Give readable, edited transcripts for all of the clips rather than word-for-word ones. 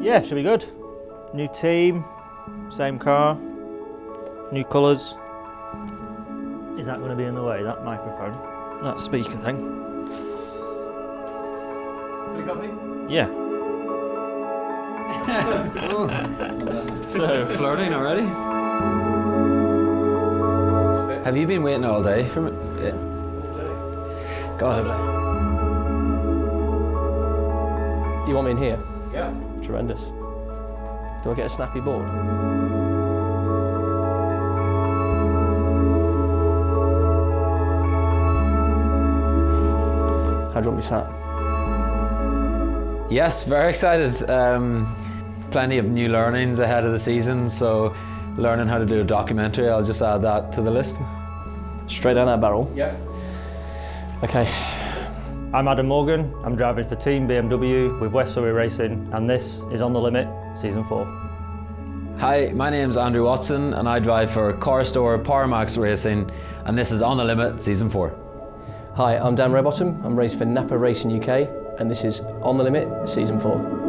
Yeah, should be good. New team, same car, new colours. Is that going to be in the way, that microphone? That speaker thing? Any coffee? Yeah. So, flirting already? Have you been waiting all day for it? Yeah. God, You want me in here? Yeah. Tremendous. Do I get a snappy board? How do you want me sat? Yes, very excited. Plenty of new learnings ahead of the season, so learning how to do a documentary, I'll just add that to the list. Straight down that barrel? Yeah. Okay. I'm Adam Morgan, I'm driving for Team BMW with West Surrey Racing, and this is On The Limit, Season 4. Hi, my name's Andrew Watson, and I drive for Car Store PowerMax Racing, and this is On The Limit, Season 4. Hi, I'm Dan Redbottom. I'm racing for Napa Racing UK, and this is On The Limit, Season 4.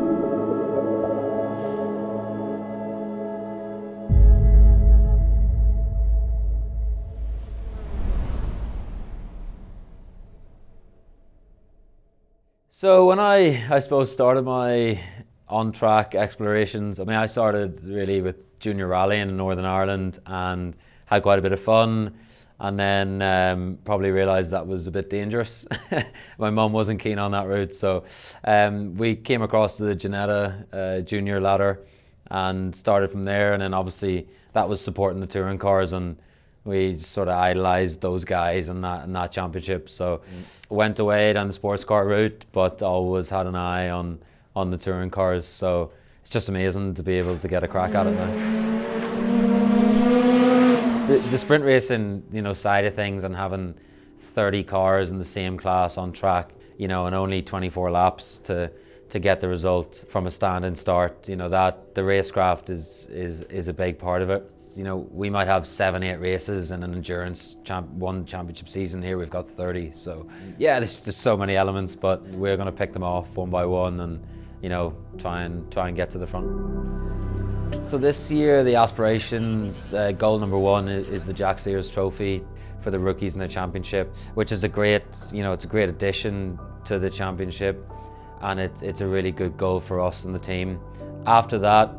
So when I suppose started my on-track explorations, I mean I started really with junior rallying in Northern Ireland and had quite a bit of fun, and then probably realised that was a bit dangerous. My mum wasn't keen on that route, so we came across the Ginetta junior ladder and started from there, and then obviously that was supporting the touring cars, and we sort of idolised those guys in that championship. So went away down the sports car route, but always had an eye on the touring cars. So it's just amazing to be able to get a crack at it now. The sprint racing, side of things, and having 30 cars in the same class on track, and only 24 laps to get the result from a standing start, that the racecraft is a big part of it. We might have 7-8 races in an endurance one championship season. Here we've got 30. So yeah, there's just so many elements, but we're going to pick them off one by one and try and get to the front. So this year the aspirations goal number 1 is the Jack Sears Trophy for the rookies in the championship, which is a great it's a great addition to the championship, and it's a really good goal for us and the team. After that,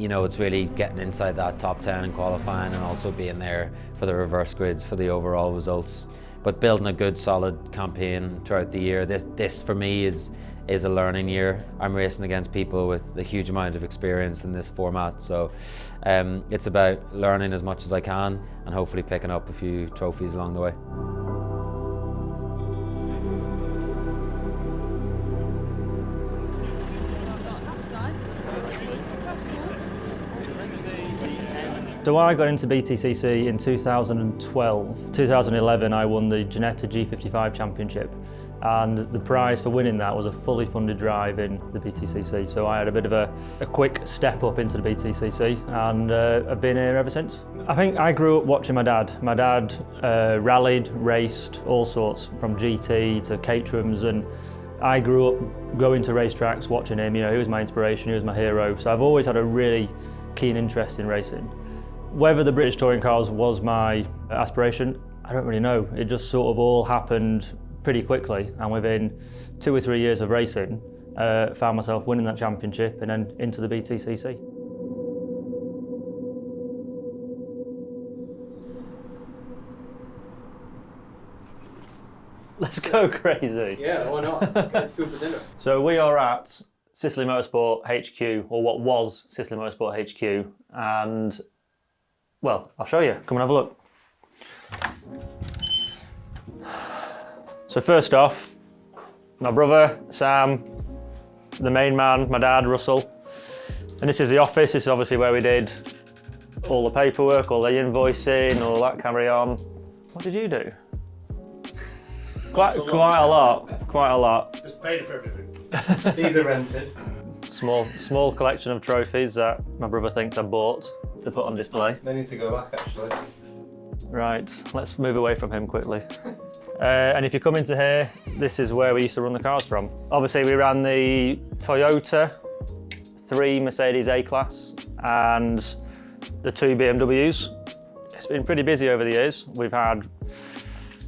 it's really getting inside that top 10 in qualifying and also being there for the reverse grids for the overall results. But building a good solid campaign throughout the year. This for me is a learning year. I'm racing against people with a huge amount of experience in this format, so it's about learning as much as I can and hopefully picking up a few trophies along the way. So I got into BTCC in 2012. 2011 I won the Ginetta G55 Championship, and the prize for winning that was a fully funded drive in the BTCC. So I had a bit of a quick step up into the BTCC, and I've been here ever since. I think I grew up watching my dad. My dad rallied, raced, all sorts, from GT to Caterhams, and I grew up going to racetracks watching him. He was my inspiration, he was my hero. So I've always had a really keen interest in racing. Whether the British touring cars was my aspiration, I don't really know. It just sort of all happened pretty quickly, and within 2 or 3 years of racing, found myself winning that championship and then into the BTCC. Let's go crazy. Yeah, why not? Get food for dinner. So we are at Sicily Motorsport HQ, or what was Sicily Motorsport HQ, and well, I'll show you. Come and have a look. So first off, my brother, Sam, the main man, my dad, Russell. And this is the office. This is obviously where we did all the paperwork, all the invoicing, all that carry on. What did you do? Quite a lot. Just paid for everything. These are rented. Small collection of trophies that my brother thinks I bought to put on display. They need to go back actually. Right, let's move away from him quickly. And if you come into here, this is where we used to run the cars from. Obviously we ran the Toyota 3 Mercedes A-Class and the 2 BMWs. It's been pretty busy over the years. We've had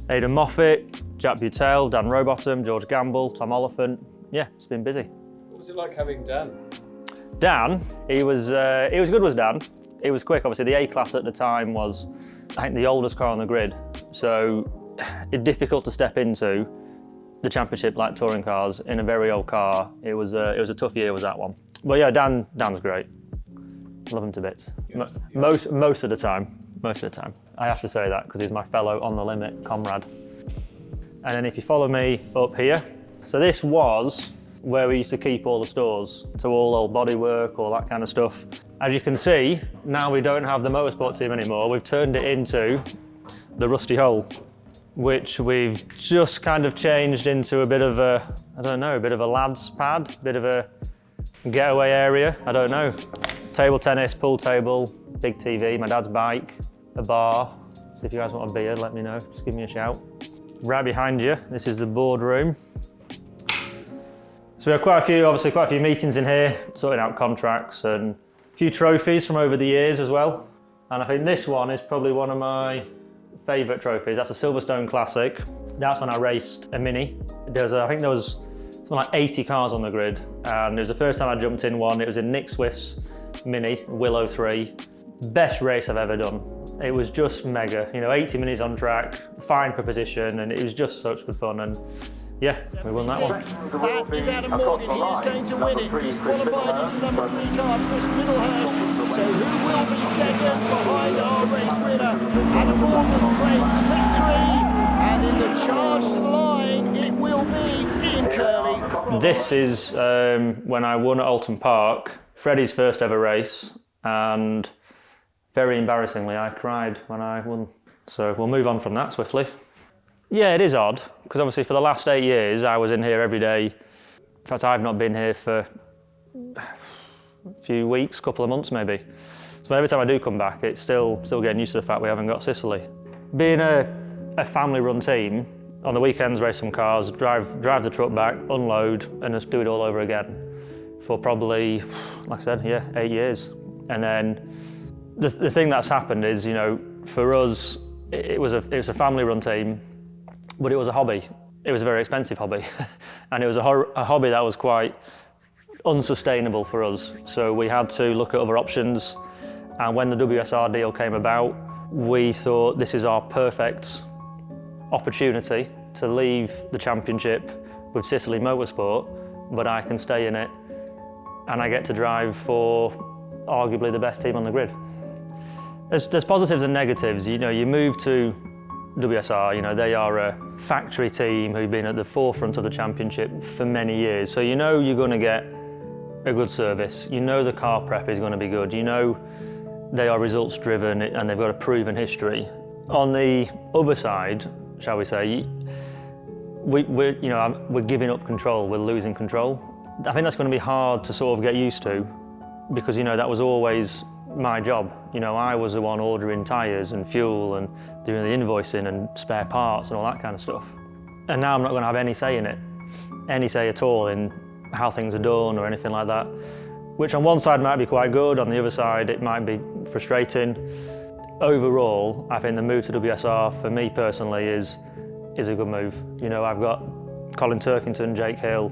Aidan Moffat, Jack Butel, Dan Rowbottom, George Gamble, Tom Oliphant. Yeah, it's been busy. What was it like having Dan? Dan, he was good, was Dan. He was quick. Obviously, the A-Class at the time was, I think, the oldest car on the grid. So it's difficult to step into the championship like touring cars in a very old car. It was a tough year, was that one. But yeah, Dan's great. Love him to bits. Most of the time. I have to say that because he's my fellow on the limit comrade. And then if you follow me up here, so this was where we used to keep all the stores, so all old bodywork, all that kind of stuff. As you can see, now we don't have the motorsport team anymore. We've turned it into the Rusty Hole, which we've just kind of changed into a bit of a, I don't know, a bit of a lads pad, bit of a getaway area, I don't know. Table tennis, pool table, big TV, my dad's bike, a bar. So if you guys want a beer, let me know, just give me a shout. Right behind you, this is the boardroom. So we have quite a few meetings in here, sorting out contracts and a few trophies from over the years as well. And I think this one is probably one of my favourite trophies. That's a Silverstone Classic. That's when I raced a Mini. I think there was something like 80 cars on the grid, and it was the first time I jumped in one. It was in Nick Swift's Mini, Willow 3. Best race I've ever done. It was just mega, 80 minis on track, fine for position, and it was just such good fun. And yeah, we won that one. That is Adam Morgan. He is going to win it. Disqualified is the number 3 car, Chris Middlehurst. So who will be second behind our race winner? Adam Morgan claims victory, and in the charge to the line, it will be Ian Curley. This is when I won at Alton Park, Freddie's first ever race, and very embarrassingly, I cried when I won. So we'll move on from that swiftly. Yeah, it is odd, because obviously for the last 8 years, I was in here every day. In fact, I've not been here for a few weeks, couple of months maybe. So every time I do come back, it's still getting used to the fact we haven't got Sicily. Being a family-run team, on the weekends race some cars, drive the truck back, unload, and just do it all over again for probably, like I said, yeah, 8 years. And then the thing that's happened is, for us, it was a family-run team, but it was a hobby. It was a very expensive hobby, and it was a hobby that was quite unsustainable for us. So we had to look at other options, and when the WSR deal came about, we thought this is our perfect opportunity to leave the championship with Sicily Motorsport, but I can stay in it, and I get to drive for arguably the best team on the grid. There's positives and negatives. You move to WSR, they are a factory team who've been at the forefront of the championship for many years. So you're going to get a good service. The car prep is going to be good. They are results driven and they've got a proven history. On the other side, shall we say, we're giving up control, we're losing control. I think that's going to be hard to sort of get used to because, that was always my job. I was the one ordering tyres and fuel and doing the invoicing and spare parts and all that kind of stuff. And now I'm not going to have any say in it, any say at all in how things are done or anything like that, which on one side might be quite good, on the other side it might be frustrating. Overall, I think the move to WSR for me personally is a good move. I've got Colin Turkington, Jake Hill,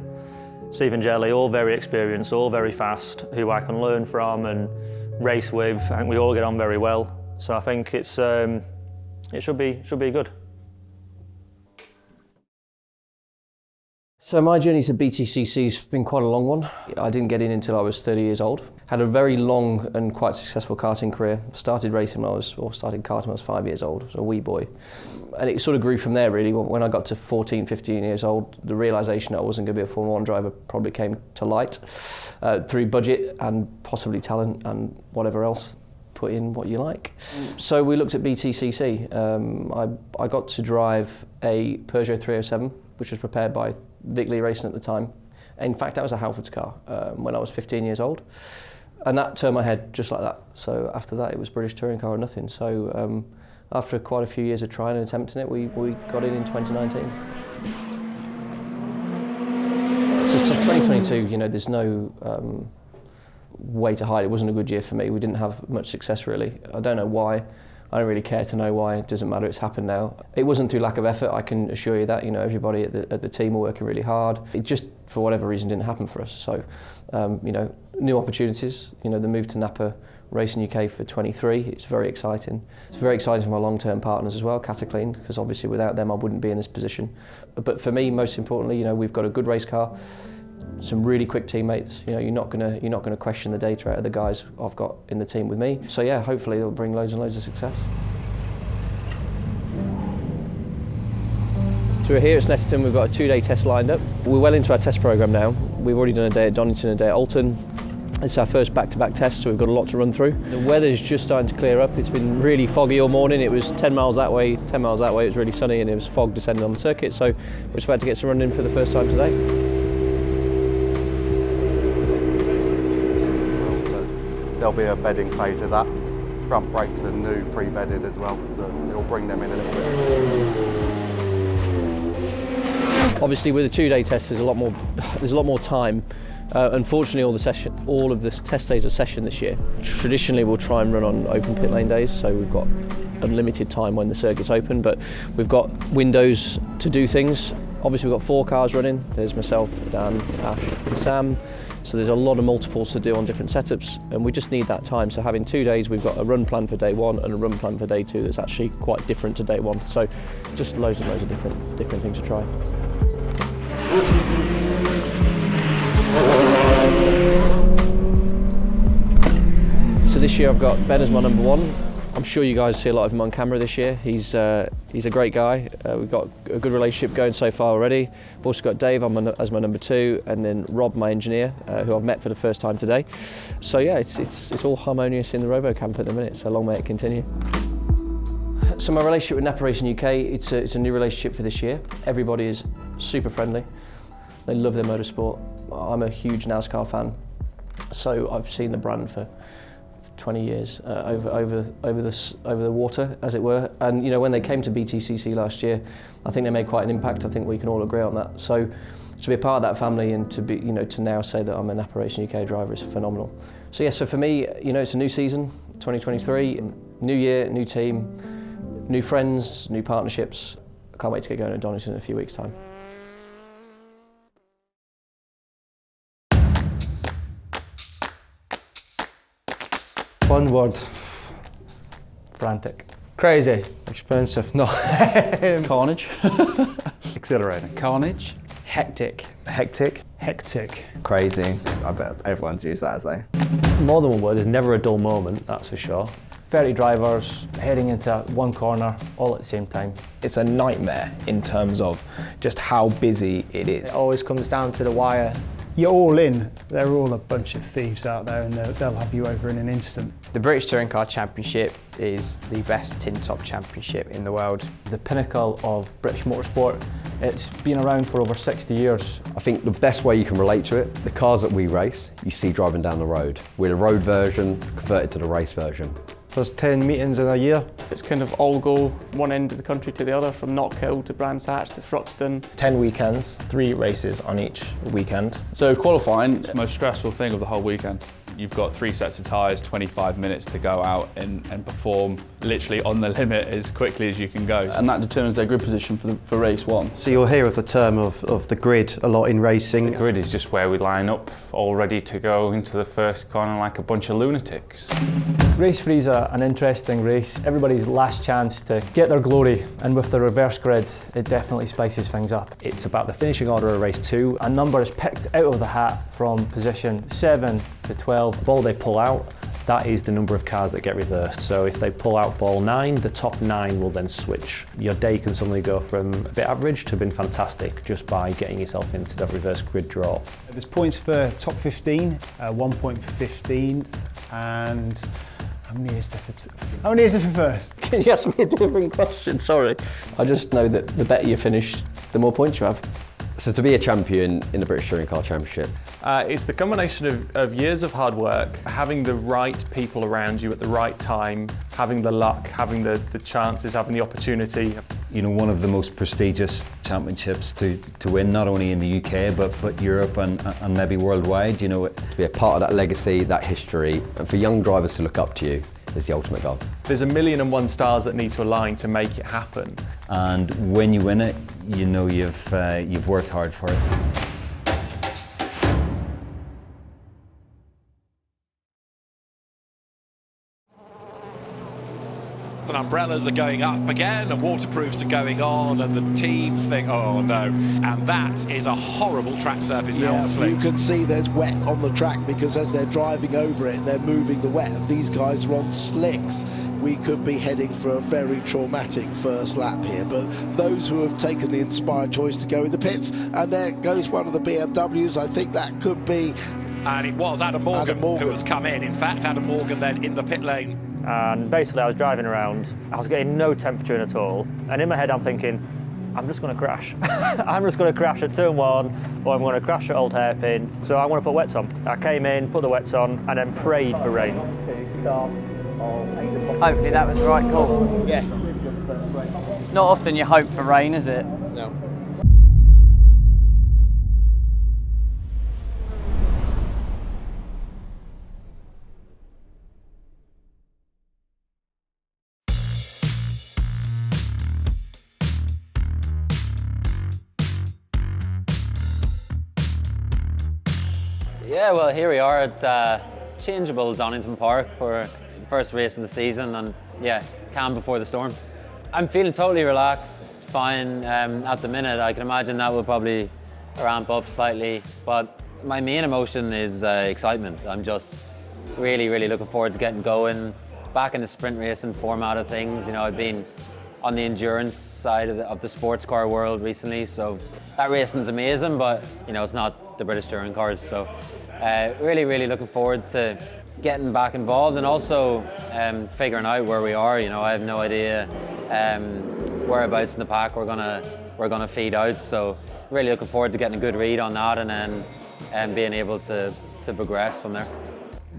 Stephen Jelly, all very experienced, all very fast, who I can learn from and race with. I think we all get on very well, so I think it should be good. So my journey to BTCC has been quite a long one. I didn't get in until I was 30 years old. Had a very long and quite successful karting career. Started karting when I was 5 years old, so a wee boy. And it sort of grew from there really. When I got to 14, 15 years old, the realisation that I wasn't going to be a Formula 1 driver probably came to light through budget and possibly talent and whatever else. Put in what you like. So we looked at BTCC. I got to drive a Peugeot 307, which was prepared by Vic Lee Racing at the time. In fact, that was a Halfords car when I was 15 years old. And that turned my head just like that. So after that, it was British touring car or nothing. So after quite a few years of trying and attempting it, we got in 2019. So 2022, there's no way to hide. It wasn't a good year for me. We didn't have much success really. I don't know why. I don't really care to know why. It doesn't matter. It's happened now. It wasn't through lack of effort. I can assure you that. You know, everybody at the team are working really hard. It just, for whatever reason, didn't happen for us. So, you know, new opportunities. You know, the move to Napa Racing UK for 23. It's very exciting. It's very exciting for my long-term partners as well, Cataclean, because obviously without them I wouldn't be in this position. But for me, most importantly, you know, we've got a good race car. Some really quick teammates. You know, you're not gonna question the data out of the guys I've got in the team with me. So yeah, hopefully it'll bring loads and loads of success. So we're here at Snetterton. We've got a 2-day test lined up. We're well into our test programme now. We've already done a day at Donington, a day at Alton. It's our first back-to-back test, so we've got a lot to run through. The weather's just starting to clear up. It's been really foggy all morning. It was 10 miles that way, 10 miles that way. It was really sunny and it was fog descending on the circuit. So we're just about to get some running for the first time today. There'll be a bedding phase of that. Front brakes are new, pre-bedded as well, so it'll bring them in a little bit. Obviously, with a 2-day test, there's a lot more time. Unfortunately, all of the test days are session this year. Traditionally, we'll try and run on open pit lane days, so we've got unlimited time when the circuit's open, but we've got windows to do things. Obviously, we've got 4 cars running. There's myself, Dan, Ash, and Sam. So there's a lot of multiples to do on different setups, and we just need that time. So having 2 days, we've got a run plan for day 1 and a run plan for day 2 that's actually quite different to day 1. So just loads and loads of different things to try. So this year I've got Ben as my number 1. I'm sure you guys see a lot of him on camera this year. He's a great guy. We've got a good relationship going so far already. I've also got Dave as my number 2, and then Rob, my engineer, who I've met for the first time today. So yeah, it's all harmonious in the Robo camp at the minute, so long may it continue. So my relationship with Napa Racing UK, it's a new relationship for this year. Everybody is super friendly. They love their motorsport. I'm a huge NASCAR fan, so I've seen the brand for 20 years over the water, as it were. And you know, when they came to BTCC last year, I think they made quite an impact. I think we can all agree on that. So to be a part of that family and to be, you know, to now say that I'm a Napa Racing UK driver is phenomenal. So yeah, so for me, you know, it's a new season, 2023, new year, new team, new friends, new partnerships. I can't wait to get going at Donington in a few weeks' time. One word. Frantic. Crazy. Expensive. No. Carnage. Exhilarating. Carnage. Hectic. Hectic. Hectic. Crazy. I bet everyone's used that as they. More than one word, there's never a dull moment, that's for sure. 30 drivers heading into one corner all at the same time. It's a nightmare in terms of just how busy it is. It always comes down to the wire. You're all in. They're all a bunch of thieves out there, and they'll have you over in an instant. The British Touring Car Championship is the best tin top championship in the world. The pinnacle of British motorsport. It's been around for over 60 years. I think the best way you can relate to it, the cars that we race, you see driving down the road. We're the road version converted to the race version. There's 10 meetings in a year. It's kind of all go one end of the country to the other, from Knockhill to Brands Hatch to Thruxton. 10 weekends, 3 races on each weekend. So qualifying is the most stressful thing of the whole weekend. You've got 3 sets of tyres, 25 minutes to go out and perform literally on the limit as quickly as you can go. And that determines their grid position for race 1. So you'll hear of the term of the grid a lot in racing. The grid is just where we line up, all ready to go into the first corner like a bunch of lunatics. Race 3 is an interesting race. Everybody's last chance to get their glory, and with the reverse grid, it definitely spices things up. It's about the finishing order of race 2. A number is picked out of the hat from position 7 to 12. The ball they pull out, that is the number of cars that get reversed. So if they pull out ball 9, the top 9 will then switch. Your day can suddenly go from a bit average to being fantastic just by getting yourself into the reverse grid draw. There's points for top 15, 1 point for 15th, and how many is there for first? Can you ask me a different question? Sorry. I just know that the better you finish, the more points you have. So to be a champion in the British Touring Car Championship? It's the combination of years of hard work, having the right people around you at the right time, having the luck, having the chances, having the opportunity. You know, one of the most prestigious championships to win, not only in the UK, but Europe and maybe worldwide, you know. To be a part of that legacy, that history, and for young drivers to look up to you is the ultimate goal. There's 1,000,001 stars that need to align to make it happen. And when you win it, you know you've worked hard for it. And umbrellas are going up again, and waterproofs are going on, and the teams think, oh no. And that is a horrible track surface now on the slicks. You can see there's wet on the track because as they're driving over it, they're moving the wet. These guys are on slicks. We could be heading for a very traumatic first lap here, but those who have taken the inspired choice to go in the pits, and there goes one of the BMWs, I think that could be... And it was Adam Morgan who has come in. In fact, Adam Morgan then in the pit lane. And basically I was driving around, I was getting no temperature in at all, and in my head I'm thinking, I'm just going to crash. I'm just going to crash at turn 1, or I'm going to crash at Old Hairpin, so I want to put wets on. I came in, put the wets on, and then prayed for rain. Hopefully that was the right call. Yeah. It's not often you hope for rain, is it? No. Yeah, well, here we are at changeable Donington Park for the first race of the season, and yeah, calm before the storm. I'm feeling totally relaxed, fine at the minute. I can imagine that will probably ramp up slightly, but my main emotion is excitement. I'm just really, really looking forward to getting going, back in the sprint racing format of things. You know, I've been on the endurance side of the sports car world recently, so that racing's amazing, but you know, it's not the British touring cars. So really, really looking forward to getting back involved, and also figuring out where we are. You know, I have no idea whereabouts in the pack we're gonna feed out. So really looking forward to getting a good read on that, and then being able to progress from there.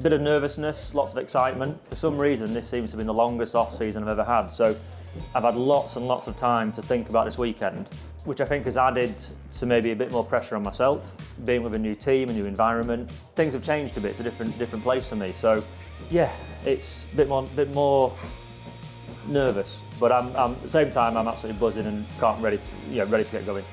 Bit of nervousness, lots of excitement. For some reason, this seems to have been the longest off season I've ever had. So I've had lots and lots of time to think about this weekend, which I think has added to maybe a bit more pressure on myself. Being with a new team, a new environment, things have changed a bit. It's a different place for me. So yeah, it's a bit more nervous, but at the same time I'm absolutely buzzing and ready to get going.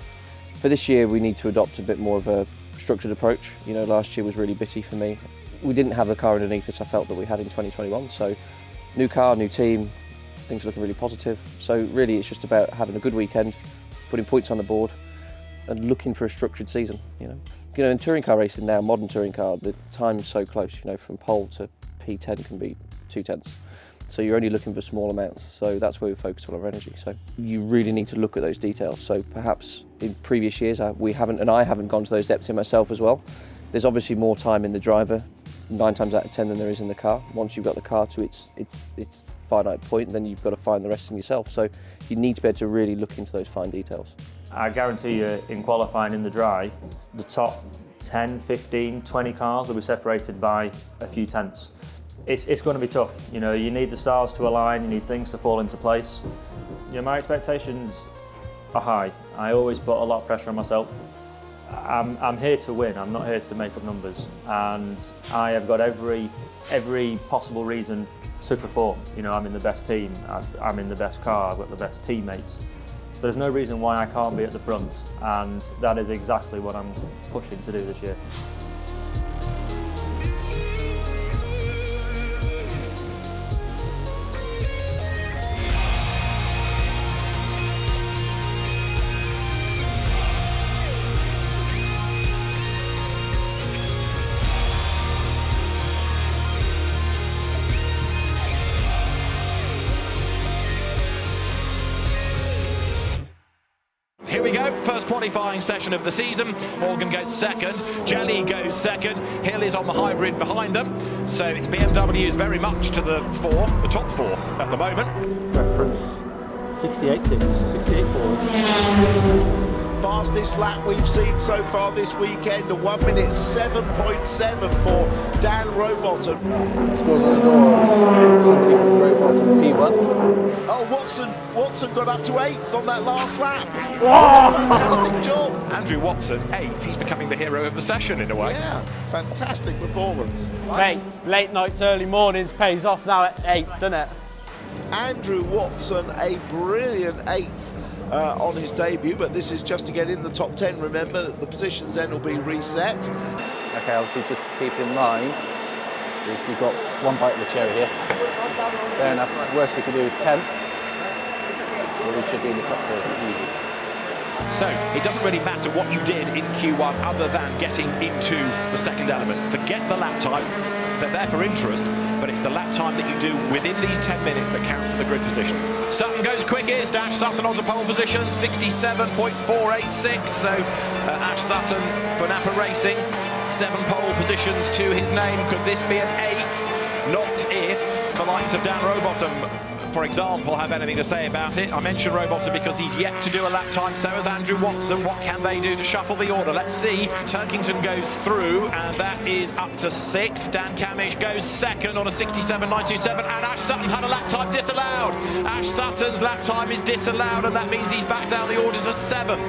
For this year, we need to adopt a bit more of a structured approach. You know, last year was really bitty for me. We didn't have the car underneath us I felt that we had in 2021. So new car, new team, things are looking really positive. So really it's just about having a good weekend, putting points on the board and looking for a structured season. You know, in touring car racing now, modern touring car, the time's so close. You know, from pole to P10 can be 2/10. So you're only looking for small amounts. So that's where we focus all our energy. So you really need to look at those details. So perhaps in previous years I haven't gone to those depths in myself as well. There's obviously more time in the driver, 9 times out of 10 than there is in the car. Once you've got the car to its finite point, then you've got to find the rest in yourself. So you need to be able to really look into those fine details. I guarantee you, in qualifying in the dry, the top 10, 15, 20 cars will be separated by a few tenths. It's going to be tough. You know, you need the stars to align, you need things to fall into place. You know, my expectations are high. I always put a lot of pressure on myself. I'm here to win, I'm not here to make up numbers, and I have got every possible reason to perform. You know, I'm in the best team, I'm in the best car, I've got the best teammates. So there's no reason why I can't be at the front, and that is exactly what I'm pushing to do this year. Here we go, first qualifying session of the season. Morgan goes second, Jelly goes second, Hill is on the hybrid behind them. So it's BMWs very much to the top four at the moment. Reference 68.6, 68.4. fastest lap we've seen so far this weekend. A 1 minute 7.7 for Dan Rowbottom. Scores on the doors. Somebody from Rowbottom P1. Oh, Watson got up to 8th on that last lap. Oh, fantastic job. Andrew Watson, 8th. He's becoming the hero of the session in a way. Yeah, fantastic performance. Mate, late nights, early mornings pays off now at 8, doesn't it? Andrew Watson, a brilliant 8th on his debut, but this is just to get in the top 10. Remember that the positions then will be reset. Okay, obviously just to keep in mind, is we've got one bite of the cherry here. Fair enough. The worst we can do is 10. Well, we should be in the top 4 easy. So it doesn't really matter what you did in Q1 other than getting into the second element. Forget the lap time, they're there for interest, but it's the lap time that you do within these 10 minutes that counts for the grid position. Sutton goes quickest, Ash Sutton onto pole position, 67.486. So Ash Sutton for Napa Racing, 7 pole positions to his name. Could this be an 8th? Not if the likes of Dan Rowbottom, for example, have anything to say about it. I mentioned Rowbottom because he's yet to do a lap time, so has Andrew Watson. What can they do to shuffle the order? Let's see. Turkington goes through, and that is up to 6th. Dan Camish goes 2nd on a 67.927, and Ash Sutton's had a lap time disallowed. Ash Sutton's lap time is disallowed, and that means he's back down the orders to 7th.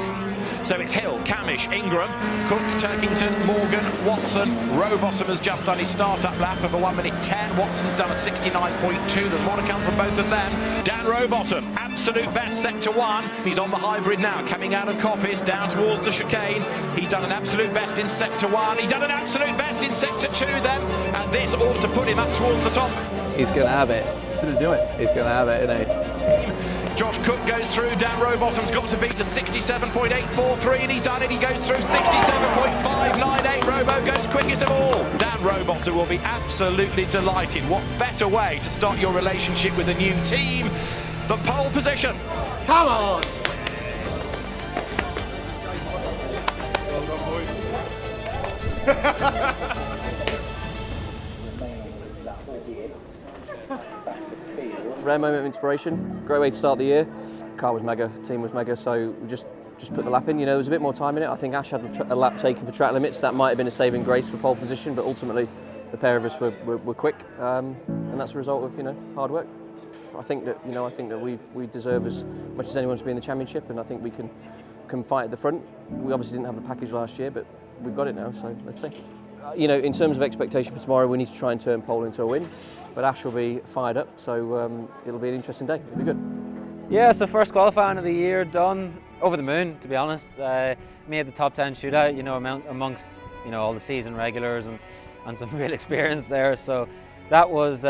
So it's Hill, Camish, Ingram, Cook, Turkington, Morgan, Watson. Rowbottom has just done his start-up lap of a 1 minute 10. Watson's done a 69.2. There's more to come from both of them. Dan Rowbottom, absolute best sector 1. He's on the hybrid now, coming out of Coppice, down towards the chicane. He's done an absolute best in sector 1. He's done an absolute best in sector 2 then. And this ought to put him up towards the top. He's going to have it. He's going to do it. He's going to have it, isn't he? Josh Cook goes through, Dan Rowbottom's got to beat a 67.843 and he's done it, he goes through 67.598, Robo goes quickest of all. Dan Rowbottom will be absolutely delighted. What better way to start your relationship with a new team than pole position? Come on! Rare moment of inspiration, great way to start the year. Car was mega, team was mega, so we just put the lap in. You know, there was a bit more time in it. I think Ash had a lap taken for track limits. That might have been a saving grace for pole position, but ultimately the pair of us were quick, and that's a result of hard work. I think that we deserve as much as anyone to be in the championship, and I think we can fight at the front. We obviously didn't have the package last year, but we've got it now, so let's see. In terms of expectation for tomorrow, we need to try and turn pole into a win, but Ash will be fired up, so it'll be an interesting day. It'll be good. Yeah, so first qualifying of the year done. Over the moon, to be honest. Made the top 10 shootout, amongst all the season regulars and some real experience there. So that was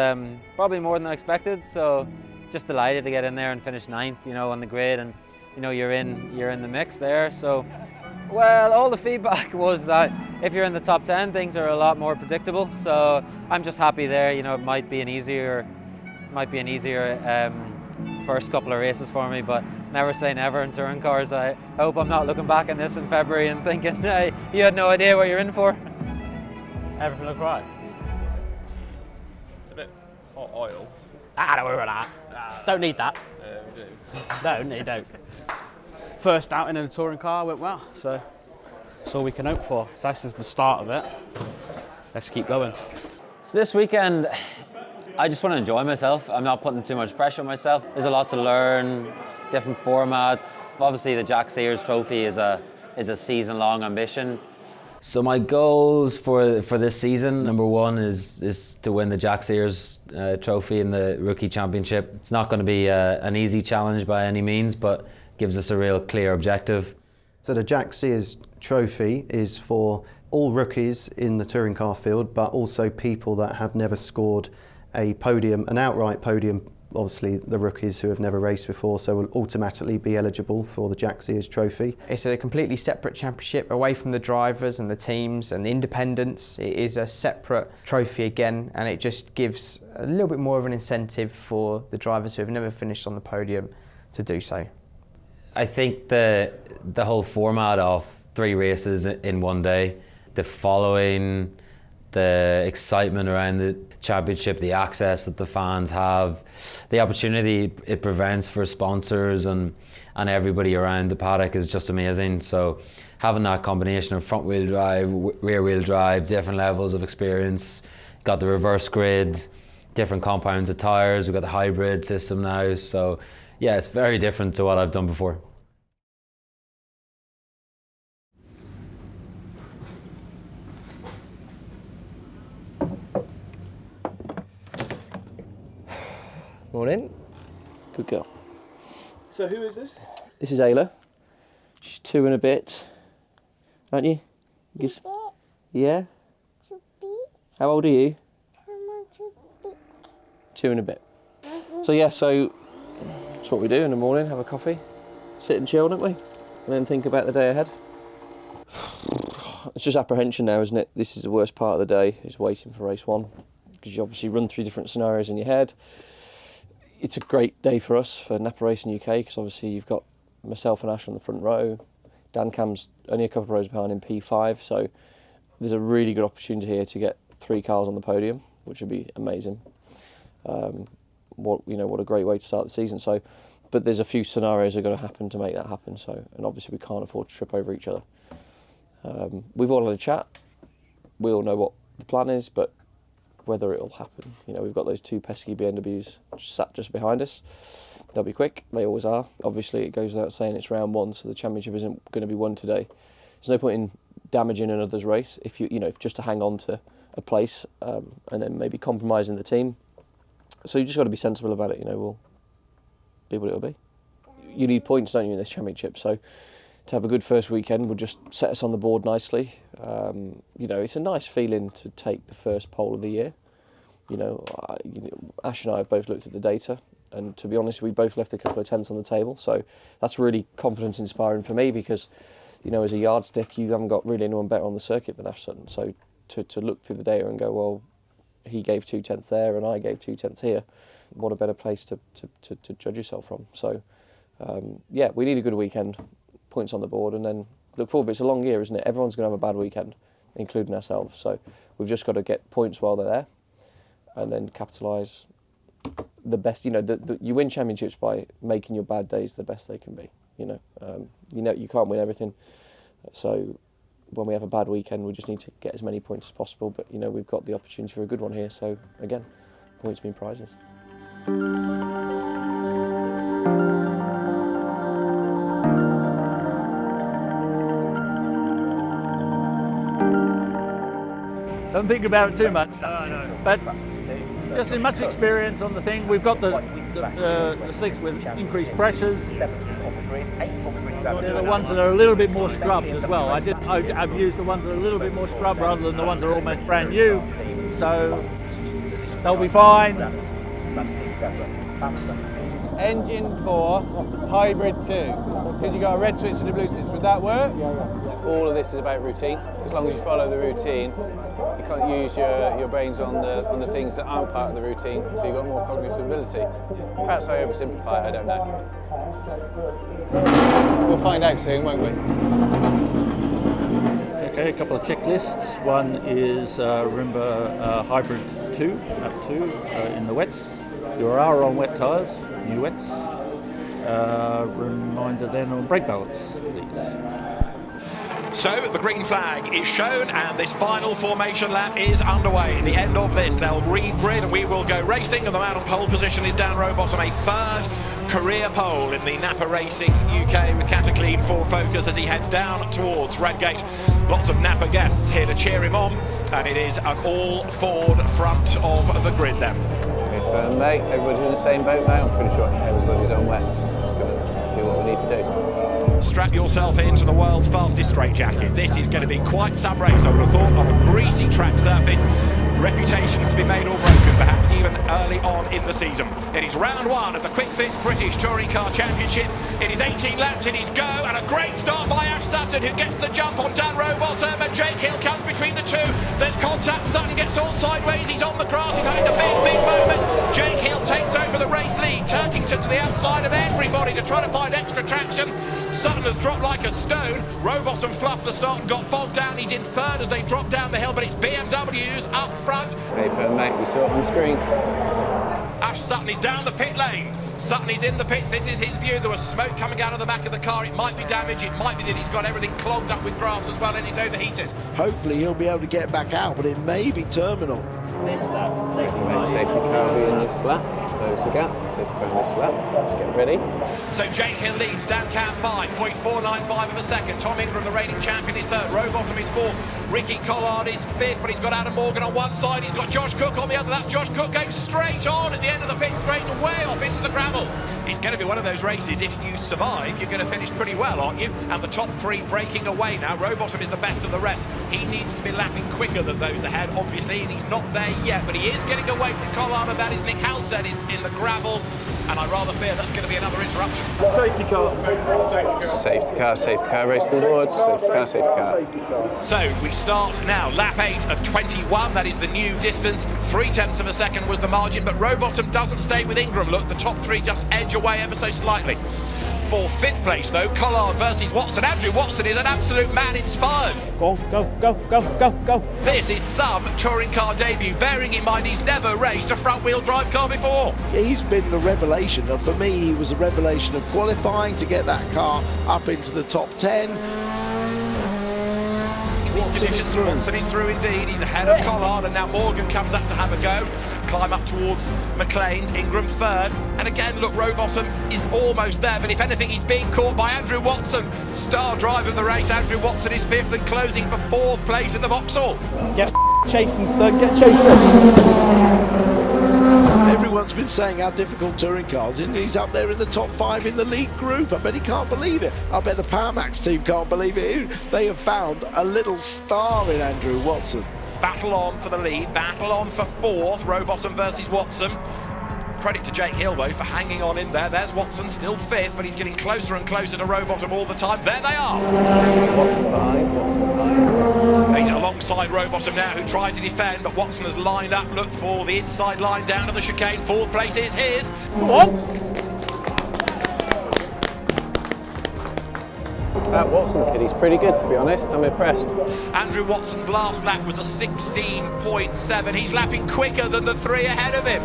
probably more than I expected. So just delighted to get in there and finish 9th, on the grid, and you're in the mix there. So. Well, all the feedback was that if you're in the top 10, things are a lot more predictable. So I'm just happy there. It might be an easier first couple of races for me, but never say never in touring cars. I hope I'm not looking back on this in February and thinking, hey, you had no idea what you're in for. Everything look right? It's a bit hot oil. Don't worry about that. Don't need that. We do. No, you don't. First outing in a touring car went well, so that's all we can hope for. If this is the start of it, let's keep going. So this weekend, I just want to enjoy myself. I'm not putting too much pressure on myself. There's a lot to learn, different formats. Obviously, the Jack Sears Trophy is a season-long ambition. So my goals for this season, number 1 is to win the Jack Sears Trophy in the Rookie Championship. It's not going to be an easy challenge by any means, but gives us a real clear objective. So the Jack Sears Trophy is for all rookies in the touring car field, but also people that have never scored a podium, an outright podium. Obviously the rookies who have never raced before, so will automatically be eligible for the Jack Sears Trophy. It's a completely separate championship, away from the drivers and the teams and the independents. It is a separate trophy again, and it just gives a little bit more of an incentive for the drivers who have never finished on the podium to do so. I think the whole format of 3 races in one day, the following the excitement around the championship, the access that the fans have, the opportunity it presents for sponsors and everybody around the paddock is just amazing. So having that combination of front wheel drive, rear wheel drive, different levels of experience, got the reverse grid, different compounds of tyres, we've got the hybrid system now. So yeah, it's very different to what I've done before. Morning. Good girl. So who is this? This is Ayla. She's 2 and a bit, aren't you? Yeah? How old are you? 2 and a bit. So yeah, so that's what we do in the morning, have a coffee, sit and chill, don't we? And then think about the day ahead. It's just apprehension now, isn't it? This is the worst part of the day, is waiting for race 1. Because you obviously run through different scenarios in your head. It's a great day for us, for Napa Racing UK, because obviously you've got myself and Ash on the front row. Dan Cam's only a couple of rows behind in P5, so there's a really good opportunity here to get 3 cars on the podium, which would be amazing. What a great way to start the season. So, but there's a few scenarios that are going to happen to make that happen. So, and obviously we can't afford to trip over each other. We've all had a chat. We all know what the plan is, but whether it'll happen, we've got those 2 pesky BMWs sat just behind us. They'll be quick. They always are. Obviously, it goes without saying it's round 1, so the championship isn't going to be won today. There's no point in damaging another's race if if just to hang on to a place and then maybe compromising the team. So you just got to be sensible about it. We'll be what it'll be. You need points, don't you, in this championship? So to have a good first weekend will just set us on the board nicely. It's a nice feeling to take the first pole of the year. Ash and I have both looked at the data, and to be honest, we both left a couple of tenths on the table. So that's really confidence inspiring for me because, as a yardstick, you haven't got really anyone better on the circuit than Ash Sutton. So to look through the data and go, well, he gave 2 tenths there and I gave 2 tenths here. What a better place to judge yourself from. So, we need a good weekend, points on the board, and then look forward. But it's a long year, isn't it? Everyone's going to have a bad weekend, including ourselves. So we've just got to get points while they're there and then capitalise the best. You win championships by making your bad days the best they can be. You can't win everything. So when we have a bad weekend, we just need to get as many points as possible. But, we've got the opportunity for a good one here. So, again, points mean prizes. Don't think about it too much. No. But just as much experience on the thing. We've got the slicks with increased pressures. They're the ones that are a little bit more scrubbed as well. I've used the ones that are a little bit more scrubbed rather than the ones that are almost brand new. So they'll be fine. Engine 4, hybrid 2. Because you've got a red switch and a blue switch. Would that work? All of this is about routine. As long as you follow the routine, you can't use your brains on the things that aren't part of the routine, so you've got more cognitive ability. Perhaps I oversimplify it, I don't know. We'll find out soon, won't we? Okay, a couple of checklists. One is Rimba Hybrid 2, lap 2 in the wet. You are on wet tyres, new wets. Reminder then on brake balance, please. So the green flag is shown and this final formation lap is underway. At the end of this, they'll re-grid and we will go racing, and the man on pole position is Dan Rowbottom, a 3rd career pole in the Napa Racing UK with Cataclean Ford Focus as he heads down towards Redgate. Lots of Napa guests here to cheer him on, and it is an all Ford front of the grid then. Confirm, mate. Everybody's in the same boat now. I'm pretty sure everybody's on wet. So just going to do what we need to do. Strap yourself into the world's fastest straightjacket. This is going to be quite some race, I would have thought, on a greasy track surface. Reputations to be made or broken, perhaps even early on in the season. It is round 1 of the Kwik Fit British Touring Car Championship. It is 18 laps in his go, and a great start by Ash Sutton, who gets the jump on Dan Rowbottom, and Jake Hill comes between the two. There's contact, Sutton gets all sideways, he's on the grass, he's having a big moment. Jake Hill takes over the race lead, Turkington to the outside of everybody to try to find extra traction. Sutton has dropped like a stone. Rowbottom fluffed the start and got bogged down. He's in third as they drop down the hill, but it's BMWs up front. Hey, for mate, we saw it on screen. Ash Sutton is down the pit lane. Sutton is in the pits. This is his view. There was smoke coming out of the back of the car. It might be damage. It might be that he's got everything clogged up with grass as well and he's overheated. Hopefully he'll be able to get back out, but it may be terminal. Safety car in this lap. Close the gap. Safety car in this lap. Let's get ready. So Jake Hill leads Dan Cam by 0.495 of a second. Tom Ingram, the reigning champion, is third. Rowbottom is fourth. Ricky Collard is fifth, but he's got Adam Morgan on one side. He's got Josh Cook on the other. That's Josh Cook going straight on at the end of the pit straight and way off into the gravel. It's going to be one of those races, if you survive, you're going to finish pretty well, aren't you? And the top three breaking away now. Rowbottom is the best of the rest. He needs to be lapping quicker than those ahead, obviously, and he's not there yet, but he is getting away from Collard, and that is Nick Halstead is in the gravel, and I rather fear that's going to be another interruption. Safety car, race to the boards. Safety car. So we start now, lap 8 of 21, that is the new distance. 0.3 of a second was the margin, but Rowbottom doesn't stay with Ingram. Look, the top three just edge away ever so slightly. For fifth place though, Collard versus Watson. Andrew Watson is an absolute man inspired. Go. This is some touring car debut, bearing in mind he's never raced a front wheel drive car before. Yeah, he's been the revelation. For me, he was a revelation of qualifying to get that car up into the top 10. Watson is through indeed. He's ahead of Collard, and now Morgan comes up to have a go. Climb up towards McLean's, Ingram third. And again, look, Rowbottom is almost there, but if anything, he's being caught by Andrew Watson. Star driver of the race, Andrew Watson is fifth and closing for fourth place in the Vauxhall. Get chasing, son, get chasing. Everyone's been saying how difficult touring cars, and he's up there in the top 5 in the league group. I bet he can't believe it. I bet the Powermax team can't believe it. They have found a little star in Andrew Watson. Battle on for the lead, battle on for fourth, Rowbottom versus Watson. Credit to Jake Hill though for hanging on in there. There's Watson still fifth, but he's getting closer and closer to Rowbottom all the time. There they are. Watson behind. He's alongside Rowbottom now, who tried to defend, but Watson has lined up, looked for the inside line down to the chicane. Fourth place is his. Come on. That Watson kid, he's pretty good to be honest, I'm impressed. Andrew Watson's last lap was a 16.7. He's lapping quicker than the three ahead of him.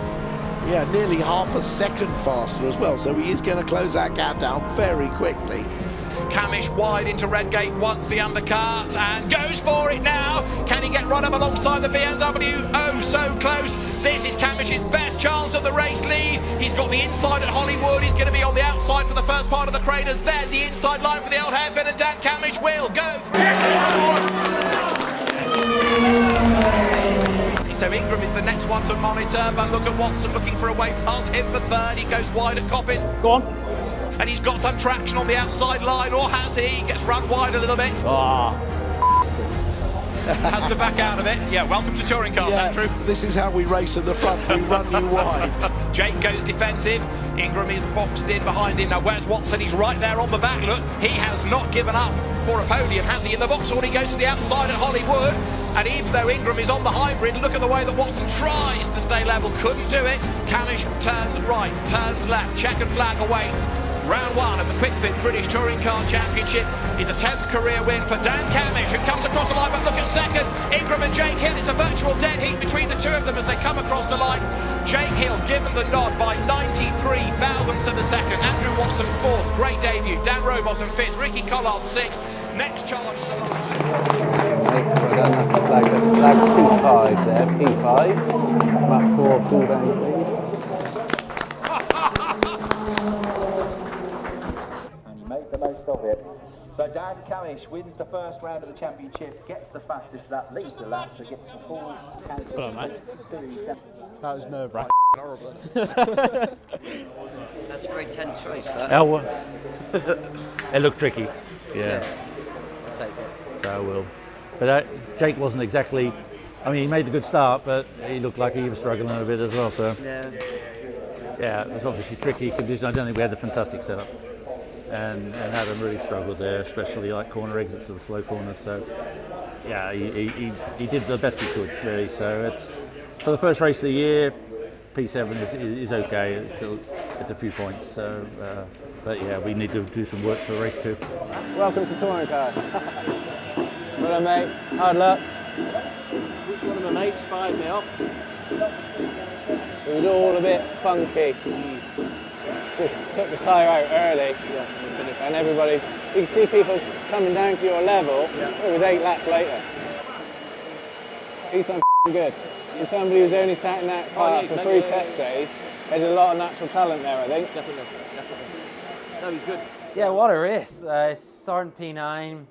Yeah, nearly half a second faster as well, so he is going to close that gap down very quickly. Camish wide into Redgate, wants the undercut and goes for it now. Can he get run up alongside the BMW? Oh, so close. This is Camish's best chance at the race lead. He's got the inside at Hollywood. He's going to be on the outside for the first part of the Craters. Then the inside line for the old hairpin, and Dan Camish will go through. So Ingram is the next one to monitor, but look at Watson looking for a way past him for third. He goes wide at Coppice. Go on. And he's got some traction on the outside line, or has he? He gets run wide a little bit. Has to back out of it. Yeah, welcome to touring cars, Andrew. This is how we race at the front. We run you wide. Jake goes defensive. Ingram is boxed in behind him. Now where's Watson? He's right there on the back. Look, he has not given up for a podium, has he? In the Vauxhall, he goes to the outside at Hollywood. And even though Ingram is on the hybrid, look at the way that Watson tries to stay level. Couldn't do it. Camish turns right, turns left. Checkered flag awaits. Round 1 of the Kwik Fit British Touring Car Championship is a 10th career win for Dan Camish, who comes across the line, but look at second. Ingram and Jake Hill. It's a virtual dead heat between the two of them as they come across the line. Jake Hill given the nod by 93 thousandths of a second. Andrew Watson 4th, great debut. Dan Rowbottom 5th, Ricky Collard 6th. Next charge to the line. Well done, that's the flag P5 there, P5. Map 4, cool down please. Make the most of it. So Dan Camish wins the first round of the championship, gets the fastest lap, leads the lap, so gets the full count. Hello, mate. That was nerve-wracking. Horrible. That's a very tense race, that. Oh, it looked tricky. Yeah. I'll take it. So I will. But Jake wasn't exactly. I mean, he made a good start, but he looked like he was struggling a bit as well. So. Yeah. Yeah, it was obviously tricky condition. I don't think we had a fantastic setup. and Adam really struggled there, especially like corner exits to the slow corners. So yeah, he did the best he could really. So it's for the first race of the year, P7 is okay. It's a few points. So but yeah, we need to do some work for race 2. Welcome to touring car. Well done, mate. Hard luck. Which one of my mates fired me off? It was all a bit funky. Just took the tyre out early, and everybody, you can see people coming down to your level. It was 8 laps later. He's done good. And somebody who's only sat in that car for 3 test days, there's a lot of natural talent there, I think. Definitely. No, he's good. Yeah, what a race. Starting P9,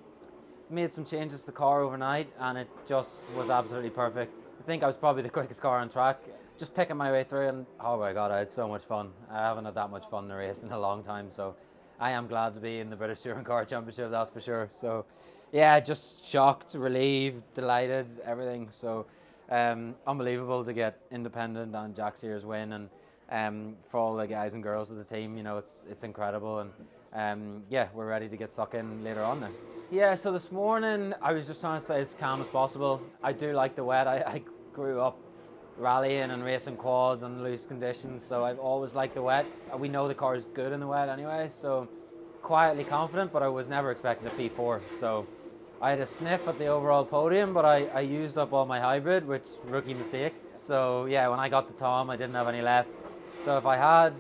made some changes to the car overnight, and it just was absolutely perfect. I think I was probably the quickest car on track. Just picking my way through, and oh my God, I had so much fun. I haven't had that much fun in a race in a long time, so I am glad to be in the British Touring Car Championship, that's for sure. So yeah, just shocked, relieved, delighted, everything. So unbelievable to get independent and Jack Sears win, and for all the guys and girls of the team, you know, it's incredible, and yeah, we're ready to get stuck in later on now. Yeah, so this morning I was just trying to stay as calm as possible. I do like the wet. I grew up rallying and racing quads on loose conditions, so I've always liked the wet. We know the car is good in the wet anyway, so quietly confident, but I was never expecting a P4. So I had a sniff at the overall podium, but I used up all my hybrid, which rookie mistake. So yeah, when I got to Tom, I didn't have any left. So if I had,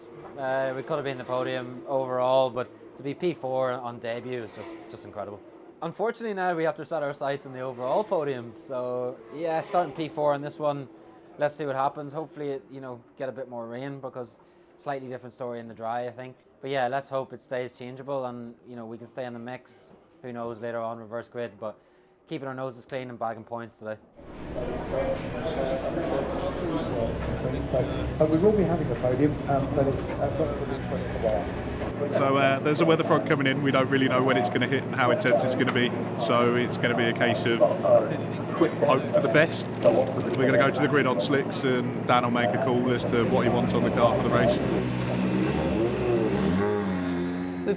we could have been the podium overall, but to be P4 on debut is just incredible. Unfortunately now we have to set our sights on the overall podium. So yeah, starting P4 on this one. Let's see what happens. Hopefully it, get a bit more rain, because slightly different story in the dry, I think. But yeah, let's hope it stays changeable, and we can stay in the mix. Who knows later on, reverse grid, but keeping our noses clean and bagging points today. We will be having a podium, but it's got to be for a while. So there's a weather front coming in. We don't really know when it's going to hit and how intense it's going to be. So it's going to be a case of hope for the best. We're going to go to the grid on slicks, and Dan will make a call as to what he wants on the car for the race.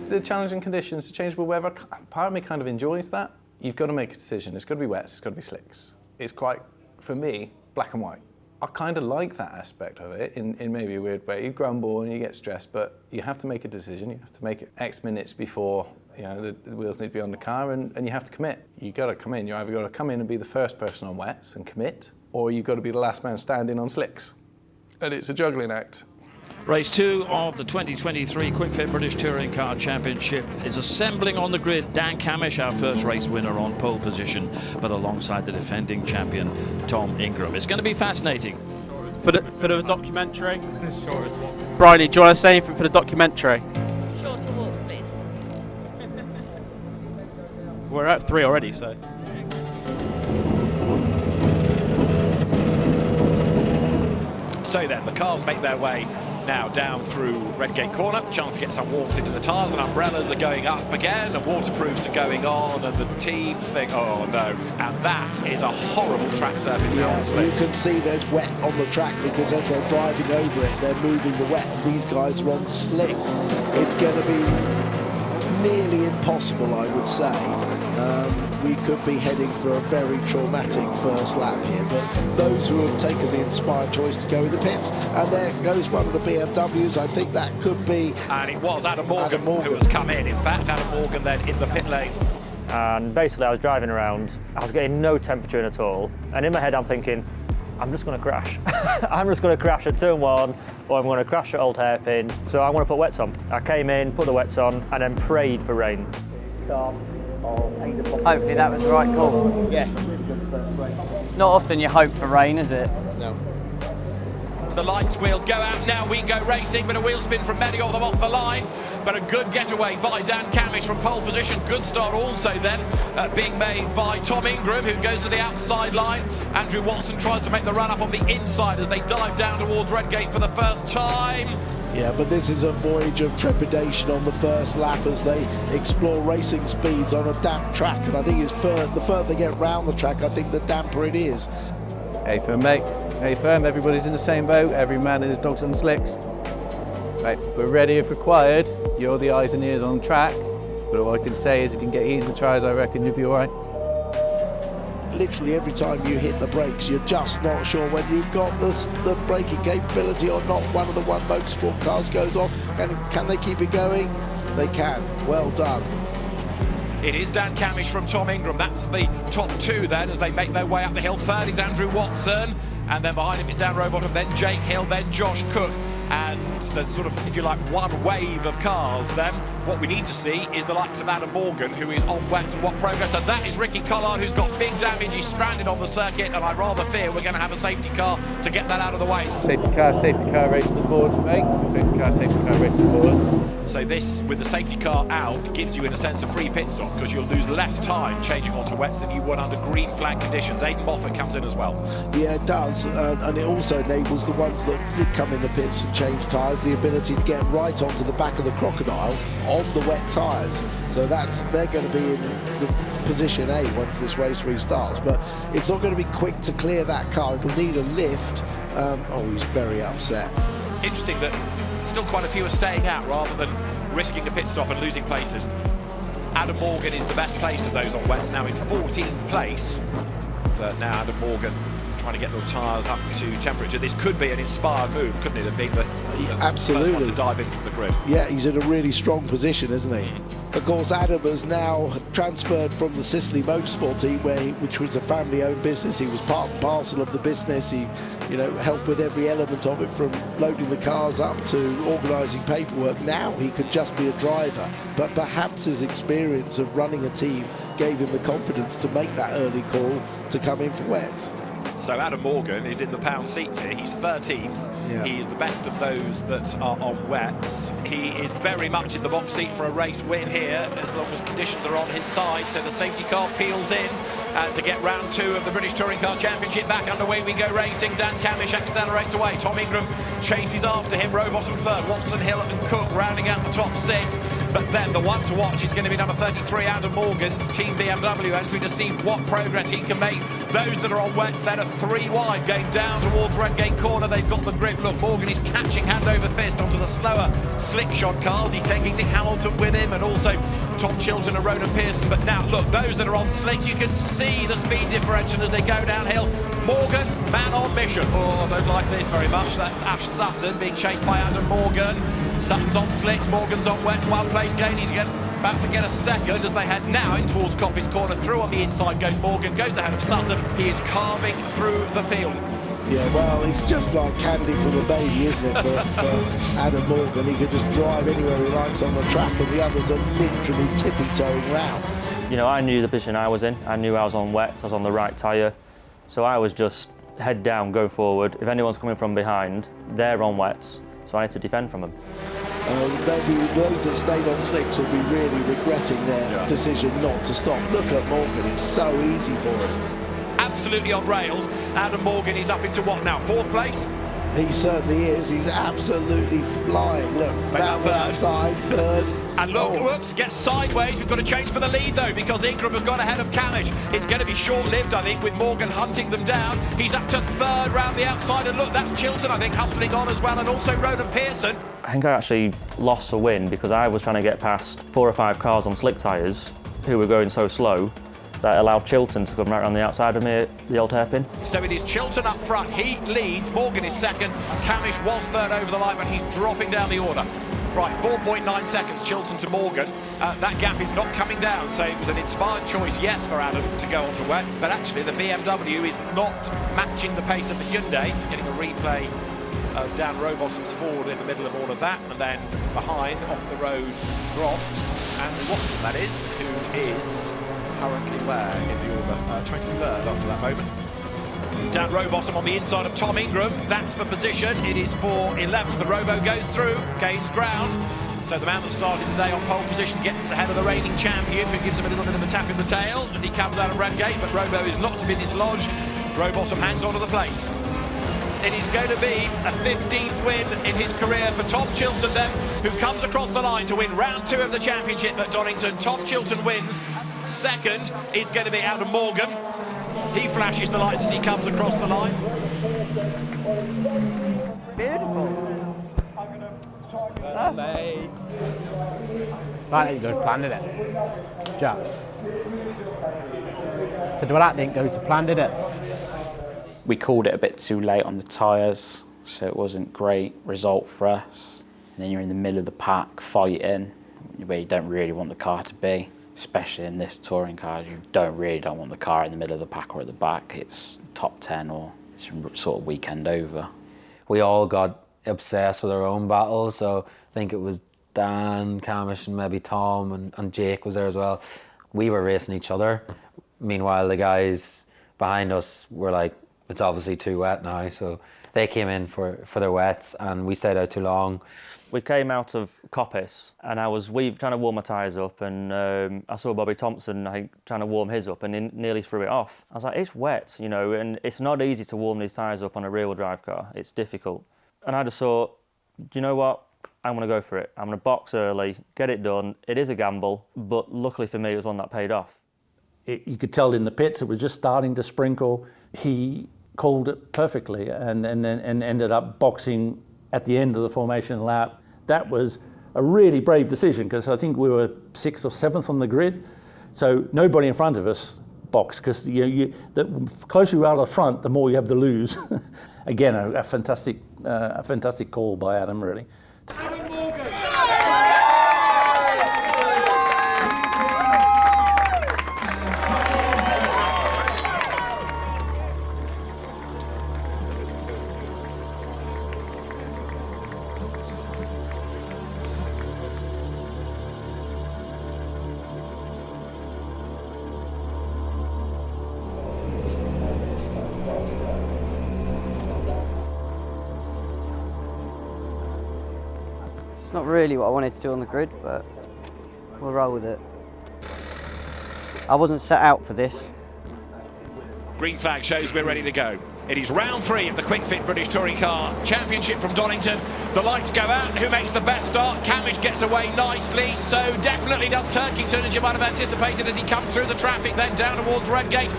The challenging conditions, the changeable weather, part of me kind of enjoys that. You've got to make a decision. It's got to be wet, it's got to be slicks. It's quite, for me, black and white. I kind of like that aspect of it in maybe a weird way. You grumble and you get stressed, but you have to make a decision. You have to make it X minutes before the wheels need to be on the car, and you have to commit. You've got to come in. You either got to come in and be the first person on wets and commit, or you've got to be the last man standing on slicks. And it's a juggling act. Race 2 of the 2023 Kwik Fit British Touring Car Championship is assembling on the grid. Dan Camish, our first race winner, on pole position, but alongside the defending champion, Tom Ingram. It's going to be fascinating. For the documentary? Bryony, do you want to say anything for the documentary? Shorter walk, please. We're at 3 already, so. So then, the cars make their way now down through Redgate Corner. Chance to get some warmth into the tyres, and umbrellas are going up again, and waterproofs are going on, and the teams think, oh no. And that is a horrible track surface now. Yeah, you can see there's wet on the track, because as they're driving over it, they're moving the wet, and these guys are on slicks. It's going to be nearly impossible, I would say. We could be heading for a very traumatic first lap here, but those who have taken the inspired choice to go in the pits, and there goes one of the BMWs. I think that could be... And it was Adam Morgan who has come in. In fact, Adam Morgan then in the pit lane. And basically I was driving around, I was getting no temperature in at all, and in my head I'm thinking, I'm just going to crash. I'm just going to crash at turn 1, or I'm going to crash at Old Hairpin, so I'm going to put wets on. I came in, put the wets on, and then prayed for rain. Hopefully that was the right call. Yeah. It's not often you hope for rain, is it? No. The lights will go out now. We go racing, but a wheel spin from many of them off the line. But a good getaway by Dan Camish from pole position. Good start also then being made by Tom Ingram, who goes to the outside line. Andrew Watson tries to make the run up on the inside as they dive down towards Redgate for the first time. Yeah, but this is a voyage of trepidation on the first lap as they explore racing speeds on a damp track, and I think it's the further they get round the track, I think the damper it is. Hey firm, mate. Hey firm, everybody's in the same boat. Every man and his dogs on slicks. Right, we're ready if required. You're the eyes and ears on track. But all I can say is if you can get heat in the tyres, I reckon you'll be all right. Literally every time you hit the brakes, you're just not sure whether you've got the braking capability or not. One of the One Motorsport cars goes off. Can they keep it going? They can. Well done. It is Dan Camish from Tom Ingram. That's the top two then as they make their way up the hill. Third is Andrew Watson, and then behind him is Dan Rowbottom, then Jake Hill, then Josh Cook. And there's sort of, if you like, one wave of cars then. What we need to see is the likes of Adam Morgan, who is on wet and what progress. And that is Ricky Collard, who's got big damage. He's stranded on the circuit, and I rather fear we're going to have a safety car to get that out of the way. Safety car, race to the boards, mate. Safety car, race to the boards. So this, with the safety car out, gives you in a sense a free pit stop because you'll lose less time changing onto wets than you would under green flag conditions. Aidan Moffat comes in as well. Yeah, it does, and it also enables the ones that did come in the pits and change tyres the ability to get right onto the back of the Crocodile on the wet tyres. So they're going to be in the position A once this race restarts, but it's not going to be quick to clear that car. It'll need a lift. Oh, he's very upset. Interesting that still quite a few are staying out rather than risking a pit stop and losing places. Adam Morgan is the best placed of those on wets, now in 14th place. And now Adam Morgan trying to get the tyres up to temperature. This could be an inspired move, couldn't it, of being the Absolutely. first one to dive in from the grid. Yeah, he's in a really strong position, isn't he? Of course, Adam has now transferred from the Sicily Motorsport team, which was a family-owned business. He was part and parcel of the business. He, helped with every element of it, from loading the cars up to organising paperwork. Now he could just be a driver, but perhaps his experience of running a team gave him the confidence to make that early call to come in for wets. So Adam Morgan is in the pound seats here. He's 13th. Yeah. He is the best of those that are on wets. He is very much in the box seat for a race win here, as long as conditions are on his side. So the safety car peels in to get round 2 of the British Touring Car Championship back underway. We go racing. Dan Camish accelerates away. Tom Ingram chases after him. Rowbottom third. Watson, Hill and Cook rounding out the top 6. But then the one to watch is going to be number 33, Adam Morgan's Team BMW entry, to see what progress he can make. Those that are on wets then are 3 wide, going down towards Redgate Corner. They've got the grip. Look, Morgan is catching hand over fist onto the slower slick shot cars. He's taking Nick Hamilton with him, and also Tom Chilton and Ronan Pearson. But now, look, those that are on slicks, you can see the speed differential as they go downhill. Morgan, man on mission. Oh, I don't like this very much. That's Ash Sutton being chased by Adam Morgan. Sutton's on slicks, Morgan's on wets. 1 place gain. He's about to get a second as they head now in towards Coppice Corner. Through on the inside goes Morgan, goes ahead of Sutton. He is carving through the field. Yeah, well, it's just like candy from a baby, isn't it, for Adam Morgan. He could just drive anywhere he likes on the track, and the others are literally tippy-toeing round. I knew the position I was in. I knew I was on wet, I was on the right tyre. So I was just head down, go forward. If anyone's coming from behind, they're on wets, so I had to defend from them. Those that stayed on slicks will be really regretting their decision not to stop. Look at Morgan, it's so easy for him. Absolutely on rails. Adam Morgan is up into what now, 4th place? He certainly is. He's absolutely flying. Look, round the outside, 3rd. And look, whoops, gets sideways. We've got to change for the lead, though, because Ingram has got ahead of Camish. It's going to be short-lived, I think, with Morgan hunting them down. He's up to 3rd round the outside, and look, that's Chilton, I think, hustling on as well, and also Ronan Pearson. I think I actually lost a win because I was trying to get past 4 or 5 cars on slick tyres who were going so slow that allowed Chilton to come right around the outside of me, the old hairpin. So it is Chilton up front. He leads. Morgan is 2nd. Camish was 3rd over the line, but he's dropping down the order. Right, 4.9 seconds, Chilton to Morgan. That gap is not coming down, so it was an inspired choice, yes, for Adam to go onto wets, but actually the BMW is not matching the pace of the Hyundai. Getting a replay of Dan Rowbottom's Ford in the middle of all of that, and then behind, off the road, drops Andrew Watson, that is, who is currently where in the order? 23rd after that moment. Dan Rowbottom on the inside of Tom Ingram. That's for position. It is for 11th. The Robo goes through, gains ground. So the man that started the day on pole position gets ahead of the reigning champion, who gives him a little bit of a tap in the tail as he comes out of Redgate, but Robo is not to be dislodged. Rowbottom hangs on to the place. It is going to be a 15th win in his career for Tom Chilton then, who comes across the line to win round 2 of the championship at Donington. Tom Chilton wins. 2nd is going to be Adam Morgan. He flashes the lights as he comes across the line. Beautiful. Mate. That didn't go to plan, did it? Jack. So that didn't go to plan, did it? We called it a bit too late on the tyres, so it wasn't a great result for us. And then you're in the middle of the pack fighting, where you don't really want the car to be, especially in this touring car. You don't want the car in the middle of the pack or at the back. It's top 10 or it's sort of weekend over. We all got obsessed with our own battles, so I think it was Dan, Camish and maybe Tom and Jake was there as well. We were racing each other. Meanwhile, the guys behind us were like, it's obviously too wet now, so they came in for their wets and we stayed out too long. We came out of Coppice and I was trying to warm my tyres up, and I saw Bobby Thompson trying to warm his up and he nearly threw it off. I was like, it's wet, you know, and it's not easy to warm these tyres up on a rear-wheel drive car. It's difficult. And I just thought, do you know what? I'm going to go for it. I'm going to box early, get it done. It is a gamble, but luckily for me, it was one that paid off. You could tell in the pits it was just starting to sprinkle. He called it perfectly and ended up boxing at the end of the formation lap. That was a really brave decision because I think we were 6th or 7th on the grid. So nobody in front of us boxed because the closer you are to the front, the more you have to lose. Again, a fantastic call by Adam, really. It's not really what I wanted to do on the grid, but we'll roll with it. I wasn't set out for this. Green flag shows we're ready to go. It is round 3 of the Kwik Fit British Touring Car Championship from Donington. The lights go out. Who makes the best start? Camish gets away nicely. So definitely does Turkington, as you might have anticipated, as he comes through the traffic, then down towards Redgate.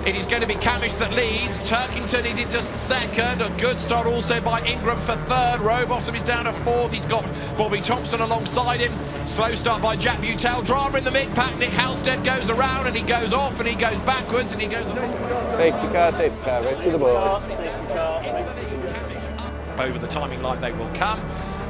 It is going to be Camish that leads. Turkington is into 2nd. A good start also by Ingram for 3rd. Rowbottom is down to 4th. He's got Bobby Thompson alongside him. Slow start by Jack Butel. Drama in the mid-pack. Nick Halstead goes around and he goes off and he goes backwards and he goes along. Safety car, race to the boards. Over the timing line they will come.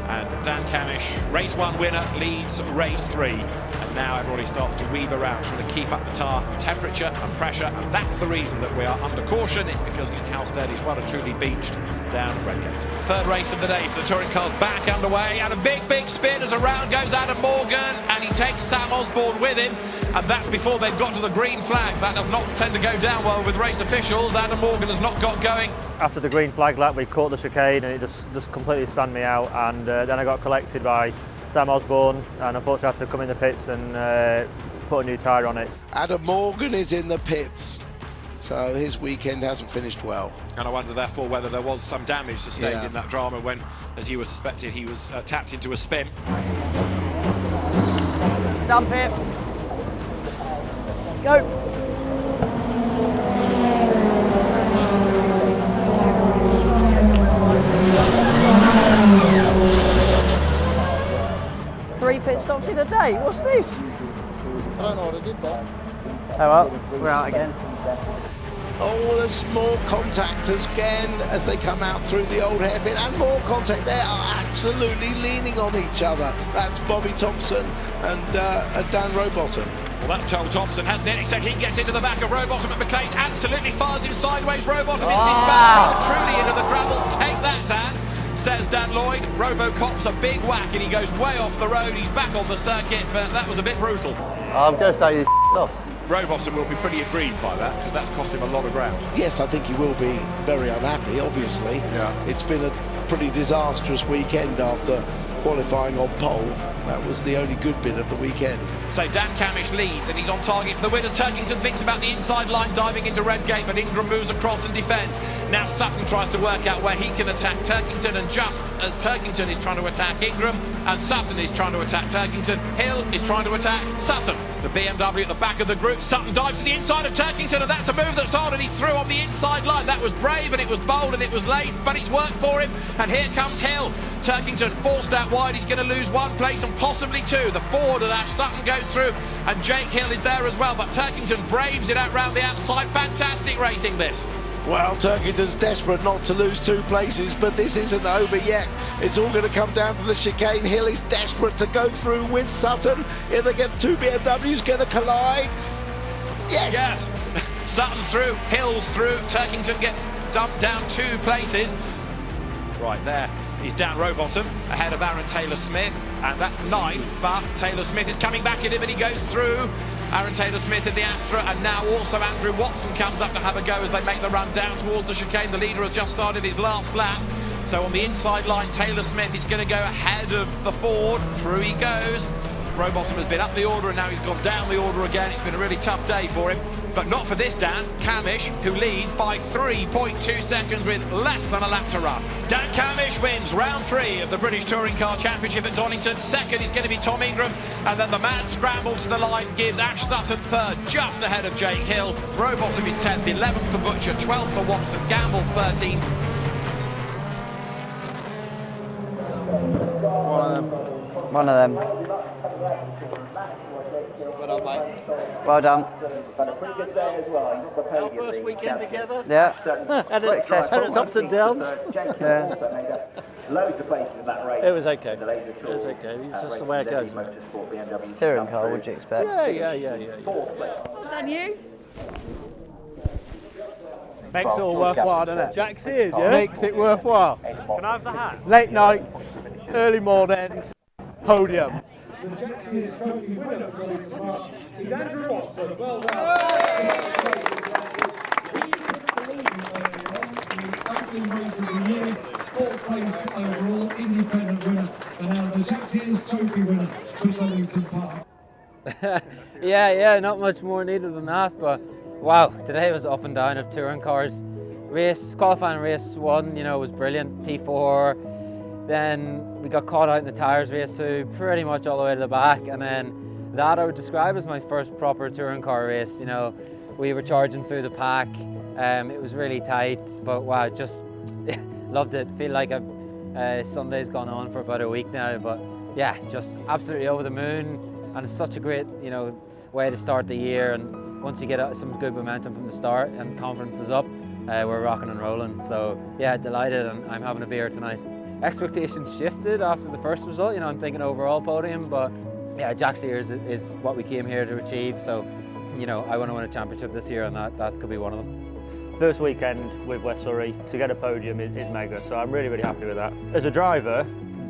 And Dan Camish, race 1 winner, leads race 3. And now everybody starts to weave around, trying to keep up the tyre temperature and pressure. And that's the reason that we are under caution. It's because Nick Halstead is well and truly beached down at Redgate. 3rd race of the day for the touring cars back underway. And a big spin as around goes Adam Morgan. And he takes Sam Osborne with him. And that's before they've got to the green flag. That does not tend to go down well with race officials. Adam Morgan has not got going. After the green flag lap, we caught the chicane and it just completely spun me out. And then I got collected by Sam Osborne and unfortunately I had to come in the pits and put a new tyre on it. Adam Morgan is in the pits, so his weekend hasn't finished well. And I wonder therefore whether there was some damage sustained in that drama when, as you were suspected, he was tapped into a spin. Dump it. Go. Three pit stops in a day. What's this? I don't know what I did there. Oh well, we're out again. Oh, there's more contact again as they come out through the old hairpin, and more contact. They are absolutely leaning on each other. That's Bobby Thompson and Dan Rowbottom. Well, that's Tom Thompson, hasn't it? Except he gets into the back of Rowbottom at McLean, absolutely fires him sideways. Rowbottom is dispatched rather truly into the gravel. Take that, Dan, says Dan Lloyd. Robocop's a big whack and he goes way off the road. He's back on the circuit, but that was a bit brutal. I'm going to say he's off. Rowbottom will be pretty aggrieved by that because that's cost him a lot of ground. Yes, I think he will be very unhappy, obviously. Yeah. It's been a pretty disastrous weekend after qualifying on pole. That was the only good bit of the weekend. So Dan Camish leads and he's on target for the winners. Turkington thinks about the inside line, diving into Redgate, but Ingram moves across and defends. Now Sutton tries to work out where he can attack Turkington, and just as Turkington is trying to attack Ingram and Sutton is trying to attack Turkington, Hill is trying to attack Sutton. The BMW at the back of the group. Sutton dives to the inside of Turkington, and that's a move that's on, and he's through on the inside line. That was brave, and it was bold, and it was late, but it's worked for him. And here comes Hill. Turkington forced out wide. He's going to lose one place and possibly two. The forward of that Sutton goes through, and Jake Hill is there as well, but Turkington braves it out round the outside. Fantastic racing this. Well, Turkington's desperate not to lose 2 places, but this isn't over yet. It's all going to come down to the chicane. Hill is desperate to go through with Sutton. Here they get 2 BMWs going to collide. Yes! Yes! Sutton's through, Hill's through. Turkington gets dumped down 2 places. Right there. He's down Rowbottom, ahead of Aaron Taylor-Smith, and that's 9th, but Taylor-Smith is coming back at him, and he goes through. Aaron Taylor-Smith in the Astra, and now also Andrew Watson comes up to have a go as they make the run down towards the chicane. The leader has just started his last lap. So on the inside line, Taylor-Smith is going to go ahead of the Ford. Through he goes. Rowbottom has been up the order, and now he's gone down the order again. It's been a really tough day for him. But not for this Dan Camish, who leads by 3.2 seconds with less than a lap to run. Dan Camish wins round 3 of the British Touring Car Championship at Donington. Second is going to be Tom Ingram, and then the mad scramble to the line gives Ash Sutton third, just ahead of Jake Hill. Rowbottom is 10th, 11th for Butcher, 12th for Watson, Gamble 13th. One of them. Well done, mate. Well done. Our first weekend together? Yeah. Successful. Had its ups and downs. Yeah. Loads of places in that race. It was okay. It was okay. It's just the way it goes. It's a touring car, would you expect? Yeah. Well done, you. Makes it all worthwhile, doesn't it? Jack's ears, yeah? Makes it worthwhile. Can I have the hat? Late nights, early mornings, podium. The Jackson's trophy winner is Andrew Watson. Well race of the year, 4th place overall, independent winner, and now the Jackson's trophy winner for Donington Park. yeah, not much more needed than that, but wow, today was up and down of touring cars. Qualifying race 1, was brilliant, P4. Then we got caught out in the tyres race 2, pretty much all the way to the back, and then that I would describe as my first proper touring car race. We were charging through the pack. It was really tight, but wow, just loved it. Feel like Sunday's gone on for about a week now, but yeah, just absolutely over the moon, and it's such a great, way to start the year. And once you get some good momentum from the start and confidence is up, we're rocking and rolling. So yeah, delighted, and I'm having a beer tonight. Expectations shifted after the first result. I'm thinking overall podium, but yeah, Jack's ears is what we came here to achieve. So, I want to win a championship this year, and that could be one of them. First weekend with West Surrey, to get a podium is mega, so I'm really happy with that. As a driver,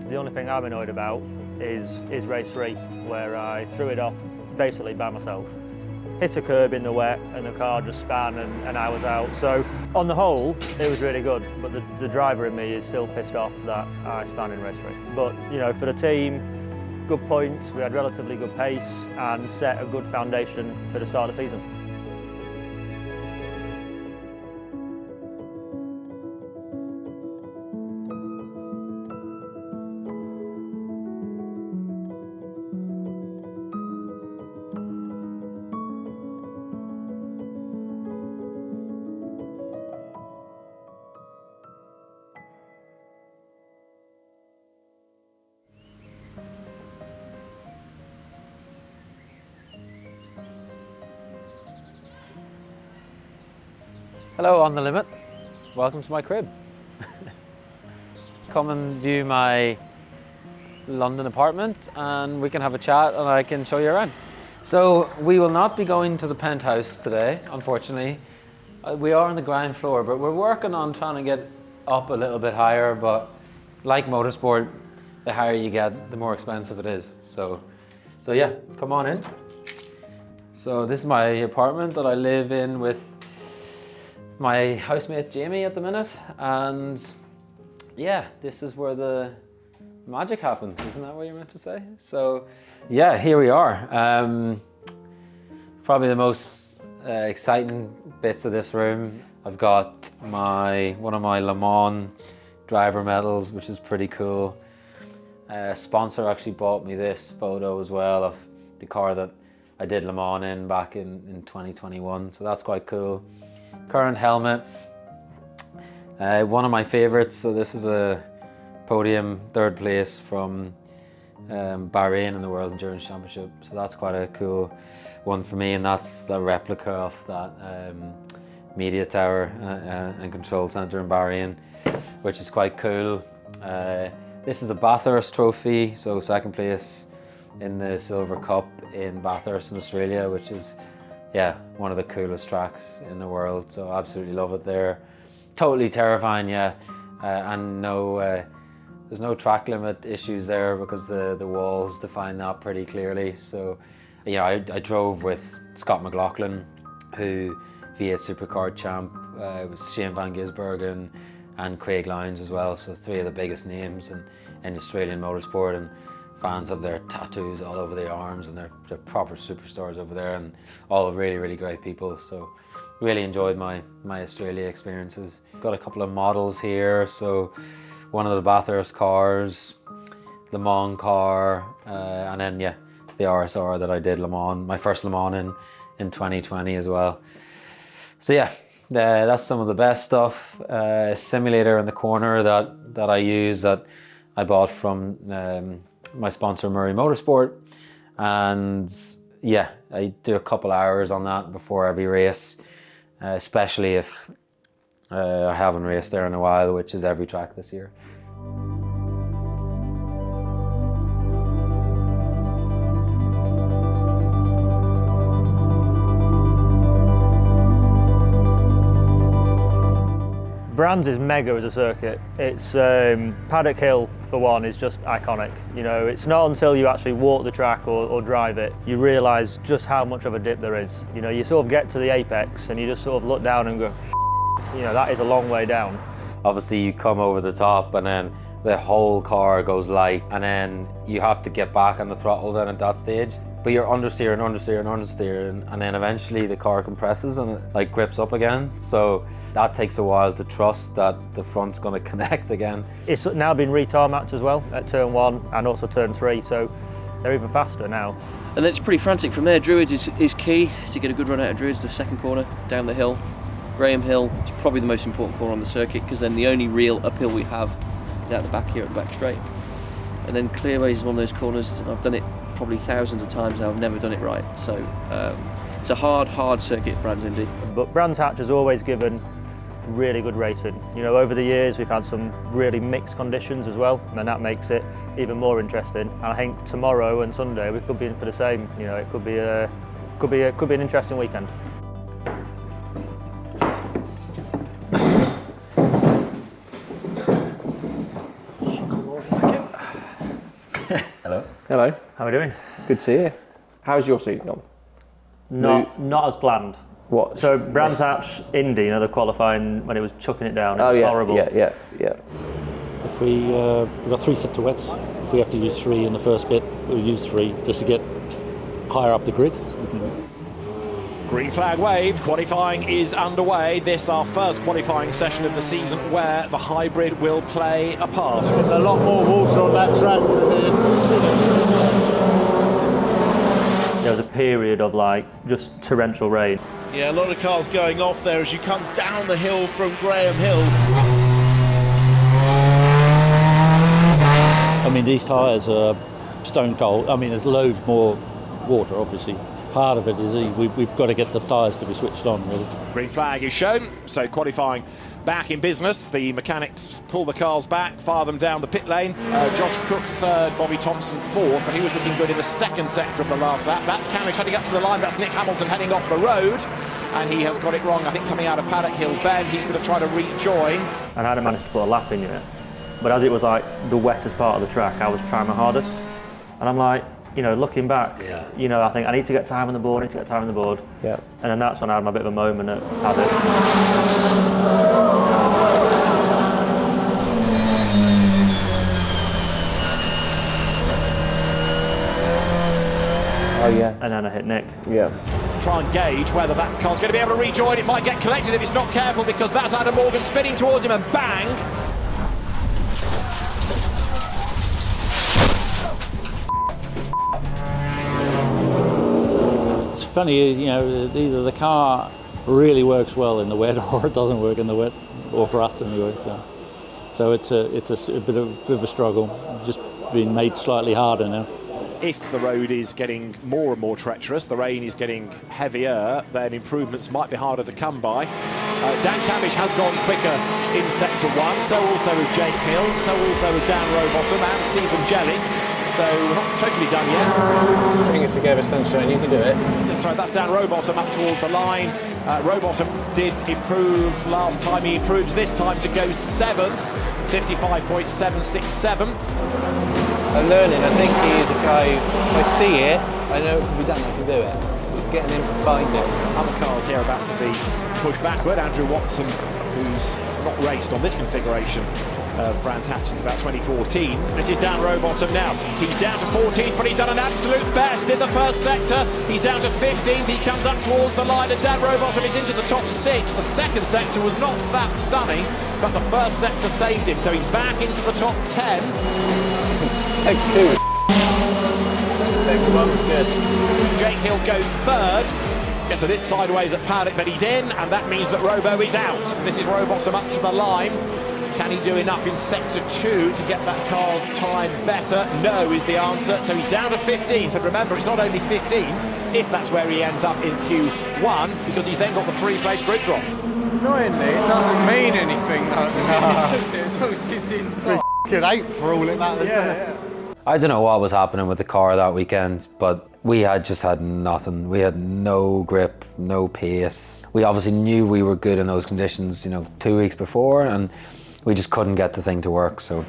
the only thing I'm annoyed about is race 3, where I threw it off basically by myself. Hit a curb in the wet and the car just span and I was out. So on the whole, it was really good, but the driver in me is still pissed off that I span in race 3. But for the team, good points, we had relatively good pace and set a good foundation for the start of the season. Hello, On The Limit. Welcome to my crib. Come and view my London apartment and we can have a chat and I can show you around. So we will not be going to the penthouse today, unfortunately. We are on the ground floor, but we're working on trying to get up a little bit higher, but like motorsport, the higher you get, the more expensive it is. So yeah, come on in. So this is my apartment that I live in with my housemate Jamie at the minute, and yeah, this is where the magic happens, isn't that what you're meant to say? So yeah, here we are. Probably the most exciting bits of this room. I've got one of my Le Mans driver medals, which is pretty cool. A sponsor actually bought me this photo as well of the car that I did Le Mans in back in 2021, so that's quite cool. Current helmet, one of my favourites, so this is a podium 3rd place from Bahrain in the World Endurance Championship, so that's quite a cool one for me, and that's the replica of that media tower and control centre in Bahrain, which is quite cool. This is a Bathurst trophy, so 2nd place in the Silver Cup in Bathurst in Australia, which is, yeah, one of the coolest tracks in the world, so absolutely love it there. Totally terrifying, yeah, and there's no track limit issues there because the walls define that pretty clearly. So, you know, I drove with Scott McLaughlin, who V8 Supercar champ, was Shane Van Gisbergen and Craig Lowndes as well, so 3 of the biggest names in Australian motorsport, and fans have their tattoos all over their arms, and they're proper superstars over there, and all really, really great people. So really enjoyed my Australia experiences. Got a couple of models here, so one of the Bathurst cars, Le Mans car, and then yeah, the RSR that I did Le Mans, my first Le Mans in 2020 as well. So yeah, that's some of the best stuff. Simulator in the corner that I use, that I bought from my sponsor Murray Motorsport, and yeah, I do a couple hours on that before every race, especially if I haven't raced there in a while, which is every track this year. Brands is mega as a circuit. It's Paddock Hill, for one, is just iconic. You know, it's not until you actually walk the track or drive it, you realise just how much of a dip there is. You know, you sort of get to the apex and you just sort of look down and go, you know, that is a long way down. Obviously you come over the top and then the whole car goes light, and then you have to get back on the throttle then at that stage. But you're understeering, and then eventually the car compresses and it like grips up again. So that takes a while to trust that the front's going to connect again. It's now been retarmacked as well at turn 1 and also turn 3, so they're even faster now. And then it's pretty frantic from there. Druids is key to get a good run out of Druids, the 2nd corner down the hill. Graham Hill is probably the most important corner on the circuit, because then the only real uphill we have is out the back here at the back straight. And then Clearways is one of those corners, and I've done it probably thousands of times and I've never done it right. So it's a hard circuit, Brands Indy. But Brands Hatch has always given really good racing. You know, over the years we've had some really mixed conditions as well, and that makes it even more interesting. And I think tomorrow and Sunday we could be in for the same. You know, it could be an interesting weekend. Hello. How are we doing? Good to see you. How's your season gone? Not as planned. What? So Brands Hatch Indy, you know, the qualifying when it was chucking it down, it was horrible. Yeah. If we've got 3 sets of wets. If we have to use 3 in the first bit, we'll use 3 just to get higher up the grid. Green flag waved, qualifying is underway. This our first qualifying session of the season where the hybrid will play a part. There's a lot more water on that track than There was a period of like just torrential rain. Yeah, a lot of cars going off there as you come down the hill from Graham Hill. I mean, these tyres are stone cold. I mean, there's loads more water, obviously. Part of it is we've got to get the tyres to be switched on, really. Green flag is shown, so qualifying back in business. The mechanics pull the cars back, fire them down the pit lane. Josh Cook 3rd, Bobby Thompson 4th, but he was looking good in the 2nd sector of the last lap. That's Camish heading up to the line, that's Nick Hamilton heading off the road, and he has got it wrong, I think, coming out of Paddock Hill Bend. He's going to try to rejoin. And I hadn't managed to put a lap in yet, but as it was like the wettest part of the track, I was trying my hardest, and I'm like, you know, looking back, you know, I think I need to get time on the board, Yeah. And then that's when I had my bit of a moment at Paddock. Oh yeah. And then I hit Nick. Yeah. Try and gauge whether that car's going to be able to rejoin. It might get collected if it's not careful, because that's Adam Morgan spinning towards him, and bang! funny, you know, either the car really works well in the wet or it doesn't work in the wet, or for us anyway. So it's a bit of a struggle, just being made slightly harder now. If the road is getting more and more treacherous, the rain is getting heavier, then improvements might be harder to come by. Dan Camish has gone quicker in sector 1, so also has Jake Hill, so also has Dan Rowbottom and Stephen Jelly. So we're not totally done yet. String it together, Sunshine, you can do it. That's right, that's Dan Rowbottom up towards the line. Rowbottom did improve last time, he improves this time to go 7th, 55.767. I'm learning. I think he is a guy who, if I see it, I know it can be done, I can do it. It's getting him to find it. Other cars here about to be pushed backward. Andrew Watson, who's not raced on this configuration of Brands Hatch since about 2014. This is Dan Rowbottom now. He's down to 14th, but he's done an absolute best in the first sector. He's down to 15th. He comes up towards the line, and Dan Rowbottom is into the top 6. The second sector was not that stunning, but the first sector saved him, so he's back into the top 10. Takes 2. Second one was good. Jake Hill goes 3rd. Gets a bit sideways at paddock, but he's in, and that means that Robo is out. This is Rowbottom up to the line. Can he do enough in sector 2 to get that car's time better? No is the answer. So he's down to 15th, and remember, it's not only 15th if that's where he ends up in Q1, because he's then got the 3-place grid drop. Annoyingly, it doesn't mean anything. It's inside. Good 8 for all it matters. Yeah. I don't know what was happening with the car that weekend, but we had just had nothing. We had no grip, no pace. We obviously knew we were good in those conditions, you know, 2 weeks before, and we just couldn't get the thing to work. So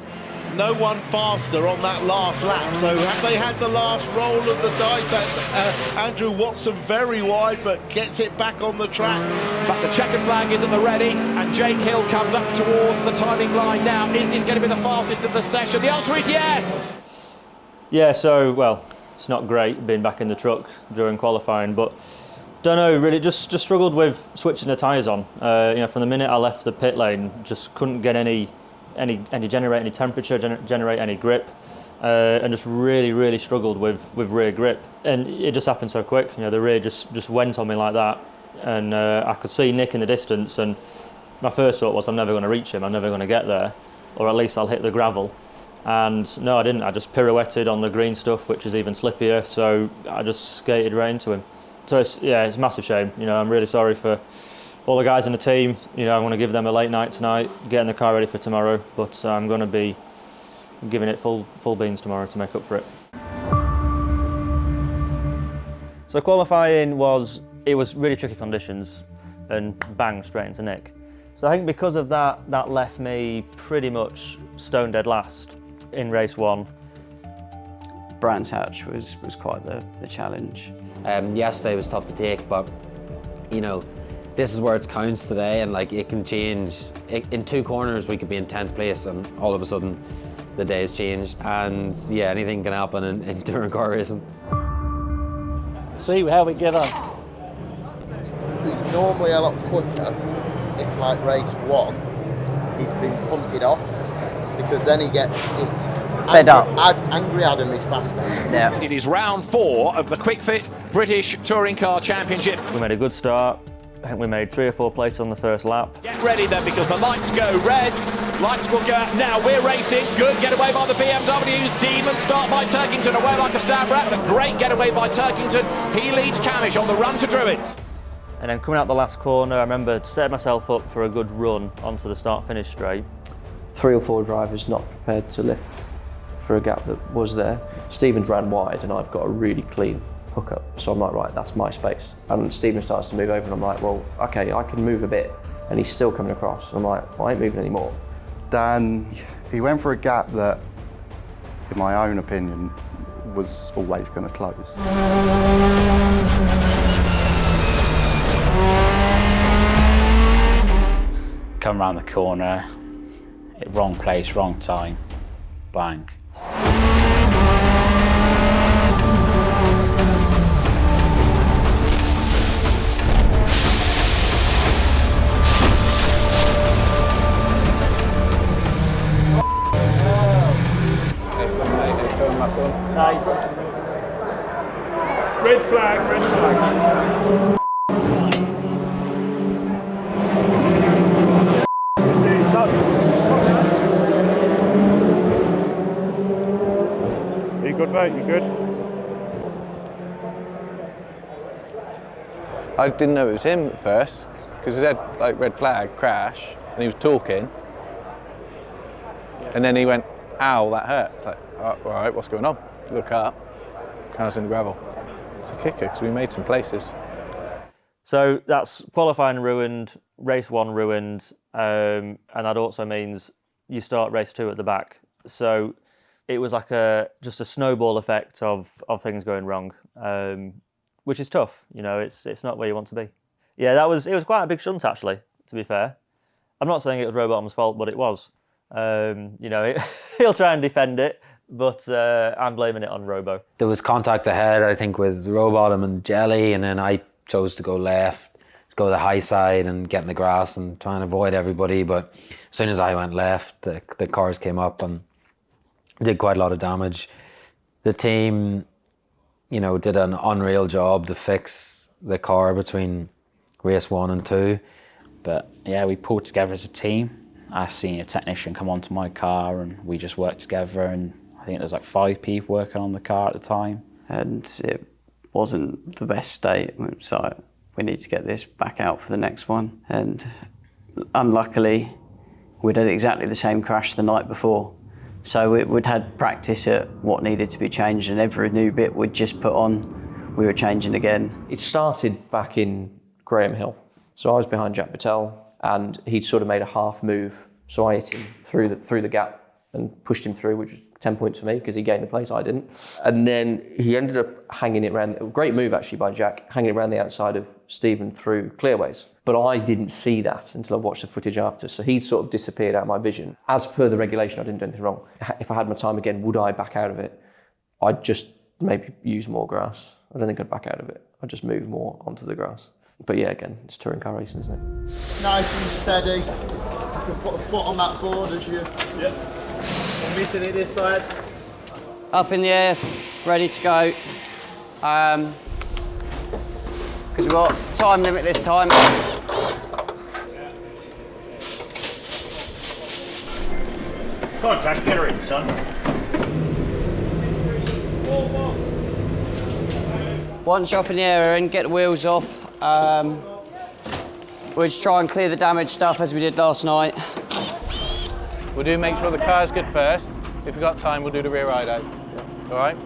no one faster on that last lap. So have they had the last roll of the dice? That's Andrew Watson very wide, but gets it back on the track. But the checkered flag is at the ready, and Jake Hill comes up towards the timing line now. Is this going to be the fastest of the session? The answer is yes. Yeah, so, well, it's not great being back in the truck during qualifying, but don't know, really just struggled with switching the tyres on. You know, from the minute I left the pit lane, just couldn't get any generate any temperature, generate any grip, and just really struggled with rear grip. And it just happened so quick. You know, the rear just went on me like that, and I could see Nick in the distance, and my first thought was, I'm never going to reach him, I'm never going to get there, or at least I'll hit the gravel. And no, I didn't. I just pirouetted on the green stuff, which is even slippier, so I just skated right into him. So it's a massive shame. You know, I'm really sorry for all the guys in the team. You know, I want to give them a late night tonight, getting the car ready for tomorrow, but I'm going to be giving it full beans tomorrow to make up for it. So qualifying was really tricky conditions, and bang, straight into Nick. So I think because of that left me pretty much stone dead last in race 1. Brands Hatch was quite the challenge. Yesterday was tough to take, but you know, this is where it counts today, and like it can change. In 2 corners we could be in 10th place, and all of a sudden the day's changed. And yeah, anything can happen in touring car racing. See how we get on. He's normally a lot quicker if, like race 1, he's been punted off, because then he gets fed up. Angry Adam is faster. Yeah. It is round 4 of the Kwik Fit British Touring Car Championship. We made a good start. I think we made 3 or 4 places on the first lap. Get ready then, because the lights go red. Lights will go out now. We're racing. Good getaway by the BMWs. Demon start by Turkington, away like a stab rat. But great getaway by Turkington. He leads Camish on the run to Druids. And then coming out the last corner, I remember setting myself up for a good run onto the start-finish straight. 3 or 4 drivers not prepared to lift for a gap that was there. Stevens ran wide, and I've got a really clean hookup. So I'm like, right, that's my space. And Stephen starts to move over, and I'm like, well, okay, I can move a bit. And he's still coming across. I'm like, well, I ain't moving anymore. Dan, he went for a gap that, in my own opinion, was always going to close. Come around the corner, wrong place, wrong time, blank. Red flag, red flag. mate, you good? I didn't know it was him at first, because he had like red flag, crash, and he was talking. And then he went, ow, that hurt. It's like, oh, all right, what's going on? Look up, car's in the gravel. It's a kicker, because we made some places. So that's qualifying ruined, race 1 ruined, and that also means you start race 2 at the back. So it was like just a snowball effect of things going wrong, which is tough. You know, it's not where you want to be. Yeah, it was quite a big shunt actually, to be fair. I'm not saying it was Rowbottom's fault, but it was. You know, he'll try and defend it, but I'm blaming it on Robo. There was contact ahead, I think, with Rowbottom and Jelly, and then I chose to go left, go the high side and get in the grass and try and avoid everybody. But as soon as I went left, the cars came up and did quite a lot of damage. The team, you know, did an unreal job to fix the car between race 1 and 2. But yeah, we pulled together as a team. Our senior technician come onto my car and we just worked together, and I think there was like 5 people working on the car at the time. And it wasn't the best state, so we need to get this back out for the next one. And unluckily, we'd had exactly the same crash the night before. So we'd had practice at what needed to be changed, and every new bit we'd just put on, we were changing again. It started back in Graham Hill. So I was behind Jack Patel, and he'd sort of made a half move. So I hit him through the gap and pushed him through, which was 10 points for me because he gained a place, I didn't. And then he ended up hanging it around, a great move actually by Jack, hanging it around the outside of Stephen through clearways. But I didn't see that until I watched the footage after. So he'd sort of disappeared out of my vision. As per the regulation, I didn't do anything wrong. If I had my time again, would I back out of it? I'd just maybe use more grass. I don't think I'd back out of it. I'd just move more onto the grass. But yeah, again, it's touring car racing, isn't it? Nice and steady. You can put a foot on that board as you... Yep. I'm missing it this side. Up in the air, ready to go. Because we've got time limit this time. Come on, Tash, get her in, son. Once you're up in the air and get the wheels off, we'll just try and clear the damaged stuff as we did last night. We'll make sure the car's good first. If we've got time, we'll do the rear ride out. All right?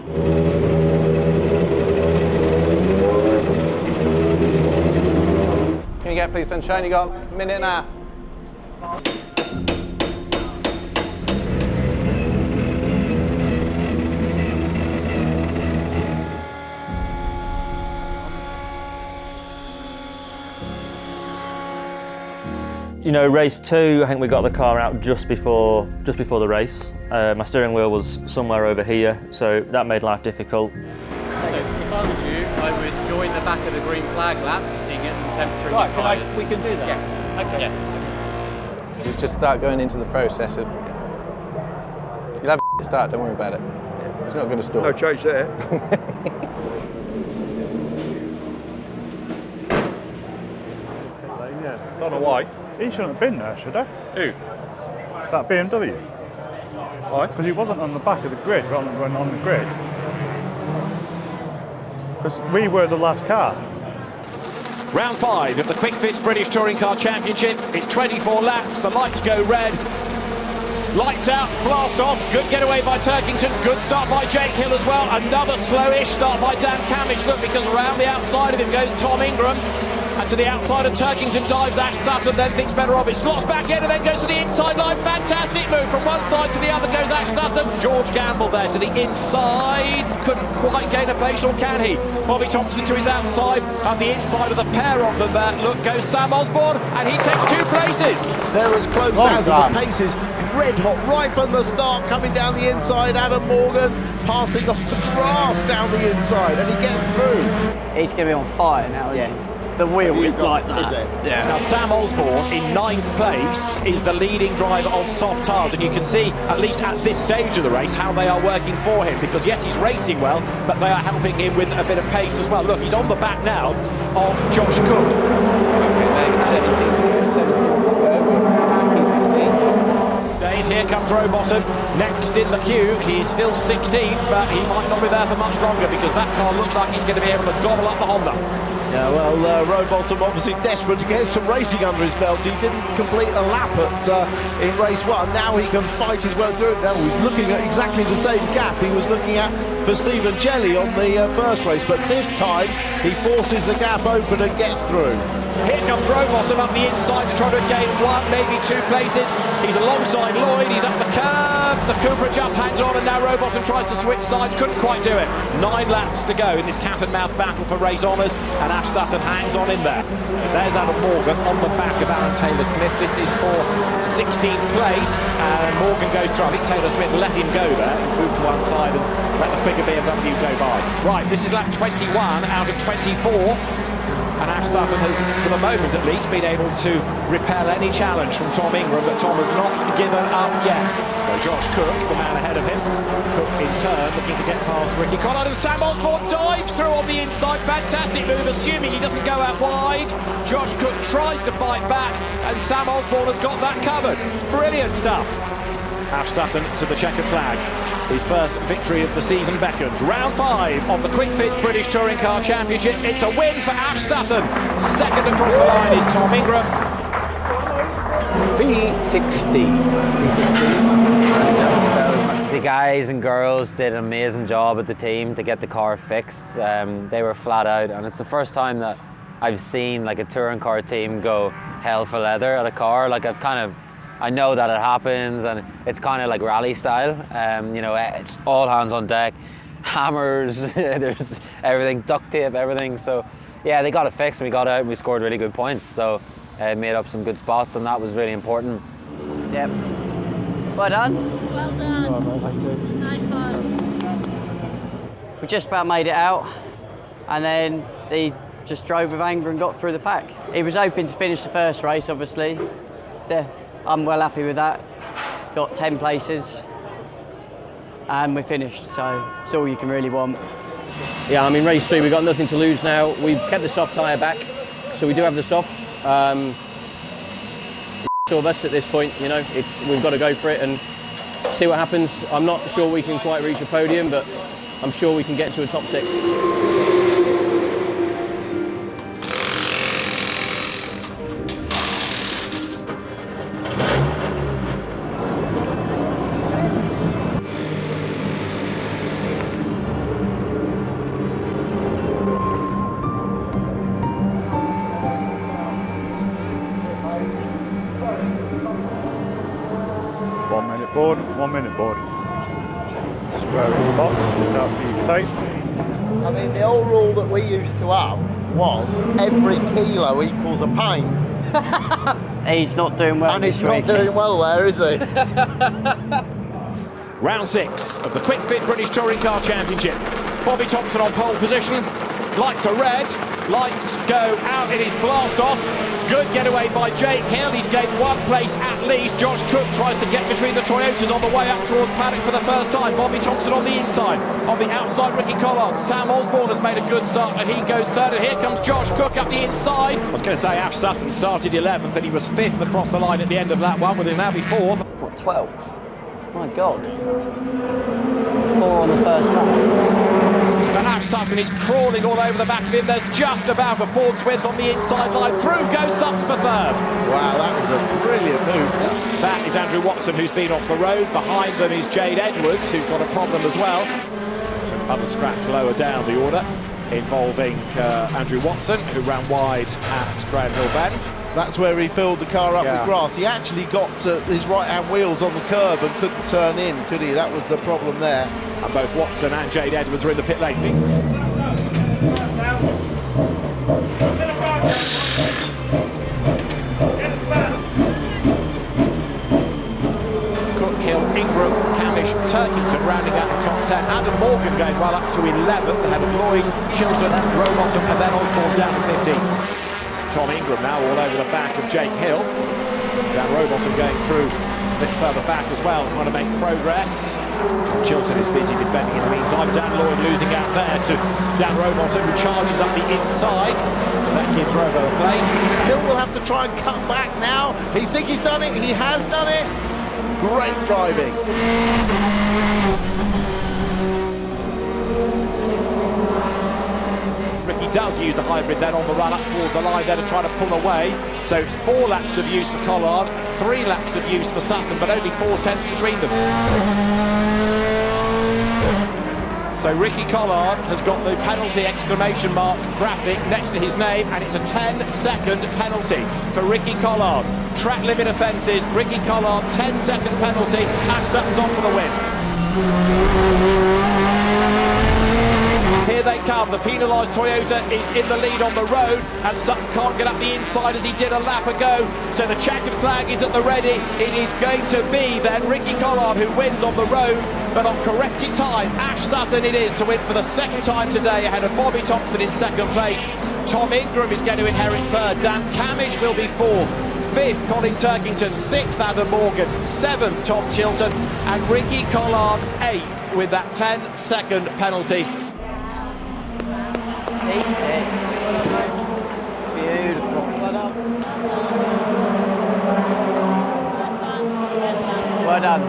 Can you get, please, sunshine? You got a minute and a half. You know, race 2, I think we got the car out just before the race. My steering wheel was somewhere over here, so that made life difficult. So if I was you, I would join the back of the green flag lap so you can get some temperature in your tyres. We can do that? Yes. Okay. Yes. Let's just start going into the process of... You'll have a start, don't worry about it. It's not going to stall. No change there. Don't know why. He shouldn't have been there, should he? Who? That BMW. Why? Because he wasn't on the back of the grid rather than on the grid. Because we were the last car. Round 5 of the Kwik Fit British Touring Car Championship. It's 24 laps, the lights go red. Lights out, blast off, good getaway by Turkington, good start by Jake Hill as well. Another slowish start by Dan Camish, look, because around the outside of him goes Tom Ingram. And to the outside of Turkington dives Ash Sutton, then thinks better of it. Slots back in and then goes to the inside line. Fantastic move from one side to the other goes Ash Sutton. George Gamble there to the inside. Couldn't quite gain a place, or can he? Bobby Thompson to his outside. And the inside of the pair of them there. Look, goes Sam Osborne, and he takes 2 places. They're as close as the paces. Red hot right from the start, coming down the inside. Adam Morgan passing off the grass down the inside, and he gets through. He's going to be on fire now, isn't he? The wheel is like that. Yeah. Now Sam Osborne in 9th place is the leading driver on soft tyres, and you can see, at least at this stage of the race, how they are working for him, because yes, he's racing well, but they are helping him with a bit of pace as well. Look, he's on the back now of Josh Cook. Okay, 17 to go, P16. days. Here comes Rowbottom next in the queue. He's still 16th, but he might not be there for much longer because that car looks like he's going to be able to gobble up the Honda. Yeah, well, Rowbottom obviously desperate to get some racing under his belt. He didn't complete a lap in race 1. Now he can fight his way through it. Now he's looking at exactly the same gap he was looking at for Stephen Jelly on the first race, but this time he forces the gap open and gets through. Here comes Rowbottom up the inside to try to gain 1, maybe 2 places. He's alongside Lloyd, he's up the curve. The Cooper just hangs on, and now Rowbottom tries to switch sides, couldn't quite do it. 9 laps to go in this cat and mouse battle for race honours, and Ash Sutton hangs on in there. There's Adam Morgan on the back of Aaron Taylor-Smith. This is for 16th place, and Morgan goes through. I think Taylor-Smith let him go there, moved to one side and let the quicker BMW go by. Right, this is lap 21 out of 24. And Ash Sutton has, for the moment at least, been able to repel any challenge from Tom Ingram, but Tom has not given up yet. So Josh Cook, the man ahead of him, Cook in turn looking to get past Ricky Collard, and Sam Osborne dives through on the inside. Fantastic move, assuming he doesn't go out wide. Josh Cook tries to fight back, and Sam Osborne has got that covered. Brilliant stuff. Ash Sutton to the checkered flag. His first victory of the season beckons. Round 5 of the Kwik Fit British Touring Car Championship. It's a win for Ash Sutton. Second across the line is Tom Ingram. B16. The guys and girls did an amazing job at the team to get the car fixed. They were flat out, and it's the first time that I've seen like a touring car team go hell for leather at a car. Like I know that it happens, and it's kind of like rally style. You know, it's all hands on deck, hammers, there's everything, duct tape, everything. So yeah, they got it fixed, and we got out and we scored really good points. So made up some good spots, and that was really important. Yep. Well done. Well done. Nice one. We just about made it out, and then he just drove with anger and got through the pack. He was hoping to finish the first race, obviously. Yeah. I'm well happy with that. Got 10 places and we finished, so it's all you can really want. Yeah, I mean, race 3, we've got nothing to lose now. We've kept the soft tyre back, so we do have the soft. Two of us at this point, you know, we've got to go for it and see what happens. I'm not sure we can quite reach a podium, but I'm sure we can get to a top 6. 1 minute board. Square in the box, now for you tape. I mean, the old rule that we used to have was every kilo equals a pint. He's not doing well. And he's not doing well there, is he? Round 6 of the Kwik Fit British Touring Car Championship. Bobby Thompson on pole position. Lights are red. Lights go out in his blast off. Good getaway by Jake Hill. He's gained 1 place at least. Josh Cook tries to get between the Toyotas on the way up towards paddock for the first time. Bobby Thompson on the inside. On the outside, Ricky Collard. Sam Osborne has made a good start, and he goes third. And here comes Josh Cook up the inside. I was going to say Ash Sutton started 11th, and he was 5th across the line at the end of lap 1. Will he now be 4th? What, 12th? My God. 4 on the first lap. And Ash Sutton is crawling all over the back of him. There's just about a Ford's width on the inside line. Through goes Sutton for 3rd. Wow, that was a brilliant move. That is Andrew Watson, who's been off the road. Behind them is Jade Edwards, who's got a problem as well. Some other scratch lower down the order, involving Andrew Watson, who ran wide at Graham Hill Bend. That's where he filled the car up with grass. He actually got his right-hand wheels on the curb and couldn't turn in, could he? That was the problem there. And both Watson and Jade Edwards are in the pit lane. Cook, Hill, Ingram, Camish, Turkington rounding out the top 10. Adam Morgan going well up to 11th, ahead of Lloyd, Chilton, Rowbottom, and then Osborne down to 15th. Tom Ingram now all over the back of Jake Hill. Dan Rowbottom going through a bit further back as well, trying to make progress. Tom Chilton is busy defending in the meantime. Dan Lloyd losing out there to Dan Rowbottom, who charges up the inside. So that gives Robo a place. Hill will have to try and cut back now. He thinks he's done it. He has done it. Great driving. Ricky does use the hybrid then on the run up towards the line there to try to pull away. So it's 4 laps of use for Collard, 3 laps of use for Sutton, but only 4 tenths between them. So Ricky Collard has got the penalty exclamation mark graphic next to his name, and it's a 10-second penalty for Ricky Collard. Track limit offences, Ricky Collard, 10-second penalty. Ash Sutton's on for the win. Here they come, the penalised Toyota is in the lead on the road, and Sutton can't get up the inside as he did a lap ago, so the checkered flag is at the ready. It is going to be then Ricky Collard who wins on the road, but on corrected time, Ash Sutton it is to win for the second time today, ahead of Bobby Thompson in second place. Tom Ingram is going to inherit third, Dan Camish will be fourth, fifth Colin Turkington, 6th Adam Morgan, 7th Tom Chilton, and Ricky Collard 8th with that 10-second penalty. Beautiful. Well done.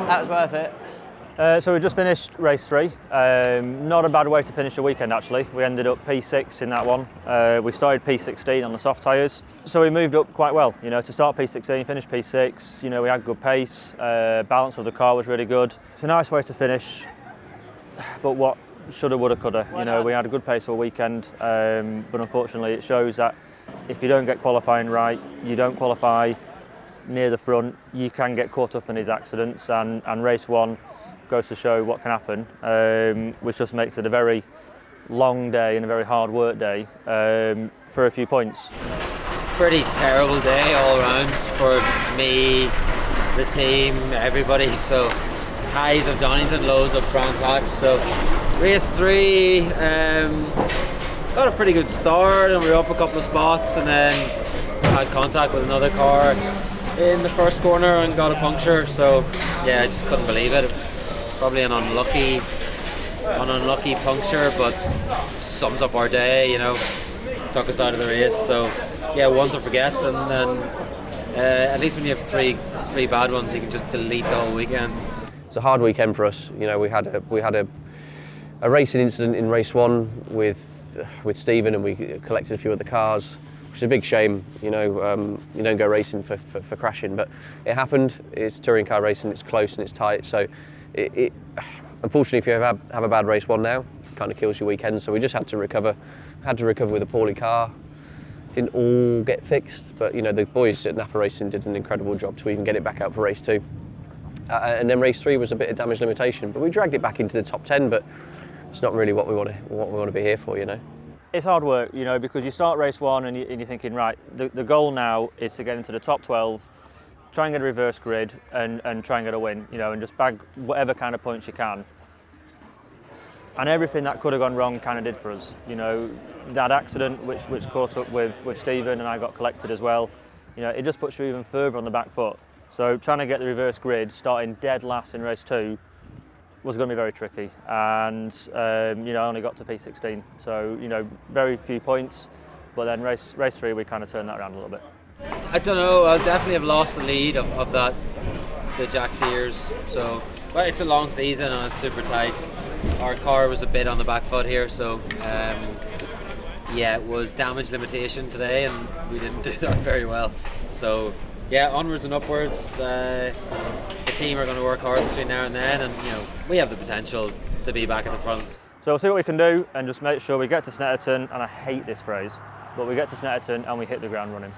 That was worth it. So we just finished race 3. Not a bad way to finish the weekend actually. We ended up P6 in that one. We started P16 on the soft tyres. So we moved up quite well, you know, to start P16, finish P6, you know, we had good pace, balance of the car was really good. It's a nice way to finish, but what shoulda, woulda, coulda. You know, we had a good pace for a weekend, but unfortunately it shows that if you don't get qualifying right, you don't qualify near the front, you can get caught up in these accidents, and race 1 goes to show what can happen, which just makes it a very long day and a very hard work day for a few points. Pretty terrible day all around for me, the team, everybody. So highs of Donington, lows of Brantax. So race 3, got a pretty good start and we were up a couple of spots, and then had contact with another car in the first corner and got a puncture. So yeah, I just couldn't believe it. Probably an unlucky puncture, but sums up our day, you know, took us out of the race. So yeah, one to forget, and then at least when you have three bad ones, you can just delete the whole weekend. It's a hard weekend for us. You know, we had a racing incident in race 1 with Stephen, and we collected a few of the cars, which is a big shame. You know, you don't go racing for crashing, but it happened. It's touring car racing, it's close and it's tight, so it unfortunately, if you have a bad race 1 now, it kind of kills your weekend. So we just had to recover with a poorly car. Didn't all get fixed, but you know, the boys at Napa Racing did an incredible job to even get it back out for race 2. And then race 3 was a bit of damage limitation, but we dragged it back into the top 10, but it's not really what we want to be here for, you know. It's hard work, you know, because you start race 1 and you're thinking, right, the goal now is to get into the top 12, try and get a reverse grid and try and get a win, you know, and just bag whatever kind of points you can. And everything that could have gone wrong kind of did for us. You know, that accident which caught up with Stephen, and I got collected as well, you know, it just puts you even further on the back foot. So trying to get the reverse grid, starting dead last in race 2, was going to be very tricky, and you know, I only got to P16, so you know, very few points. But then race 3, we kind of turned that around a little bit. I don't know. I'll definitely have lost the lead of that, the Jack Sears. So, but it's a long season and it's super tight. Our car was a bit on the back foot here, so yeah, it was damage limitation today, and we didn't do that very well. So yeah, onwards and upwards. The team are going to work hard between now and then, and you know, we have the potential to be back at the front. So we'll see what we can do, and just make sure we get to Snetterton, and I hate this phrase, but we get to Snetterton and we hit the ground running.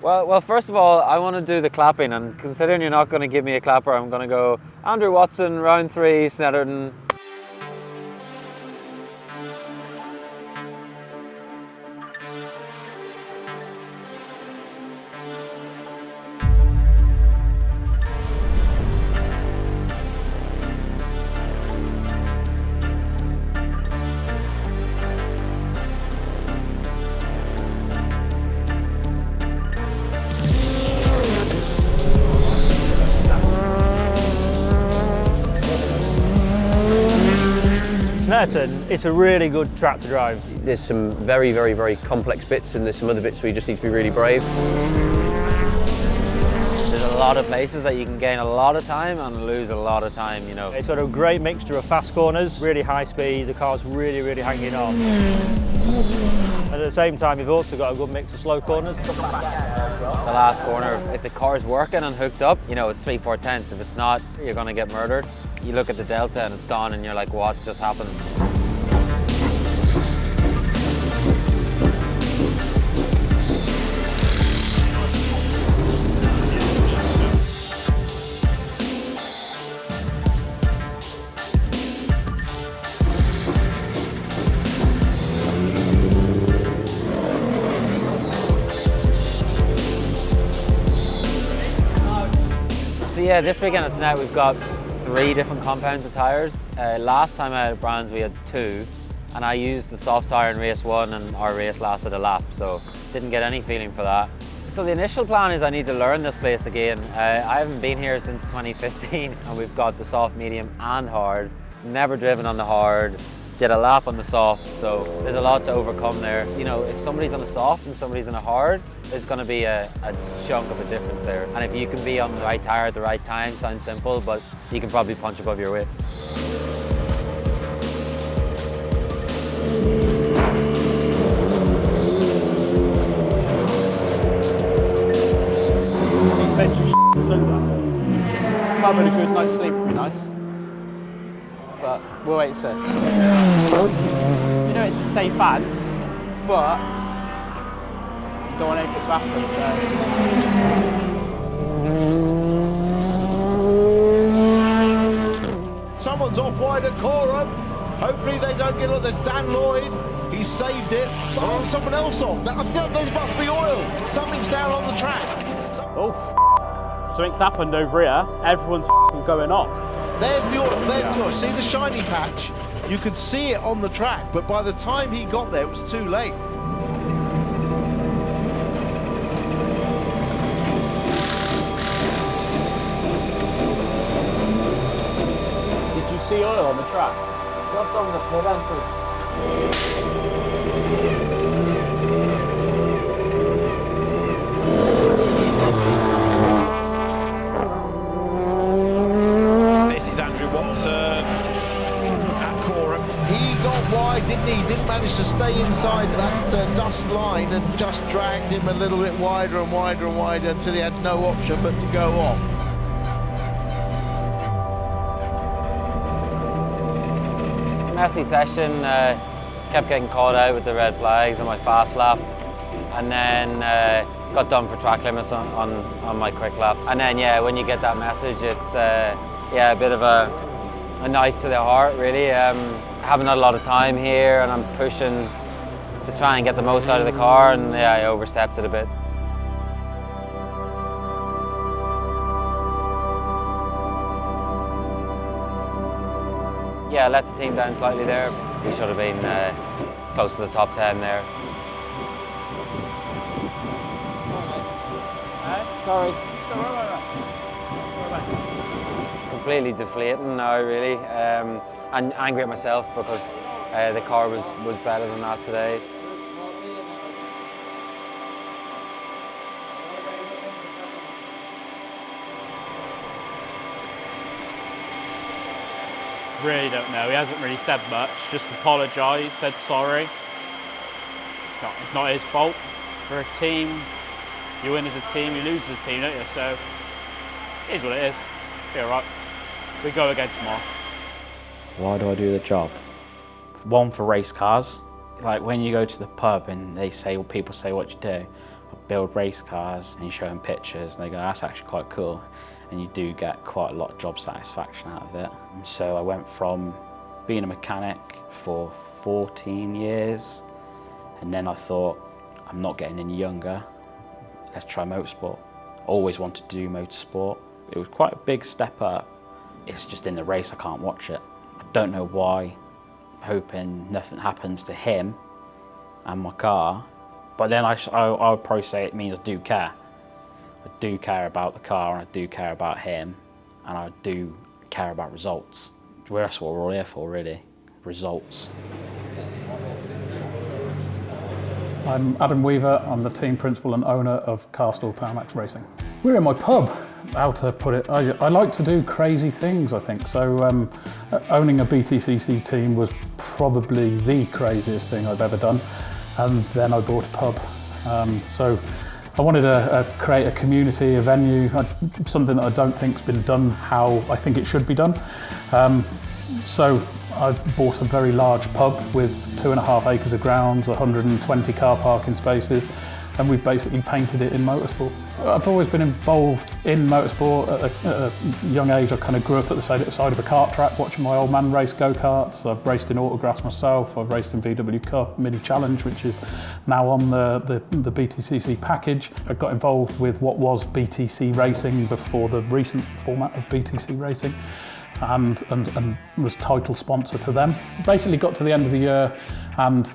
Well, first of all, I want to do the clapping, and considering you're not going to give me a clapper, I'm going to go Andrew Watson, round 3, Snetterton. Snetterton, it's a really good track to drive. There's some very, very, very complex bits, and there's some other bits where you just need to be really brave. There's a lot of places that you can gain a lot of time and lose a lot of time, you know. It's got a great mixture of fast corners, really high speed, the car's really, really hanging on. And at the same time, you've also got a good mix of slow corners. The last corner, if the car's working and hooked up, you know, it's 3/4 tenths. If it's not, you're gonna get murdered. You look at the delta and it's gone and you're like, what just happened? So yeah, this weekend at Snet we've got 3 different compounds of tyres. Last time out at Brands we had 2, and I used the soft tyre in race 1 and our race lasted a lap, so didn't get any feeling for that. So the initial plan is I need to learn this place again. I haven't been here since 2015 and we've got the soft, medium and hard. Never driven on the hard, did a lap on the soft, so there's a lot to overcome there. You know, if somebody's on a soft and somebody's on a hard, there's going to be a chunk of a difference there. And if you can be on the right tyre at the right time, sounds simple, but you can probably punch above your weight. Having a good night's sleep would be nice, but we'll wait and see. You know it's a safe hands, but you don't want anything to happen, so. Someone's off wide at Coram. Hopefully they don't get on. There's Dan Lloyd. He saved it. Oh, someone else off. I think there must be oil. Something's down on the track. Oh, something's happened over here. Everyone's going off. There's the oil, there's the oil. See the shiny patch? You could see it on the track, but by the time he got there, it was too late. Did you see oil on the track? Just on the pit entry. At Coram. He got wide, didn't he? Didn't manage to stay inside that dust line and just dragged him a little bit wider and wider and wider until he had no option but to go off. Messy session, kept getting caught out with the red flags on my fast lap, and then got done for track limits on my quick lap. And then yeah, when you get that message, it's yeah, a bit of a knife to the heart, really. I haven't had a lot of time here and I'm pushing to try and get the most out of the car, and yeah, I overstepped it a bit. Yeah, I let the team down slightly there. We should have been close to the top 10 there. Sorry. Completely deflating now, really, and angry at myself because the car was better than that today. Really don't know. He hasn't really said much. Just apologised, said sorry. It's not his fault. For a team, you win as a team, you lose as a team, don't you? So it is what it is. Be all right. We go again tomorrow. Why do I do the job? One, for race cars. Like when you go to the pub and they say, well, people say, what you do? I build race cars, and you show them pictures and they go, that's actually quite cool. And you do get quite a lot of job satisfaction out of it. So I went from being a mechanic for 14 years, and then I thought, I'm not getting any younger, let's try motorsport. Always wanted to do motorsport. It was quite a big step up. It's just in the race, I can't watch it. I don't know why, hoping nothing happens to him and my car. But then I would probably say it means I do care. I do care about the car, and I do care about him, and I do care about results. Well, that's what we're all here for, really. results. I'm Adam Weaver. I'm the team principal and owner of Castle Powermax Racing. We're in my pub. How to put it? I like to do crazy things, I think. So owning a BTCC team was probably the craziest thing I've ever done. And then I bought a pub. So I wanted to create a community, a venue, something that I don't think's been done how I think it should be done. So I've bought a very large pub with 2.5 acres of grounds, 120 car parking spaces, and we've basically painted it in motorsport. I've always been involved in motorsport at a young age. I kind of grew up at the side of a kart track watching my old man race go-karts. I've raced in autographs myself. I've raced in VW Cup, Mini Challenge, which is now on the BTCC package. I got involved with what was BTC Racing before the recent format of BTC Racing. And was title sponsor to them. Basically got to the end of the year and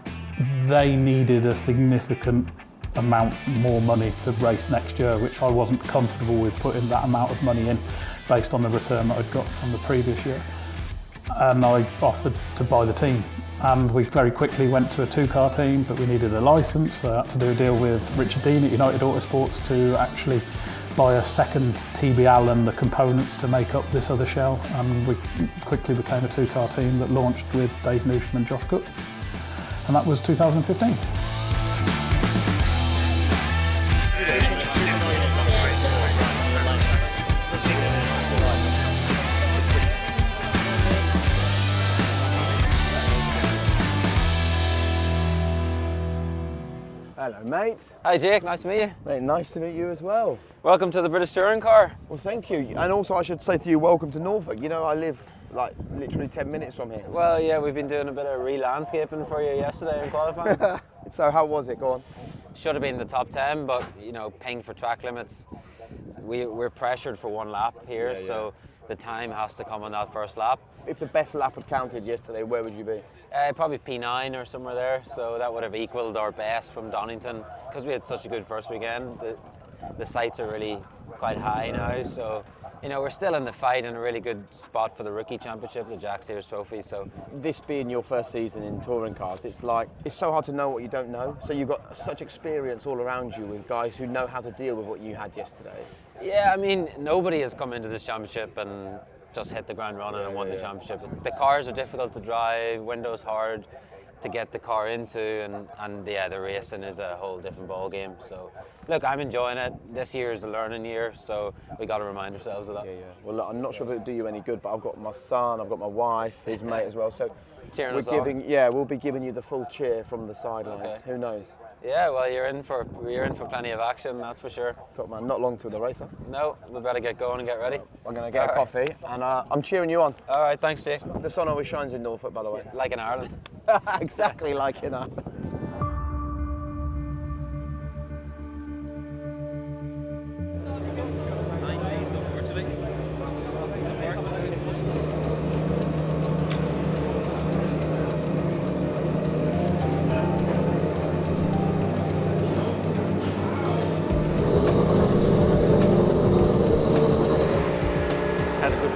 they needed a significant amount more money to race next year, which I wasn't comfortable with putting that amount of money in based on the return that I'd got from the previous year. And I offered to buy the team. And we very quickly went to a 2-car team, but we needed a license. I had to do a deal with Richard Dean at United Autosports to actually buy a second TBL and the components to make up this other shell, and we quickly became a 2-car team that launched with Dave Newsham and Josh Cook, and that was 2015. Hello, mate. Hi, Jake. Nice to meet you. Mate, nice to meet you as well. Welcome to the British Touring Car. Well, thank you. And also, I should say to you, welcome to Norfolk. You know, I live like literally 10 minutes from here. Well, yeah, we've been doing a bit of re-landscaping for you yesterday in qualifying. So how was it? Go on. Should have been in the top 10, but, you know, pinged for track limits. We're pressured for one lap here, so the time has to come on that first lap. If the best lap had counted yesterday, where would you be? Probably P9 or somewhere there, so that would have equalled our best from Donington. Because we had such a good first weekend, the sights are really quite high now, so you know, we're still in the fight in a really good spot for the Rookie Championship, the Jack Sears Trophy. So this being your first season in touring cars, it's so hard to know what you don't know. So you've got such experience all around you with guys who know how to deal with what you had yesterday. Yeah, I mean, nobody has come into this championship and just hit the ground running and won the championship. The cars are difficult to drive, window's hard to get the car into, and yeah, the racing is a whole different ball game. So look, I'm enjoying it. This year is a learning year, so we got to remind ourselves of that. Yeah. Well, look, I'm not sure if it'll do you any good, but I've got my son, I've got my wife, his mate as well. So cheering us on. Yeah, we'll be giving you the full cheer from the sidelines. Okay. Who knows? Yeah, well, you're in for plenty of action, that's for sure. Top man, not long till the race, huh? No, we better get going and get ready. I'm going to get a coffee, and I'm cheering you on. All right, thanks, Jake. The sun always shines in Norfolk, by the way. Like in Ireland. Exactly like in Ireland.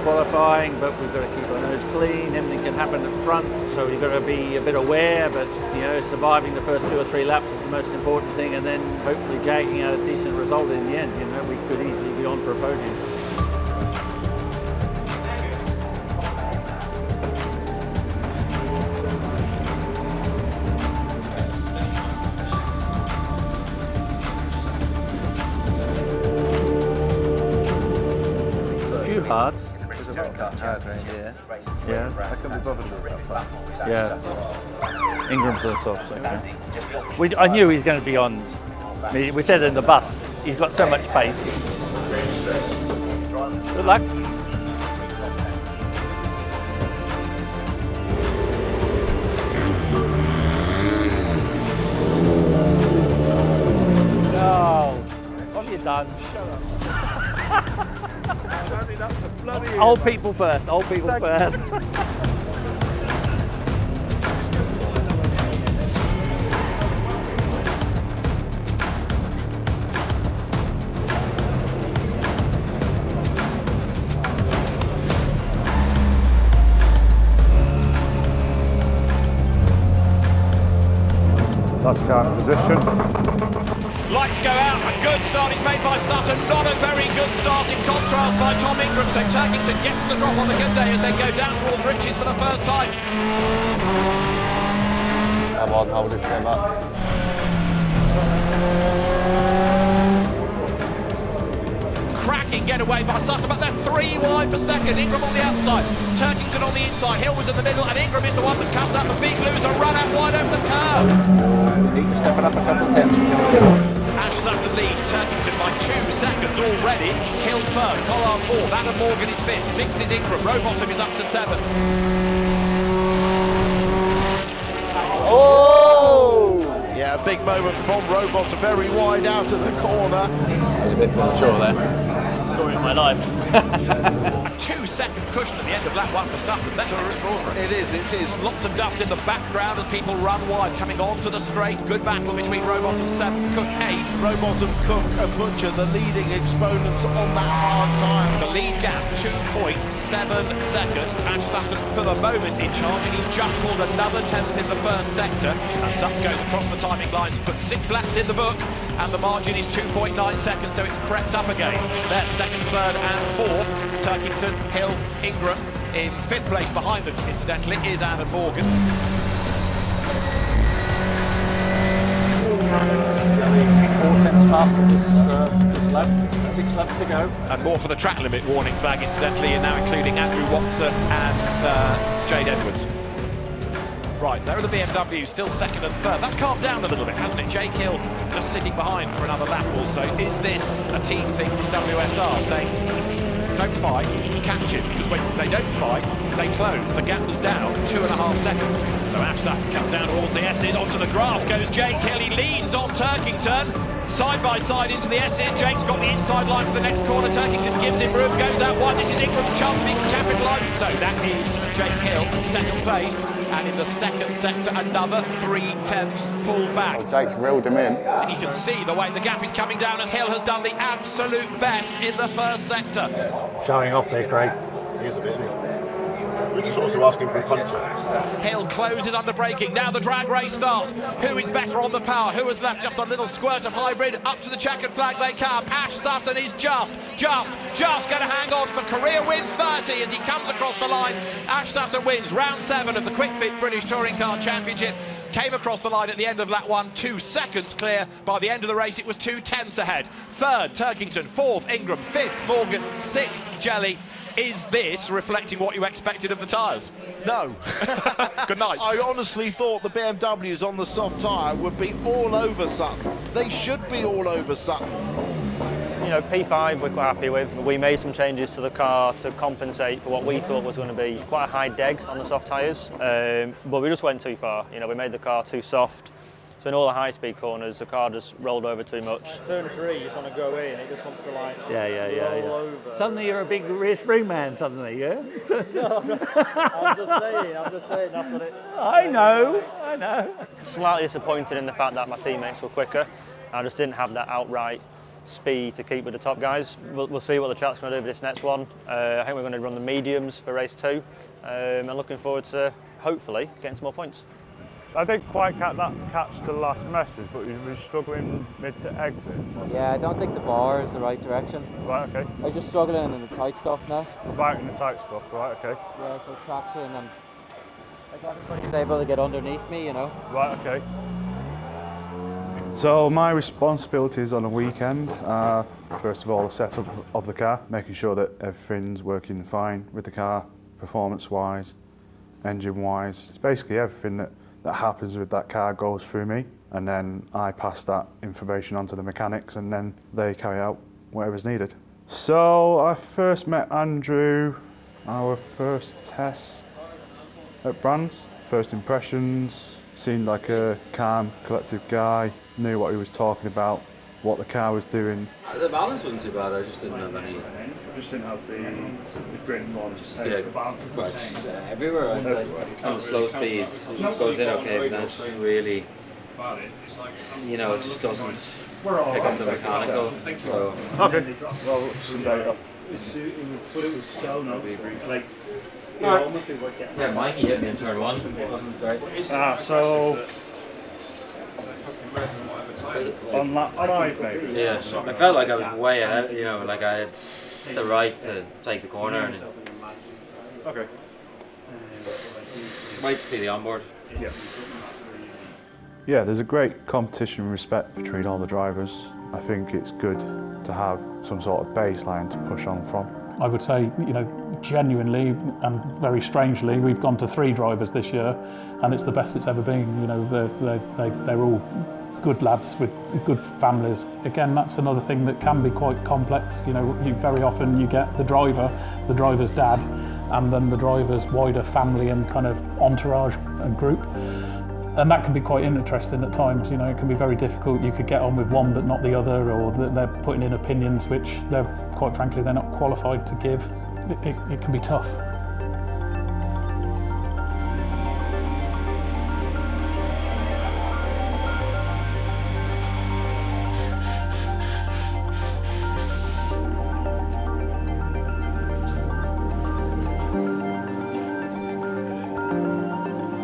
Qualifying, but we've got to keep our nose clean. Anything can happen at front, so you've got to be a bit aware. But you know, surviving the first 2 or 3 laps is the most important thing, and then hopefully dragging out a decent result in the end. You know, we could easily be on for a podium. A few hards. Yeah. I couldn't be bothered with that far. Yeah. Ingram's a soft second. I knew he was going to be on. We said in the bus, he's got so much pace. Good luck. No. What have you done? Shut up. Old people first, old people first. That's car in position. Lights go out, a good start is made by Sutton, not a very good start in contrast by Tom Ingram, so Turkington gets the drop on the good day as they go down towards Riches for the first time. Come on, hold it together. Cracking getaway by Sutton, but they're 3 wide per second. Ingram on the outside, Turkington on the inside, Hill was in the middle, and Ingram is the one that comes out the big loser, run out wide over the curve. Need to step it up a couple of tenths. Ash Sutton leads Turkington by 2 seconds already. Hill third, Collard fourth, Adam Morgan is fifth, sixth is Ingram, Rowbottom is up to 7. Oh! Yeah, a big moment from Rowbottom, very wide out of the corner. He's a bit premature there. Story of my life. 2-second cushion at the end of lap 1 for Sutton. That's extraordinary. It is. Lots of dust in the background as people run wide, coming onto the straight. Good battle between Rowbottom 7th, Cook 8th. Rowbottom, Cook and Butcher, the leading exponents on that hard time. The lead gap, 2.7 seconds. Ash Sutton, for the moment, in charge, and he's just pulled another 10th in the first sector. And Sutton goes across the timing lines, put 6 laps in the book, and the margin is 2.9 seconds, so it's crept up again. They're second, third, and fourth. Turkington, Hill, Ingram. In 5th place behind them, incidentally, is Adam Morgan. 4 tenths faster this lap. 6 laps to go. And more for the track limit warning flag, incidentally, and now including Andrew Watson and Jade Edwards. Right, there are the BMWs, still second and third. That's calmed down a little bit, hasn't it? Jake Hill just sitting behind for another lap also. Is this a team thing from WSR saying, don't fight, catch it? Because when they don't fight, they close. The gap was down 2.5 seconds. So Ash Sutton comes down towards the S's. Onto the grass goes Jake Hill. He leans on Turkington. Side by side into the S's. Jake's got the inside line for the next corner. Turkington gives him room, goes out wide. This is Ingram's chance if he can capitalise. So that is Jake Hill, second place. And in the second sector, another 3 tenths pulled back. Oh, Jake's reeled him in. So you can see the way the gap is coming down as Hill has done the absolute best in the first sector. Showing off there, Craig. He is a bit, isn't he? Which is also asking for a puncher. Hill closes under braking. Now the drag race starts. Who is better on the power? Who has left just a little squirt of hybrid? Up to the checkered flag they come. Ash Sutton is just going to hang on for career win 30 as he comes across the line. Ash Sutton wins round 7 of the Kwik Fit British Touring Car Championship. Came across the line at the end of lap 1, 2 seconds clear. By the end of the race, it was 2 tenths ahead. Third, Turkington. Fourth, Ingram. Fifth, Morgan. Sixth, Jelly. Is this reflecting what you expected of the tyres? No. Good night. I honestly thought the BMWs on the soft tyre would be all over Sutton. They should be all over Sutton. You know, P5 we're quite happy with. We made some changes to the car to compensate for what we thought was going to be quite a high deg on the soft tyres, but we just went too far. You know, we made the car too soft. So in all the high-speed corners, the car just rolled over too much. Turn 3, you just want to go in, it just wants to like roll over. Suddenly you're a big rear spring man, suddenly, yeah? No, I'm just saying, that's what it... I know. Slightly disappointed in the fact that my teammates were quicker. I just didn't have that outright speed to keep with the top guys. We'll see what the track's going to do for this next one. I think we're going to run the mediums for race 2. And looking forward to, hopefully, getting some more points. I didn't quite catch the last message, but you were struggling mid to exit. Yeah, I don't think the bar is the right direction. Right, okay. I'm just struggling in the tight stuff now. Right in the tight stuff, right, okay. Yeah, so traction and everybody's able to get underneath me, you know. Right, okay. So my responsibilities on a weekend are, first of all, the setup of the car, making sure that everything's working fine with the car, performance-wise, engine-wise. It's basically everything that happens with that car goes through me, and then I pass that information on to the mechanics, and then they carry out whatever's needed. So I first met Andrew, our first test at Brands. First impressions, seemed like a calm, collective guy, knew what he was talking about, what the car was doing. The balance wasn't too bad, I just didn't have any... Just didn't have the grip on. Just everywhere, I'd say. On the slow speeds, it goes in okay, but then it's just really, you know, it just doesn't pick up the mechanical, so... Okay. Well, some data. But it was so noticeable. Like, yeah, Mikey hit me in turn 1, it wasn't great. So On lap 5, maybe? Yeah, I felt like I was way ahead, you know, like I had the right to take the corner. And okay. Wait to see the onboard. Yeah. Yeah, there's a great competition and respect between all the drivers. I think it's good to have some sort of baseline to push on from. I would say, you know, genuinely and very strangely, we've gone to 3 drivers this year, and it's the best it's ever been. You know, they're all good lads with good families. Again, that's another thing that can be quite complex. You know, very often you get the driver's dad, and then the driver's wider family and kind of entourage and group. And that can be quite interesting at times. You know, it can be very difficult. You could get on with one but not the other, or they're putting in opinions which they're, quite frankly, they're not qualified to give. It can be tough.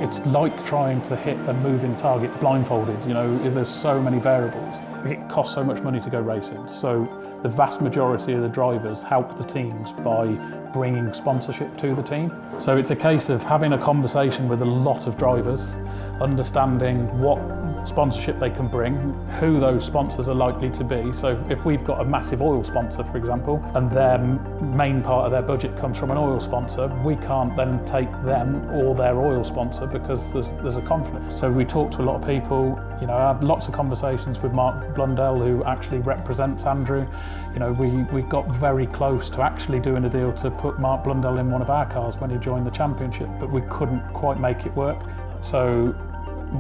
It's like trying to hit a moving target blindfolded. You know, there's so many variables. It costs so much money to go racing. So the vast majority of the drivers help the teams by bringing sponsorship to the team. So it's a case of having a conversation with a lot of drivers, understanding what sponsorship they can bring, who those sponsors are likely to be. So if we've got a massive oil sponsor, for example, and their main part of their budget comes from an oil sponsor, we can't then take them or their oil sponsor because there's a conflict. So we talk to a lot of people. You know, I had lots of conversations with Mark Blundell, who actually represents Andrew. You know, we got very close to actually doing a deal to put Mark Blundell in one of our cars when he joined the championship, but we couldn't quite make it work. So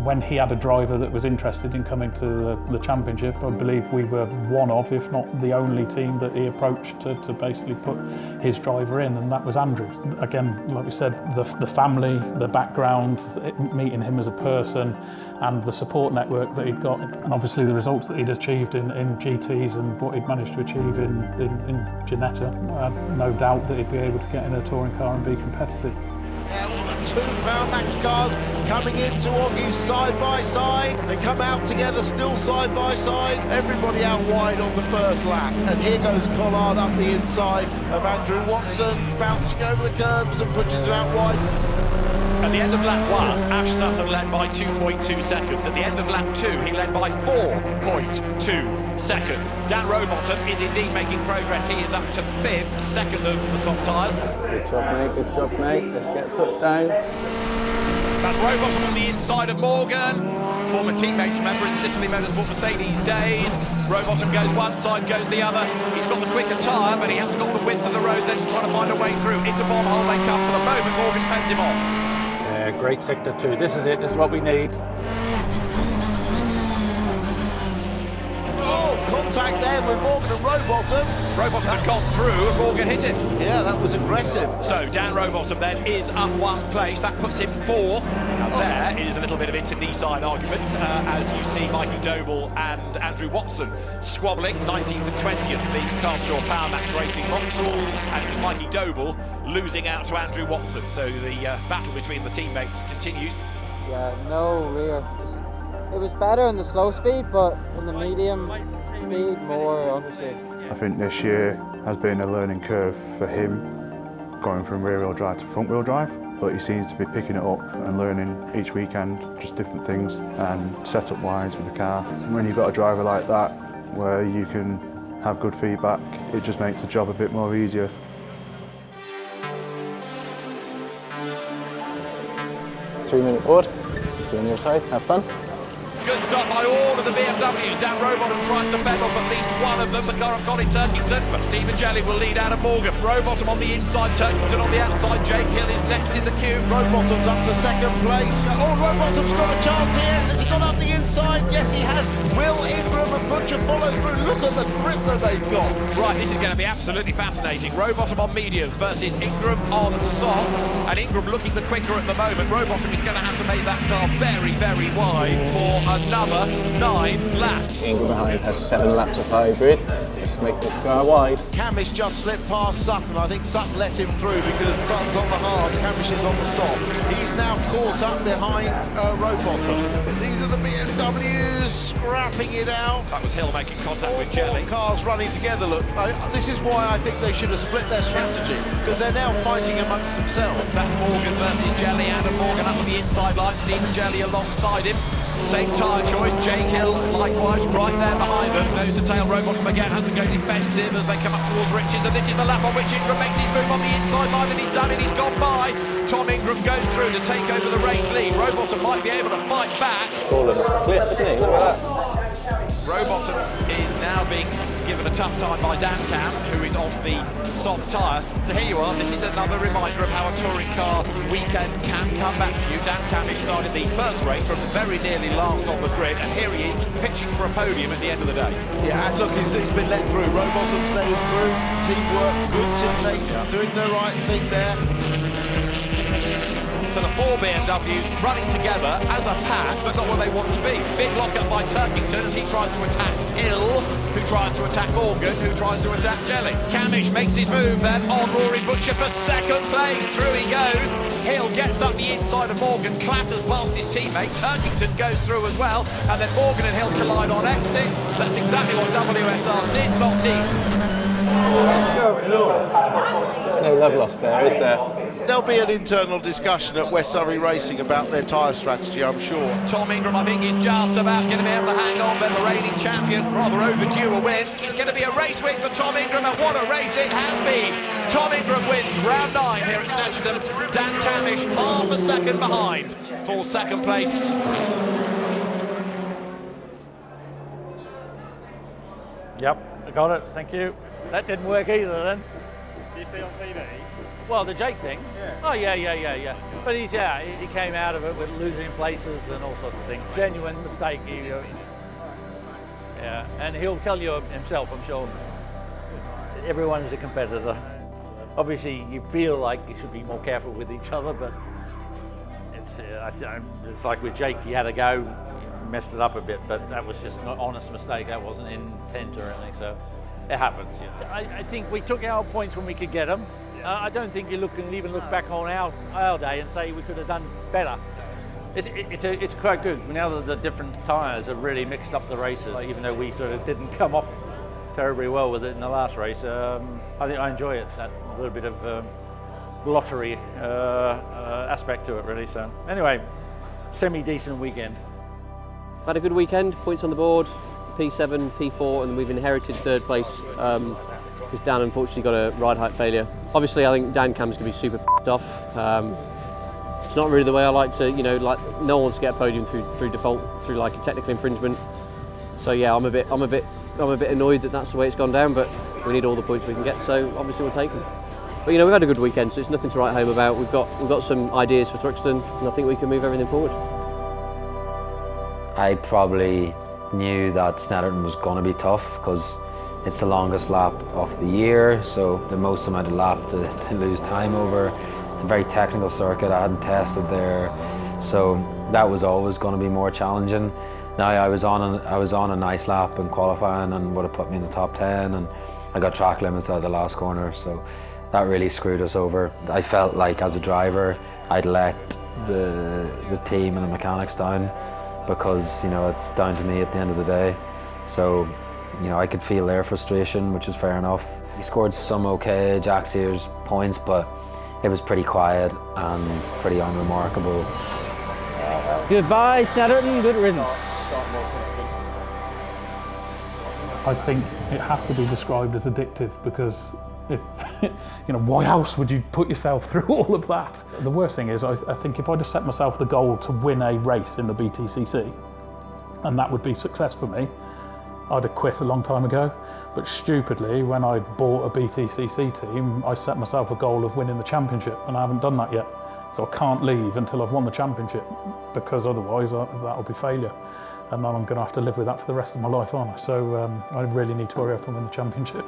when he had a driver that was interested in coming to the championship, I believe we were one of, if not the only team that he approached to basically put his driver in, and that was Andrew. Again, like we said, the family, the background, meeting him as a person, and the support network that he'd got, and obviously the results that he'd achieved in GTs and what he'd managed to achieve in Ginetta, I had no doubt that he'd be able to get in a touring car and be competitive. All the 2 Powermax cars coming into Oggie's side by side. They come out together, still side by side. Everybody out wide on the first lap. And here goes Collard up the inside of Andrew Watson, bouncing over the curbs and pushes it out wide. At the end of lap 1, Ash Sutton led by 2.2 seconds. At the end of lap 2, he led by 4.2 seconds. Dan Rowbottom is indeed making progress. He is up to 5th, the second of the soft tyres. Good job, mate. Let's get foot down. That's Rowbottom on the inside of Morgan. Former teammates, remember, in Sicily Motorsport Mercedes days. Rowbottom goes one side, goes the other. He's got the quicker tyre, but he hasn't got the width of the road then to try to find a way through. Into bomb hole they come for the moment. Morgan fends him off. Yeah, great sector 2. This is it. This is what we need. Contact there with Morgan and Rowbottom. Rowbottom had gone through and Morgan hit him. Yeah, that was aggressive. So Dan Rowbottom then is up 1 place. That puts him 4th. Now there is a little bit of inter-knee-side argument as you see Mikey Doble and Andrew Watson squabbling. 19th and 20th, the Castor Powermax Racing Vauxhalls, and it was Mikey Doble losing out to Andrew Watson. So the battle between the teammates continues. Yeah, no rear. It was better in the slow speed, but in the medium speed, more understeer. I think this year has been a learning curve for him, going from rear-wheel drive to front-wheel drive, but he seems to be picking it up and learning each weekend just different things, and setup-wise with the car. When you've got a driver like that, where you can have good feedback, it just makes the job a bit more easier. Three-minute board. See you on your side. Have fun. Good stop by all of the BMWs. Dan Rowbottom tries to fend off at least one of them. The car of Colin Turkington, but Stephen Jelly will lead Adam Morgan. Rowbottom on the inside, Turkington on the outside. Jake Hill is next in the queue. Rowbottom's up to 2nd place. Oh, Rowbottom's got a chance here. Has he gone up the inside? Yes, he has. Will Ingram and Butcher follow through? Look at the grip that they've got. Right, this is going to be absolutely fascinating. Rowbottom on mediums versus Ingram on softs. And Ingram looking the quicker at the moment. Rowbottom is going to have to make that car very, very wide for another 9 laps. Ingram behind has 7 laps of high grid. Let's make this car wide. Camish just slipped past Sutton. I think Sutton let him through because Sutton's on the hard, Camish is on the soft. He's now caught up behind Rowbottom. These are the BMWs scrapping it out. That was Hill making contact with Jelly. Cars running together, look. This is why I think they should have split their strategy, because they're now fighting amongst themselves. That's Morgan versus Jelly. Adam Morgan up on the inside line, Stephen Jelly alongside him. Same tyre choice, Jake Hill likewise right there behind them. Nose to tail, Rowbottom again has to go defensive as they come up towards Richards, and this is the lap on which Ingram makes his move on the inside line, and he's done it, he's gone by. Tom Ingram goes through to take over the race lead. Rowbottom might be able to fight back. Calling a clip, isn't he? Look at that. Rowbottom is now being given a tough time by Dan Cam, who is on the soft tyre. So here you are, this is another reminder of how a touring car weekend can come back to you. Dan Cam started the first race from very nearly last on the grid, and here he is pitching for a podium at the end of the day. Yeah, and look, he's been let through. Rowbottom's let him through. Teamwork, good teammates, doing the right thing there. So the 4 BMWs running together as a pack, but not what they want to be. Big lock-up by Turkington as he tries to attack Hill, who tries to attack Morgan, who tries to attack Jelly. Camish makes his move then on Rory Butcher for second place. Through he goes. Hill gets up the inside of Morgan, clatters past his teammate. Turkington goes through as well, and then Morgan and Hill collide on exit. That's exactly what WSR did not need. There's no love lost there, is there? There'll be an internal discussion at West Surrey Racing about their tyre strategy, I'm sure. Tom Ingram, I think, is just about going to be able to hang on. Then the reigning champion, rather overdue a win. It's going to be a race win for Tom Ingram, and what a race it has been. Tom Ingram wins round 9 here at Snetterton. Dan Camish half a second behind for second place. Yep, I got it, thank you. That didn't work either then. Did you see on TV? Well, the Jake thing? Yeah. Oh, yeah. But he came out of it with losing places and all sorts of things. Genuine mistake. Yeah, and he'll tell you himself, I'm sure. Everyone is a competitor. Obviously, you feel like you should be more careful with each other, but it's like with Jake, he had a go, he messed it up a bit, but that was just an honest mistake. That wasn't intent or anything, so it happens. Yeah. I think we took our points when we could get them. I don't think you can even look back on our day and say we could have done better. It's quite good. Now that the different tyres have really mixed up the races, even though we sort of didn't come off terribly well with it in the last race. I think I enjoy it, that little bit of lottery aspect to it, really. So anyway, semi-decent weekend. Had a good weekend, points on the board, P7, P4, and we've inherited third place because Dan unfortunately got a ride height failure. Obviously, I think Dan Cam's going to be super p***ed off. It's not really the way I like to, no one wants to get a podium through default, through like a technical infringement. So yeah, I'm a bit annoyed that that's the way it's gone down, but we need all the points we can get, so obviously we'll take them. But we've had a good weekend, so it's nothing to write home about. We've got some ideas for Thruxton, and I think we can move everything forward. I probably knew that Snetterton was going to be tough because it's the longest lap of the year, so the most amount of lap to lose time over. It's a very technical circuit. I hadn't tested there, so that was always going to be more challenging. Now I was on a nice lap in qualifying and would have put me in the top 10, and I got track limits out of the last corner, so that really screwed us over. I felt like as a driver I'd let the team and the mechanics down because it's down to me at the end of the day. So I could feel their frustration, which is fair enough. He scored some okay Jack Sears points, but it was pretty quiet and pretty unremarkable. Goodbye, Snetterton, good riddance. I think it has to be described as addictive because if, why else would you put yourself through all of that? The worst thing is I think if I just set myself the goal to win a race in the BTCC, and that would be success for me, I'd have quit a long time ago. But stupidly, when I bought a BTCC team, I set myself a goal of winning the championship, and I haven't done that yet. So I can't leave until I've won the championship, because otherwise that'll be failure. And then I'm going to have to live with that for the rest of my life, aren't I? So I really need to hurry up and win the championship.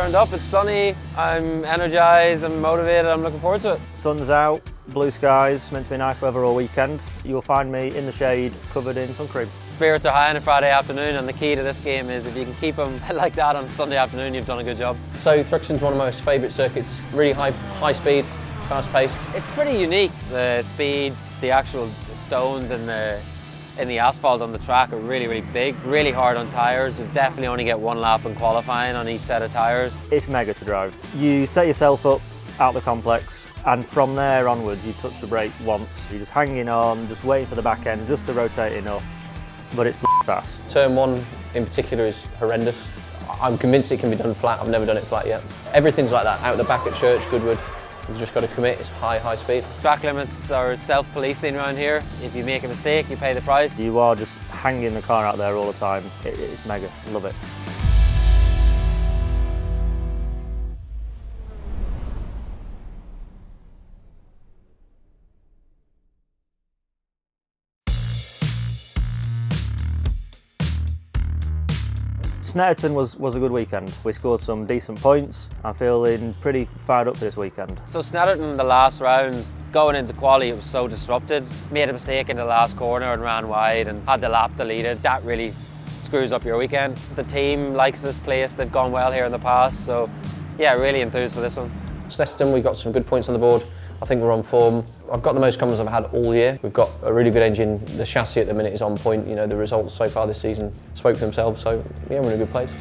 turned up. It's sunny, I'm energized, I'm motivated, I'm looking forward to it. Sun's out, blue skies, meant to be nice weather all weekend. You'll find me in the shade, covered in sun cream. Spirits are high on a Friday afternoon, and the key to this game is if you can keep them like that on a Sunday afternoon, you've done a good job. So Thruxton's one of my most favourite circuits, really high speed, fast paced. It's pretty unique. The speed, the actual stones in the asphalt on the track are really, really big, really hard on tyres. You definitely only get one lap in qualifying on each set of tyres. It's mega to drive. You set yourself up out the complex, and from there onwards you touch the brake once. You're just hanging on, just waiting for the back end just to rotate enough, but it's fast. Turn 1 in particular is horrendous. I'm convinced it can be done flat. I've never done it flat yet. Everything's like that, out the back at Church, Goodwood. You've just got to commit, it's high speed. Track limits are self-policing around here. If you make a mistake, you pay the price. You are just hanging the car out there all the time. It's mega, love it. Snetterton was a good weekend. We scored some decent points. I'm feeling pretty fired up for this weekend. So Snetterton, the last round, going into quali, it was so disrupted. Made a mistake in the last corner and ran wide and had the lap deleted. That really screws up your weekend. The team likes this place. They've gone well here in the past. So yeah, really enthused for this one. Snetterton, we got some good points on the board. I think we're on form. I've got the most comments I've had all year. We've got a really good engine. The chassis at the minute is on point. You know, the results so far this season spoke for themselves. So yeah, we're in a good place.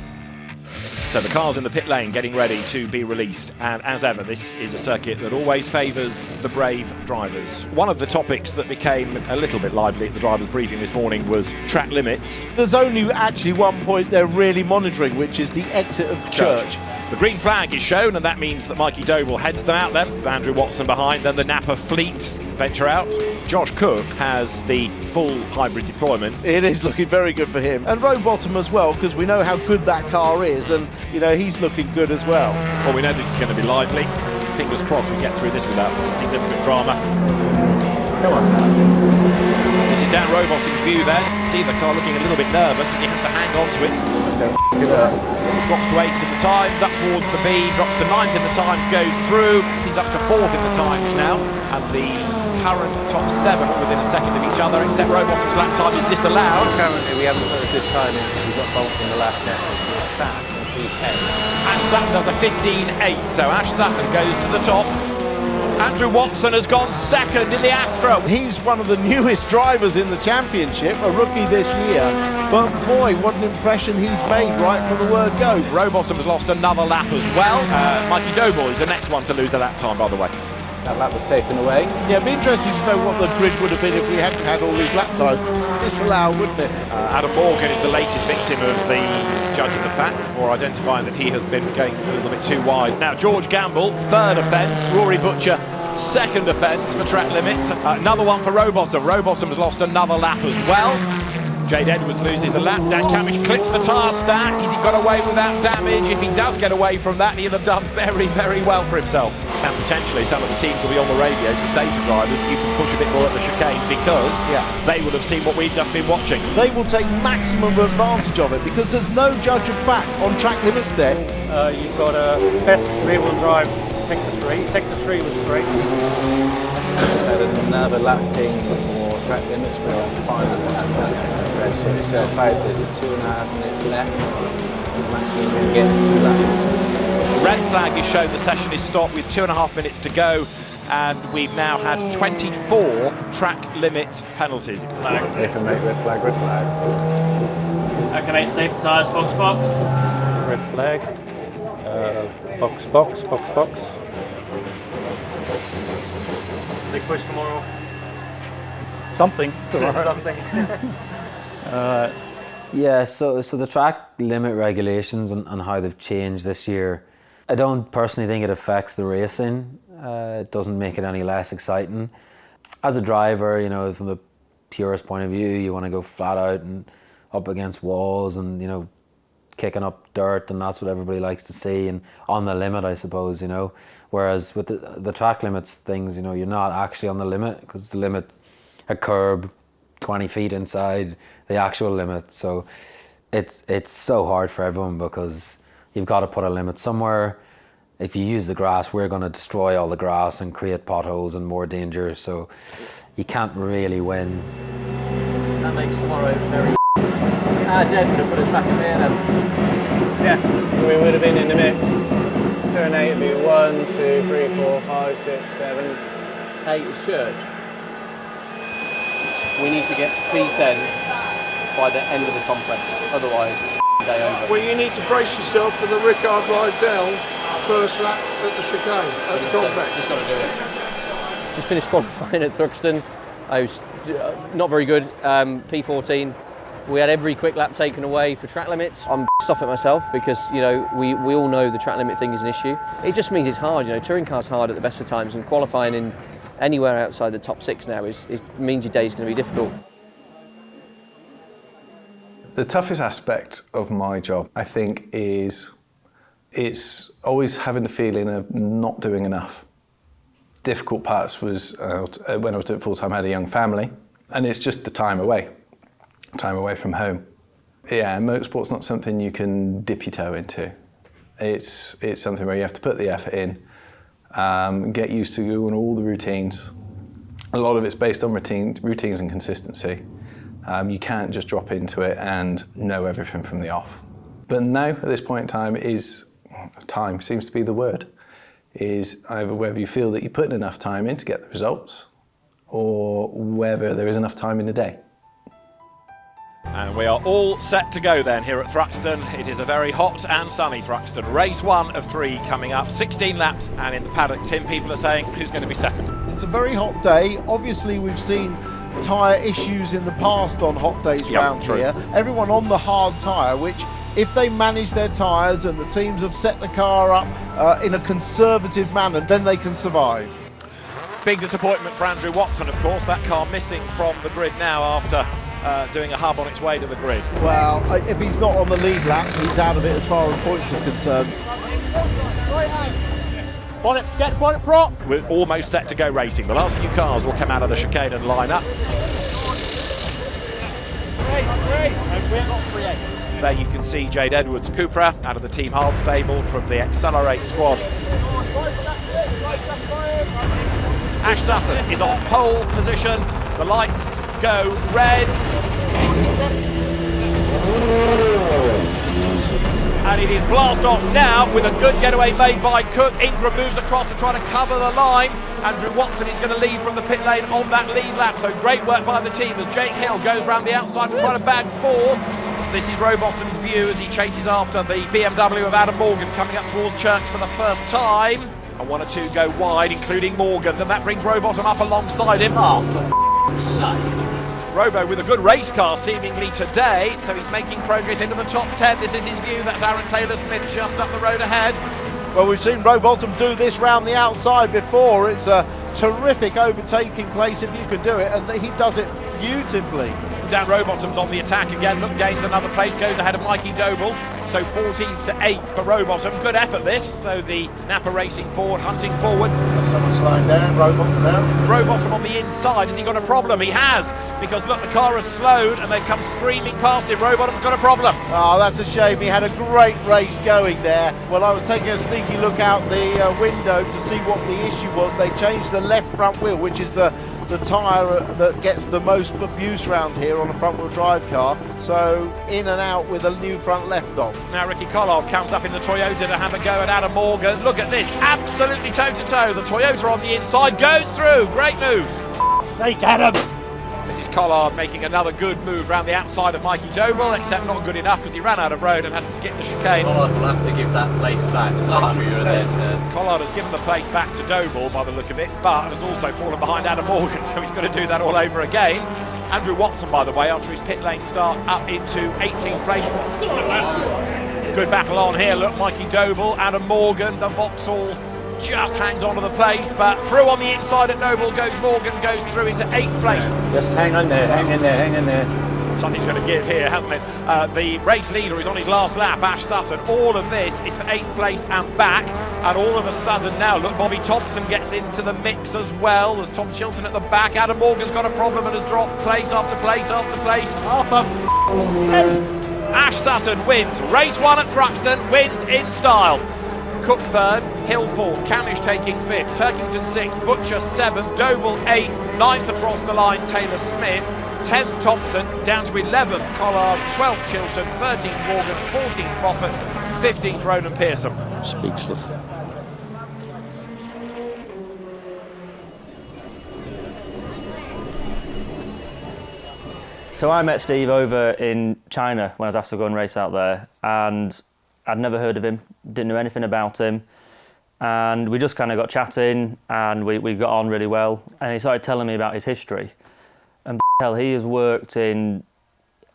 So the car's in the pit lane getting ready to be released, and as ever this is a circuit that always favours the brave drivers. One of the topics that became a little bit lively at the drivers' briefing this morning was track limits. There's only actually one point they're really monitoring, which is the exit of Church. The green flag is shown, and that means that Mikey Doble heads them out then, with Andrew Watson behind, then the Napa fleet venture out. Josh Cook has the full hybrid deployment. It is looking very good for him. And Rowbottom as well, because we know how good that car is, and you know, he's looking good as well. Well, we know this is going to be lively. Fingers crossed we get through this without significant drama. Come on. This is Dan Rowbottom's view there. See the car looking a little bit nervous as he has to hang on to it. Don't give it up. Drops to 8th in the times, up towards the B, drops to 9th in the times, goes through. He's up to 4th in the times now, and the current top 7 within a second of each other, except Rowbottom's lap time is disallowed. Currently we haven't got a good time in because we've got Bolt in the last second, so it's Saturn on P10. Ash Sutton does a 15.8, so Ash Sutton goes to the top. Andrew Watson has gone second in the Astra. He's one of the newest drivers in the championship, a rookie this year, but boy, what an impression he's made right from the word go. Rowbottom has lost another lap as well. Mikey Doble is the next one to lose the lap time, by the way. That lap was taken away. Yeah, it'd be interesting to know what the grid would have been if we hadn't had all these lap times disallowed, wouldn't it? Adam Morgan is the latest victim of the judges of fact for identifying that he has been going a little bit too wide. Now, George Gamble, 3rd offence. Rory Butcher, 2nd offence for track limits. Another one for Rowbottom. Rowbottom has lost another lap as well. Jade Edwards loses the lap. Dan Camish clips the tyre stack. He's got away without damage. If he does get away from that, he'll have done very, very well for himself. And potentially some of the teams will be on the radio to say to drivers, you can push a bit more at the chicane, because they will have seen what we've just been watching. They will take maximum advantage of it because there's no judge of fact on track limits there. You've got a best rear-wheel drive Sector 3. Sector 3 was great. Just had another lap ding before track limits. We're on 5 and red sort itself out. There's 2.5 minutes left. Maximum we can get is 2 laps. The red flag is shown, the session is stopped with 2.5 minutes to go, and we've now had 24 track limit penalties. If I make red flag, red flag. Okay, safety tyres, box. Red flag. Box. Big push tomorrow. Something. Something. Yeah, so the track limit regulations and how they've changed this year, I don't personally think it affects the racing. It doesn't make it any less exciting. As a driver, you know, from the purest point of view, you want to go flat out and up against walls and, you know, kicking up dirt, and that's what everybody likes to see, and on the limit, I suppose, you know. Whereas with the track limits things, you know, you're not actually on the limit, because the limit, a curb 20 feet inside the actual limit. So it's so hard for everyone, because you've got to put a limit somewhere. If you use the grass, we're going to destroy all the grass and create potholes and more danger, so you can't really win. That makes tomorrow very dead would have put us back in there then. Yeah, we would have been in the mix. Turn 8 would be 1, 2, 3, 4, 5, 6, 7, 8 is church. We need to get to P10 by the end of the complex, otherwise it's day over. Well, you need to brace yourself for the Rickard Rydell first lap at the chicane, at the complex. Just got to do it. Just finished qualifying at Thruxton. I was not very good, P14. We had every quick lap taken away for track limits. I'm pissed off at myself because, you know, we all know the track limit thing is an issue. It just means it's hard, you know, touring car's hard at the best of times, and qualifying in anywhere outside the top 6 now means your day's going to be difficult. The toughest aspect of my job, I think, is it's always having the feeling of not doing enough. Difficult parts was when I was doing full-time, I had a young family, and it's just the time away from home. Yeah, motorsport's not something you can dip your toe into. It's something where you have to put the effort in, get used to doing all the routines. A lot of it's based on routines and consistency. You can't just drop into it and know everything from the off. But now, at this point in time, time seems to be the word, is either whether you feel that you're putting enough time in to get the results, or whether there is enough time in the day. And we are all set to go then here at Thruxton. It is a very hot and sunny Thruxton. Race 1 of 3 coming up, 16 laps, and in the paddock, Tim, people are saying who's going to be second. It's a very hot day. Obviously, we've seen tyre issues in the past on hot days around here. Everyone on the hard tyre, which if they manage their tyres and the teams have set the car up in a conservative manner, then they can survive. Big disappointment for Andrew Watson, of course. That car missing from the grid now after doing a hub on its way to the grid. Well, if he's not on the lead lap, he's out of it as far as points are concerned. Bonnet, get bonnet prop. We're almost set to go racing. The last few cars will come out of the chicane and line up. There you can see Jade Edwards Cupra out of the Team Hard stable from the Accelerate squad. Ash Sutton is on pole position. The lights go red. And it is blast off now with a good getaway made by Cook. Ingram moves across to try to cover the line. Andrew Watson is going to lead from the pit lane on that lead lap. So great work by the team as Jake Hill goes round the outside to try to bag 4th. This is Rowbottom's view as he chases after the BMW of Adam Morgan coming up towards Church for the first time. And 1 or 2 go wide, including Morgan, and that brings Rowbottom up alongside him. Oh, for f***'s sake. Robo with a good race car seemingly today, so he's making progress into the top 10. This is his view. That's Aaron Taylor-Smith just up the road ahead. Well, we've seen Rowbottom do this round the outside before. It's a terrific overtaking place if you can do it, and he does it beautifully. Dan Rowbottom's on the attack again. Look, gains another place, goes ahead of Mikey Doble. So 14th to 8th for Rowbottom. Good effort this. So the Napa Racing Ford hunting forward. Someone slowing down, Rowbottom's out. Rowbottom on the inside. Has he got a problem? He has, because look, the car has slowed and they've come streaming past him. Rowbottom's got a problem. Oh, that's a shame. He had a great race going there. Well, I was taking a sneaky look out the window to see what the issue was. They changed the left front wheel, which is the tyre that gets the most abuse round here on a front-wheel drive car, so in and out with a new front left on. Now Ricky Collard comes up in the Toyota to have a go at Adam Morgan. Look at this, absolutely toe-to-toe. The Toyota on the inside goes through. Great move. Sake, Adam. This is Collard making another good move round the outside of Mikey Doble, except not good enough because he ran out of road and had to skip the chicane. Collard will have to give that place back, so I'm sure you're there to... Collard has given the place back to Doble by the look of it, but has also fallen behind Adam Morgan, so he's got to do that all over again. Andrew Watson, by the way, after his pit lane start, up into 18th place. Good battle on here, look, Mikey Doble, Adam Morgan, the Vauxhall just hangs on to the place, but through on the inside at Noble goes Morgan, goes through into 8th place. Just hang on there, hang in there, hang in there. Something's going to give here, hasn't it? The race leader is on his last lap, Ash Sutton. All of this is for 8th place and back, and all of a sudden now, look, Bobby Thompson gets into the mix as well. There's Tom Chilton at the back. Adam Morgan's got a problem and has dropped place after place after place. Oh, for f***'s sake. Ash Sutton wins. Race 1 at Thruxton, wins in style. Cook 3rd, Hill 4th, Camish taking 5th, Turkington 6th, Butcher 7th, Doble 8th, 9th across the line, Taylor Smith, 10th Thompson, down to 11th Collard, 12th Chilton, 13th Morgan, 14th Moffat, 15th Ronan Pearson. Speechless. So I met Steve over in China when I was asked to go and race out there, and I'd never heard of him, didn't know anything about him, and we just kind of got chatting and we got on really well, and he started telling me about his history. And hell, he has worked in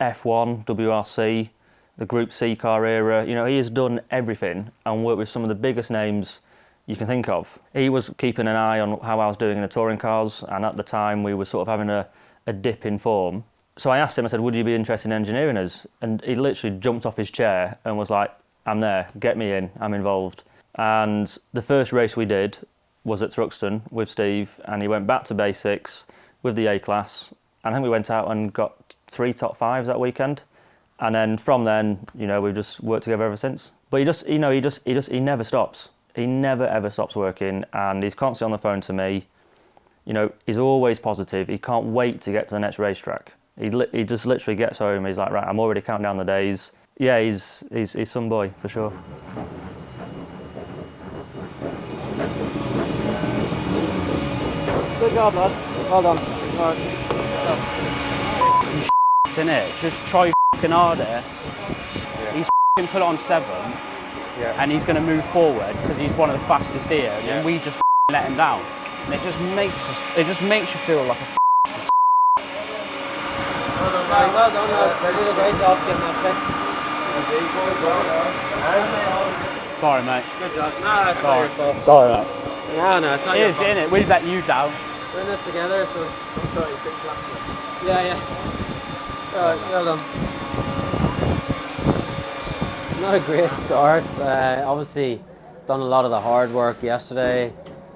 F1, WRC, the Group C car era. You know, he has done everything and worked with some of the biggest names you can think of. He was keeping an eye on how I was doing in the touring cars, and at the time we were sort of having a dip in form. So I asked him, I said, would you be interested in engineering us? And he literally jumped off his chair and was like, I'm there, get me in, I'm involved. And the first race we did was at Thruxton with Steve, and he went back to basics with the A-class. And I think we went out and got 3 top 5s that weekend. And then from then, you know, we've just worked together ever since. But he never stops. He never ever stops working, and he's constantly on the phone to me. You know, he's always positive. He can't wait to get to the next racetrack. He just literally gets home, he's like, right, I'm already counting down the days. Yeah, he's some boy, for sure. Good job, lads. Well done. All right. He's innit? Just try f***ing hardest. Yeah. He's f***ing put on 7, and he's going to move forward because he's one of the fastest here, and we just f***ing let him down. And it just makes you feel like a Well done, lads. They did a great job getting that fixed. Sorry, mate. Good job. No, it's not your fault. Sorry, mate. No, it's not your fault. It is, innit? We've let you down. We're in this together, so I'm 36 laps. Yeah. Alright, well done. Not a great start. Obviously, done a lot of the hard work yesterday,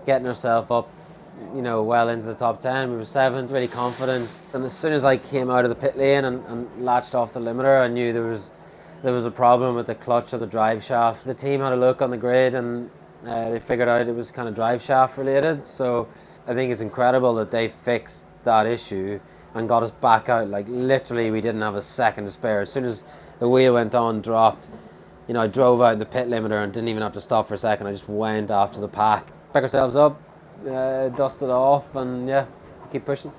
getting ourselves up, you know, well into the top 10. We were 7th, really confident. And as soon as I came out of the pit lane and latched off the limiter, I knew there was a problem with the clutch of the drive shaft. The team had a look on the grid, and they figured out it was kind of drive shaft related. So I think it's incredible that they fixed that issue and got us back out. Like literally, we didn't have a second to spare. As soon as the wheel went on, dropped, you know, I drove out in the pit limiter and didn't even have to stop for a second. I just went after the pack, pick ourselves up, dust it off, and yeah, keep pushing.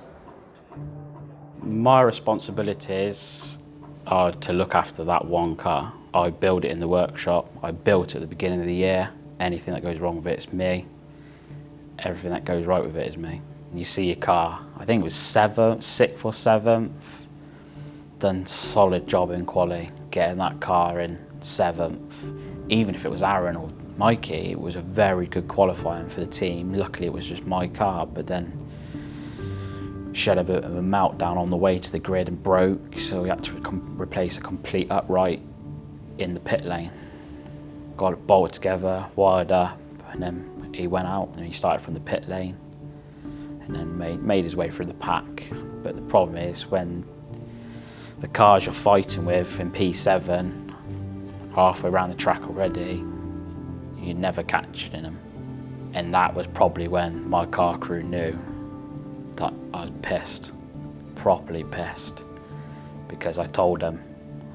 My responsibilities are to look after that one car. I build it in the workshop. I built it at the beginning of the year. Anything that goes wrong with it is me. Everything that goes right with it is me. You see your car, I think it was 6th or 7th. Done solid job in quali, getting that car in 7th. Even if it was Aaron or Mikey, it was a very good qualifying for the team. Luckily it was just my car, but then she had a bit of a meltdown on the way to the grid and broke, so we had to replace a complete upright in the pit lane. Got it bolted together, wired up, and then he went out and he started from the pit lane and then made his way through the pack. But the problem is when the cars you're fighting with in P7, halfway around the track already, you're never catching them. And that was probably when my car crew knew that I was pissed, properly pissed, because I told them,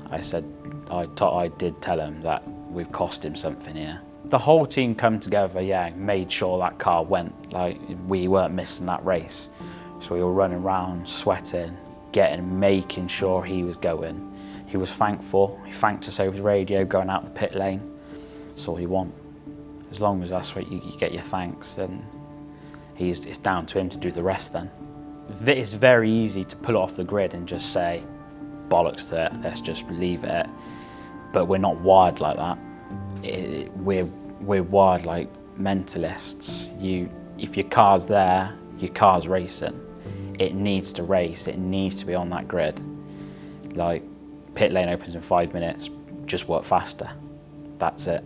I said, I did tell him that we've cost him something here. The whole team come together, made sure that car went, like we weren't missing that race. So we were running around, sweating, making sure he was going. He was thankful, he thanked us over the radio, going out the pit lane. That's all he want. As long as that's what you get your thanks, then it's down to him to do the rest then. It's very easy to pull it off the grid and just say, bollocks to it, let's just leave it. But we're not wired like that. We're wired like mentalists. If your car's there, your car's racing. It needs to race, it needs to be on that grid. Like, pit lane opens in 5 minutes, just work faster. That's it.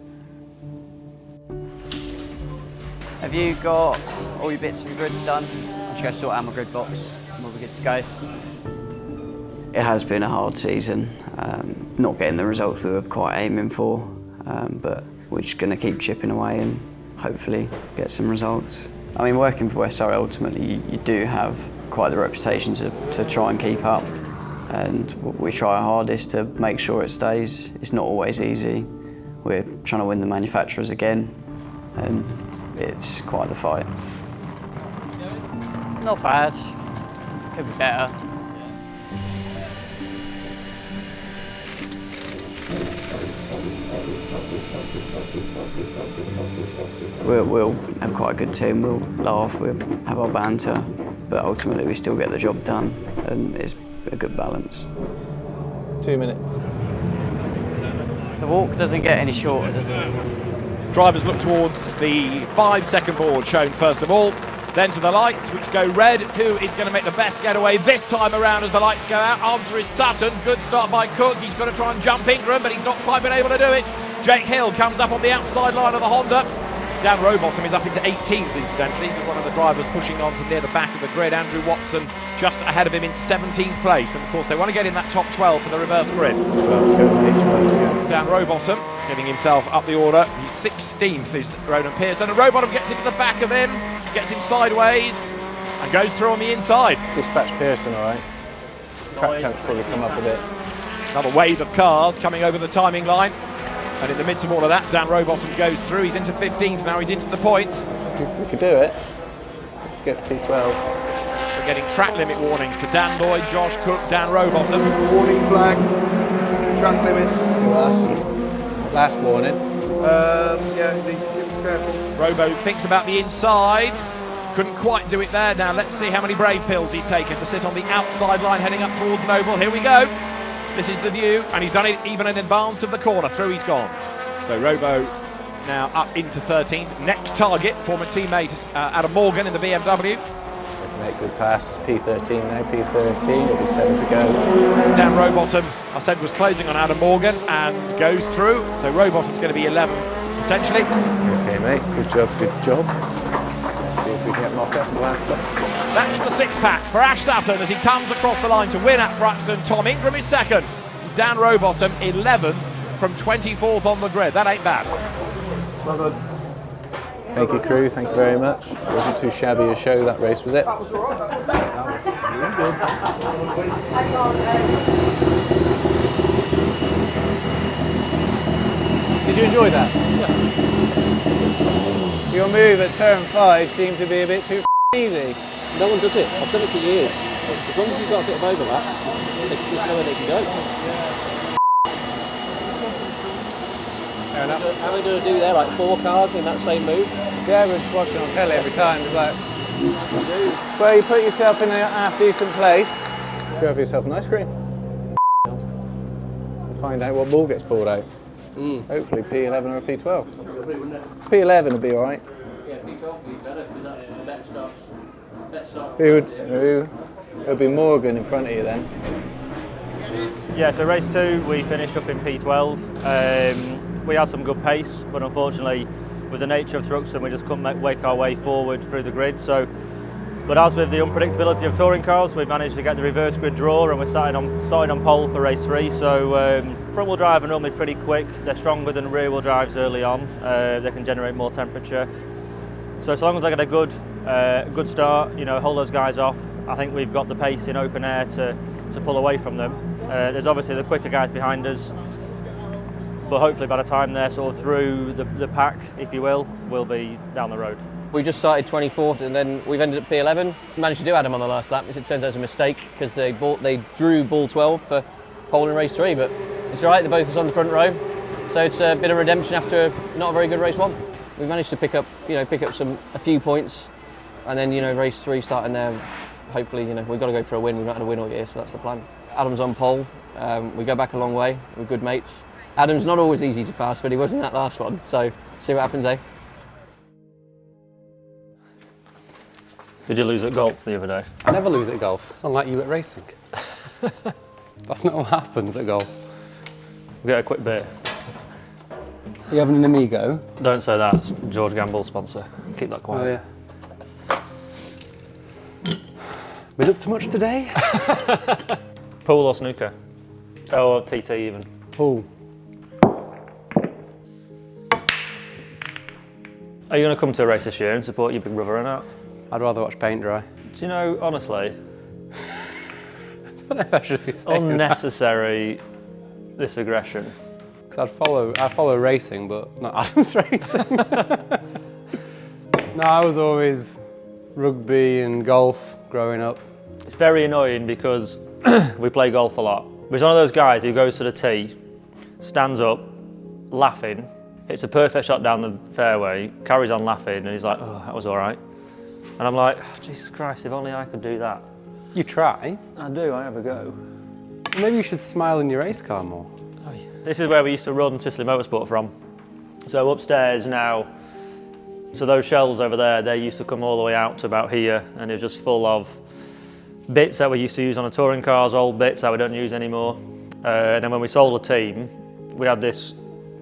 Have you got all your bits of the grid done? I'm just going to sort out my grid box and we'll be good to go. It has been a hard season, not getting the results we were quite aiming for, but we're just going to keep chipping away and hopefully get some results. I mean, working for West Surrey, ultimately you do have quite the reputation to try and keep up, and we try our hardest to make sure it stays. It's not always easy. We're trying to win the manufacturers again, and it's quite the fight. Not bad, could be better. We'll have quite a good team, we'll laugh, we'll have our banter, but ultimately we still get the job done, and it's a good balance. 2 minutes. The walk doesn't get any shorter, does it? Drivers look towards the 5-second board shown first of all, then to the lights which go red. Who is going to make the best getaway this time around as the lights go out? Answer is Sutton. Good start by Cook. He's going to try and jump Ingram, but he's not quite been able to do it. Jake Hill comes up on the outside line of the Honda. Dan Rowbottom is up into 18th, incidentally, with one of the drivers pushing on from near the back of the grid. Andrew Watson just ahead of him in 17th place, and of course they want to get in that top 12 for the reverse grid. Dan Rowbottom getting himself up the order. He's 16th is Ronan Pearson, and Rowbottom gets into the back of him, gets him sideways, and goes through on the inside. Dispatch Pearson, all right. Track temp's probably come up a bit. Another wave of cars coming over the timing line. And in the midst of all of that, Dan Rowbottom goes through. He's into 15th now, he's into the points. We could do it. Get to P12. We're getting track limit warnings to Dan Lloyd, Josh Cook, Dan Rowbottom. Warning flag. Track limits. Last warning. Yeah, be careful. Robo thinks about the inside. Couldn't quite do it there. Now let's see how many brave pills he's taken to sit on the outside line heading up towards Noble. Here we go. This is the view, and he's done it even in advance of the corner. Through he's gone. So Robo now up into 13th. Next target, former teammate Adam Morgan in the BMW. Make good passes. P13 now. P13. It'll be 7 to go. Dan Rowbottom, I said, was closing on Adam Morgan and goes through. So Rowbottom's going to be 11th potentially. Okay, mate. Good job. Good job. Let's see if we can get Knockhill from the last time. That's the six-pack for Ash Sutton as he comes across the line to win at Thruxton. Tom Ingram is second. Dan Rowbottom 11th from 24th on the grid. That ain't bad. Well done. Thank you, crew. Thank you very much. It wasn't too shabby a show, that race, was it? That was all right. That was good. Did you enjoy that? Yeah. Your move at turn 5 seemed to be a bit too easy. No one does it. I've done it for years. As long as you've got a bit of overlap, there's nowhere they can go. Fair enough. How are we going to do there? Like 4 cars in that same move? Yeah, we're just watching on telly every time. It's like, well, you put yourself in a half-decent place, go have yourself an ice cream. And find out what ball gets pulled out. Hopefully P11 or P12. P11 will be all right. Yeah, P12 will be better because that's the bet starts. It'll be Morgan in front of you then. Yeah, so race 2 we finished up in P12. We had some good pace, but unfortunately with the nature of Thruxton we just couldn't make our way forward through the grid. But as with the unpredictability of touring cars, we've managed to get the reverse grid draw and we're starting on pole for race 3. So front wheel drive are normally pretty quick, they're stronger than rear wheel drives early on, they can generate more temperature. So as long as I get a good start, you know, hold those guys off, I think we've got the pace in open air to pull away from them. There's obviously the quicker guys behind us, but hopefully by the time they're sort of through the pack, if you will, we'll be down the road. We just started 24th and then we've ended up P11. Managed to do Adam on the last lap, as it turns out it was a mistake because they drew ball 12 for pole in race 3, but it's all right, they're both on the front row. So it's a bit of redemption after not a very good race 1. We managed to pick up a few points, and then race 3 starting there. Hopefully we've got to go for a win. We've not had a win all year, so that's the plan. Adam's on pole. We go back a long way. We're good mates. Adam's not always easy to pass, but he was in that last one. So see what happens, eh? Did you lose at golf the other day? I never lose at golf, unlike you at racing. That's not what happens at golf. We'll get a quick beer. Are you having an Amigo? Don't say that, it's George Gamble's sponsor. Keep that quiet. Oh, yeah. Been up to much today? Pool or snooker? Or TT even? Pool. Are you going to come to a race this year and support your big brother or not? I'd rather watch paint dry. Do you know, honestly, I don't know if I should be saying unnecessary, this aggression. Because I follow racing, but not Adam's racing. No, I was always rugby and golf growing up. It's very annoying because we play golf a lot. He's one of those guys who goes to the tee, stands up, laughing, hits a perfect shot down the fairway, carries on laughing, and he's like, oh, that was all right. And I'm like, oh, Jesus Christ, if only I could do that. You try? I do, I have a go. Maybe you should smile in your race car more. Oh, yeah. This is where we used to run Sicily Motorsport from. So upstairs now, so those shelves over there, they used to come all the way out to about here, and it was just full of bits that we used to use on the touring cars, old bits that we don't use anymore. And then when we sold the team, we had this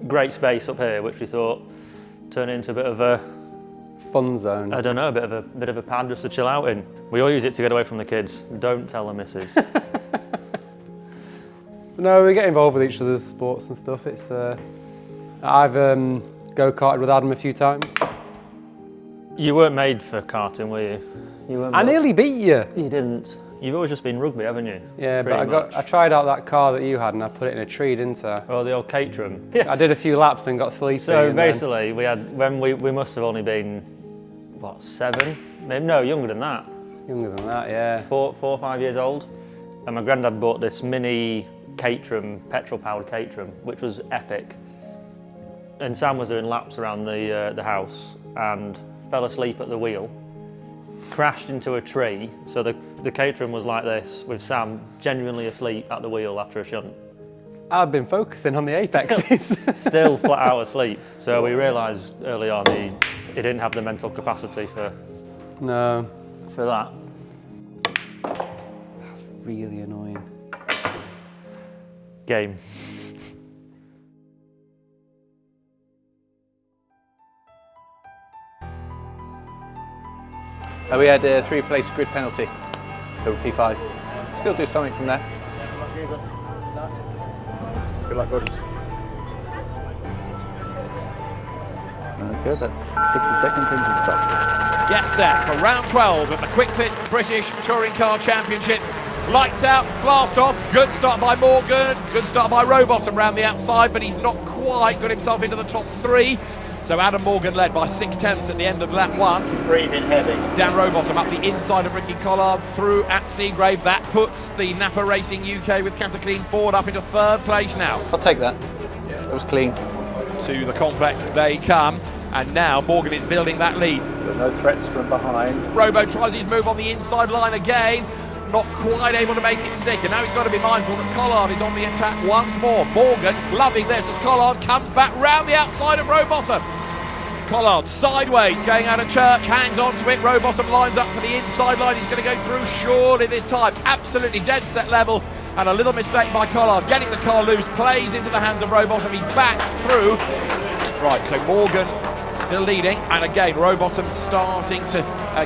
great space up here, which we thought turned into a bit of a fun zone. I don't know, a bit of a pad just to chill out in. We all use it to get away from the kids. Don't tell the missus. No, we get involved with each other's sports and stuff. It's I've go-karted with Adam a few times. You weren't made for karting, were you? I nearly beat you. You didn't. You've always just been rugby, haven't you? Yeah, but I tried out that car that you had and I put it in a tree, didn't I? Oh, the old Caterham. Yeah. I did a few laps and got sleepy. So basically, we must have only been, what, 7? Maybe, no, younger than that. Younger than that, yeah. 4 or 5 years old. And my granddad bought this mini Caterham, petrol-powered Caterham, which was epic. And Sam was doing laps around the house and fell asleep at the wheel, crashed into a tree. So the Caterham was like this, with Sam genuinely asleep at the wheel after a shunt. I've been focusing on the apexes. Still flat out asleep. So we realised early on he didn't have the mental capacity for that. That's really annoying. Game. We had a 3-place grid penalty over P5. Still do something from there. Good luck, Rogers. Okay, that's 60 seconds into stop. Get set for round 12 of the Kwik Fit British Touring Car Championship. Lights out, blast off, good start by Morgan, good start by Rowbottom round the outside, but he's not quite got himself into the top 3. So Adam Morgan led by 6/10 at the end of lap 1. Breathing heavy. Dan Rowbottom up the inside of Ricky Collard through at Seagrave. That puts the Napa Racing UK with Cataclean Ford up into 3rd place now. I'll take that. It was clean. To the complex they come, and now Morgan is building that lead. But no threats from behind. Robo tries his move on the inside line again. Not quite able to make it stick, and now he's got to be mindful that Collard is on the attack once more. Morgan loving this as Collard comes back round the outside of Rowbottom. Collard sideways going out of church, hangs on to it. Rowbottom lines up for the inside line. He's going to go through surely this time. Absolutely dead set level, and a little mistake by Collard. Getting the car loose, plays into the hands of Rowbottom. He's back through. Right, so Morgan still leading, and again Rowbottom starting to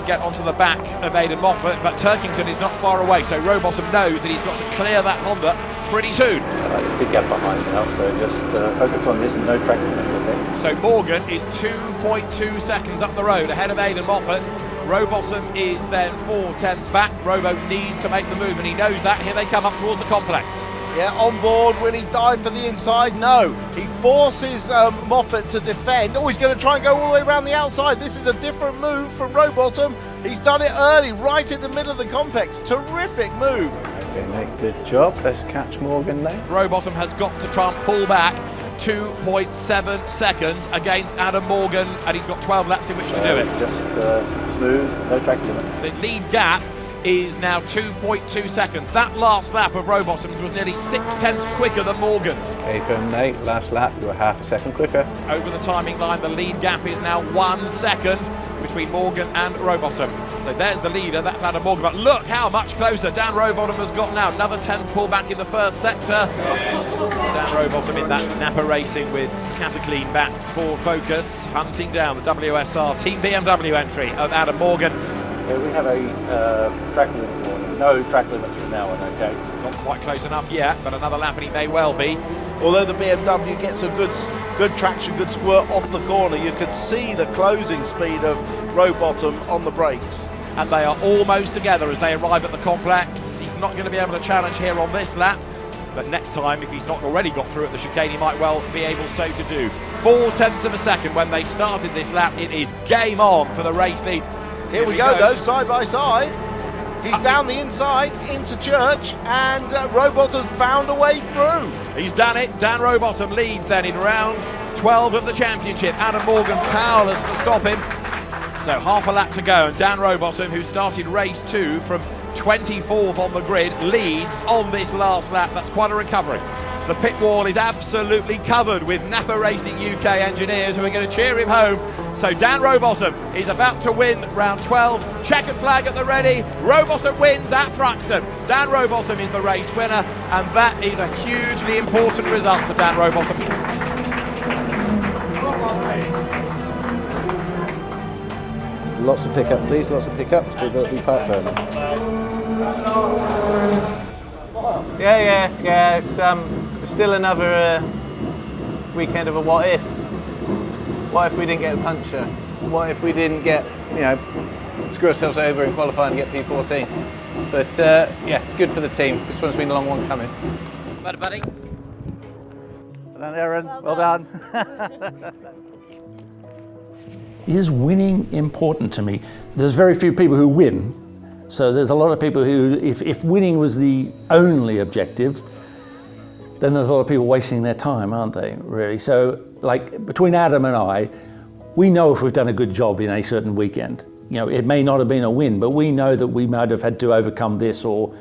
get onto the back of Aidan Moffat, but Turkington is not far away, so Rowbottom knows that he's got to clear that Honda pretty soon. There's a big gap behind now, so just focus on this and no track limits, okay? So Morgan is 2.2 seconds up the road ahead of Aidan Moffat. Rowbottom is then 4/10 back. Robo needs to make the move, and he knows that. Here they come up towards the complex. Yeah, on board. Will he dive for the inside? No. He forces Moffat to defend. Oh, he's going to try and go all the way around the outside. This is a different move from Rowbottom. He's done it early, right in the middle of the complex. Terrific move. Okay, mate, good job. Let's catch Morgan now. Rowbottom has got to try and pull back 2.7 seconds against Adam Morgan, and he's got 12 laps in which to do it. Just smooth, no track limits. The lead gap is now 2.2 seconds. That last lap of Rowbottom's was nearly 6/10 quicker than Morgan's. Okay, from Nate, last lap, you were half a second quicker. Over the timing line, the lead gap is now 1 second between Morgan and Rowbottom. So there's the leader, that's Adam Morgan. But look how much closer Dan Rowbottom has got now. Another 10th pullback in the first sector. Dan Rowbottom in that Napa Racing with Cataclean backed Ford Focus, hunting down the WSR Team BMW entry of Adam Morgan. We have a track limit warning. no track limits from now on, okay? Not quite close enough yet, but another lap and he may well be. Although the BMW gets a good traction, good squirt off the corner, you can see the closing speed of Rowbottom on the brakes. And they are almost together as they arrive at the complex. He's not going to be able to challenge here on this lap, but next time, if he's not already got through at the chicane, he might well be able so to do. 0.4 of a second when they started this lap. It is game on for the race lead. Here we go though, side by side. He's down the inside into Church, and Rowbottom's found a way through. He's done it. Dan Rowbottom leads then in round 12 of the championship. Adam Morgan powerless to stop him. So half a lap to go, and Dan Rowbottom, who started race 2 from 24th on the grid, leads on this last lap. That's quite a recovery. The pit wall is absolutely covered with Napa Racing UK engineers who are going to cheer him home. So Dan Rowbottom is about to win round 12. Checkered flag at the ready. Rowbottom wins at Thruxton. Dan Rowbottom is the race winner, and that is a hugely important result to Dan Rowbottom. Lots of pickup, please, lots of pickup. Still got to be parked firmly. Yeah. It's still another weekend of a what if. What if we didn't get a puncture? What if we didn't get, screw ourselves over in qualifying and get P14? But it's good for the team. This one's been a long one coming. Buddy. Well done, Aaron. Well done. Is winning important to me? There's very few people who win. So there's a lot of people who, if winning was the only objective, then there's a lot of people wasting their time, aren't they, really? So, like, between Adam and I, we know if we've done a good job in a certain weekend. It may not have been a win, but we know that we might have had to overcome this or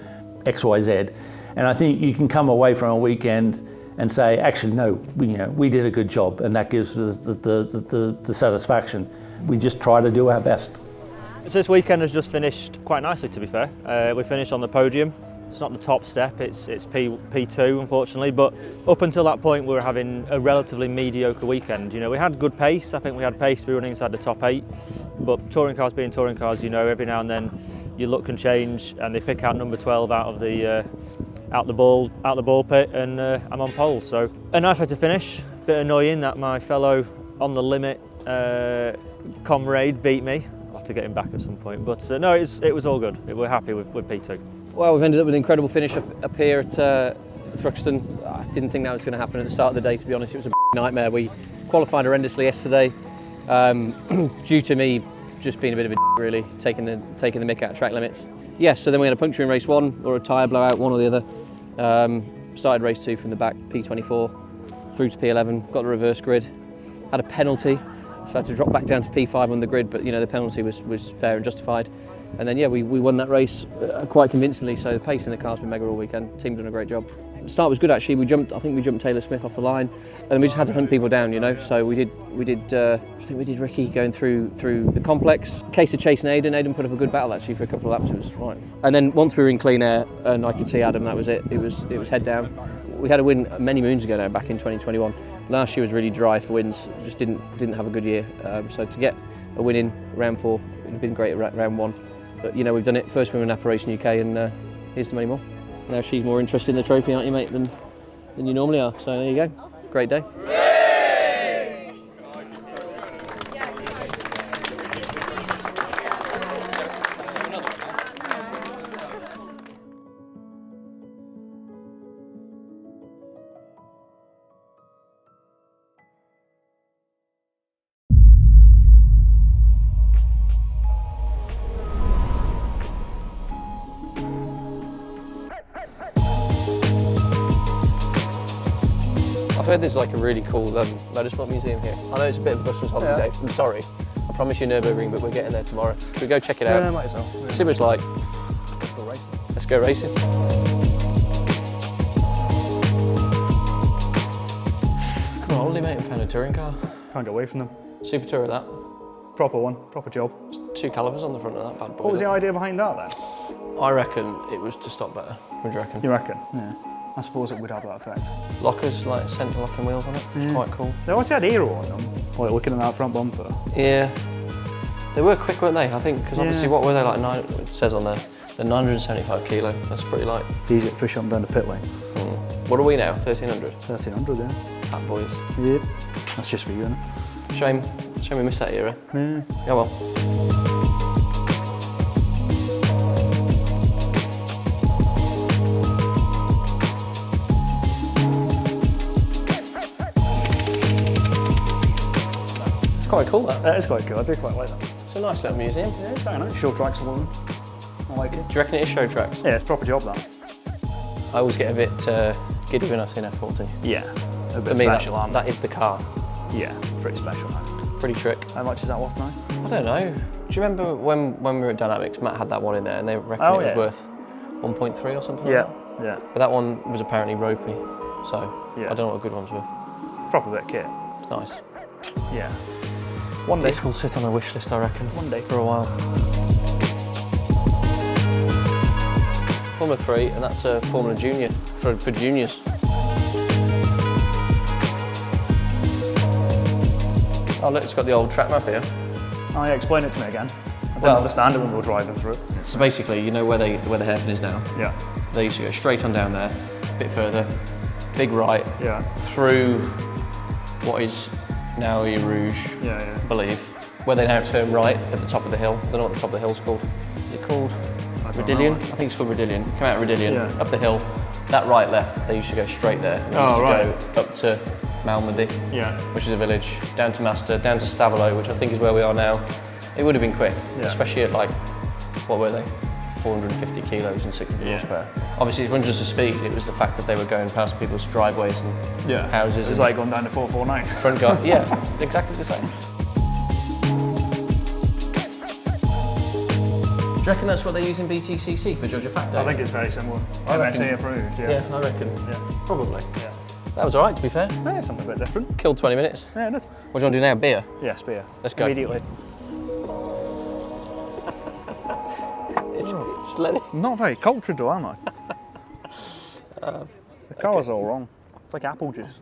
X, Y, Z. And I think you can come away from a weekend and say, actually, no, we did a good job, and that gives us the satisfaction. We just try to do our best. So this weekend has just finished quite nicely, to be fair. We finished on the podium. It's not the top step, it's P2, unfortunately, but up until that point we were having a relatively mediocre weekend. We had good pace. I think we had pace to be running inside the top 8, but touring cars being touring cars, every now and then your luck can change, and they pick out number 12 out of the ball pit, and I'm on pole. So a nice way to finish. Bit annoying that my fellow on the limit comrade beat me. I'll have to get him back at some point, but no, it was all good. We're happy with P2. Well, we've ended up with an incredible finish up here at Thruxton. I didn't think that was going to happen at the start of the day, to be honest. It was a nightmare. We qualified horrendously yesterday, due to me just being a bit of a really, taking the mick out of track limits. Yes, so then we had a puncture in race 1, or a tyre blowout, one or the other. Started race 2 from the back, P24, through to P11, got the reverse grid, had a penalty, so I had to drop back down to P5 on the grid, but the penalty was fair and justified. And then we won that race quite convincingly, so the pace in the car's been mega all weekend. Team done a great job. The start was good actually. I think we jumped Taylor Smith off the line, and we just had to hunt people down, So we did. I think we did Ricky going through the complex. Case of chasing Aidan. Aidan put up a good battle actually for a couple of laps. It was fine. And then once we were in clean air and I could see Adam, that was it. It was head down. We had a win many moons ago now, back in 2021. Last year was really dry for wins. Just didn't have a good year. So to get a win in round 4, it would have been great at round 1. But we've done it. First win in Napa Racing UK, and here's to many more. Now she's more interested in the trophy, aren't you, mate, than you normally are. So there you go. Great day. I've heard there's like a really cool motorsport museum here. I know it's a bit of a busman's holiday. I'm sorry. I promise you Nürburgring, but we're getting there tomorrow. Should we go check it out? Yeah, might as well. See what it's like. Let's go racing. Let's go racing. Come on, holiday mate, I found a touring car. Can't get away from them. Super Tourer that. Proper one, proper job. There's 2 calipers on the front of that bad boy. What was the idea behind that then? I reckon it was to stop better. What do you reckon? You reckon? Yeah. I suppose it would have that effect. Lockers, like centre locking wheels on it, which is quite cool. They always had aero on them, like looking at that front bumper. Yeah. They were quick, weren't they? I think, because obviously what were they, like 9, it says on there, The 975 kilo, that's pretty light. Easy to push on down the pit lane. What are we now, 1300? 1300, yeah. Fat boys. Yep. That's just for you, isn't it? Shame we missed that era. Yeah. Yeah, well. It's quite cool, that. That is quite cool, I do quite like that. It's a nice little museum. Yeah, it's very nice. Show tracks for them. I like it. Do you reckon it is show tracks? Yeah, it's a proper job, that. I always get a bit giddy when I see an F40. Yeah, a bit I mean, special, that is the car. Yeah, pretty special. Pretty trick. How much is that worth now? I don't know. Do you remember when we were at Dynamics, Matt had that one in there and they reckoned it was worth 1.3 or something Yeah, like that? yeah. But that one was apparently ropey, so Yeah. I don't know what a good one's worth. Proper bit of kit. It's nice. Yeah. One day. This will sit on a wish list, I reckon. One day. For a while. Formula 3, and that's a Formula Junior for juniors. Oh look, it's got the old track map here. Oh yeah, explain it to me again. I didn't understand it when we were driving through it. So basically, you know where the hairpin is now? Yeah. They used to go straight on down there, a bit further, big right, Yeah. through what is now Eau Rouge, Yeah. I believe, where they now turn right at the top of the hill. I don't know what the top of the hill's called. Is it called Rodillion? I think it's called Rodillion. Come out of Rodillion, Yeah. up the hill, that right left, they used to go straight there. They used to go up to Malmedy, Yeah. which is a village, down to Master, down to Stavolo, which I think is where we are now. It would have been quick, Yeah. especially at like, what were they? 450 kilos and 600 horsepower. Obviously, it wasn't just the speed, it was the fact that they were going past people's driveways and houses. It's like going down to 449. Front guard, yeah, it's exactly the same. Do you reckon that's what they use in BTCC for Judge of Fact Day? I think it's very similar. I MSA reckon. approved, yeah. Yeah, I reckon. Yeah. Probably. Yeah. That was alright, to be fair. Yeah, something a bit different. Killed 20 minutes. Yeah, it is. What do you want to do now? Beer? Yes, beer. Let's go. Immediately. Just let it. Not very cultured though, am I? The colour's all wrong. It's like apple juice.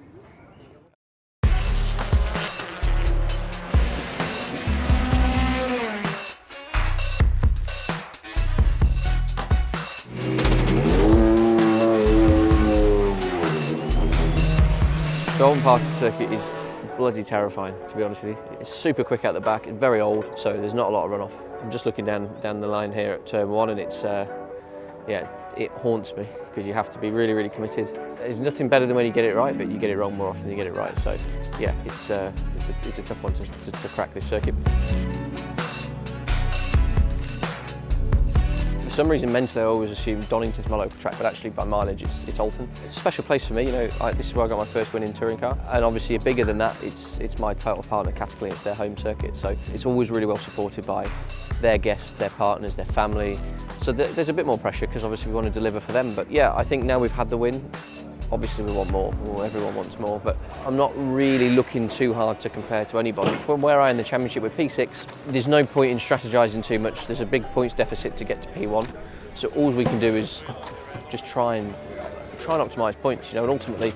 Golden Park circuit is bloody terrifying, to be honest with you. It's super quick out the back, it's very old, so there's not a lot of runoff. I'm just looking down the line here at turn 1 and it's, yeah, it haunts me because you have to be really, really committed. There's nothing better than when you get it right, but you get it wrong more often than you get it right. So, yeah, it's a tough one to crack this circuit. For some reason, mentally, I always assumed Donington's my local track, but actually by mileage, it's Alton. It's a special place for me, you know. This is where I got my first win in touring car, and obviously bigger than that, it's my title partner category. It's their home circuit, so it's always really well supported by their guests, their partners, their family. So there's a bit more pressure because obviously we want to deliver for them. But yeah, I think now we've had the win. Obviously we want more, or everyone wants more, but I'm not really looking too hard to compare to anybody. From where I am in the championship with P6, there's no point in strategising too much. There's a big points deficit to get to P1, so all we can do is just try and optimise points, you know, and ultimately,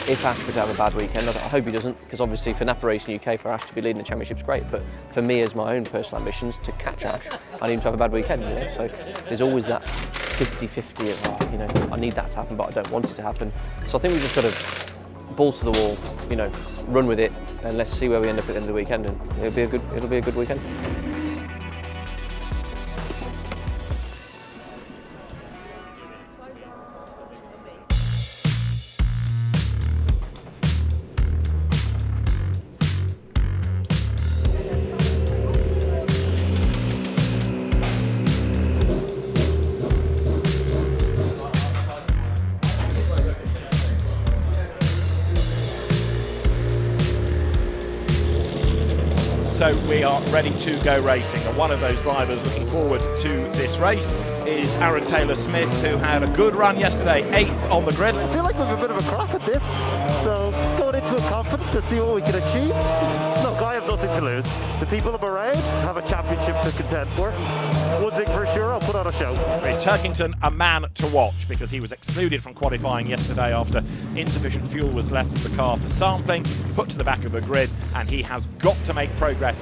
if Ash were to have a bad weekend, I hope he doesn't, because obviously for Napa Racing UK, for Ash to be leading the championship's great, but for me as my own personal ambitions to catch Ash, I need him to have a bad weekend, you know, so there's always that 50-50 of, you know, I need that to happen, but I don't want it to happen. So I think we've just got to balls to the wall, you know, run with it, and let's see where we end up at the end of the weekend, and it'll be a good weekend. So we are ready to go racing, and one of those drivers looking forward to this race is Aaron Taylor-Smith, who had a good run yesterday, 8th on the grid. I feel like we've a bit of a crack at this, so going into it confident to see what we can achieve. Look, I have nothing to lose. The people of Bahrain have a championship to contend for. One thing for sure, I'll put on a show. In Turkington, a man to watch because he was excluded from qualifying yesterday after insufficient fuel was left of the car for sampling, put to the back of the grid, and he has got to make progress.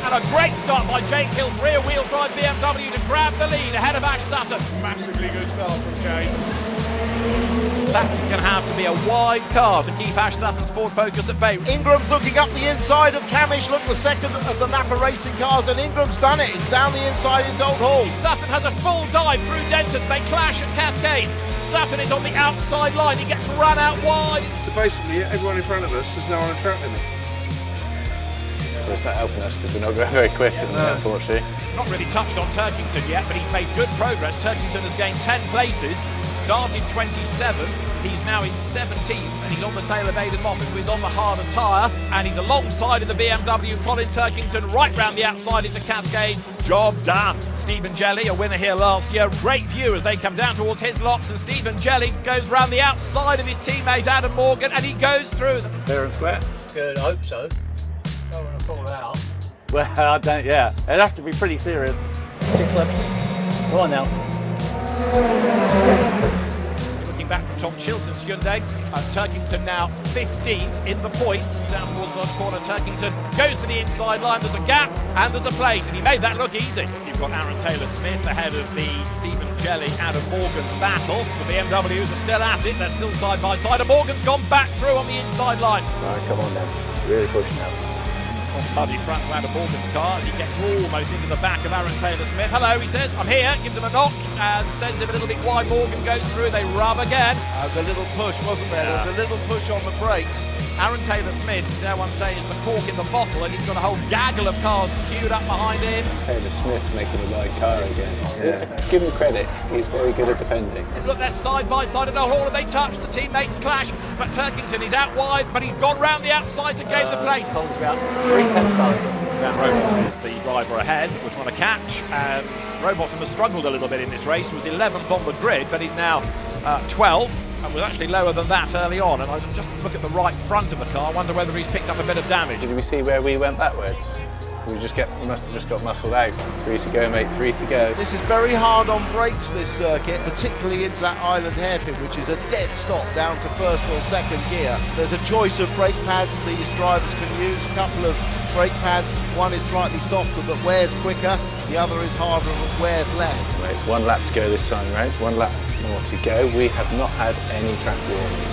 And a great start by Jake Hill's rear wheel drive BMW to grab the lead ahead of Ash Sutton. Massively good start from Jake. That's going to have to be a wide car to keep Ash Sutton's Ford Focus at bay. Ingram's looking up the inside of Camish. Look, the second of the Napa Racing cars, and Ingram's done it. It's down the inside into Old Hall. Sutton has a full dive through Denton's. They clash at Cascades. Sutton is on the outside line. He gets run out wide. So basically, everyone in front of us is now on a track limit. Well, it's not helping us because we're not going very quick, unfortunately. Not really touched on Turkington yet, but he's made good progress. Turkington has gained 10 places, started 27th, he's now in 17th, and he's on the tail of Aidan Moffat, who is on the harder tyre, and he's alongside in the BMW, Colin Turkington, right round the outside into Cascades. Job done. Stephen Jelly, a winner here last year. Great view as they come down towards his locks, and Stephen Jelly goes round the outside of his teammate Adam Morgan, and he goes through them. Fair and square? Good, I hope so. Don't want to fall out. Well, I don't, yeah. It'd have to be pretty serious. 6 left. Come on now. Looking back from Tom Chilton's Hyundai, Turkington now 15th in the points. Down towards Lodge Corner, Turkington goes to the inside line. There's a gap and there's a place, and he made that look easy. You've got Aaron Taylor-Smith ahead of the Stephen Jelly, Adam Morgan battle. The BMWs are still at it. They're still side by side, and Morgan's gone back through on the inside line. Right, come on now. Really pushing now. Muddy front to Adam Morgan's car, and he gets almost into the back of Aaron Taylor-Smith. Hello, he says, I'm here, gives him a knock and sends him a little bit wide. Morgan goes through, they rub again. There was a little push, wasn't there? There was a little push on the brakes. Aaron Taylor-Smith, dare one say, is the cork in the bottle, and he's got a whole gaggle of cars queued up behind him. Taylor-Smith making a light car again. Yeah. Give him credit, he's very good at defending. Look, they're side by side at the hall, and they touch, the teammates clash, but Turkington is out wide, but he's gone round the outside to gain the place. Cole's about 3/10 faster. Dan Rowbottom is the driver ahead. We're trying to catch, and Rowbottom has struggled a little bit in this race. He was 11th on the grid, but he's now 12th, and was actually lower than that early on. And I just look at the right front of the car, wonder whether he's picked up a bit of damage. Did we see where we went backwards? We must have just got muscled out. 3 to go, mate, 3 to go. This is very hard on brakes, this circuit, particularly into that island hairpin, which is a dead stop down to first or second gear. There's a choice of brake pads these drivers can use, a couple of brake pads. One is slightly softer but wears quicker, the other is harder but wears less. Right, 1 lap to go this time round, 1 lap more to go. We have not had any track warnings.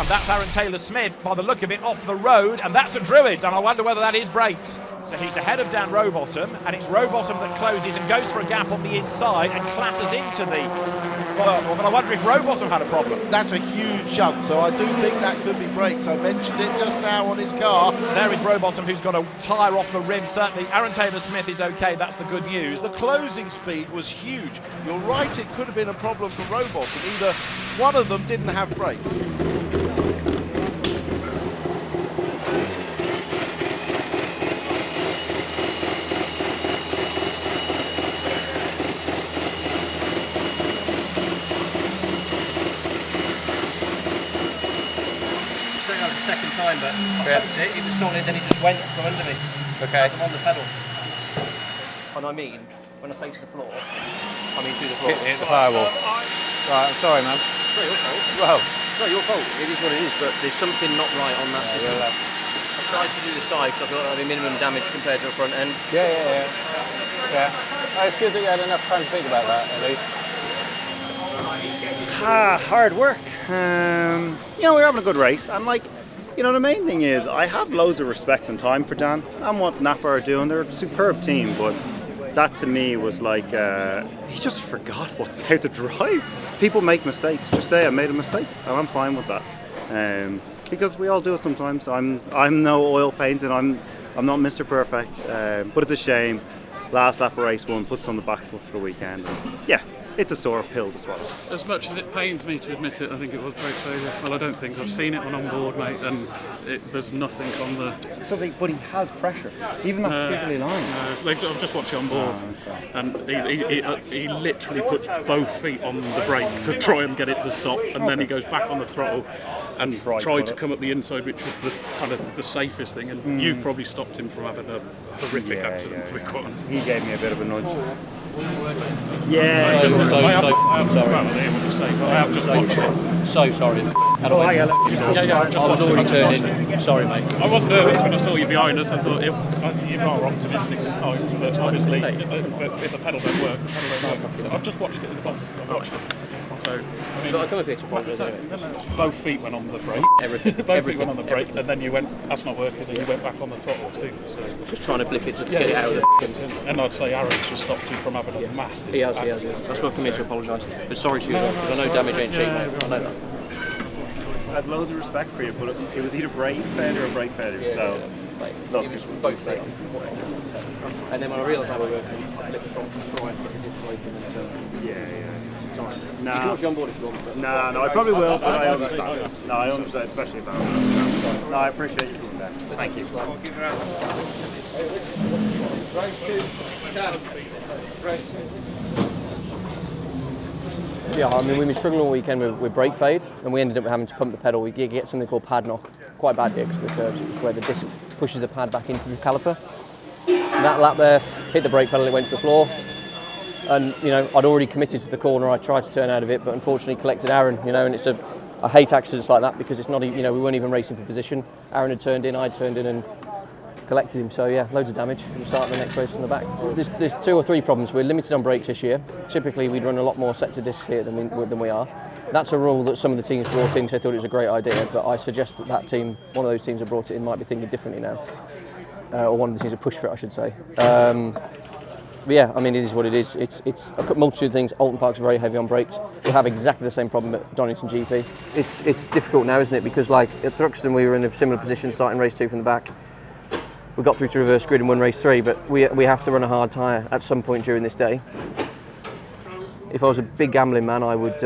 And that's Aaron Taylor-Smith, by the look of it, off the road, and that's a Druids, and I wonder whether that is brakes. So he's ahead of Dan Rowbottom, and it's Rowbottom that closes and goes for a gap on the inside and clatters into the Vauxhall, but I wonder if Rowbottom had a problem. That's a huge jump, so I do think that could be brakes. I mentioned it just now on his car. There is Rowbottom, who's got a tyre off the rim, certainly. Aaron Taylor-Smith is okay, that's the good news. The closing speed was huge. You're right, it could have been a problem for Rowbottom. Either one of them didn't have brakes. Second time, but I hooked it, was solid, then he just went from under me. Okay. I'm on the pedal. And I mean, when I say to the floor, I mean to the floor. Hit the firewall. Right, I'm sorry, man. It's not your fault. Well, it's not your fault. It is what it is, but there's something not right on that system. I tried to do the side because I thought that'd be minimum damage compared to the front end. Yeah. Oh, it's good that you had enough time to think about that, at least. Hard work. We were having a good race, and the main thing is I have loads of respect and time for Dan and what Napa are doing. They're a superb team, but that to me was he just forgot how to drive. People make mistakes. Just say I made a mistake, and I'm fine with that. Because we all do it sometimes. I'm no oil paint, and I'm not Mr. Perfect. But it's a shame. Last lap of race 1 puts on the back foot for the weekend. And it's a sore pill to swallow. As much as it pains me to admit it, I think it was brake failure. Well, I don't think. I've seen it on board, mate, and there's nothing on the... But he has pressure, even that squiggly line. No, I've just watched it on board, and he literally puts both feet on the brake to try and get it to stop, and then he goes back on the throttle and tried to come up the inside, which was the kind of the safest thing, and you've probably stopped him from having a horrific accident, to be quite honest. He gave me a bit of a nudge. I'm sorry. I have just watched it. So sorry. Hello, mate. I was already turning. Sorry, mate. I was nervous when I saw you behind us. I thought you are optimistic at times, but obviously, but if the pedal don't work, the pedal don't work. I've just watched it as a boss. I've watched it. So, I mean, I come up here to apologise anyway. Both feet went on the brake. Both feet went on the brake, and then you went, that's not working, and you went back on the throttle soon. So. Just trying to blip it to get it out of the... And I'd say Aaron's just stopped you from having a massive He has. That's why I've come here to apologise. But sorry to you, because I know damage ain't cheap, mate. I know that. I had loads of respect for you, but it was either brake failure or brake failure, so... Look, it was both things. And then when I realised how we were, I let the throttle just try and get the different open and turn. Yeah. Sorry. Nah. You can watch you on board if you want. No, I probably will, but I understand. No, I understand, especially about that. No, I appreciate you being there. Thank you. Yeah, I mean, we've been struggling all weekend with brake fade, and we ended up having to pump the pedal. We get something called pad knock, quite bad here because of the curves. It was where the disc pushes the pad back into the caliper. And that lap there hit the brake pedal, it went to the floor. And, you know, I'd already committed to the corner. I tried to turn out of it, but unfortunately collected Aaron, you know, and I hate accidents like that because it's not, you know, we weren't even racing for position. Aaron had turned in, I'd turned in and collected him. So yeah, loads of damage. We'll start the next race in the back. There's 2 or 3 problems. We're limited on brakes this year. Typically we'd run a lot more sets of discs here than we are. That's a rule that some of the teams brought in, so they thought it was a great idea, but I suggest that team, one of those teams that brought it in, might be thinking differently now. Or one of the teams that pushed for it, I should say. But yeah, I mean, it is what it is. It's a multitude of things. Alton Park's very heavy on brakes. We have exactly the same problem at Donington GP. It's difficult now, isn't it? Because like at Thruxton, we were in a similar position starting race 2 from the back. We got through to reverse grid and won race 3, but we have to run a hard tyre at some point during this day. If I was a big gambling man, I would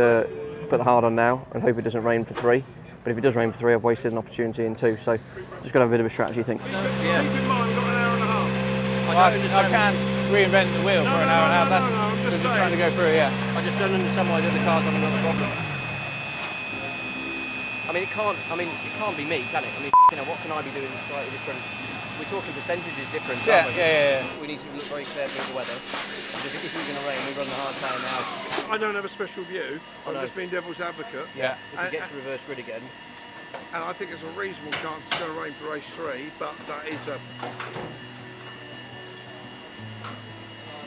put the hard on now and hope it doesn't rain for 3. But if it does rain for 3, I've wasted an opportunity in 2. So just got to have a bit of a strategy, I think. I can't reinvent the wheel for an hour and a half. That's just trying to go through, yeah. I just don't understand why the other cars have another problem. I mean, it can't be me, can it? I mean, you know, what can I be doing slightly different? We're talking percentages difference, aren't we? Yeah. We need to look very careful at the weather. If it isn't going to rain, we run the hard time now. I don't have a special view. I'm just being devil's advocate. Yeah. If it gets to reverse grid again. And I think there's a reasonable chance it's going to rain for race 3, but that is a...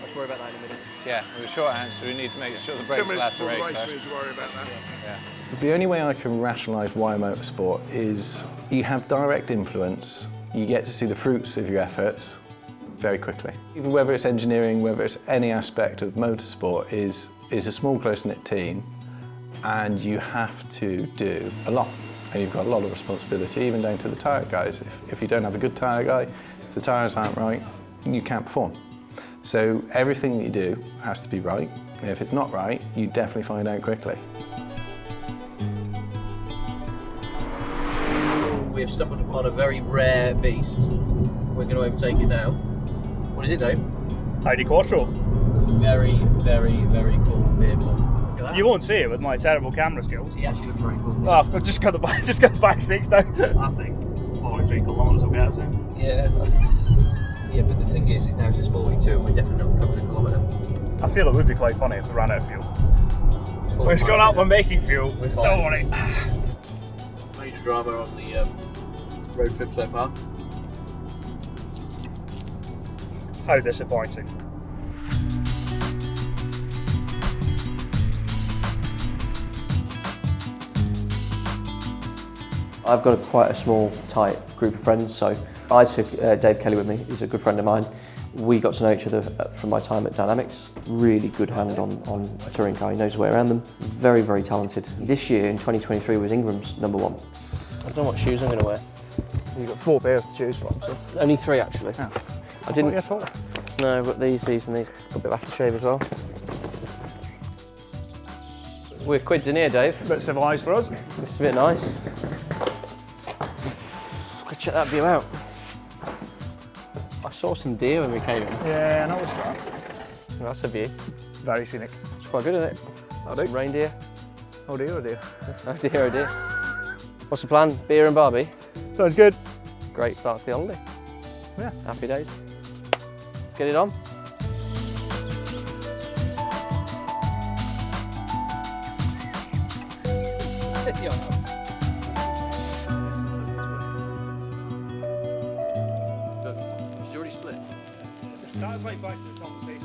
Let's worry about that in a minute. Yeah, with a short answer, we need to make sure the brakes last the race first. We need to worry about that. Yeah. The only way I can rationalise why motorsport is you have direct influence, you get to see the fruits of your efforts very quickly. Even whether it's engineering, whether it's any aspect of motorsport, is a small close-knit team, and you have to do a lot. And you've got a lot of responsibility, even down to the tyre guys. If you don't have a good tyre guy, if the tyres aren't right, you can't perform. So everything that you do has to be right, and if it's not right, you definitely find out quickly. We have stumbled upon a very rare beast. We're going to overtake it now. What is it, Dave? Audi Quattro. Very, very, very cool vehicle. Look at that. You won't see it with my terrible camera skills. He actually looks very cool. Oh, I've just got the back 6 now. I think 43 kilometres will get us in. Yeah. Yeah, but the thing is, it now says 42 and we're definitely not covering a kilometre. I feel it would be quite funny if we ran out of fuel. It's gone out, we're making fuel. Don't worry. Major drama on the road trip so far. How disappointing. I've got quite a small, tight group of friends, so I took Dave Kelly with me. He's a good friend of mine. We got to know each other from my time at Dynamics. Really good hand on a touring car. He knows his way around them. Very, very talented. This year, in 2023, was Ingram's #1. I don't know what shoes I'm going to wear. You've got 4 pairs to choose from, so. Only 3, actually. Oh. I didn't. You had 4? No, but these, and these. Got a bit of aftershave as well. We're quids in here, Dave. A bit civilised for us. This is a bit nice. Could check that view out. I saw some deer when we came in. Yeah, I noticed that. Well, that's a view. Very scenic. It's quite good, isn't it? Some reindeer. Oh dear, oh dear. Oh dear, oh dear. What's the plan? Beer and Barbie? Sounds good. Great start to the holiday. Yeah. Happy days. Let's get it on. That's like back to the conversation.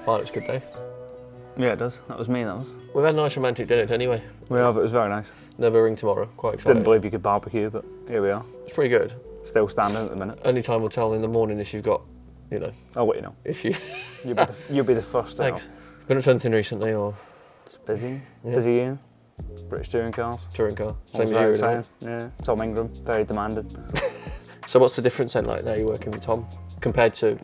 Oh, looks good, Dave. Yeah, it does. That was me, that was. We've had a nice romantic dinner anyway. We have, it was very nice. Another ring tomorrow, quite excited. Didn't believe you could barbecue, but here we are. It's pretty good. Still standing at the minute. Only time will tell in the morning if you've got, you know. I'll let you know. If you... you'll be the first to know. Thanks. Been up to anything recently, or...? It's busy. Yeah. Busy year. British touring cars. Touring car. Same Same as as you, saying. Yeah. Tom Ingram, very demanding. So what's the difference then, like now you're working with Tom, compared to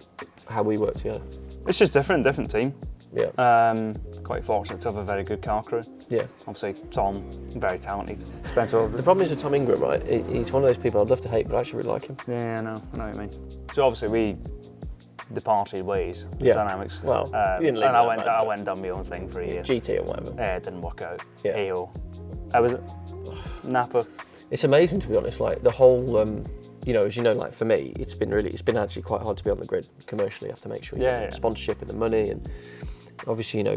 how we work together? It's just different team. Yeah. Quite fortunate to have a very good car crew. Yeah. Obviously, Tom, very talented. Spencer. The problem is with Tom Ingram, right? He's one of those people I'd love to hate, but I actually really like him. Yeah, I know what you mean. So obviously we departed ways. Yeah. Dynamics. Well, you didn't leave and that I went and done my own thing for a year. GT or whatever. Yeah, it didn't work out. Yeah. AO. How was it? Napa. It's amazing, to be honest. Like the whole, you know, as you know, like for me, it's been actually quite hard to be on the grid commercially. You have to make sure you get the sponsorship and the money, and obviously, you know,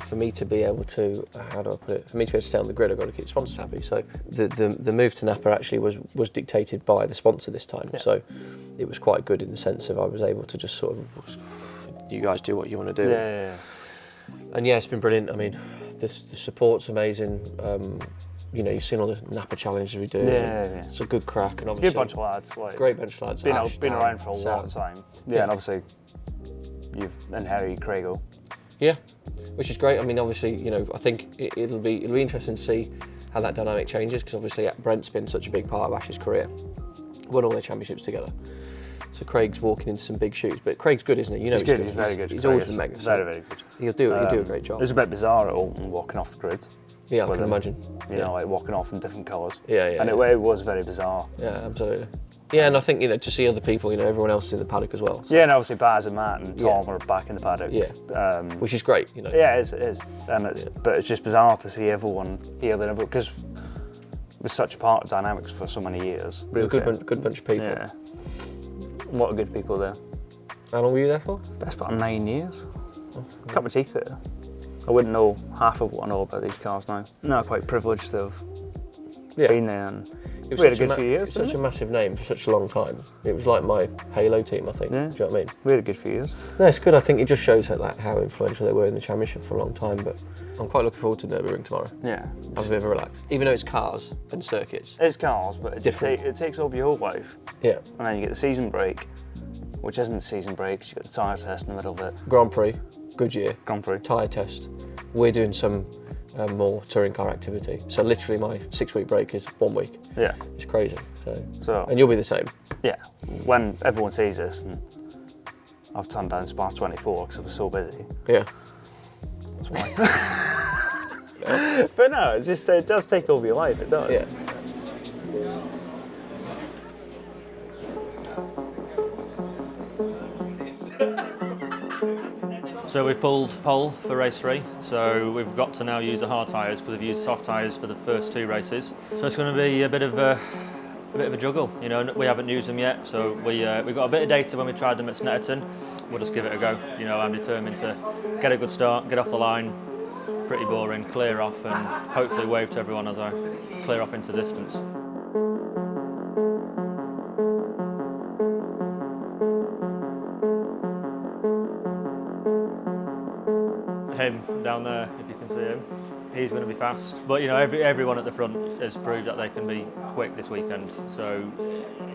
for me to be able to, how do I put it? For me to be able to stay on the grid, I've got to keep sponsors happy. So the move to Napa actually was dictated by the sponsor this time. Yeah. So it was quite good in the sense of I was able to just sort of, you guys do what you want to do. Yeah. And yeah, it's been brilliant. I mean, the support's amazing. You know, you've seen all the Napa challenges we do. Yeah. It's a good crack, and It's a obviously good bunch of lads. Like, great bunch of lads. Been around for a long time. Yeah, and obviously you've inherited Craigo. Yeah, which is great. I mean, obviously, you know, I think it'll be interesting to see how that dynamic changes, because obviously Brent's been such a big part of Ash's career. Won all their championships together. So Craig's walking into some big shoes, but Craig's good, isn't he? You know, he's good. He's very good. He's always been mega. Very good. He'll do a great job. It's a bit bizarre at Alton walking off the grid. Yeah, I can imagine. You know, like walking off in different colours. Yeah. And it was very bizarre. Yeah, absolutely. Yeah, and I think, you know, to see other people, you know, everyone else is in the paddock as well. So. Yeah, and obviously Baz and Matt and Tom are back in the paddock. Yeah. Which is great, you know. Yeah, it is. And but it's just bizarre to see everyone here, because it was such a part of dynamics for so many years. Really good bunch of people. Yeah. A lot of good people there. How long were you there for? Best part of 9 years. Cut my teeth there. I wouldn't know half of what I know about these cars now. No, quite privileged to have been there, and we had a good few years. It's such a massive name for such a long time. It was like my Halo team, I think. Yeah. Do you know what I mean? We had a good few years. No, it's good. I think it just shows how influential they were in the championship for a long time. But I'm quite looking forward to Nürburgring tomorrow. Yeah. Have a bit of a relax. Even though it's cars and circuits. It's cars, but it takes over your whole life. Yeah. And then you get the season break, which isn't the season break, 'cause you got the tyre test in the middle of it. Grand Prix, Goodyear. Grand Prix. Tyre test. We're doing some more touring car activity. So literally my 6-week break is 1 week. Yeah. It's crazy. So and you'll be the same. Yeah. When everyone sees this, and I've turned down Spa 24 because I was so busy. Yeah. That's why. But no, it does take over your life, it does. Yeah. So we've pulled pole for race 3, so we've got to now use the hard tyres because we've used soft tyres for the first 2 races. So it's going to be a bit of a juggle. You know, we haven't used them yet, so we got a bit of data when we tried them at Snetterton. We'll just give it a go. You know, I'm determined to get a good start, get off the line, pretty boring, clear off, and hopefully wave to everyone as I clear off into the distance. Him down there, if you can see him, he's going to be fast. But you know, everyone at the front has proved that they can be quick this weekend. So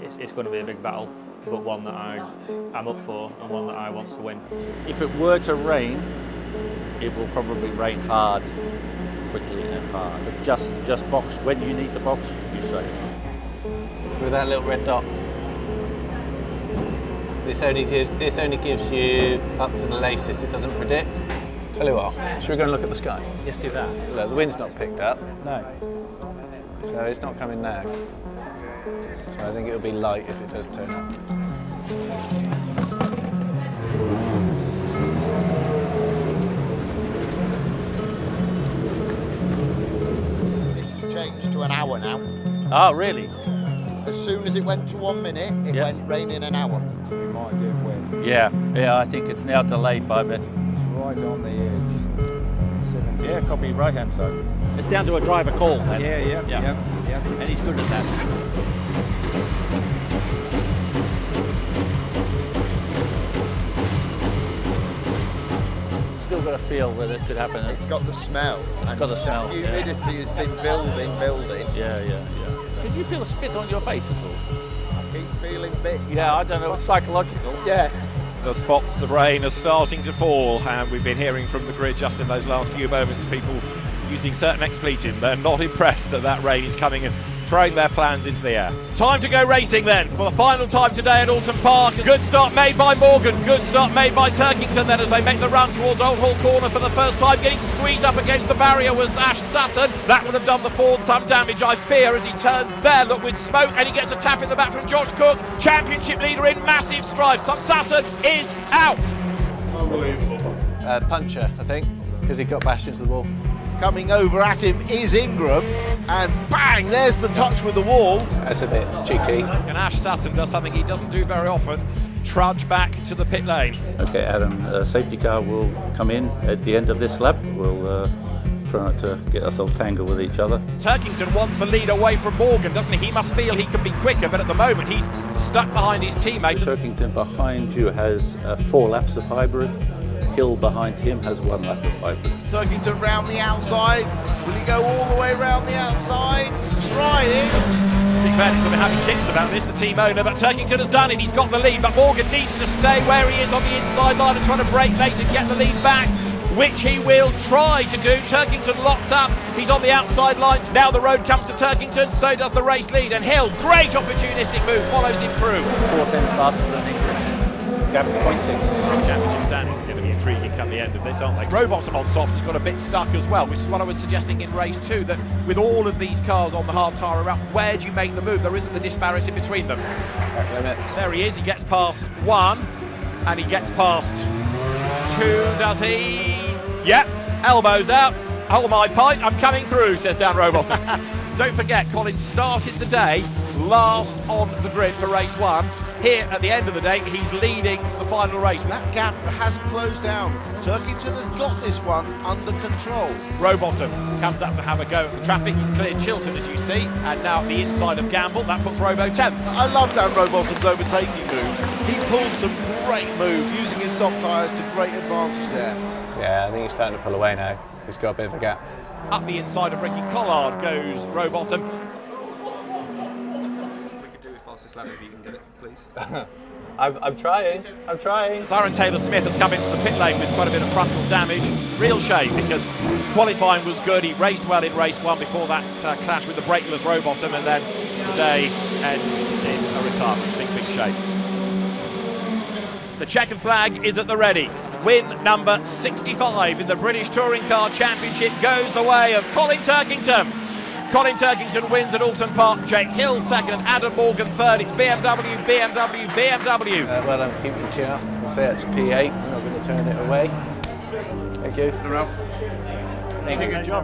it's going to be a big battle, but one that I'm up for and one that I want to win. If it were to rain, it will probably rain hard, quickly and hard. But just box when you need the box, you say. With that little red dot. This only gives you up to the latest. It doesn't predict. Tell you what, should we go and look at the sky? Let's do that. Look, the wind's not picked up. No. So it's not coming now. So I think it'll be light if it does turn up. This has changed to an hour now. Oh, really? As soon as it went to 1 minute, it went rain in an hour. We might get wet. Yeah, I think it's now delayed by a bit. Right on the edge. Yeah, copy right hand side. It's down to a driver call then. Yeah. And he's good at that. feel that it could happen. It's got the smell. It's got the smell. The humidity has been building. Yeah. Did you feel a spit on your face at all? I keep feeling bits. Yeah, I don't know, it's psychological. Yeah. The spots of rain are starting to fall, and we've been hearing from the grid just in those last few moments, people using certain expletives. They're not impressed that that rain is coming and throwing their plans into the air. Time to go racing then for the final time today at Alton Park. Good start made by Morgan, good start made by Turkington then as they make the run towards Old Hall Corner for the first time. Getting squeezed up against the barrier was Ash Sutton. That would have done the Ford some damage, I fear, as he turns there, look, with smoke, and he gets a tap in the back from Josh Cook. Championship leader in massive strides. Sutton is out. Unbelievable. Puncher, I think, because he got bashed into the wall. Coming over at him is Ingram, and bang, there's the touch with the wall. That's a bit cheeky. And Ash Sutton does something he doesn't do very often, trudge back to the pit lane. Okay, Adam, safety car will come in at the end of this lap. We'll try not to get ourselves tangled with each other. Turkington wants the lead away from Morgan, doesn't he? He must feel he can be quicker, but at the moment he's stuck behind his teammates. Turkington behind you has 4 laps of hybrid. Hill behind him has 1 lap of hybrid. Turkington round the outside. Will he go all the way round the outside? He's trying. Dick Bennett will be having kittens about this, the team owner, but Turkington has done it. He's got the lead, but Morgan needs to stay where he is on the inside line and trying to break late and get the lead back, which he will try to do. Turkington locks up. He's on the outside line. Now the road comes to Turkington, so does the race lead. And Hill, great opportunistic move, follows him through. 4 tenths faster than Ingram. Gap 0.6. Championship standings are going to be intriguing come the end of this, aren't they? Robotham on soft has got a bit stuck as well, which is what I was suggesting in race 2, that with all of these cars on the hard tyre around, where do you make the move? There isn't the disparity between them. There he is, he gets past 1, and he gets past 2, does he? Yep, elbows out. Hold my pint, I'm coming through, says Dan Robotham. Don't forget, Colin started the day last on the grid for race 1. Here, at the end of the day, he's leading the final race. That gap hasn't closed down. Turkington has got this one under control. Robotham comes up to have a go at the traffic. He's cleared Chilton, as you see, and now at the inside of Gamble. That puts Robo 10th. I love Dan Robotham's overtaking moves. He pulls some great moves, using his soft tyres to great advantage there. Yeah, I think he's starting to pull away now. He's got a bit of a gap. Up the inside of Ricky Collard goes Robotham. We could do the fastest lap if you can get it, please. I'm trying. Aaron Taylor-Smith has come into the pit lane with quite a bit of frontal damage. Real shame, because qualifying was good. He raced well in race 1 before that clash with the brakeless Robotham, and then the day ends in a retirement. Big shame. The checkered flag is at the ready. Win number 65 in the British Touring Car Championship goes the way of Colin Turkington. Colin Turkington wins at Alton Park. Jake Hill second, Adam Morgan third. It's BMW. Well done for keeping the chin up. I'll say it's a P8. I'm not going to turn it away. Thank you. He did a good job.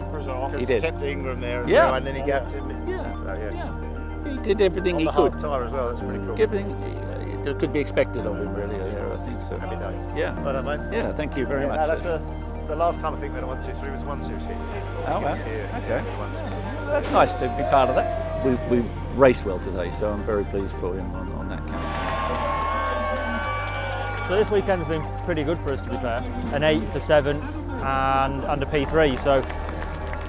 He did. He kept Ingram there as Yeah. well, and then he gapped him. He did everything on he the could. hard tyre as well, that's pretty cool. Everything that could be expected of him, really, there, I think so. Happy days. Yeah. Well done, mate. Yeah, thank you very much. No, that's the last time I think we had a 1, 2, 3 was 1 6 here. Oh, He was wow. here, Okay. yeah, That's nice to be part of that. We raced well today, so I'm very pleased for him on that count. So this weekend has been pretty good for us, to be fair. An 8th, a 7th, and a P3. So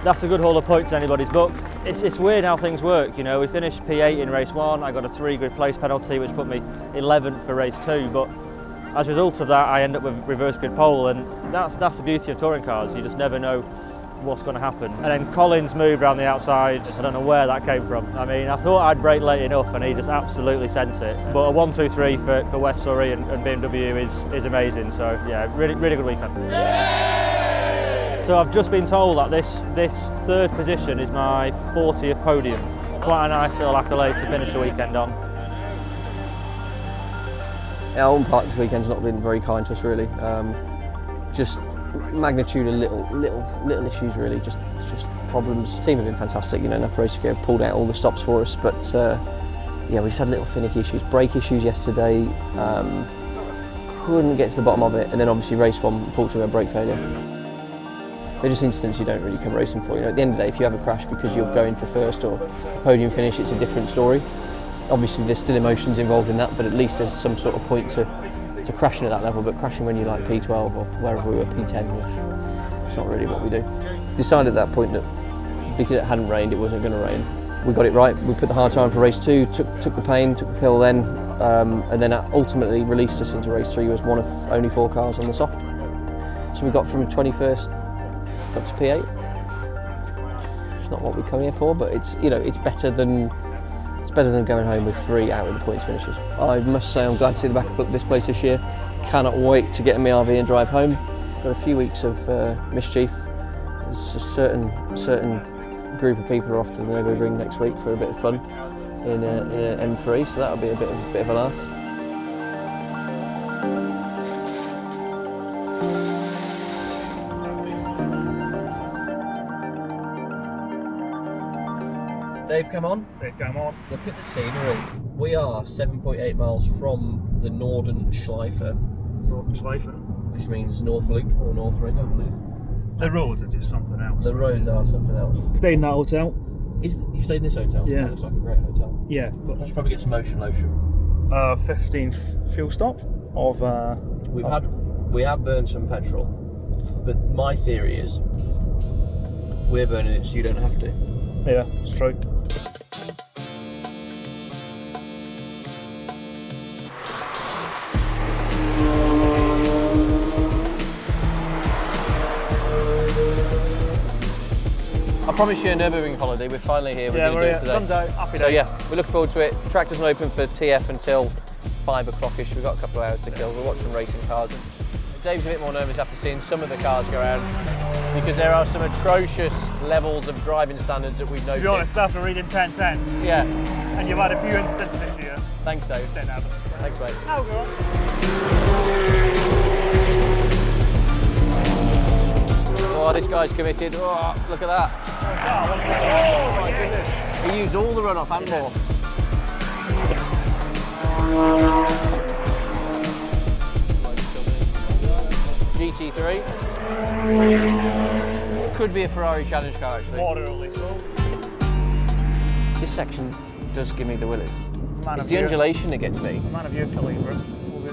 that's a good haul of points in anybody's book. It's weird how things work, you know. We finished P8 in race 1. I got a 3 grid place penalty, which put me 11th for race 2. But as a result of that, I end up with reverse grid pole, and that's the beauty of touring cars. You just never know what's going to happen. And then Collins moved around the outside. I don't know where that came from. I mean, I thought I'd brake late enough, and he just absolutely sent it. But a 1, 2, 3 for West Surrey and BMW is amazing. So yeah, really good weekend. So I've just been told that this 3rd position is my 40th podium. Quite a nice little accolade to finish the weekend on. Our own part this weekend's not been very kind to us, really. Just magnitude of little issues, really. Just problems. The team have been fantastic. You know, Napa Racing have pulled out all the stops for us, but yeah, we just had little finicky issues, brake issues yesterday. Couldn't get to the bottom of it, and then obviously race 1, unfortunately, we had brake failure. They're just incidents you don't really come racing for. You know, at the end of the day, if you have a crash because you're going for first or podium finish, it's a different story. Obviously, there's still emotions involved in that, but at least there's some sort of point to crashing at that level. But crashing when you're like P12 or wherever we were, P10, It's not really what we do. Decided at that point that because it hadn't rained, it wasn't going to rain. We got it right. We put the hard time for race 2, took the pain, took the pill then, and then ultimately released us into race 3 as one of only 4 cars on the soft. So we got from 21st up to P8. It's not what we come here for, but it's better than going home with 3 out of the points finishes. I must say I'm glad to see the back of this place this year. Cannot wait to get in my RV and drive home. Got a few weeks of mischief. There's a certain group of people are off to the Nürburgring next week for a bit of fun in a M3, so that'll be a bit of a laugh. Dave, come on. Dave, come on. Look at the scenery. We are 7.8 miles from the Nordschleife. Nordschleife. Which means North Loop or North Ring, I believe. The roads are just something else. The roads are something else. Stayed in that hotel. You stayed in this hotel? Yeah. It looks like a great hotel. Yeah. But you should probably get some motion lotion. 15th fuel stop of... We have burned some petrol, but my theory is we're burning it so you don't have to. Yeah, it's true. I promised you a Nürburgring holiday. We're finally here. Yeah, We're going to do it today. Sun's out, happy so days. yeah, we're looking forward to it. Tractor's not open for TF until 5 o'clock-ish. We've got a couple of hours to kill. We're watching racing cars. Dave's a bit more nervous after seeing some of the cars go around because there are some atrocious levels of driving standards that we've noticed. To be honest, after reading 1010s, yeah, and you've had a few incidents this year. Thanks, Dave. Thanks, mate. Oh, go on. Oh, this guy's committed. Oh, look at that. Oh my goodness. He used all the runoff and more. GT3. Could be a Ferrari challenge car, actually. Moderately so. This section does give me the willies. Man It's of the your- undulation that gets me. Man of your calibre.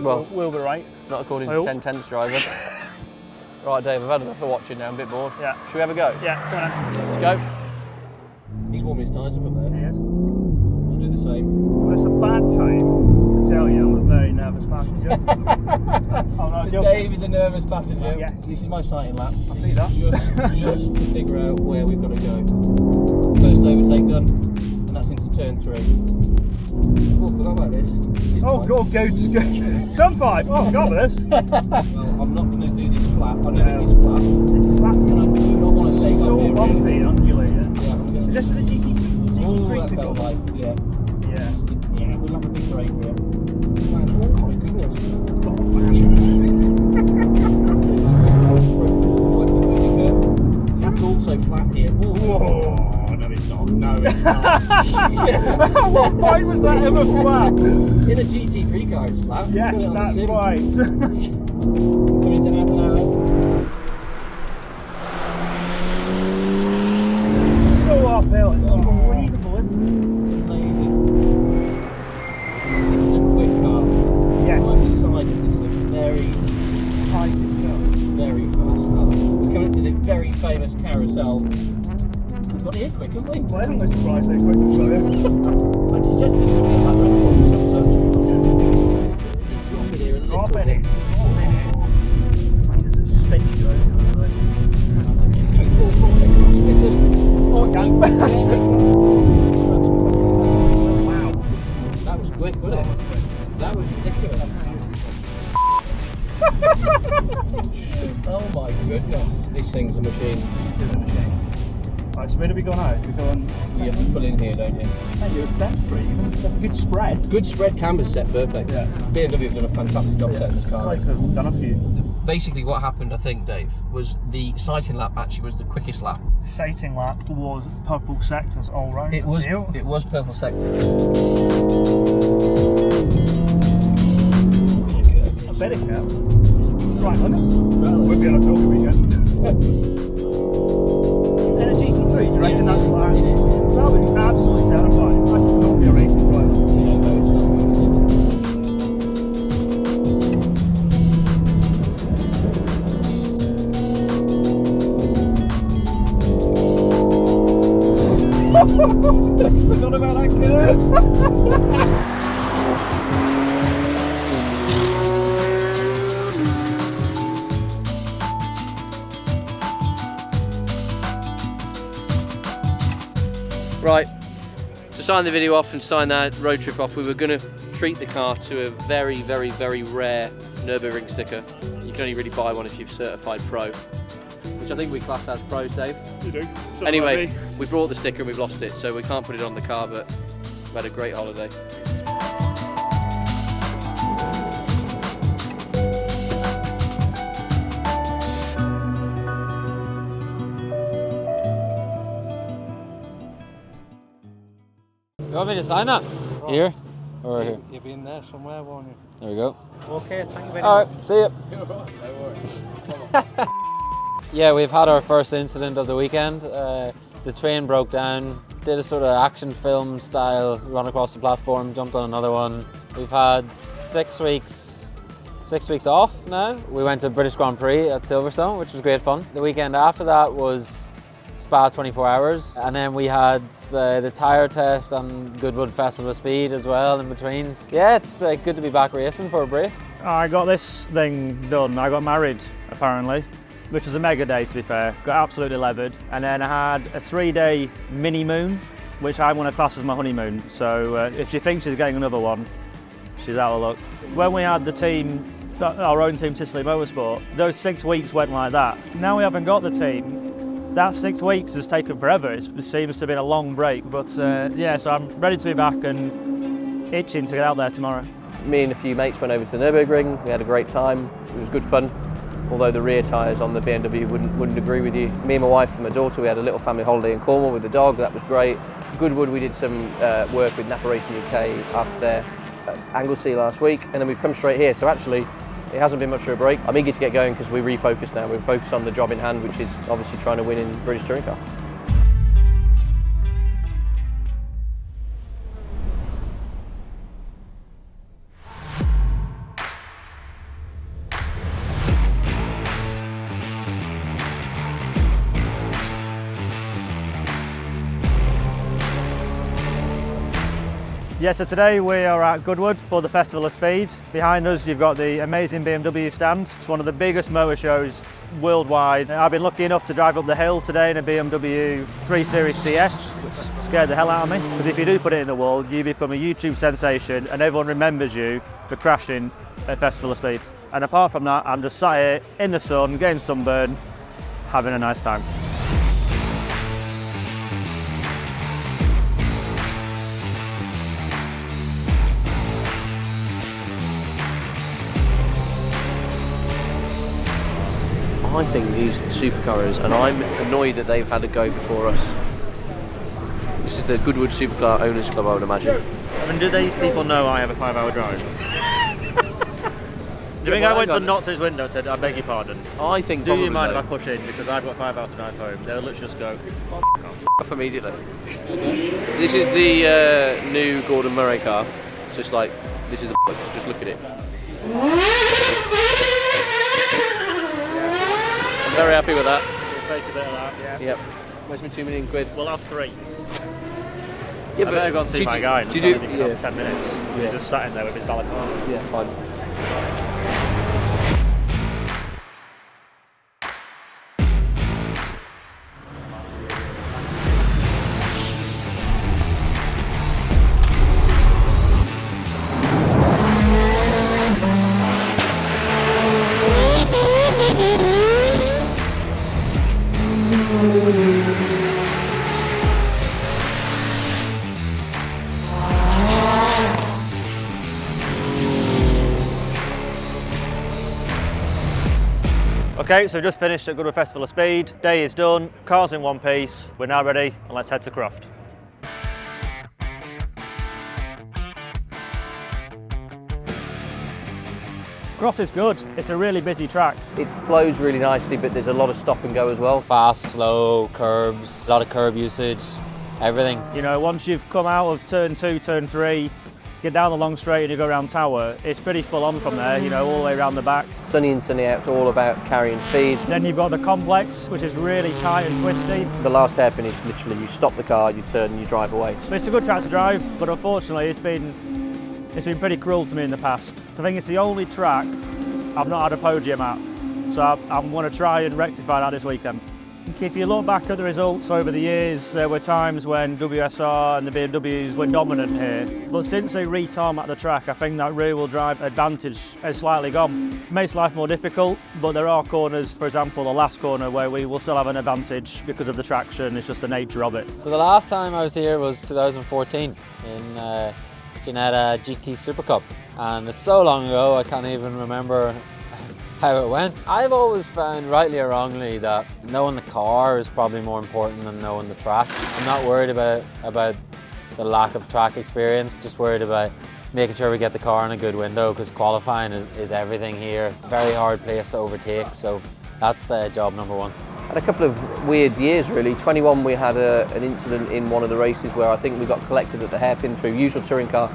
Well, we'll be right. Not according I to hope. 1010's driver. Right, Dave, I've had enough of watching now. I'm a bit bored. Yeah. Should we have a go? Yeah, come on. Let's go. He's warming his tyres up there. He is. I'll do the same. Is this a bad time to tell you I'm a very nervous passenger? Oh, no, So Dave is a nervous passenger. Yes. This is my sighting lap. I see that. Just to figure out where we've got to go. First overtake done, and that's into turn 3. Oh, forgot about this. Oh, God, go. Turn 5. Oh, God, this. Well, I'm not going to do this flat. I'm going to do this flat. It's flat. And I do not want to take so up here. bumpy and undulating. Yeah, I'm going to... Is this the GT3 Oh, that to felt go? like, yeah. Yeah. Yeah, we'll have a big break here. Man, oh my goodness. It's also flat here. Whoa, no it's not. No it's not. What point was that ever flat? In a GT3 car it's flat. Yes, that's right. Coming to Athens. So uphill, it's unbelievable, isn't it? It's amazing. This is a quick car. Yes. I decided this is a very High car. very fast car. We're coming to the very famous carousel. We've got it here quick, haven't we? Well, I don't know surprised how quick it's going. I suggested it should be a lap record. Drop it here a little Drop it bit. in. There's a spin show. Oh, yeah. Wow. That was quick, wasn't it? That was ridiculous. Oh my goodness. This thing's a machine. It is a machine. Right, so where do we go now? We go on. You have to pull in here, don't you? And you're pretty good spread. Good spread canvas set, perfect. Yeah. BMW have done a fantastic job setting this car. It's like they've done a few. Basically what happened, I think, Dave, was the sighting lap actually was the quickest lap. Sighting lap was purple sectors all round. It was purple sectors. A better cap. Track limits. Won't be on a talking weekend. In a GT3, do you reckon that's flat? That would be absolutely terrifying. I could not be a racing driver. Yeah, no, it's not good, is it? sign the video off and sign that road trip off, we were going to treat the car to a very, very, very rare Nürburgring sticker. You can only really buy one if you've certified pro, which I think we class as pros, Dave. You do. Anyway, we brought the sticker and we've lost it, so we can't put it on the car, but we've had a great holiday. You want me to sign that? Here? Or here? You've been there somewhere, won't you? There we go. Okay, thank you very All much. right, see ya. Yeah, we've had our first incident of the weekend. The train broke down, did a sort of action film style run across the platform, jumped on another one. We've had 6 weeks off now. We went to British Grand Prix at Silverstone, which was great fun. The weekend after that was Spa 24 hours, and then we had the tyre test and Goodwood Festival of Speed as well in between. Yeah, it's good to be back racing for a break. I got this thing done. I got married, apparently, which was a mega day, to be fair. Got absolutely levered. And then I had a 3-day mini moon, which I want to class as my honeymoon. So if she thinks she's getting another one, she's out of luck. When we had the team, our own team, Sicily Motorsport, those 6 weeks went like that. Now we haven't got the team. That 6 weeks has taken forever. It seems to have been a long break, but yeah, so I'm ready to be back and itching to get out there tomorrow. Me and a few mates went over to the Nürburgring. We had a great time. It was good fun. Although the rear tyres on the BMW wouldn't agree with you. Me and my wife and my daughter, we had a little family holiday in Cornwall with the dog. That was great. Goodwood, we did some work with Napa Racing UK after their Anglesey last week, and then we've come straight here. So actually, it hasn't been much of a break. I'm eager to get going because we refocus now. We're focused on the job in hand, which is obviously trying to win in British Touring Car. Yeah, so today we are at Goodwood for the Festival of Speed. Behind us you've got the amazing BMW stand. It's one of the biggest motor shows worldwide. I've been lucky enough to drive up the hill today in a BMW 3 Series CS, which scared the hell out of me. Because if you do put it in the wall, you become a YouTube sensation and everyone remembers you for crashing at Festival of Speed. And apart from that, I'm just sat here in the sun, getting sunburned, having a nice time. I think these supercars, and I'm annoyed that they've had a go before us. This is the Goodwood Supercar Owners Club, I would imagine. I mean, do these people know I have a 5-hour drive? Do you think I went to knock to his window and said, I beg your pardon? I think do you mind though. if I push in because I've got 5 hours to drive home? They'll literally just go, Off immediately. This is the new Gordon Murray car. Just like, this is the just look at it. I'm very happy with that. We'll take a bit of that, yeah. Yep. Where's my £2 million? We'll have 3. Yeah, I better go and see my guy. Do you do? Yeah. 10 minutes. Yeah. He's just sat in there with his ballot car. Yeah, fine. Okay, so just finished at Goodwood Festival of Speed. Day is done, car's in one piece. We're now ready and let's head to Croft. Croft is good. It's a really busy track. It flows really nicely, but there's a lot of stop and go as well. Fast, slow, curbs, a lot of curb usage, everything. You know, once you've come out of turn 2, turn 3, get down the long straight and you go around Tower, it's pretty full on from there, you know, all the way around the back. Sunny in, sunny out, it's all about carrying speed. Then you've got the complex, which is really tight and twisty. The last hairpin is literally you stop the car, you turn and you drive away. But it's a good track to drive, but unfortunately it's been pretty cruel to me in the past. I think it's the only track I've not had a podium at, so I'm going to try and rectify that this weekend. If you look back at the results over the years, there were times when WSR and the BMWs were dominant here. But since they re-tarmac the track, I think that rear-wheel drive advantage has slightly gone. Makes life more difficult, but there are corners, for example, the last corner, where we will still have an advantage because of the traction. It's just the nature of it. So the last time I was here was 2014 in Ginetta GT Super Cup, and it's so long ago I can't even remember how it went. I've always found, rightly or wrongly, that knowing the car is probably more important than knowing the track. I'm not worried about the lack of track experience, just worried about making sure we get the car in a good window, because qualifying is everything here. Very hard place to overtake, so that's job number one. Had a couple of weird years really. 21 we had an incident in one of the races where I think we got collected at the hairpin through usual touring car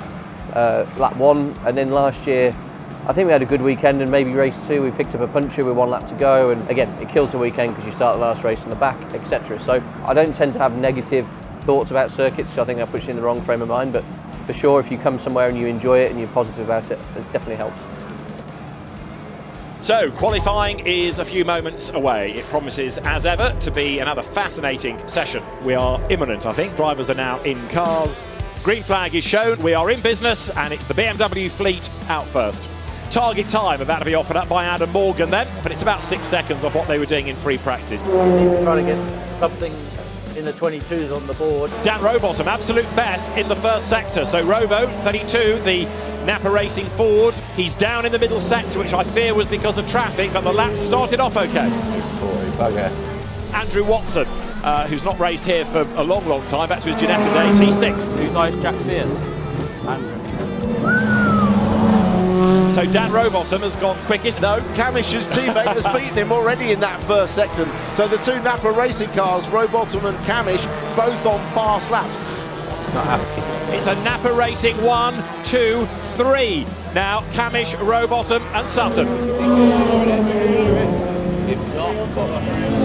lap 1, and then last year I think we had a good weekend, and maybe race 2 we picked up a puncture with 1 lap to go, and again it kills the weekend because you start the last race in the back, etc. So I don't tend to have negative thoughts about circuits, so I think that puts you in the wrong frame of mind, but for sure if you come somewhere and you enjoy it and you're positive about it, it definitely helps. So, qualifying is a few moments away. It promises, as ever, to be another fascinating session. We are imminent, I think. Drivers are now in cars. Green flag is shown. We are in business, and it's the BMW fleet out first. Target time about to be offered up by Adam Morgan then, but it's about 6 seconds of what they were doing in free practice. Trying to get something in the 22s on the board. Dan Rowbottom, absolute best in the first sector. So Robo, 32, the Napa Racing Ford. He's down in the middle sector, which I fear was because of traffic, but the lap started off okay. Sorry, bugger. Andrew Watson, who's not raced here for a long, long time, back to his Ginetta days, he's 6th. Who's like Jack Sears? Andrew. So Dan Rowbottom has gone quickest. No, Camish's teammate has beaten him already in that first sector. So the 2 Napa Racing cars, Rowbottom and Camish, both on fast laps. Not happy. It's a Napa Racing 1, 2, 3. Now Camish, Rowbottom and Sutton.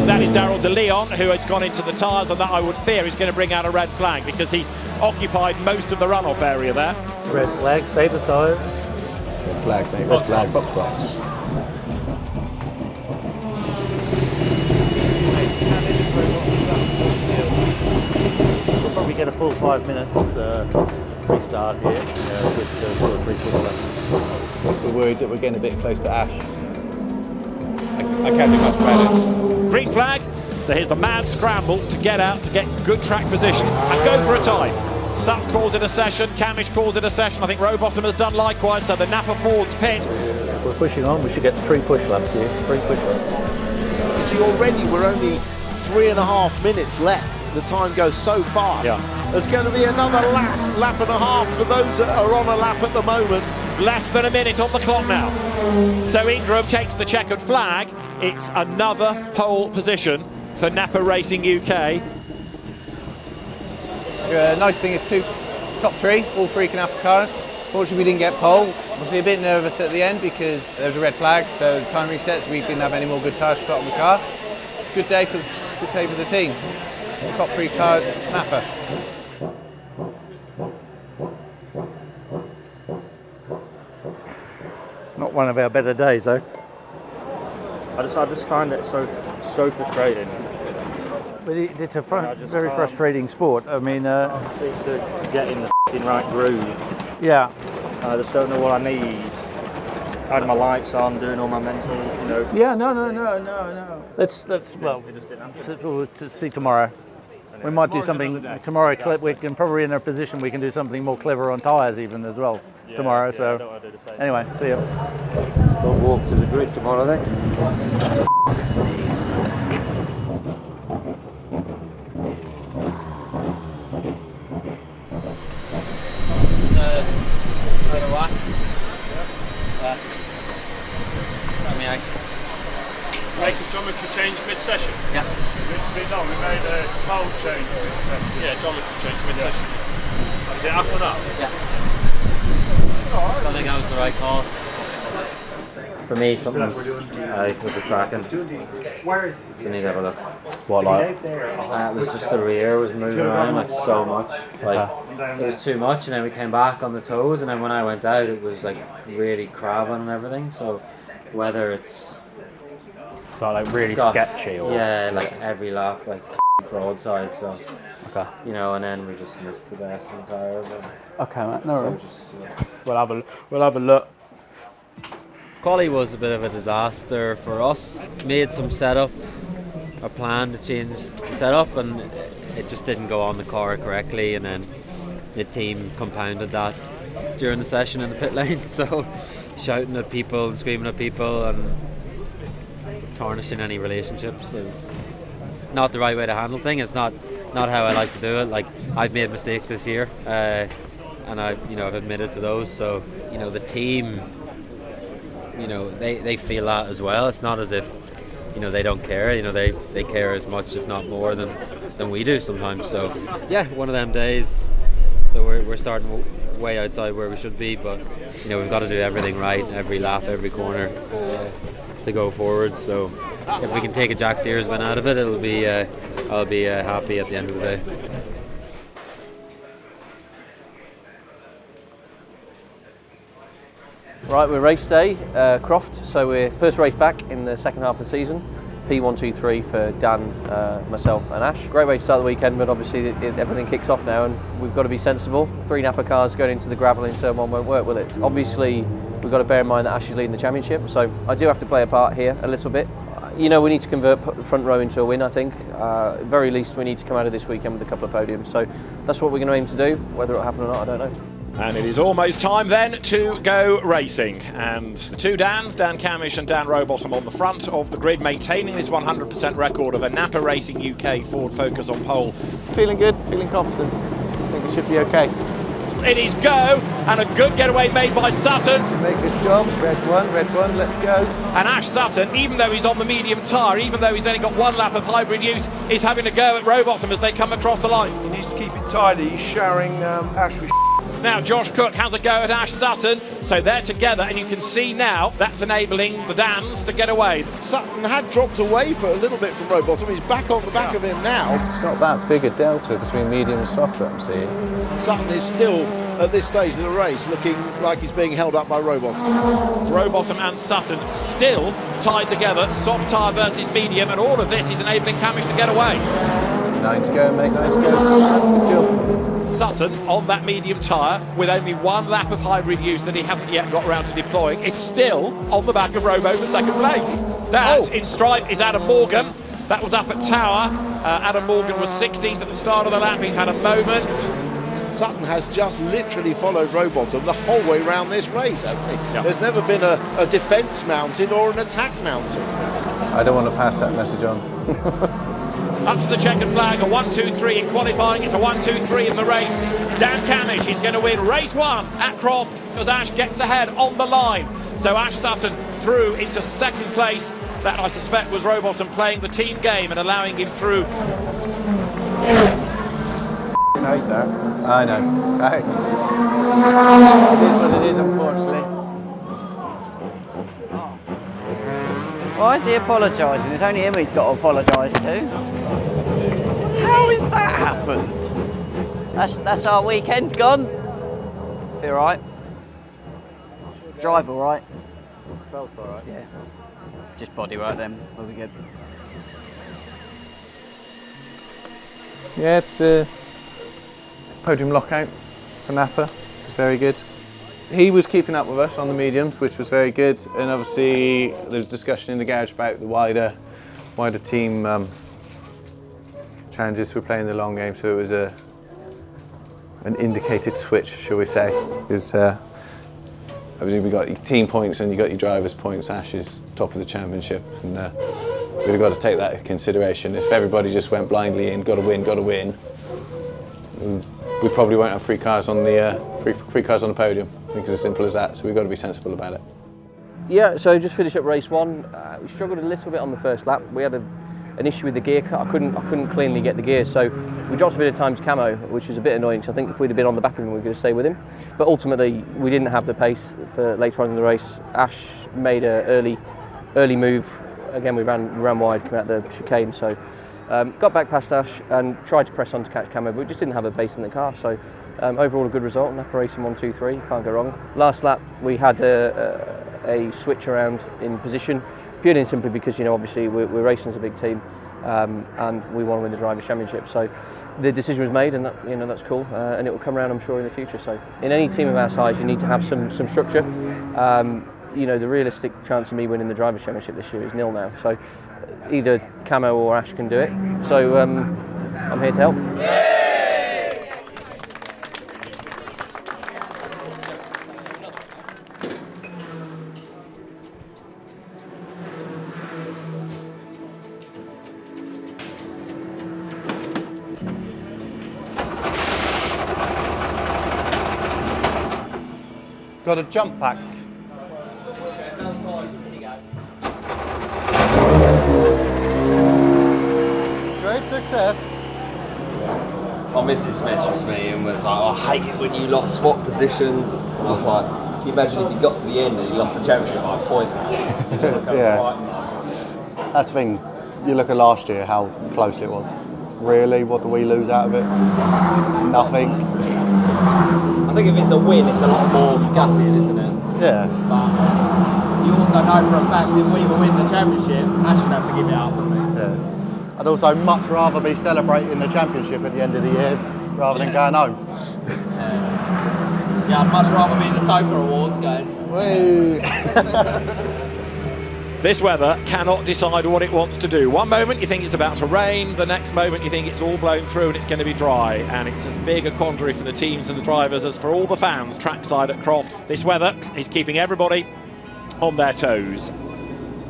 That is Daryl De Leon, who has gone into the tyres, and that I would fear is going to bring out a red flag because he's occupied most of the runoff area there. Red flag, save the tyres. Red flag, mate, red flag, box. We'll probably get a full 5 minutes restart here with 2 or 3 push laps. We're worried that we're getting a bit close to Ash. I can't do much about it. Green flag. So here's the mad scramble to get out, to get good track position and go for a time. Sutton calls it a session, Camish calls it a session. I think Rowbottom has done likewise, so the Napa Ford's pit. If we're pushing on, we should get 3 push laps here. 3 push laps. You see, already we're only 3.5 minutes left. The time goes so fast. Yeah. There's going to be another lap and a half for those that are on a lap at the moment. Less than a minute on the clock now. So Ingram takes the checkered flag. It's another pole position for Napa Racing UK. Nice thing is top 3, all 3 Napa cars. Fortunately we didn't get pole. Obviously a bit nervous at the end because there was a red flag, so the time resets, we didn't have any more good tyres to put on the car. Good day for the team. Top 3 cars, Napa. Not one of our better days though. I just find it so frustrating. But it's a very frustrating sport. I mean, I seem to get in the right groove. Yeah. I just don't know what I need. I had my lights on, doing all my mental, Yeah, no. Let's well, we'll see tomorrow. We might do something tomorrow. We can probably in a position we can do something more clever on tyres even as well tomorrow. So anyway, see you. We'll walk to the grid tomorrow then. Make a geometry change mid-session? Yeah. No, we made a tone change mid-session. Yeah, geometry change mid-session. Is it after that? Yeah. I think that was the right call. For me, something's with the tracking. So you need to have a look. What, like? It was just the rear was moving around like so much. Like it was too much, and then we came back on the toes, and then when I went out, it was like really crabbing and everything. So whether it's Like really got- sketchy? Or? Yeah, like every lap, like broadside. So, you know, and then we just missed the best of the tyre. Okay, mate. No So worries. just, We'll have a look. Quali was a bit of a disaster for us. Made some setup, a plan to change the setup, and it just didn't go on the car correctly, and then the team compounded that during the session in the pit lane. So shouting at people and screaming at people and tarnishing any relationships is not the right way to handle things. It's not how I like to do it. Like, I've made mistakes this year, and I've admitted to those. So the team, they feel that as well. It's not as if they don't care. They care as much, if not more, than we do sometimes. So yeah, one of them days. So we're starting way outside where we should be, but we've got to do everything right, every lap, every corner, to go forward. So if we can take a Jack Sears win out of it, I'll be happy at the end of the day. Right, we're race day, Croft, so we're first race back in the second half of the season. P123 for Dan, myself and Ash. Great way to start the weekend, but obviously everything kicks off now and we've got to be sensible. 3 Napa cars going into the gravel in turn 1 won't work, will it? Obviously, we've got to bear in mind that Ash is leading the championship, so I do have to play a part here a little bit. We need to convert front row into a win, I think. At very least, we need to come out of this weekend with a couple of podiums, so that's what we're going to aim to do. Whether it'll happen or not, I don't know. And it is almost time then to go racing. And the two Dans, Dan Camish and Dan Rowbottom, on the front of the grid, maintaining this 100% record of a Napa Racing UK Ford Focus on pole. Feeling good, feeling confident. I think it should be okay. It is go, and a good getaway made by Sutton. Make good job, red one, let's go. And Ash Sutton, even though he's on the medium tyre, even though he's only got 1 lap of hybrid use, is having a go at Rowbottom as they come across the line. He needs to keep it tidy. He's showering Ash with Now Josh Cook has a go at Ash Sutton, so they're together, and you can see now that's enabling the Dans to get away. Sutton had dropped away for a little bit from Rowbottom. He's back on the back of him now. It's not that big a delta between medium and soft that I'm seeing. Sutton is still, at this stage of the race, looking like he's being held up by Rowbottom. Rowbottom and Sutton still tied together, soft tyre versus medium, and all of this is enabling Camish to get away. 9 to go, mate, 9 to go. Good job. Sutton on that medium tyre with only 1 lap of hybrid use that he hasn't yet got around to deploying is still on the back of Robo for second place. That in stripe is Adam Morgan. That was up at Tower. Adam Morgan was 16th at the start of the lap. He's had a moment. Sutton has just literally followed Rowbottom the whole way around this race, hasn't he? Yeah. There's never been a defence mounted or an attack mounted. I don't want to pass that message on. Up to the checkered flag, a 1-2-3 in qualifying, it's a 1-2-3 in the race. Dan Camish is going to win race 1 at Croft because Ash gets ahead on the line. So Ash Sutton through into second place. That, I suspect, was Rowbottom playing the team game and allowing him through. I hate that. I know. It is what it is, unfortunately. Why is he apologising? It's only him he's got to apologise to. How has that happened? That's our weekend gone. Be alright. Drive alright. Felt alright. Yeah. Just bodywork then, we'll be good. Yeah, it's a podium lockout for Napa, which was very good. He was keeping up with us on the mediums, which was very good, and obviously there was discussion in the garage about the wider team challenges for playing the long game, so it was an indicated switch, shall we say. Because obviously we got your team points and you got your drivers' points. Ash is top of the championship, and we've got to take that into consideration. If everybody just went blindly in, got to win, we probably won't have 3 cars on the podium. I think it's as simple as that. So we've got to be sensible about it. Yeah, so just finish up race 1. We struggled a little bit on the first lap. We had an issue with the gear cut. I couldn't cleanly get the gears, so we dropped a bit of time to Camo, which was a bit annoying. So I think if we'd have been on the back of him, we could have stayed with him. But ultimately, we didn't have the pace for later on in the race. Ash made an early move. Again, we ran wide, coming out the chicane. So got back past Ash and tried to press on to catch Camo, but we just didn't have the pace in the car. So overall, a good result. Napa Racing 1-2-3, can't go wrong. Last lap, we had a switch around in position. purely and simply because, you know, obviously we're racing as a big team, and we want to win the Drivers' Championship. So the decision was made, and that, you know, that's cool, and it will come around, I'm sure, in the future. So in any team of our size, you need to have some structure. You know, the realistic chance of me winning the Drivers' Championship this year is nil now. So either Camo or Ash can do it. So I'm here to help. Got a jump pack. Great success. My missus messaged me and was like, I hate it when you lot swap positions. And I was like, can you imagine if you got to the end and you lost the championship by a point? Yeah. That's the thing. You look at last year, how close it was. Really, what do we lose out of it? Nothing. I think if it's a win, it's a lot more gutted, isn't it? Yeah. But you also know for a fact if we win the championship, I should have to give it up, wouldn't we? Yeah. I'd also much rather be celebrating the championship at the end of the year rather than going home. Yeah, I'd much rather be in the Toker Awards going. This weather cannot decide what it wants to do. One moment you think it's about to rain, the next moment you think it's all blown through and it's going to be dry. And it's as big a quandary for the teams and the drivers as for all the fans trackside at Croft. This weather is keeping everybody on their toes.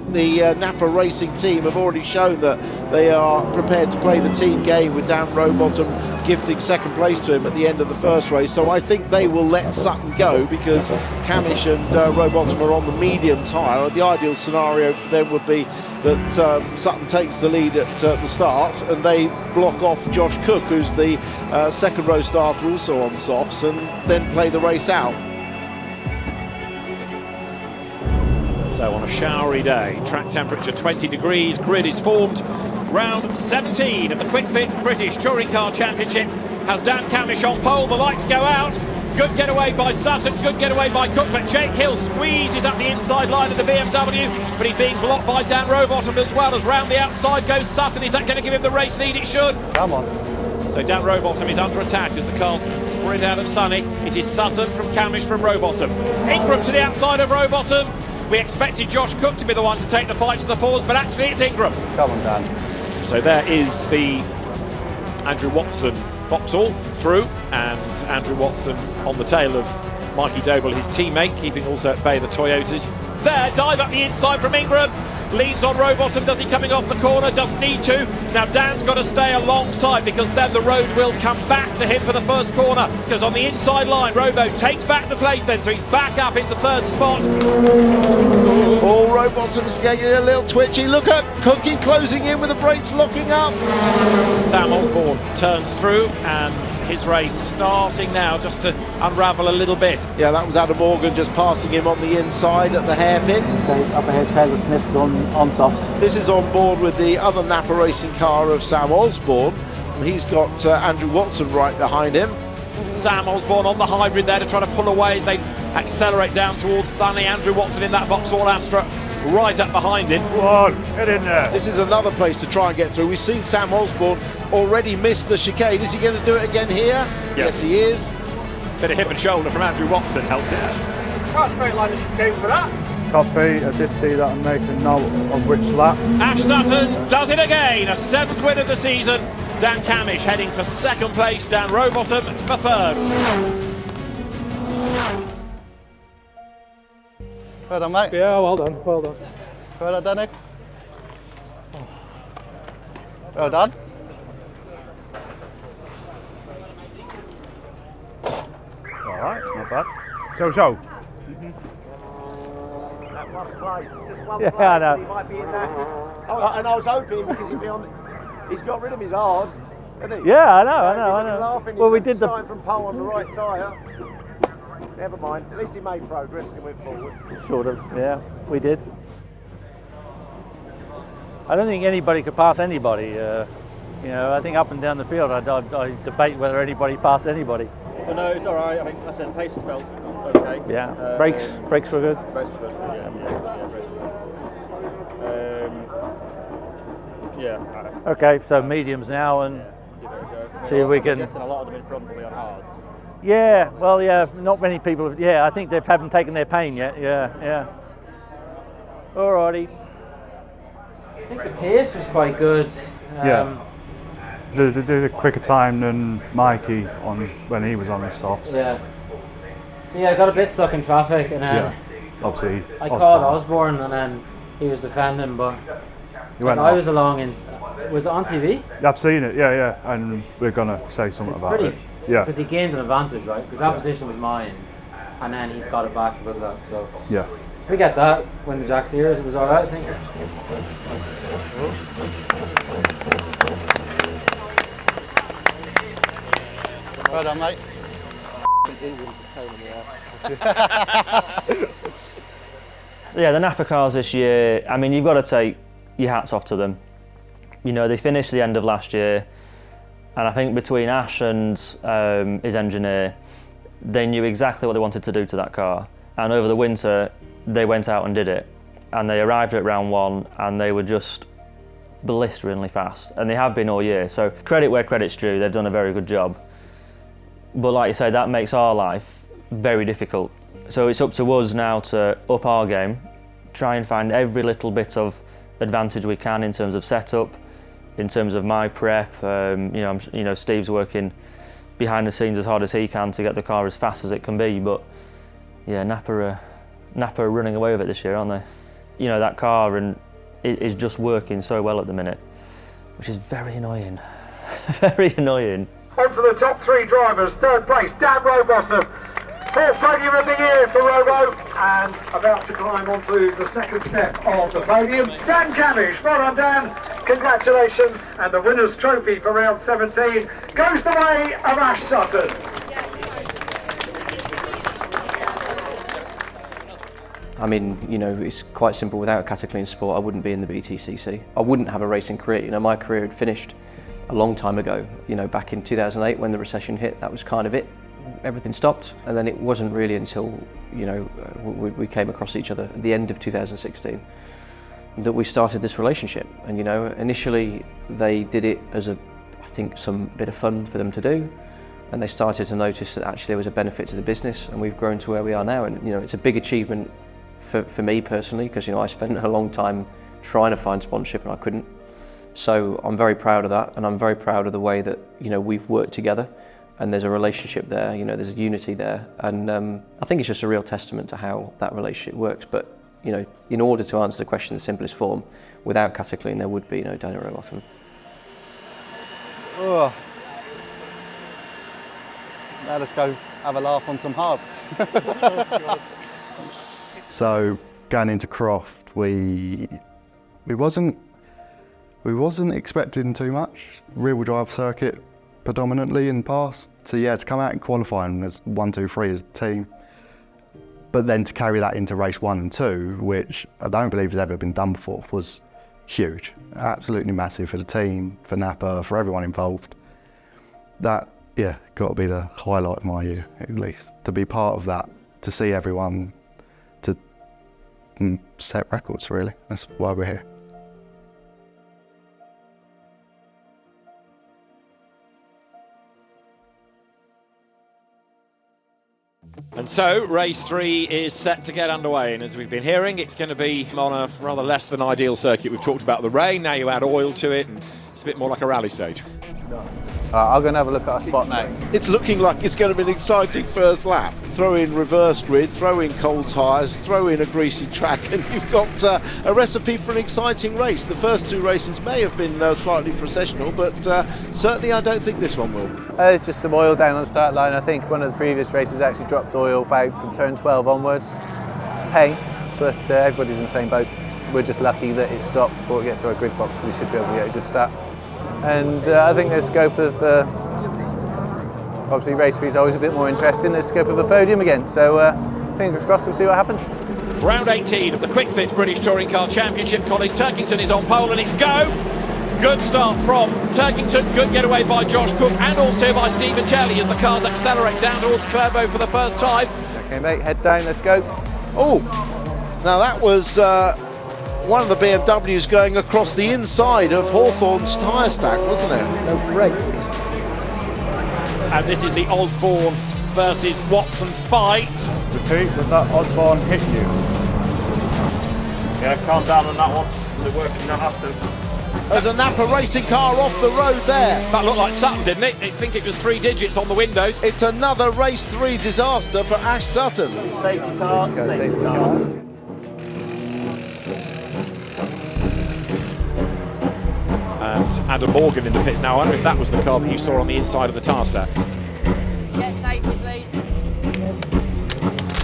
The Napa Racing team have already shown that they are prepared to play the team game with Dan Rowbottom gifting second place to him at the end of the first race. So I think they will let Sutton go because Camish and Rowbottom are on the medium tyre. The ideal scenario for them would be that Sutton takes the lead at the start and they block off Josh Cook, who's the second row starter, also on softs, and then play the race out. So on a showery day, track temperature 20 degrees, grid is formed. Round 17 of the Kwik Fit British Touring Car Championship has Dan Camish on pole. The lights go out. Good getaway by Sutton, good getaway by Cook, but Jake Hill squeezes up the inside line of the BMW, but he's being blocked by Dan Rowbottom as well. As round the outside goes Sutton. Is that going to give him the race lead? It should. Come on. So Dan Rowbottom is under attack as the cars sprint out of Sunny. It is Sutton from Camish from Rowbottom. Ingram to the outside of Rowbottom. We expected Josh Cook to be the one to take the fight to the forwards, but actually it's Ingram. Come on, Dan. So there is the Andrew Watson Vauxhall through, and Andrew Watson on the tail of Mikey Doble, his teammate, keeping also at bay the Toyotas. There, dive up the inside from Ingram. Leans on Rowbottom. Does he coming off the corner? Doesn't need to. Now Dan's got to stay alongside because then the road will come back to him for the first corner. Because on the inside line, Robo takes back the place then, so he's back up into third spot. Oh, Rowbottom's getting a little twitchy. Look at Cookie closing in with the brakes locking up. Sam Osborne turns through and his race starting now just to unravel a little bit. Yeah, that was Adam Morgan just passing him on the inside at the hairpin. Up ahead, Taylor Smith's on softs. This is on board with the other Napa Racing car of Sam Osborne. He's got Andrew Watson right behind him. Sam Osborne on the hybrid there to try to pull away as they accelerate down towards Sunny. Andrew Watson in that Vauxhall Astra right up behind him. Go on, get in there. This is another place to try and get through. We've seen Sam Osborne already miss the chicane. Is he going to do it again here? Yes, he is. Bit of hip and shoulder from Andrew Watson helped it. Can't straight line the chicane for that. Copy, I did see that and make a note of which lap. Ash Sutton does it again, a 7th win of the season. Dan Camish heading for second place, Dan Rowbottom for third. Well done, mate. Yeah, well done, well done. Well done, Nick. Well done. Alright, not bad. So. That one place, just one Yeah, place, I know. and he might be in there. Oh, and I was hoping because he'd be on. He's got rid of his hard, hasn't he? Yeah, I know. Laughing, Well, we he did the. starting from pole on the right tyre. Never mind. At least he made progress and went forward. Sort of, yeah, we did. I don't think anybody could pass anybody. You know, I think up and down the field, I debate whether anybody passed anybody. But no, it's all right. I think I said pace felt okay. Yeah, brakes were good. Brakes were good. Yeah, brakes were good. Yeah. Okay, so mediums now, and see if we can. A lot of them in front will be on hards. Yeah, well, yeah, not many people. Yeah, I think they haven't taken their pain yet. Yeah. Alrighty. I think the pace was quite good. The quicker time than Mikey on when he was on the softs. Yeah. See, I got a bit stuck in traffic, and then obviously I caught Osborne, and then he was defending, but I was along in. Was it on TV? I've seen it. Yeah, and we're gonna say something about it. Yeah. Because he gained an advantage, right? Because that position was mine, and then he's got it back because of that. So yeah, we get that when the Jack's here. It was all right, I think. Well done, mate. Yeah, the Napa cars this year, I mean, you've got to take your hats off to them. You know, they finished the end of last year, and I think between Ash and his engineer, they knew exactly what they wanted to do to that car. And over the winter, they went out and did it. And they arrived at round one, and they were just blisteringly fast. And they have been all year. So credit where credit's due, they've done a very good job. But like you say, that makes our life very difficult. So it's up to us now to up our game, try and find every little bit of advantage we can in terms of setup, in terms of my prep. Steve's working behind the scenes as hard as he can to get the car as fast as it can be. But yeah, Napa are running away with it this year, aren't they? You know, that car is just working so well at the minute, which is very annoying. Very annoying. On to the top three drivers. Third place, Dan Rowbottom. Fourth podium of the year for Robo, and about to climb onto the second step of the podium, Dan Camish. Well done, Dan. Congratulations. And the winner's trophy for round 17 goes the way of Ash Sutton. I mean, you know, it's quite simple. Without Cataclean Sport, I wouldn't be in the BTCC. I wouldn't have a racing career. You know, my career had finished a long time ago. You know, back in 2008 when the recession hit, that was kind of it. Everything stopped, and then it wasn't really until, you know, we came across each other at the end of 2016 that we started this relationship. And you know, initially they did it as I think some bit of fun for them to do, and they started to notice that actually there was a benefit to the business, and we've grown to where we are now. And you know, it's a big achievement for me personally, because you know, I spent a long time trying to find sponsorship and I couldn't. So I'm very proud of that, and I'm very proud of the way that, you know, we've worked together. And there's a relationship there, you know, there's a unity there. And I think it's just a real testament to how that relationship works. But, you know, in order to answer the question in the simplest form, without Cataclean, there would be no Daniel Rowbottom. Oh. Now let's go have a laugh on some hards. So going into Croft, we wasn't expecting too much. Rear-wheel drive circuit predominantly in the past. So yeah, to come out and qualifying as 1, 2, 3 as a team, but then to carry that into race 1 and 2, which I don't believe has ever been done before, was huge. Absolutely massive for the team, for Napa, for everyone involved. That, yeah, got to be the highlight of my year, at least. To be part of that, to see everyone, to set records, really. That's why we're here. And so, race 3 is set to get underway, and as we've been hearing, it's going to be on a rather less than ideal circuit. We've talked about the rain, now you add oil to it, and it's a bit more like a rally stage. I'll go and have a look at our spot now. It's looking like it's going to be an exciting first lap. Throw in reverse grid, throw in cold tyres, throw in a greasy track, and you've got a recipe for an exciting race. The first 2 races may have been slightly processional, but certainly I don't think this one will. There's just some oil down on the start line. I think one of the previous races actually dropped oil about from turn 12 onwards. It's a pain, but everybody's in the same boat. We're just lucky that it stopped before it gets to our grid box. We should be able to get a good start. And I think there's scope of, obviously race 3 is always a bit more interesting, there's scope of a podium again, so fingers crossed, we'll see what happens. Round 18 of the Kwik Fit British Touring Car Championship. Colin Turkington is on pole, and it's go! Good start from Turkington, good getaway by Josh Cook and also by Stephen Jelly as the cars accelerate down towards Clervaux for the first time. Okay mate, head down, let's go. Oh, now that was one of the BMWs going across the inside of Hawthorne's tyre stack, wasn't it? No break. And this is the Osborne versus Watson fight. Repeat, was that Osborne hit you? Yeah, calm down on that one. They're working that after. There's a Napa racing car off the road there. That looked like Sutton, didn't it? I think it was 3 digits on the windows. It's another race 3 disaster for Ash Sutton. Safety car, safety car. And Adam Morgan in the pits now. I wonder if that was the car that you saw on the inside of the tar stack. Get safety, please. No,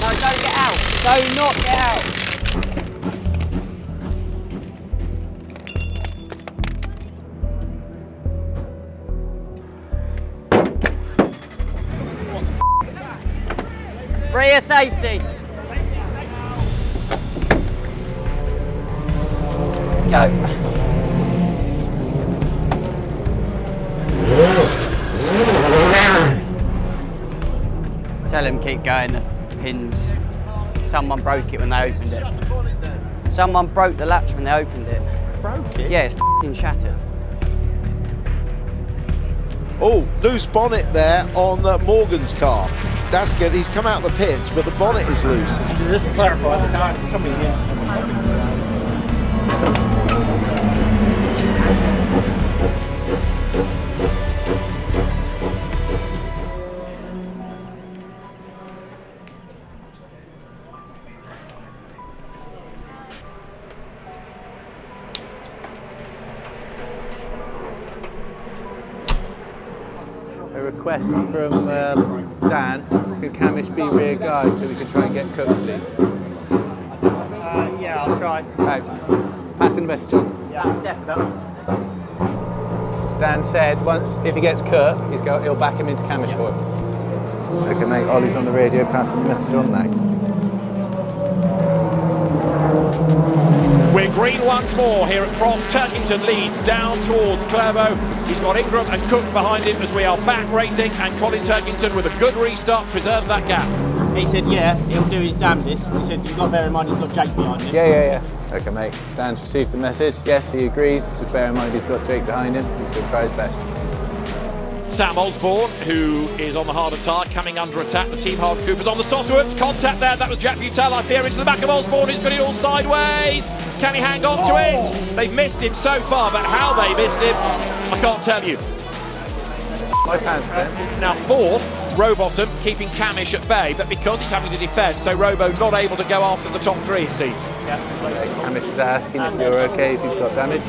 don't get out. Do not get out. Rear safety. Go. Tell him keep going, the pins. Someone broke it when they opened it. Someone broke the latch when they opened it. Broke it? Yeah, it's f***ing shattered. Oh, loose bonnet there on Morgan's car. That's good, he's come out of the pits, but the bonnet is loose. Just to clarify, the car is coming here. A request from Dan, could Camish be rear guide so we can try and get Cook, please? Yeah, I'll try. Right. Passing the message on. Yeah, definitely. Dan said if he gets Kurt, he'll back him into Camish for him. Okay, mate, Ollie's on the radio, passing the message on now. We're green once more here at Croft. Turkington leads down towards Clermont. He's got Ingram and Cook behind him as we are back racing, and Colin Turkington with a good restart preserves that gap. He said, yeah, he'll do his damnedest. He said, you've got to bear in mind he's got Jake behind him. Yeah. Okay, mate. Dan's received the message. Yes, he agrees. Just bear in mind he's got Jake behind him. He's going to try his best. Sam Osborne, who is on the harder tyre, coming under attack. The Team Hard Cooper's on the softer. Contact there. That was Jack Butel, I fear, into the back of Osborne. He's got it all sideways. Can he hang on to it? They've missed him so far, but how they missed him, I can't tell you. Now fourth, Rowbottom keeping Camish at bay, but because he's having to defend, so Robo not able to go after the top 3, it seems. Camish is asking if you're okay, if you've got damage.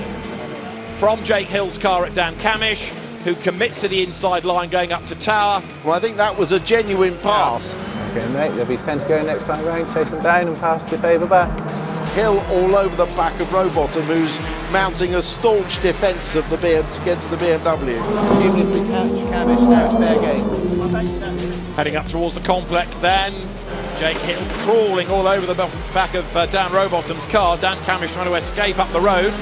From Jake Hill's car at Dan Camish, who commits to the inside line going up to Tower. Well, I think that was a genuine pass. Okay, mate, there'll be 10 to go next time round. Chase him down and pass the favour back. Hill all over the back of Rowbottom, who's mounting a staunch defence of the against the BMW. Assuming if we catch Camish now, it's fair game. Heading up towards the complex then. Jake Hill crawling all over the back of Dan Rowbottom's car. Dan Camish trying to escape up the road.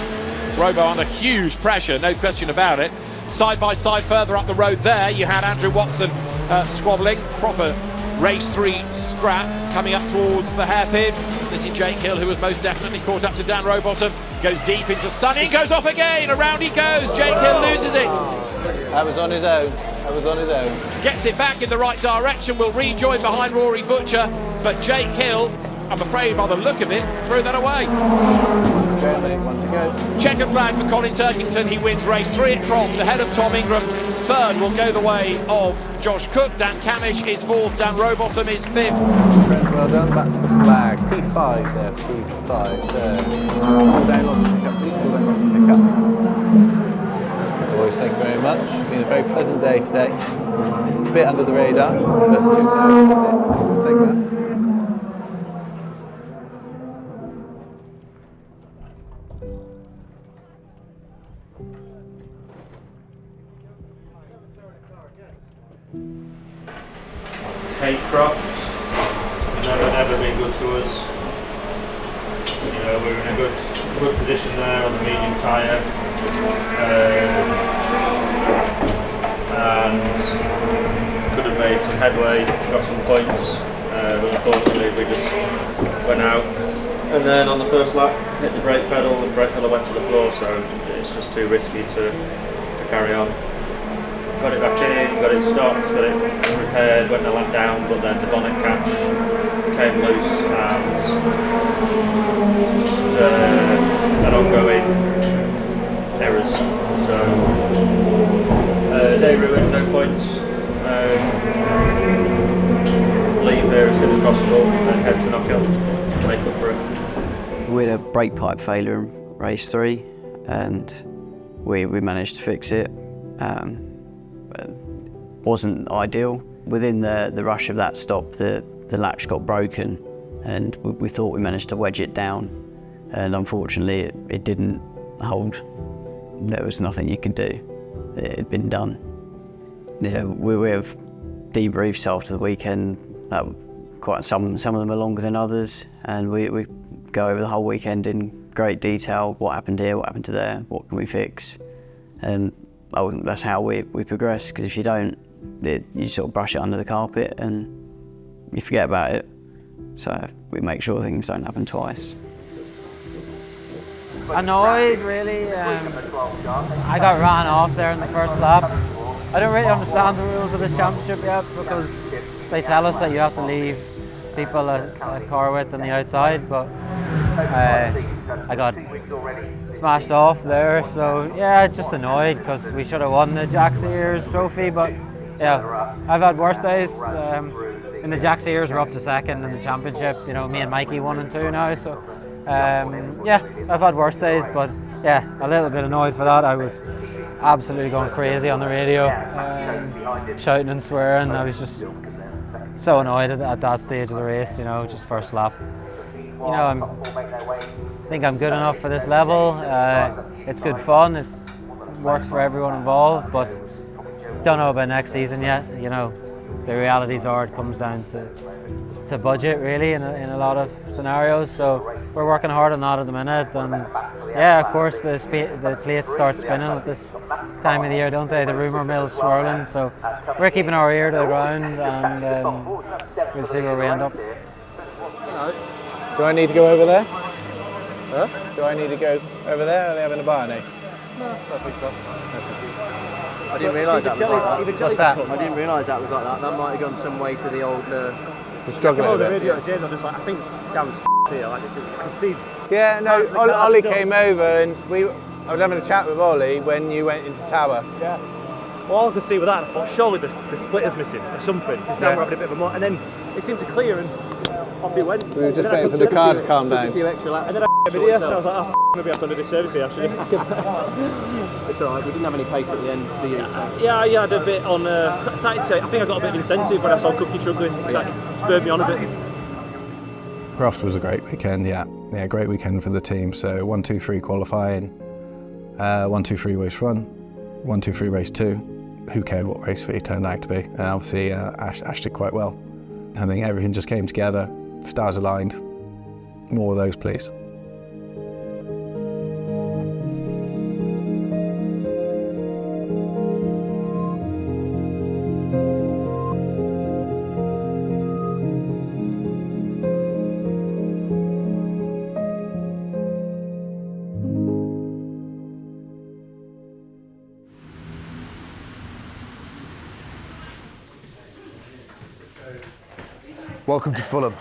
Robo under huge pressure, no question about it. Side by side further up the road there, you had Andrew Watson squabbling. Proper race 3 scrap coming up towards the hairpin. This is Jake Hill, who was most definitely caught up to Dan Rowbottom. Goes deep into Sunny, goes off again, around he goes. Jake Hill loses it. That was on his own. Gets it back in the right direction, will rejoin behind Rory Butcher, but Jake Hill, I'm afraid by the look of it, threw that away. Go, mate, one to go. Checker flag for Colin Turkington. He wins race 3 at Croft ahead of Tom Ingram. Third will go the way of Josh Cook. Dan Camish is 4th. Dan Rowbottom is 5th. Well done. That's the flag. P5 there. P5. So, pull down lots of pickup, please. Pull down lots of pickup. Boys, thank you very much. It's been a very pleasant day today. A bit under the radar, but we'll take that. Hate Croft, never ever been good to us. You know, we're in a good position there on the medium tyre, and could have made some headway, got some points, but unfortunately we just went out And then on the first lap, hit the brake pedal, and the brake pedal went to the floor, so it's just too risky to carry on. Got it back in, got it stopped, got it repaired, went a lap down, but then the bonnet catch came loose and just an ongoing errors. So day ruined, no points. Leave here as soon as possible and head to Knockhill to make up for it. We had a brake pipe failure in race 3 and we managed to fix it. But wasn't ideal. Within the rush of that stop, the latch got broken and we thought we managed to wedge it down, and unfortunately it didn't hold. There was nothing you could do. It had been done. Yeah, we have debriefs after the weekend. Some of them are longer than others, and we go over the whole weekend in great detail. What happened here? What happened to there? What can we fix? And that's how we progress. Because if you don't, you sort of brush it under the carpet and you forget about it. So we make sure things don't happen twice. Annoyed, really. I got ran off there in the first lap. I don't really understand the rules of this championship yet, because they tell us that you have to leave people a car width on the outside, but I got smashed off there, so yeah, just annoyed because we should have won the Jack Sears trophy, but yeah, I've had worse days. In the Jack Sears we're up to second in the championship, you know, me and Mikey 1 and 2 now, so yeah, I've had worse days, but yeah, a little bit annoyed for that. I was absolutely going crazy on the radio, shouting and swearing. I was just so annoyed at that stage of the race, you know, just first lap. You know, I think I'm good enough for this level. It's good fun, it works for everyone involved, but don't know about next season yet. You know, the realities are it comes down to budget really in a lot of scenarios, so we're working hard on that at the minute. And yeah, of course the plates start spinning at this time of the year, don't they? The rumour mill's swirling, so we're keeping our ear to the ground, and we'll see where we end up. Do I need to go over there? Huh? Do I need to go over there? Are they having a bar now? No, I don't think so. I didn't realise that was like that. What's that? I didn't realise that was like that. That might have gone some way to the old... struggling a bit. The video at James, I'm just like, I think Dan's here. Like, I can see. Yeah, no, Ollie came over and I was having a chat with Ollie when you went into Tower. Yeah. Well, all I could see with that, I thought surely the splitter's missing or something, because now we're having a bit of a more, and then it seemed to clear and off it went. We were just waiting for the car to calm down. A few extra laps. And then I had a video, so I was like, oh, maybe I've done a disservice here actually. It's alright, we didn't have any pace at the end for you. So. Yeah, I had a bit on, I think I got a bit of incentive when I saw Cookie struggling, that spurred me on a bit. Croft was a great weekend, yeah, great weekend for the team. So 1, 2, 3 qualifying, 1, 2, 3 race 1, 1, 2, 3 race 2. Who cared what race 3 turned out to be? And obviously Ash did quite well. I think everything just came together, stars aligned. More of those, please. Welcome to Fulham.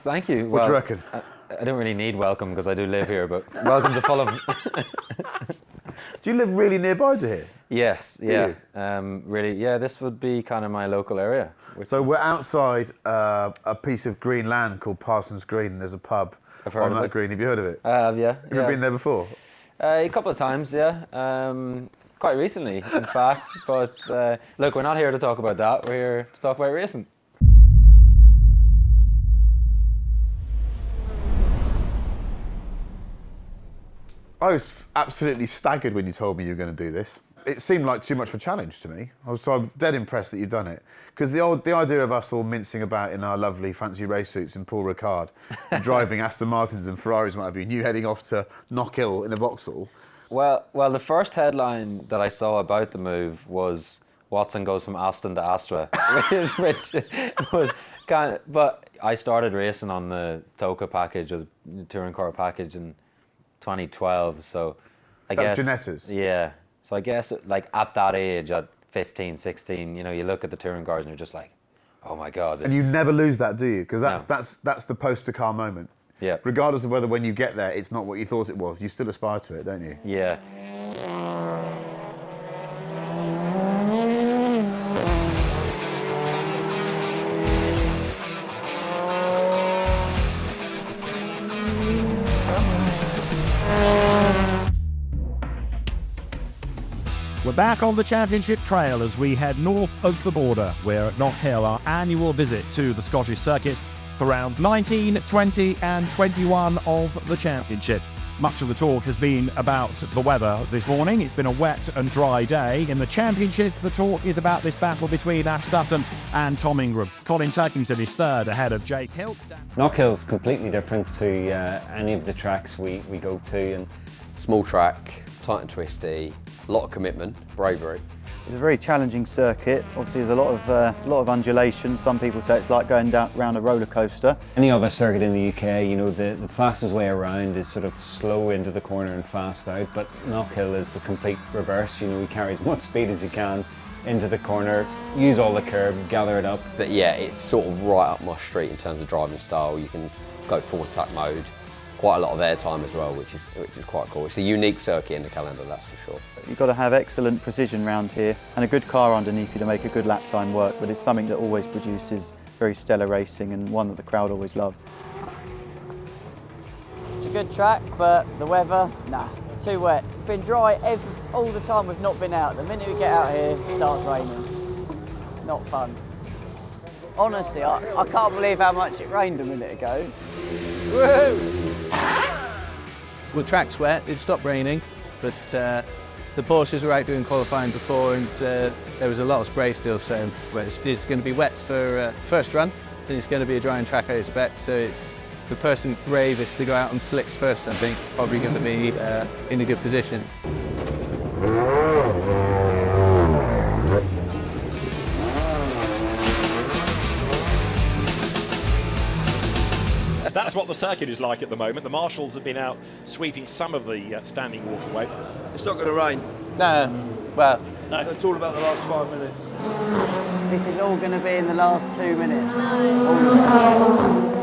Thank you. What do you reckon? I don't really need welcome because I do live here, but welcome to Fulham. Do you live really nearby to here? Yes, Do yeah. you? Really, yeah, this would be kind of my local area. So we're outside a piece of green land called Parsons Green. There's a pub on that green. Have you heard of it? I have, yeah. Have you been there before? A couple of times, yeah. Quite recently, in fact. But look, we're not here to talk about that. We're here to talk about racing. I was absolutely staggered when you told me you were going to do this. It seemed like too much of a challenge to me. I'm dead impressed that you've done it. Because the idea of us all mincing about in our lovely fancy race suits in Paul Ricard, and driving Aston Martins and Ferraris, what have you, and you heading off to Knockhill in a Vauxhall. Well, the first headline that I saw about the move was Watson goes from Aston to Astra, which was But I started racing on the Toka package, or the touring car package, in 2012. So I guess Genettas. Yeah. So I guess like at that age, at 15, 16, you know, you look at the touring cars and you're just like, oh my God. And you never lose that, do you? Because that's the poster car moment. Yeah. Regardless of whether when you get there, it's not what you thought it was, you still aspire to it, don't you? Yeah. We're back on the championship trail as we head north of the border. We're at Knockhill, our annual visit to the Scottish circuit for rounds 19, 20 and 21 of the championship. Much of the talk has been about the weather this morning. It's been a wet and dry day. In the championship, the talk is about this battle between Ash Sutton and Tom Ingram. Colin Turkington is third ahead of Jake Hill. Knockhill's completely different to any of the tracks we go to. And small track, tight and twisty, a lot of commitment, bravery. It's a very challenging circuit. Obviously, there's a lot of undulation. Some people say it's like going down around a roller coaster. Any other circuit in the UK, you know, the fastest way around is sort of slow into the corner and fast out, but Knockhill is the complete reverse. You know, you carry as much speed as you can into the corner, use all the curb, gather it up. But yeah, it's sort of right up my street in terms of driving style. You can go full attack mode. Quite a lot of airtime as well, which is quite cool. It's a unique circuit in the calendar, that's for sure. You've got to have excellent precision round here and a good car underneath you to make a good lap time work, but it's something that always produces very stellar racing and one that the crowd always love. It's a good track, but the weather, nah, too wet. It's been dry all the time we've not been out. The minute we get out here, it starts raining. Not fun. Honestly, I can't believe how much it rained a minute ago. Woo! Well, the track's wet, it stopped raining, but the Porsches were out doing qualifying before, and there was a lot of spray still, so it's going to be wet for first run, then it's going to be a drying track I expect, so it's the person bravest to go out on slicks first, I think, probably going to be in a good position. That's what the circuit is like at the moment. The marshals have been out sweeping some of the standing waterway. It's not going to rain. No, well, no. It's all about the last 5 minutes. This is all going to be in the last 2 minutes.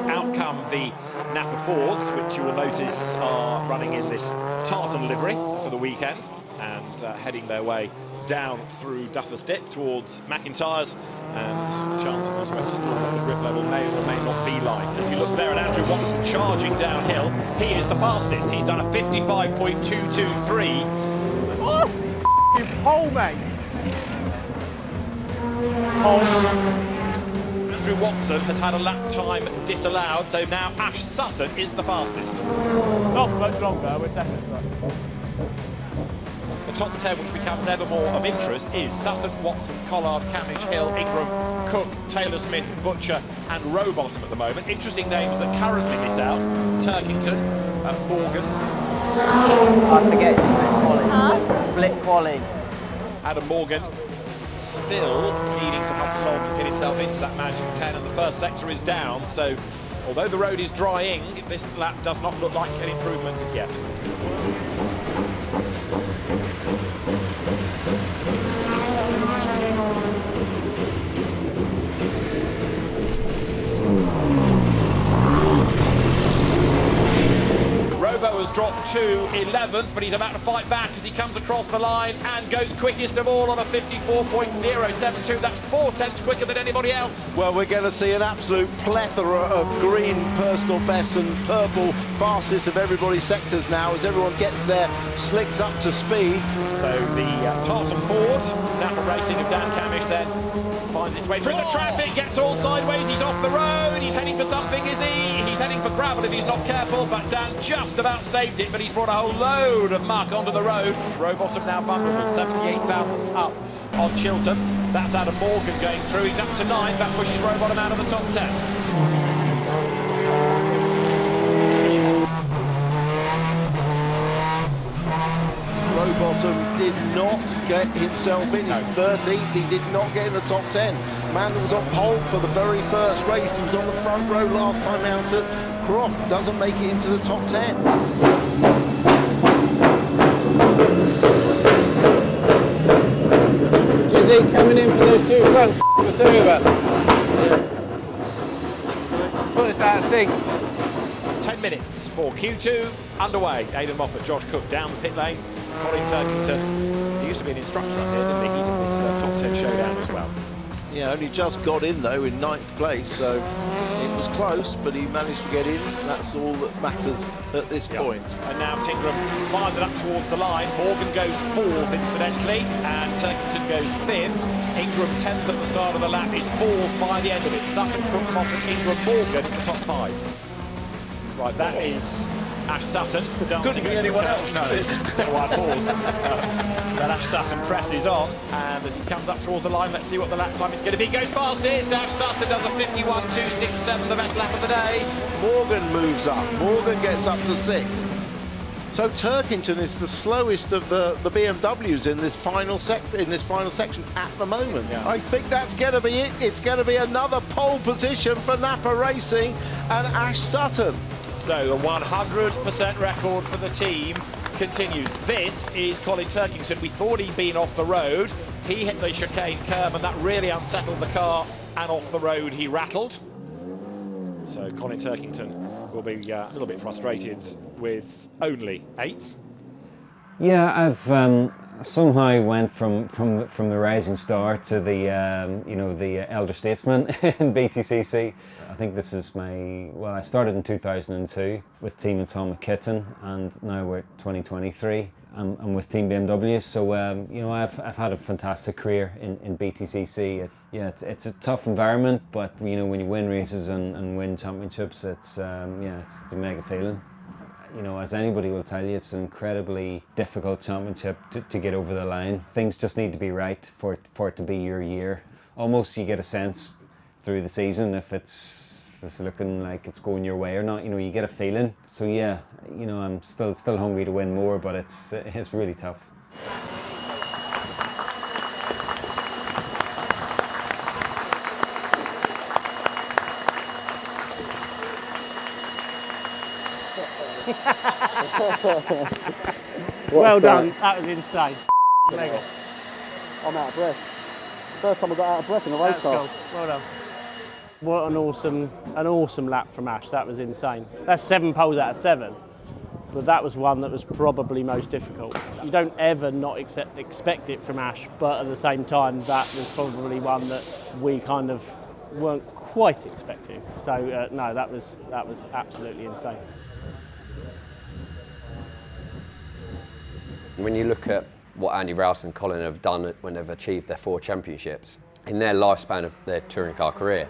Out come the Napa Fords, which you will notice are running in this tartan livery for the weekend and heading their way down through Duffer's Dip towards McIntyre's, and chances of them to explore what the grip level may or may not be like. As you look there at Andrew Watson charging downhill, he is the fastest. He's done a 55.223. Oh, you pole, mate. Andrew Watson has had a lap time disallowed, so now Ash Sutton is the fastest. Not much longer, we're second. The top 10, which becomes ever more of interest, is Sutton, Watson, Collard, Camish, Hill, Ingram, Cook, Taylor Smith, Butcher and Rowbottom at the moment. Interesting names that currently miss out: Turkington, Morgan. I forget split quali. Split quali. Adam Morgan still needing to hustle on to get himself into that magic 10, and the first sector is down, so although the road is drying, this lap does not look like an improvement as yet. Robo has dropped to 11th, but he's about to fight back as he comes across the line and goes quickest of all on a 54.072. That's 4 tenths quicker than anybody else. Well, we're going to see an absolute plethora of green personal bests and purple fastest of everybody's sectors now as everyone gets their slicks up to speed. So the Tartan Ford, Napa Racing of Dan Camish then finds its way through the traffic, gets all sideways, he's off the road, he's heading for something, is he? He's heading for gravel if he's not careful, but Dan just about saved it, but he's brought a whole load of muck onto the road. Rowbottom now vulnerable, 78 thousandths up on Chiltern. That's Adam Morgan going through, he's up to 9th, that pushes Rowbottom out of the top 10. Rowbottom did not get himself in. He's 13th, he did not get in the top 10. Man was on pole for the very first race. He was on the front row last time out at Croft. Doesn't make it into the top 10. Do you think coming in for those two fronts was over? Put us out of sync. 10 minutes for Q2 underway. Aidan Moffat, Josh Cook down the pit lane. Colin Turkington, he used to be an instructor up here, didn't he? He's in this top 10 showdown as well. Yeah, only just got in though in 9th place, so it was close, but he managed to get in. That's all that matters at this point. And now Tingram fires it up towards the line. Morgan goes 4th, incidentally, and Turkington goes 5th. Ingram 10th at the start of the lap, is 4th by the end of it. Sutton, Crook, Moffat, Ingram, Morgan is the top 5. Right, that is Ash Sutton dancing. Couldn't be anyone else, no. Don't know why I paused. Then Ash Sutton presses on, and as he comes up towards the line, let's see what the lap time is going to be. Goes fastest. Ash Sutton does a 51.267, the best lap of the day. Morgan moves up. Morgan gets up to 6th. So Turkington is the slowest of the BMWs in this final section at the moment. Yeah. I think that's going to be it. It's going to be another pole position for Napa Racing and Ash Sutton. So the 100% record for the team continues. This is Colin Turkington. We thought he'd been off the road. He hit the chicane curb and that really unsettled the car, and off the road he rattled. So Colin Turkington will be a little bit frustrated with only 8th. Yeah, I've somehow went from the rising star to the elder statesman in BTCC. I think this is I started in 2002 with Team and Tom McKitton, and now we're 2023. I'm with Team BMW, so I've had a fantastic career in BTCC. It's a tough environment, but when you win races and win championships, it's a mega feeling. As anybody will tell you, it's an incredibly difficult championship to get over the line. Things just need to be right for it to be your year. Almost you get a sense through the season if it's looking like it's going your way or not. You get a feeling. So yeah, I'm still hungry to win more, but it's really tough. Well done, that was insane. Mega. I'm out of breath. First time I got out of breath in a race car. Cool. Well done. What an awesome lap from Ash. That was insane. That's 7 poles out of 7, but that was one that was probably most difficult. You don't ever not expect it from Ash, but at the same time, that was probably one that we kind of weren't quite expecting. So no, that was absolutely insane. When you look at what Andy Rouse and Colin have done when they've achieved their 4 championships, in their lifespan of their touring car career,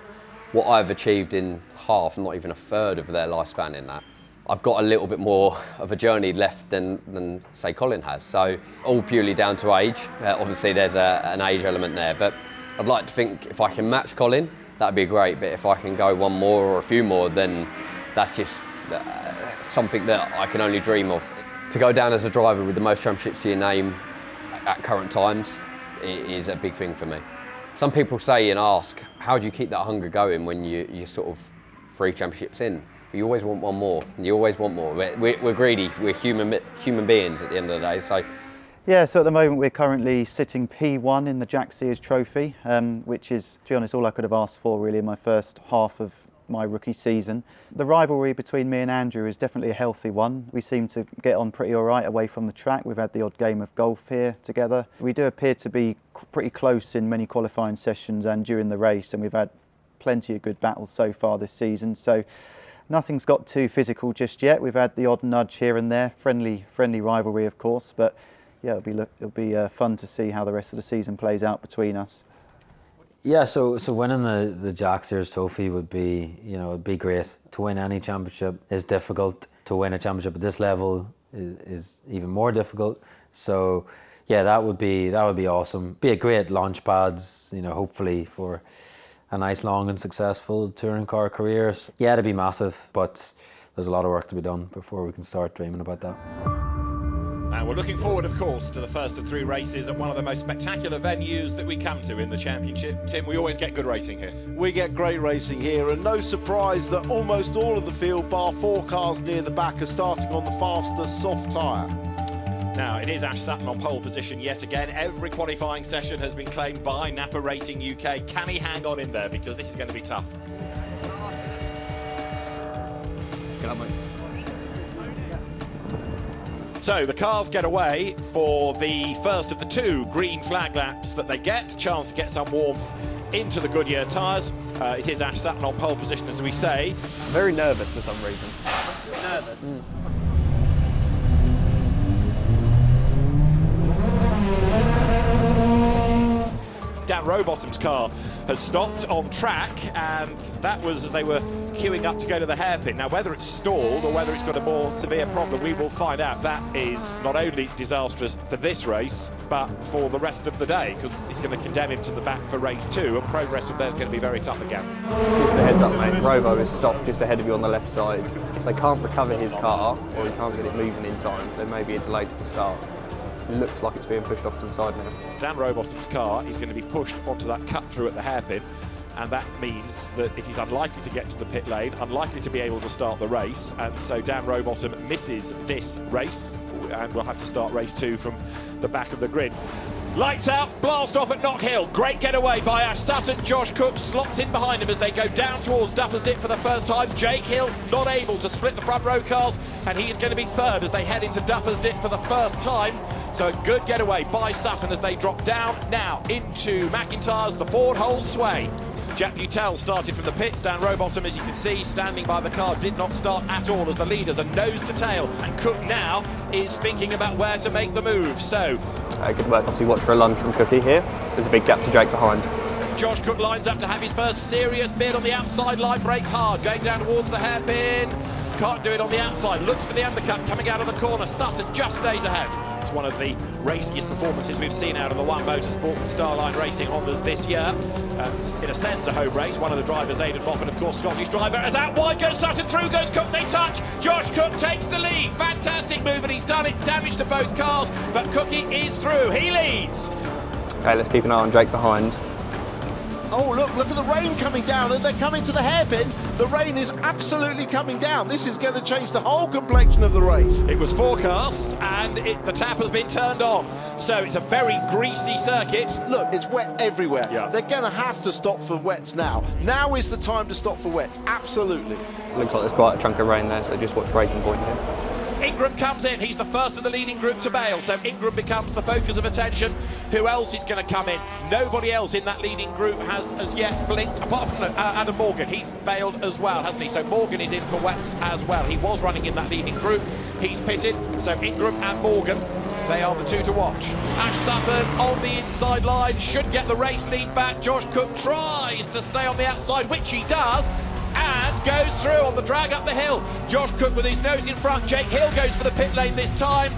what I've achieved in half, not even a third of their lifespan in that, I've got a little bit more of a journey left than say Colin has. So all purely down to age. Obviously there's an age element there, but I'd like to think if I can match Colin, that'd be great. But if I can go one more or a few more, then that's just something that I can only dream of. To go down as a driver with the most championships to your name at current times is a big thing for me. Some people say and ask, how do you keep that hunger going when you're sort of 3 championships in? But you always want one more. You always want more. We're greedy. We're human beings at the end of the day. So, yeah. So at the moment we're currently sitting P1 in the Jack Sears Trophy, which is, to be honest, all I could have asked for really in my first half of my rookie season. The rivalry between me and Andrew is definitely a healthy one. We seem to get on pretty all right away from the track. We've had the odd game of golf here together. We do appear to be pretty close in many qualifying sessions and during the race, and we've had plenty of good battles so far this season. So nothing's got too physical just yet. We've had the odd nudge here and there, friendly rivalry of course, but yeah, it'll be fun to see how the rest of the season plays out between us. Yeah, so winning the Jack Sears Trophy would be, it'd be great. To win any championship is difficult. To win a championship at this level is even more difficult. So, yeah, that would be awesome. Be a great launch pads, hopefully for a nice, long and successful touring car career. Yeah, it'd be massive, but there's a lot of work to be done before we can start dreaming about that. Now we're looking forward, of course, to the first of 3 races at one of the most spectacular venues that we come to in the championship. Tim, we always get good racing here. We get great racing here, and no surprise that almost all of the field, bar 4 cars near the back, are starting on the faster soft tyre. Now, it is Ash Sutton on pole position yet again. Every qualifying session has been claimed by Napa Racing UK. Can he hang on in there? Because this is going to be tough. So the cars get away for the first of the 2 green flag laps that they get. Chance to get some warmth into the Goodyear tyres. It is Ash Sutton on pole position, as we say. Very nervous for some reason. Nervous? Dan Rowbottom's car has stopped on track, and that was as they were queuing up to go to the hairpin. Now, whether it's stalled or whether it's got a more severe problem, we will find out. That is not only disastrous for this race, but for the rest of the day, because it's going to condemn him to the back for race 2, and progress from there is going to be very tough again. Just a heads up, mate. Robo is stopped just ahead of you on the left side. If they can't recover his car, or he can't get it moving in time, there may be a delay to the start. It looks like it's being pushed off to the side now. Dan Rowbottom's car is going to be pushed onto that cut through at the hairpin, and that means that it is unlikely to get to the pit lane, unlikely to be able to start the race, and so Dan Rowbottom misses this race, and we'll have to start race 2 from the back of the grid. Lights out, blast off at Knockhill. Great getaway by Ash Sutton. Josh Cook slots in behind him as they go down towards Duffer's Dip for the first time. Jake Hill not able to split the front row cars, and he's going to be third as they head into Duffer's Dip for the first time. So a good getaway by Sutton as they drop down now into McIntyre's. The Ford holds sway. Jack Butel started from the pits. Dan Rowbottom, as you can see, standing by the car, did not start at all as the leaders are nose to tail. And Cook now is thinking about where to make the move. So good work. Obviously, watch for a lunge from Cookie here. There's a big gap to Jake behind. Josh Cook lines up to have his first serious bid on the outside line, brakes hard, going down towards the hairpin. Can't do it on the outside, looks for the undercut coming out of the corner. Sutton just stays ahead. It's one of the raciest performances we've seen out of the One Motorsport and Starline Racing Hondas this year. In a sense, a home race. One of the drivers, Aidan Moffat, of course, Scottish driver, as out wide goes Sutton, through goes Cook, they touch. Josh Cook takes the lead. Fantastic move, and he's done it. Damage to both cars, but Cookie is through. He leads. Okay, let's keep an eye on Jake behind. Oh, look at the rain coming down as they're coming to the hairpin. The rain is absolutely coming down. This is going to change the whole complexion of the race. It was forecast, and the tap has been turned on. So it's a very greasy circuit. Look, it's wet everywhere. Yeah. They're going to have to stop for wets now. Now is the time to stop for wets, absolutely. Looks like there's quite a chunk of rain there, so just watch braking point here. Ingram comes in, he's the first of the leading group to bail, so Ingram becomes the focus of attention. Who else is going to come in? Nobody else in that leading group has as yet blinked, apart from Adam Morgan. He's bailed as well, hasn't he? So Morgan is in for wets as well. He was running in that leading group. He's pitted, so Ingram and Morgan, they are the 2 to watch. Ash Sutton on the inside line, should get the race lead back. Josh Cook tries to stay on the outside, which he does, and goes through on the drag up the hill. Josh Cook with his nose in front. Jake Hill goes for the pit lane this time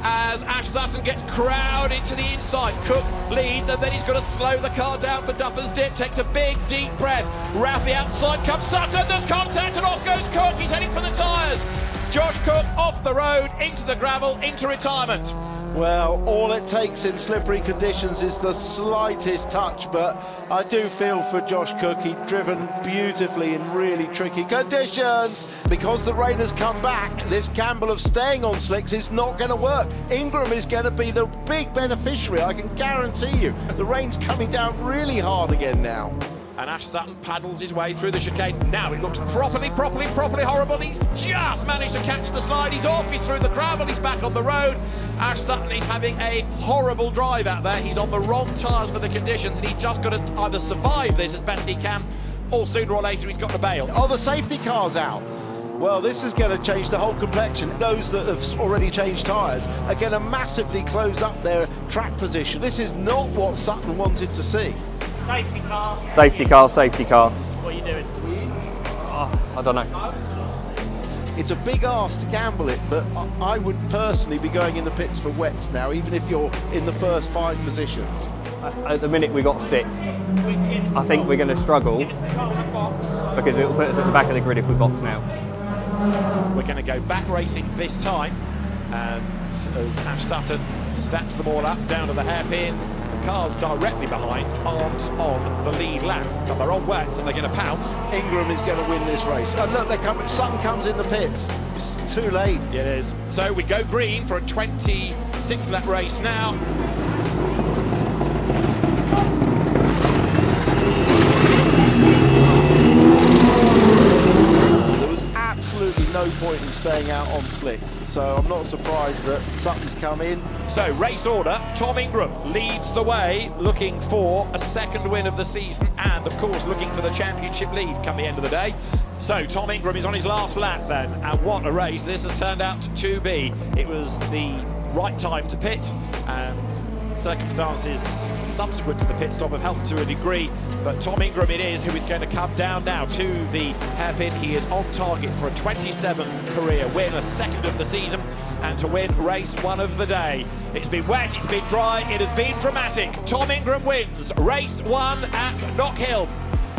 as Ash Sutton gets crowded to the inside. Cook leads, and then he's got to slow the car down for Duffer's Dip. Takes a big deep breath. Round the outside comes Sutton. There's contact and off goes Cook. He's heading for the tyres. Josh Cook off the road, into the gravel, into retirement. Well, all it takes in slippery conditions is the slightest touch, but I do feel for Josh Cook. He'd driven beautifully in really tricky conditions. Because the rain has come back, this gamble of staying on slicks is not going to work. Ingram is going to be the big beneficiary, I can guarantee you. The rain's coming down really hard again now. And Ash Sutton paddles his way through the chicane. Now it looks properly horrible. He's just managed to catch the slide. He's off, he's through the gravel, he's back on the road. Ash Sutton is having a horrible drive out there. He's on the wrong tyres for the conditions, and he's just got to either survive this as best he can, or sooner or later he's got to bail. Oh, the safety car's out. Well, this is going to change the whole complexion. Those that have already changed tyres are going to massively close up their track position. This is not what Sutton wanted to see. Safety car. Safety car, safety car. What are you doing? Oh, I don't know. It's a big ask to gamble it, but I would personally be going in the pits for wets now, even if you're in the first 5 positions. At the minute we got stick, I think we're going to struggle because it will put us at the back of the grid if we box now. We're going to go back racing this time. And as Ash Sutton stacks them all up down to the hairpin, the cars directly behind aren't on the lead lap, but they're on wet and they're going to pounce. Ingram is going to win this race. Oh, look, Sutton comes in the pits. It's too late. It is. So we go green for a 26-lap race now. Absolutely no point in staying out on slicks, so I'm not surprised that Sutton's come in. So race order, Tom Ingram leads the way, looking for a second win of the season and of course looking for the championship lead come the end of the day. So Tom Ingram is on his last lap then, and what a race this has turned out to be. It was the right time to pit, and circumstances subsequent to the pit stop have helped to a degree, but Tom Ingram it is who is going to come down now to the hairpin. He is on target for a 27th career win, a second of the season, and to win race 1 of the day. It's been wet, it's been dry, it has been dramatic. Tom Ingram wins race 1 at Knockhill.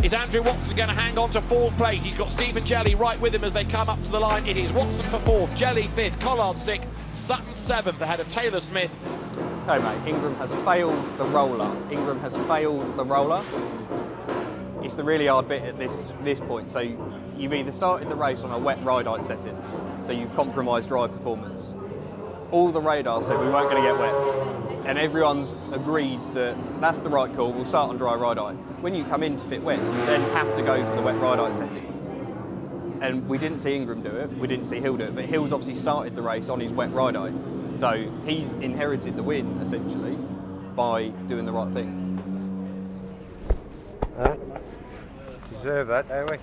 Is Andrew Watson going to hang on to 4th place? He's got Stephen Jelly right with him as they come up to the line. It is Watson for 4th, Jelly 5th, Collard 6th, Sutton 7th ahead of Taylor Smith. No, mate, Ingram has failed the roller. Ingram has failed the roller. It's the really hard bit at this point. So you've either started the race on a wet ride height setting, so you've compromised ride performance. All the radars said we weren't going to get wet, and everyone's agreed that that's the right call, we'll start on dry ride height. When you come in to fit wets, you then have to go to the wet ride height settings. And we didn't see Ingram do it, we didn't see Hill do it, but Hill's obviously started the race on his wet ride height. So he's inherited the win, essentially, by doing the right thing. Deserve that, don't we?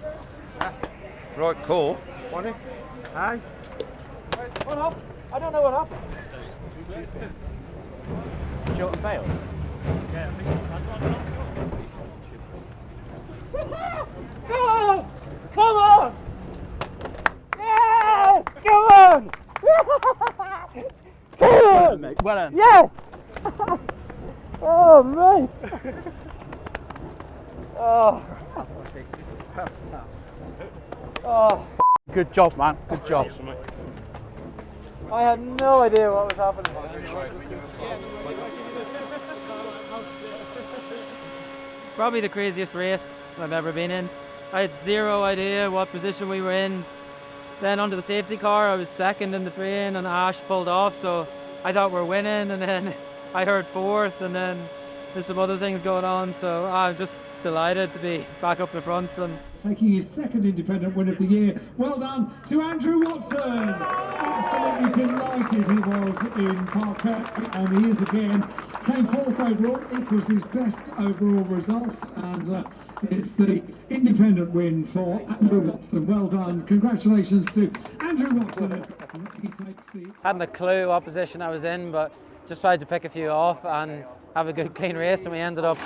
Right call. Want it? Hey? What happened? I don't know what happened. Shot and failed? Yeah, Come on! Come on! Yes! Come on! Come on! Mate. Well done. Yes! Oh, mate! Oh. Oh. Good job, man. Good job. I had no idea what was happening. Probably the craziest race I've ever been in. I had zero idea what position we were in. Then onto the safety car, I was second in the train and Ash pulled off, so I thought we were winning, and then I heard 4th, and then there's some other things going on, so I'm just delighted to be back up the front. And taking his 2nd independent win of the year. Well done to Andrew Watson. Absolutely delighted he was in Parkett, and he is again. Came 4th overall, equals his best overall results, and it's the independent win for Andrew Watson. Well done. Congratulations to Andrew Watson. He takes the... Hadn't a clue what position I was in, but just tried to pick a few off and have a good clean race, and we ended up,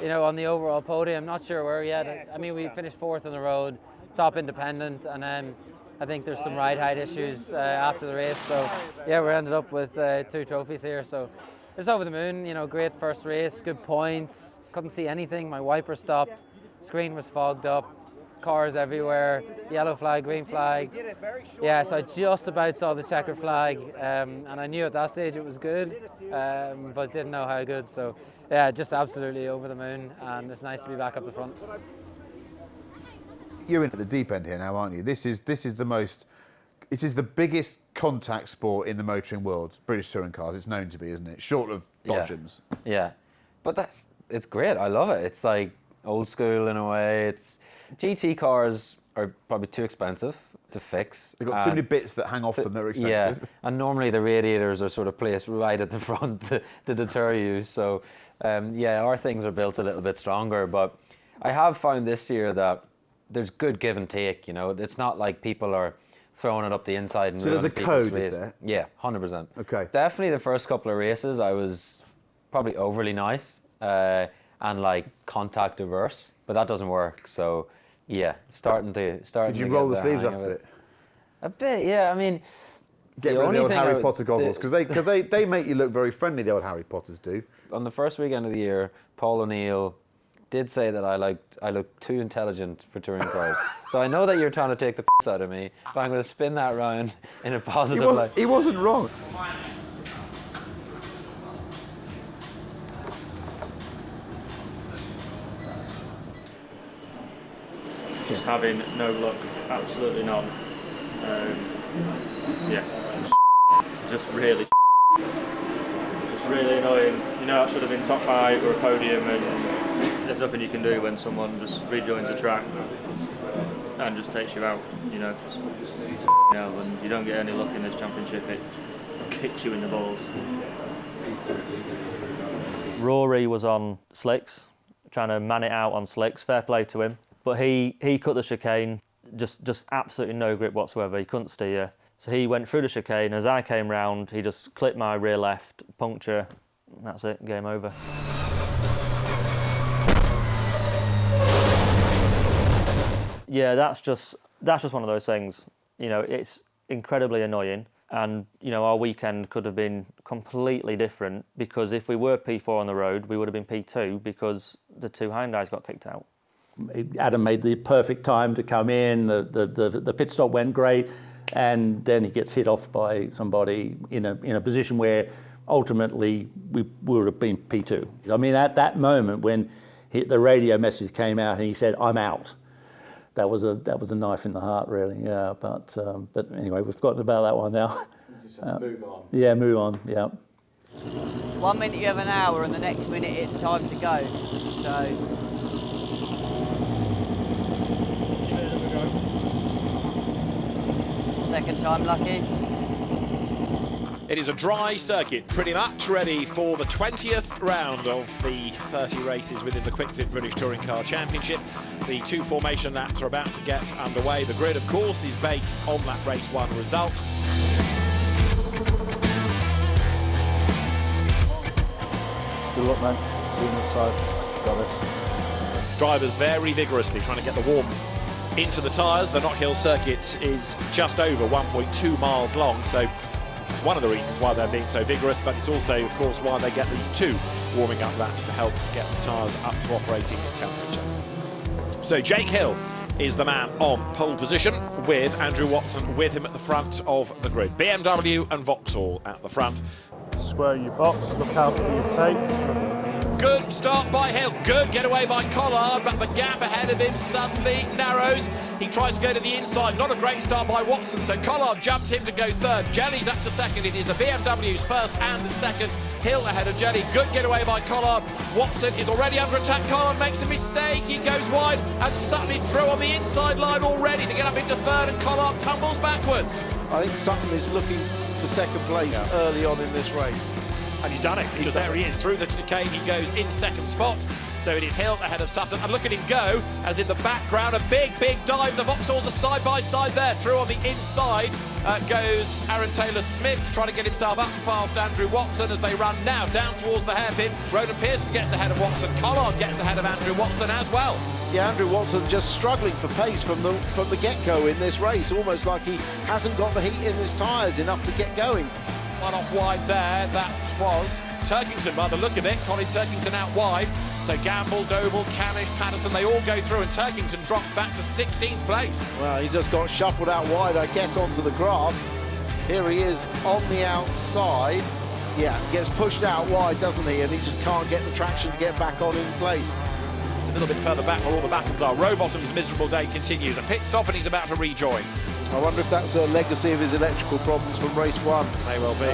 you know, on the overall podium. Not sure where yet. I mean, we finished 4th on the road, top independent, and then I think there's some ride height issues after the race. So yeah, we ended up with 2 trophies here. So it's over the moon. You know, great first race, good points. Couldn't see anything. My wiper stopped. Screen was fogged up. Cars everywhere. Yellow flag, green flag. Yeah, so I just about saw the checkered flag, and I knew at that stage it was good, but didn't know how good. So yeah, just absolutely over the moon, and it's nice to be back up the front. You're into the deep end here now, aren't you? This is the biggest contact sport in the motoring world. British touring cars, it's known to be, isn't it? Short of Dodgems. Yeah, but it's great. I love it. It's like old school in a way. GT cars are probably too expensive to fix. They've got too many bits that hang off them that are expensive. Yeah, and normally the radiators are sort of placed right at the front to deter you. So yeah, our things are built a little bit stronger, but I have found this year that there's good give and take, you know. It's not like people are throwing it up the inside and so there's a code, is there? Yeah, 100%. Okay. Definitely the first couple of races I was probably overly nice and like contact averse, but that doesn't work. So yeah, starting to Did you roll the sleeves up a bit? A bit, yeah. I mean, get rid of the old Harry Potter goggles, because they make you look very friendly. The old Harry Potters do. On the first weekend of the year, Paul O'Neill did say that I look too intelligent for touring pros. So I know that you're trying to take the piss out of me, but I'm going to spin that round in a positive light. He wasn't wrong. Just having no luck, absolutely none. Yeah, just really annoying. You know, I should have been top 5 or a podium, and there's nothing you can do when someone just rejoins the track and just takes you out. You know, just and you don't get any luck in this championship. It kicks you in the balls. Rory was on slicks, trying to man it out on slicks. Fair play to him. But he cut the chicane, just absolutely no grip whatsoever. He couldn't steer. So he went through the chicane. As I came round, he just clipped my rear left, puncture. That's it, game over. Yeah, that's just one of those things. You know, it's incredibly annoying. And, you know, our weekend could have been completely different, because if we were P4 on the road, we would have been P2 because the 2 Hyundais got kicked out. Adam made the perfect time to come in, the pit stop went great, and then he gets hit off by somebody in a position where ultimately we would have been P2. I mean, at that moment when the radio message came out and he said, "I'm out," that was a knife in the heart, really. Yeah, but anyway, we've forgotten about that one now. Just have to move on. Yeah, move on. Yeah. 1 minute you have an hour, and the next minute it's time to go. So. Second time lucky. It is a dry circuit, pretty much ready for the 20th round of the 30 races within the Kwik Fit British Touring Car Championship. The 2 formation laps are about to get underway. The grid, of course, is based on that race 1 result. Good luck, man. Being outside. Got this. Drivers very vigorously trying to get the warmth into the tyres. The Knockhill circuit is just over 1.2 miles long, so it's one of the reasons why they're being so vigorous, but it's also, of course, why they get these 2 warming up laps to help get the tyres up to operating temperature. So Jake Hill is the man on pole position, with Andrew Watson with him at the front of the grid. BMW and Vauxhall at the front. Square your box, look out for your tape. Good start by Hill, good getaway by Collard, but the gap ahead of him suddenly narrows. He tries to go to the inside, not a great start by Watson, so Collard jumps him to go third. Jelly's up to second, it is the BMW's first and second. Hill ahead of Jelly, good getaway by Collard. Watson is already under attack, Collard makes a mistake, he goes wide, and Sutton is through on the inside line already to get up into third, and Collard tumbles backwards. I think Sutton is looking for second place early on in this race. And he's done it, because there he is, through the chicane, he goes in second spot. So it is Hill ahead of Sutton, and look at him go, as in the background, a big dive. The Vauxhalls are side by side there. Through on the inside goes Aaron Taylor-Smith to try to get himself up and past Andrew Watson as they run now down towards the hairpin. Ronan Pearson gets ahead of Watson. Collard gets ahead of Andrew Watson as well. Yeah, Andrew Watson just struggling for pace from the get-go in this race, almost like he hasn't got the heat in his tyres enough to get going. One off wide there, that was Turkington by the look of it. Colin Turkington out wide. So Gamble, Doble, Camish, Patterson, they all go through, and Turkington drops back to 16th place. Well, he just got shuffled out wide, I guess, onto the grass. Here he is on the outside. Yeah, gets pushed out wide, doesn't he? And he just can't get the traction to get back on in place. It's a little bit further back where all the battles are. Rowbottom's miserable day continues. A pit stop and he's about to rejoin. I wonder if that's a legacy of his electrical problems from race 1. May well be.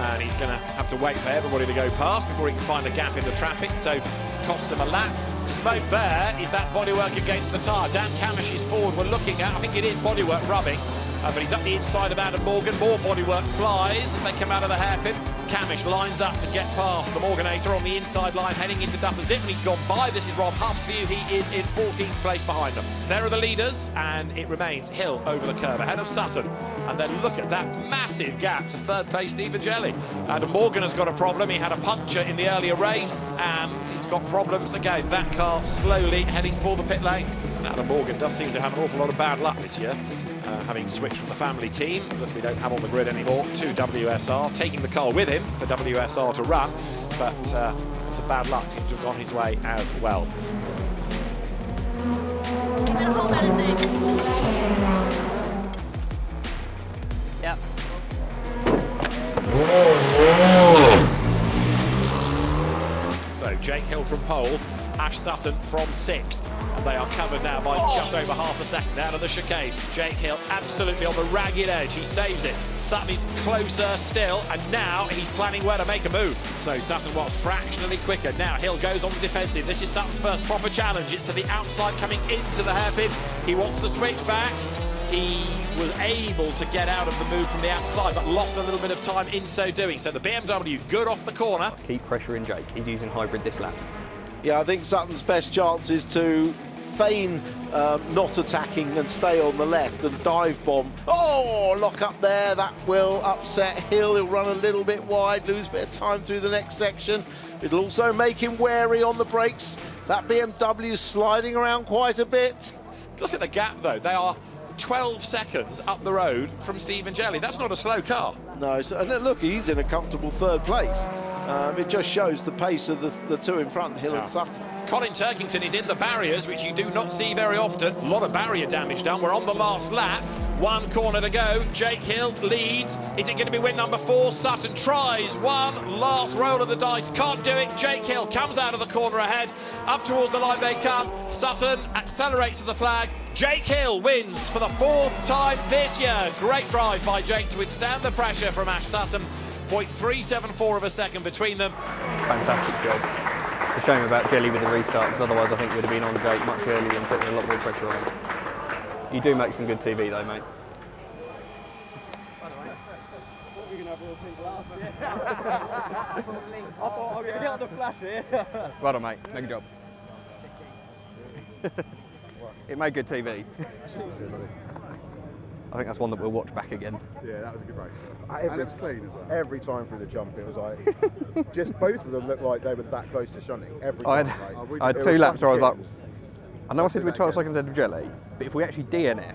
And he's going to have to wait for everybody to go past before he can find a gap in the traffic, so costs him a lap. Smoke there is that bodywork against the tyre. Dan Camish is forward, we're looking at, I think it is bodywork rubbing, but he's up the inside of Adam Morgan. More bodywork flies as they come out of the hairpin. Camish lines up to get past the Morganator on the inside line, heading into Duffers Dip, and he's gone by. This is Rob Huff's view. He is in 14th place behind them. There are the leaders, and it remains Hill over the curve, ahead of Sutton. And then look at that massive gap to third place, Stephen Jelly. Adam Morgan has got a problem. He had a puncture in the earlier race, and he's got problems again. That car slowly heading for the pit lane. And Adam Morgan does seem to have an awful lot of bad luck this year. Having switched from the family team that we don't have on the grid anymore to WSR, taking the car with him for WSR to run, but some bad luck seems to have gone his way as well. Yep. So Jake Hill from pole, Ash Sutton from 6th, and they are covered now by just over half a second out of the chicane. Jake Hill absolutely on the ragged edge, he saves it. Sutton is closer still, and now he's planning where to make a move. So Sutton was fractionally quicker. Now Hill goes on the defensive. This is Sutton's first proper challenge. It's to the outside coming into the hairpin. He wants the switch back. He was able to get out of the move from the outside, but lost a little bit of time in so doing. So the BMW good off the corner. Keep pressuring Jake. He's using hybrid this lap. Yeah, I think Sutton's best chance is to feign not attacking and stay on the left and dive bomb. Oh, lock up there. That will upset Hill. He'll run a little bit wide, lose a bit of time through the next section. It'll also make him wary on the brakes. That BMW sliding around quite a bit. Look at the gap, though. They are 12 seconds up the road from Stephen Jelly. That's not a slow car. No, so, and look, he's in a comfortable 3rd place. It just shows the pace of the two in front, Hill and Sutton. Colin Turkington is in the barriers, which you do not see very often. A lot of barrier damage done. We're on the last lap. 1 corner to go. Jake Hill leads. Is it going to be win number 4? Sutton tries. 1 last roll of the dice. Can't do it. Jake Hill comes out of the corner ahead. Up towards the line they come. Sutton accelerates to the flag. Jake Hill wins for the 4th time this year. Great drive by Jake to withstand the pressure from Ash Sutton. 0.374 of a second between them. Fantastic job. It's a shame about Jelly with the restart, because otherwise I think we'd have been on Jake much earlier and putting a lot more pressure on him. You do make some good TV though, mate. Well done, mate. Make a job. It made good TV. I think that's one that we'll watch back again. Yeah, that was a good race. And it was clean as well. Every time through the jump, it was like, just both of them looked like they were that close to shunting. Every time. I had 2 laps where I was like, I know I said we're 12 seconds ahead of Jelly, but if we actually DNF,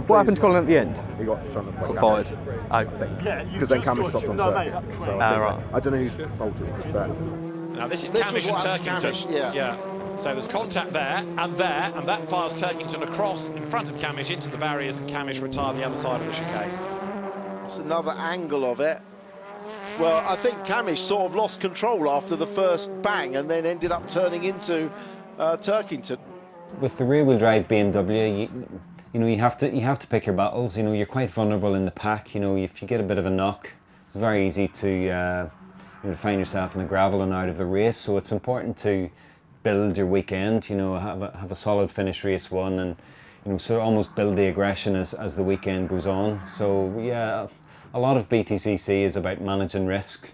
what happened to Colin at the end? He got shunted by Got fired. I think. Because then Camus stopped on circuit. So I don't know whose fault it was, but... Now this is Camish and Turkington. Yeah. So there's contact there, and that fires Turkington across in front of Camish into the barriers, and Camish retired the other side of the chicane. That's another angle of it. Well, I think Camish sort of lost control after the first bang and then ended up turning into Turkington. With the rear-wheel drive BMW, you know, you have to pick your battles. You know, you're quite vulnerable in the pack. You know, if you get a bit of a knock, it's very easy to you know, find yourself in the gravel and out of a race. So it's important to build your weekend. You know, have a solid finish race 1, and you know, sort of almost build the aggression as the weekend goes on. So yeah, a lot of BTCC is about managing risk,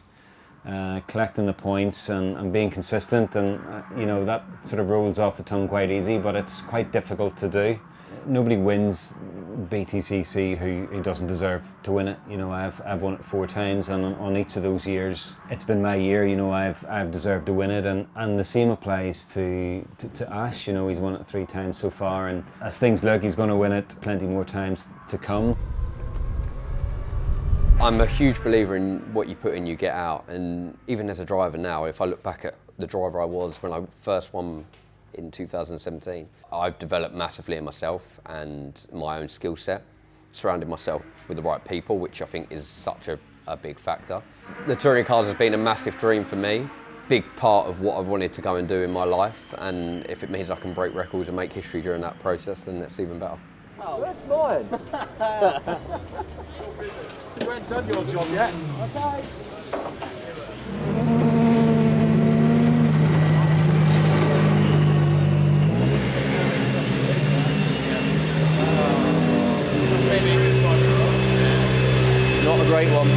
collecting the points, and being consistent. And you know, that sort of rolls off the tongue quite easy, but it's quite difficult to do. Nobody wins BTCC who doesn't deserve to win it. You know, I've won it 4 times, and on each of those years, it's been my year. You know, I've deserved to win it, and the same applies to Ash. You know, he's won it 3 times so far, and as things look, he's going to win it plenty more times to come. I'm a huge believer in what you put in, you get out, and even as a driver now, if I look back at the driver I was when I first won in 2017. I've developed massively in myself and my own skill set, surrounded myself with the right people, which I think is such a big factor. The touring cars has been a massive dream for me, big part of what I've wanted to go and do in my life, and if it means I can break records and make history during that process, then that's even better. Oh, that's mine. You haven't done your job yet. Okay. Not a great one.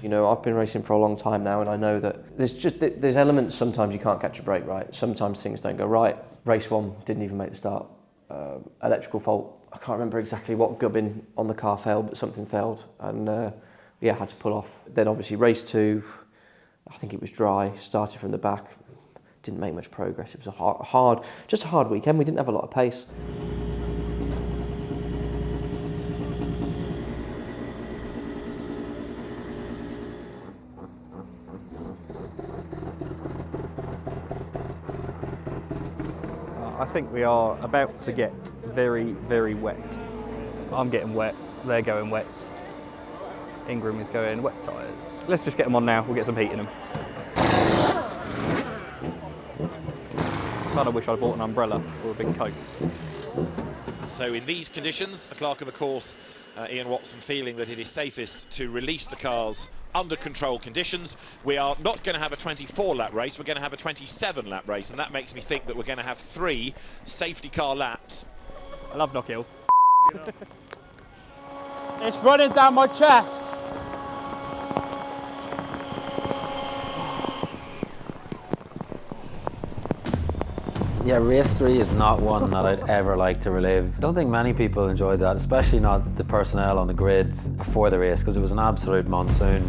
You know, I've been racing for a long time now, and I know that there's elements sometimes you can't catch a break right. Sometimes things don't go right. Race 1 didn't even make the start. Electrical fault. I can't remember exactly what gubbin on the car failed, but something failed, and yeah, had to pull off. Then obviously race 2, I think it was dry. Started from the back, didn't make much progress. It was just a hard weekend. We didn't have a lot of pace. think we are about to get very, very wet. I'm getting wet, they're going wet. Ingram is going wet tyres. Let's just get them on now, we'll get some heat in them. Kind of wish I'd bought an umbrella or a big coat. So in these conditions, the clerk of the course, Ian Watson, feeling that it is safest to release the cars under control conditions. We are not going to have a 24-lap race, we're going to have a 27-lap race, and that makes me think that we're going to have 3 safety car laps. I love Knockhill. It's running down my chest. Yeah, race 3 is not one that I'd ever like to relive. I don't think many people enjoyed that, especially not the personnel on the grid before the race, because it was an absolute monsoon.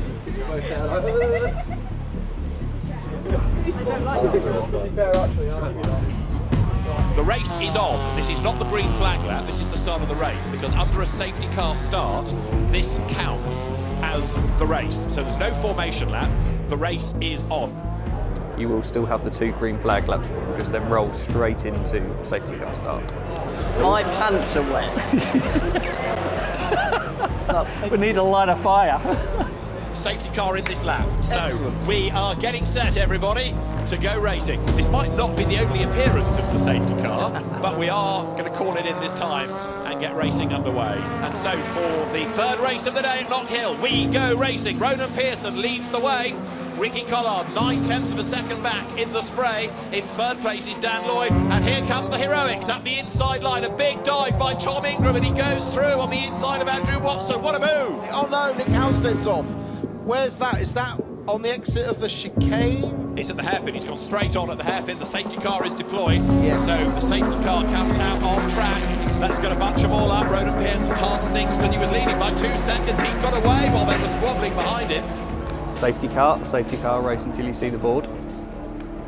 The race is on. This is not the green flag lap, this is the start of the race, because under a safety car start, this counts as the race. So there's no formation lap, the race is on. You will still have the 2 green flag laps, but we'll just then roll straight into safety car start. My pants are wet. We need a line of fire. Safety car in this lap. So Excellent. we are getting set, everybody, to go racing. This might not be the only appearance of the safety car, but we are going to call it in this time and get racing underway. And so for the 3rd race of the day at Knockhill, we go racing. Ronan Pearson leads the way. Ricky Collard, 9/10 of a second back in the spray. In 3rd place is Dan Lloyd, and here come the heroics up the inside line. A big dive by Tom Ingram, and he goes through on the inside of Andrew Watson. What a move! Oh no, Nick Halstead's off. Where's that? Is that on the exit of the chicane? It's at the hairpin. He's gone straight on at the hairpin. The safety car is deployed. Yes. So the safety car comes out on track. That's going to bunch them all up. Ronan Pearson's heart sinks because he was leading by 2 seconds. He got away while they were squabbling behind him. Safety car race until you see the board.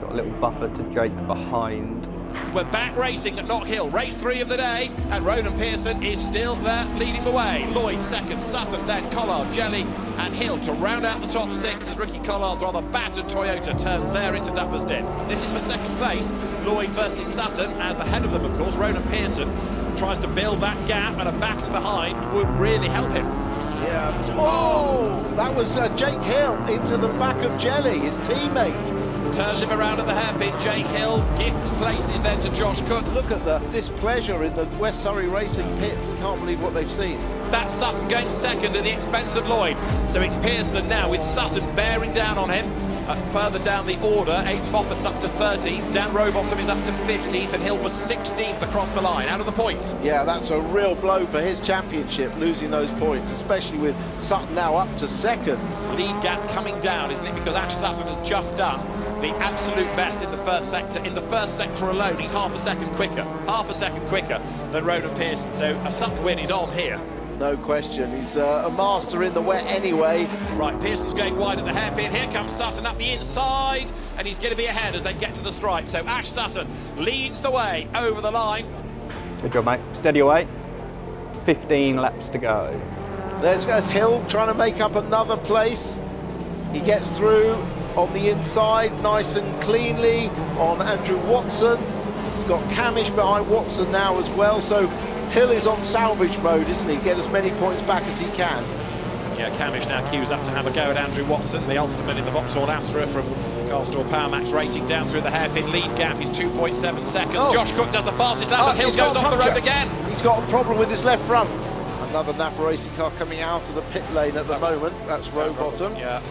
Got a little buffer to Jake behind. We're back racing at Knockhill, race 3 of the day, and Ronan Pearson is still there leading the way. Lloyd 2nd, Sutton, then Collard, Jelly and Hill to round out the top 6 as Ricky Collard's rather battered Toyota turns there into Duffer's Den. This is for 2nd place, Lloyd versus Sutton, as ahead of them of course Ronan Pearson tries to build that gap, and a battle behind would really help him. Yeah. Oh, that was Jake Hill into the back of Jelly, his teammate. Turns him around at the hairpin. Jake Hill gifts places then to Josh Cook. Look at the displeasure in the West Surrey Racing pits. Can't believe what they've seen. That's Sutton going 2nd at the expense of Lloyd. So it's Pearson now with Sutton bearing down on him. Further down the order, Aidan Moffat's up to 13th, Dan Rowbottom is up to 15th, and Hill was 16th across the line, out of the points. Yeah, that's a real blow for his championship, losing those points, especially with Sutton now up to 2nd. Lead gap coming down, isn't it? Because Ash Sutton has just done the absolute best in the 1st sector. In the 1st sector alone, he's half a second quicker than Ronan Pearson. So a Sutton win is on here. No question, he's a master in the wet anyway. Right, Pearson's going wide at the hairpin. Here comes Sutton up the inside, and he's going to be ahead as they get to the stripe. So Ash Sutton leads the way over the line. Good job, mate. Steady away. 15 laps to go. There's Hill trying to make up another place. He gets through on the inside nice and cleanly on Andrew Watson. He's got Camish behind Watson now as well, so Hill is on salvage mode, isn't he? Get as many points back as he can. Yeah, Camish now queues up to have a go at Andrew Watson, the Ulsterman in the Vauxhall Astra from Carstor Power Max Racing down through the hairpin. Lead gap is 2.7 seconds. Oh. Josh Cook does the fastest lap as Hill goes off the road again. He's got a problem with his left front. Another Napa Racing car coming out of the pit lane at the moment. That's Rowbottom. Yeah.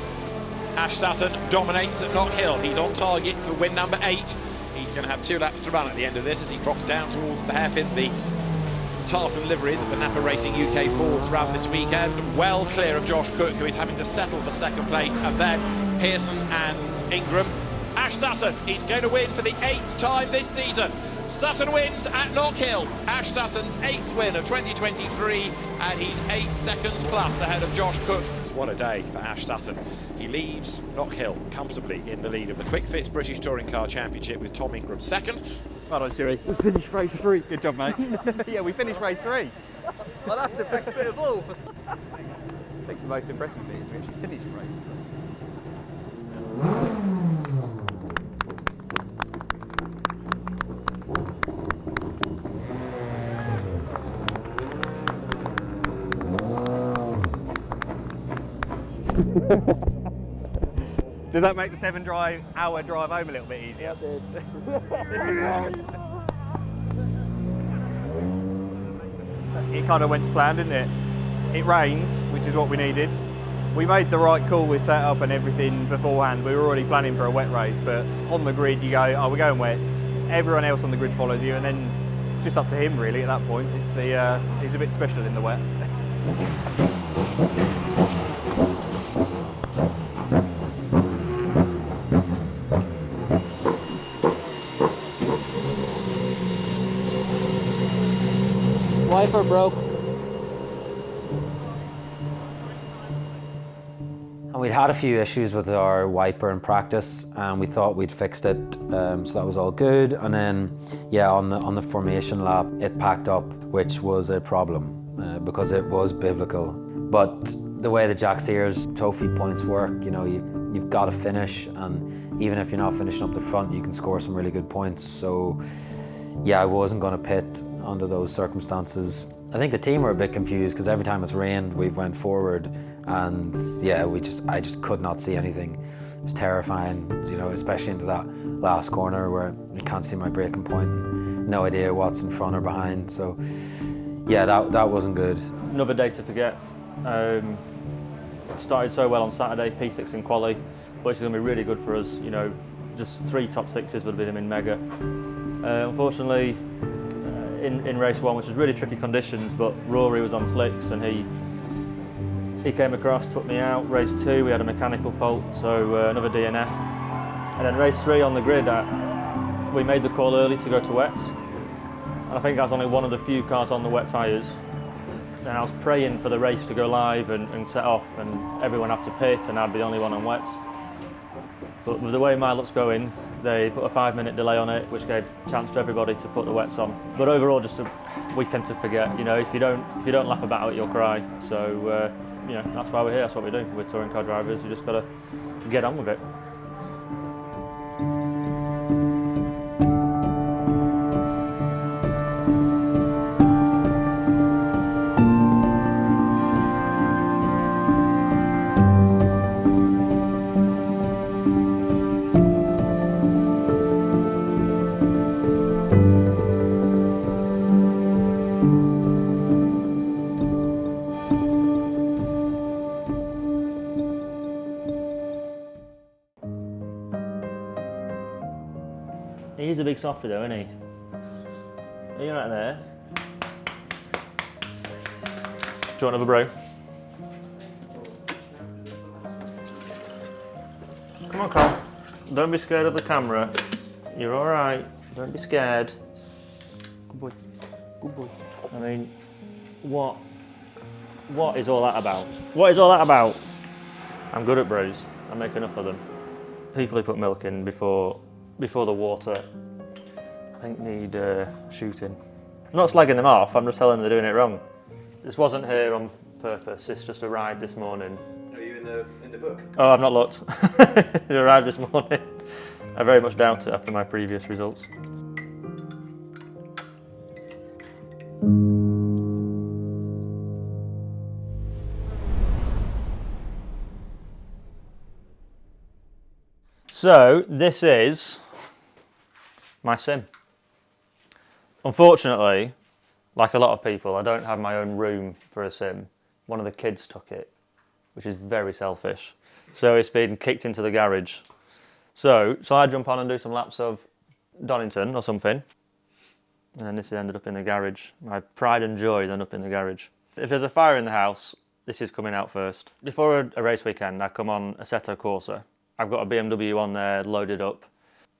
Ash Sutton dominates at Knockhill. He's on target for win number 8. He's going to have 2 laps to run at the end of this as he drops down towards the hairpin. The tartan livery that the Napa Racing UK Fords ran this weekend, well clear of Josh Cook, who is having to settle for 2nd place, and then Pearson and Ingram. Ash Sutton, he's going to win for the 8th time this season. Sutton wins at Knockhill. Ash Sutton's 8th win of 2023, and he's 8 seconds plus ahead of Josh Cook. What a day for Ash Sutton. He leaves Knockhill comfortably in the lead of the Kwik Fit British Touring Car Championship with Tom Ingram 2nd. Well done, Siri. We finished race 3. Good job, mate. Yeah, we finished race 3. Well, that's the best bit of all. I think the most impressive bit is we actually finished race 3. Does that make the 7-hour drive home a little bit easier? It kind of went to plan, didn't it? It rained, which is what we needed. We made the right call with setup and everything beforehand. We were already planning for a wet race, but on the grid you go, oh, we're going wets. Everyone else on the grid follows you, and then it's just up to him really at that point. He's a bit special in the wet. Wiper broke. And we'd had a few issues with our wiper in practice, and we thought we'd fixed it, so that was all good. And then, yeah, on the formation lap, it packed up, which was a problem because it was biblical. But the way the Jack Sears trophy points work, you know, you've got to finish, and even if you're not finishing up the front, you can score some really good points. So, yeah, I wasn't going to pit under those circumstances. I think the team were a bit confused because every time it's rained, we've went forward, and yeah, I just could not see anything. It was terrifying, you know, especially into that last corner where you can't see my braking point and no idea what's in front or behind. So yeah, that wasn't good. Another day to forget. Started so well on Saturday, P6 in quali, but it's going to be really good for us. You know, just 3 top 6s would have been in mega. Unfortunately, in race 1, which was really tricky conditions, but Rory was on slicks and he came across, took me out. Race 2, we had a mechanical fault, so another DNF. And then race 3 on the grid, we made the call early to go to wets. And I think I was only one of the few cars on the wet tyres. And I was praying for the race to go live and set off, and everyone had to pit, and I'd be the only one on wets. But with the way my luck's going, they put a 5-minute delay on it, which gave a chance to everybody to put the wets on. But overall, just a weekend to forget. You know, if you don't laugh about it, you'll cry. So you know, that's why we're here. That's what we do. We're touring car drivers. We just got to get on with it. He's a big softy though, isn't he? Are you right there? Do you want another brew? Come on, Carl. Don't be scared of the camera. You're all right. Don't be scared. Good boy. Good boy. I mean, what is all that about? What is all that about? I'm good at brews. I make enough of them. People who put milk in before the water, I think need shooting. I'm not slagging them off, I'm just telling them they're doing it wrong. This wasn't here on purpose, it's just arrived this morning. Are you in the book? Oh, I've not looked. It arrived this morning. I very much doubt it after my previous results. So, this is my sim. Unfortunately, like a lot of people, I don't have my own room for a sim. One of the kids took it, which is very selfish. So it's been kicked into the garage. So I jump on and do some laps of Donington or something, and then this has ended up in the garage. My pride and joy has ended up in the garage. If there's a fire in the house, this is coming out first. Before a race weekend, I come on Assetto Corsa. I've got a BMW on there loaded up.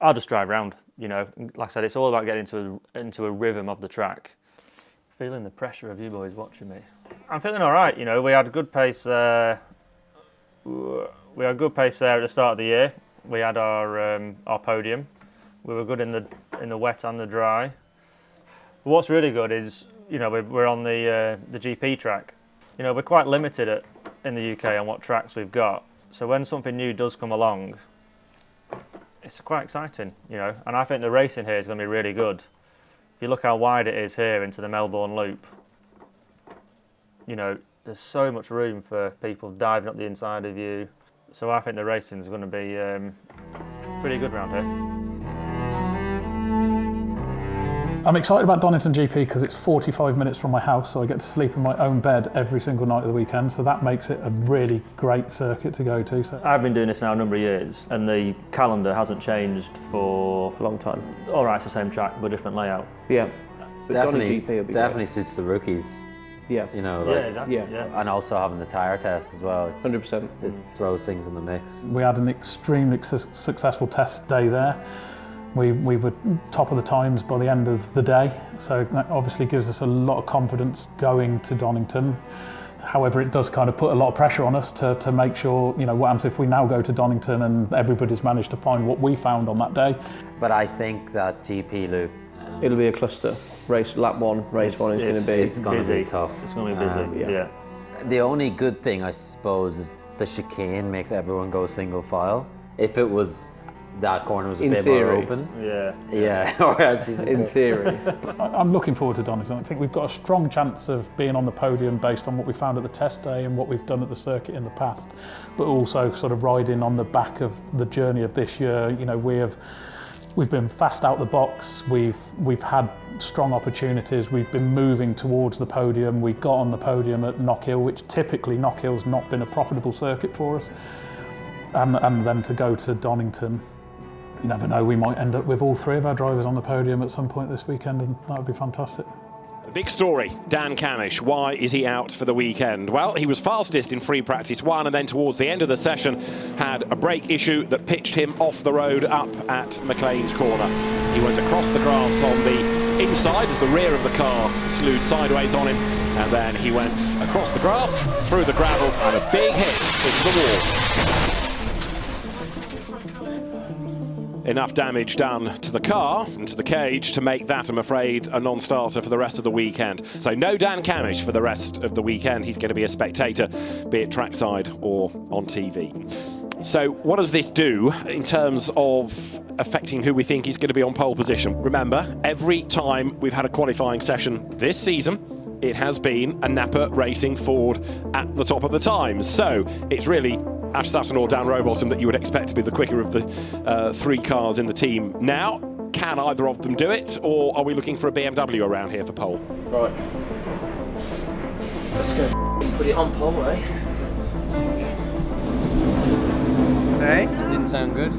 I'll just drive around, you know. Like I said, it's all about getting into a rhythm of the track. Feeling the pressure of you boys watching me. I'm feeling all right, you know. We had good pace. We had good pace there at the start of the year. We had our podium. We were good in the wet and the dry. But what's really good is, you know, we're on the GP track. You know, we're quite limited in the UK on what tracks we've got. So when something new does come along, it's quite exciting, you know, and I think the racing here is going to be really good. If you look how wide it is here into the Melbourne Loop, you know, there's so much room for people diving up the inside of you. So I think the racing is going to be pretty good round here. I'm excited about Donington GP because it's 45 minutes from my house, so I get to sleep in my own bed every single night of the weekend, so that makes it a really great circuit to go to. So I've been doing this now a number of years, and the calendar hasn't changed for a long time. All right, it's the same track, but different layout. Yeah. But Definitely suits the rookies. Yeah. You know, Yeah, like, exactly. Yeah. And also having the tyre test as well. 100%. It throws things in the mix. we had an extremely successful test day there. We were top of the times by the end of the day, so that obviously gives us a lot of confidence going to Donington. However, it does kind of put a lot of pressure on us to make sure, you know, what happens if we now go to Donington and everybody's managed to find what we found on that day. But I think that GP loop, it'll be a cluster. Lap one, race one is going to be it's going to be tough. It's going to be busy. Yeah. The only good thing, I suppose, is the chicane makes everyone go single file. If it was that corner was a bit more open. Yeah. Whereas in theory. I'm looking forward to Donington. I think we've got a strong chance of being on the podium based on what we found at the test day and what we've done at the circuit in the past, but also sort of riding on the back of the journey of this year. You know, we've been fast out the box. We've had strong opportunities. We've been moving towards the podium. We got on the podium at Knockhill, which typically Knockhill's not been a profitable circuit for us. And then to go to Donington, you never know, we might end up with all three of our drivers on the podium at some point this weekend, and that would be fantastic. The big story, Dan Camish. Why is he out for the weekend? Well, he was fastest in free practice 1 and then towards the end of the session had a brake issue that pitched him off the road up at McLean's corner. He went across the grass on the inside as the rear of the car slewed sideways on him, and then he went across the grass, through the gravel, and a big hit into the wall. Enough damage done to the car and to the cage to make that, I'm afraid, a non-starter for the rest of the weekend. So no Dan Camish for the rest of the weekend. He's going to be a spectator, be it trackside or on TV. So what does this do in terms of affecting who we think is going to be on pole position? Remember, every time we've had a qualifying session this season, it has been a Napa Racing Ford at the top of the times. So it's really Ash Sutton or Dan Rowbottom that you would expect to be the quicker of the 3 cars in the team. Now, can either of them do it, or are we looking for a BMW around here for pole? Right. Let's go put it on pole, eh? Hey? It didn't sound good.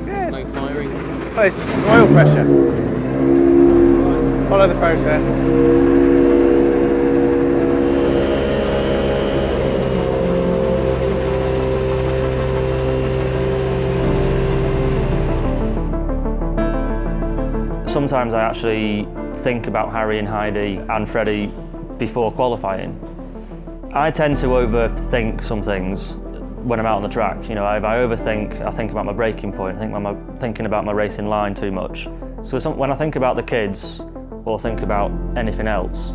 Yes. No firing. Oh, it's just oil pressure. Follow the process. Sometimes I actually think about Harry and Heidi and Freddie before qualifying. I tend to overthink some things when I'm out on the track. You know, if I overthink, I think about my braking point, thinking about my racing line too much. So when I think about the kids or think about anything else,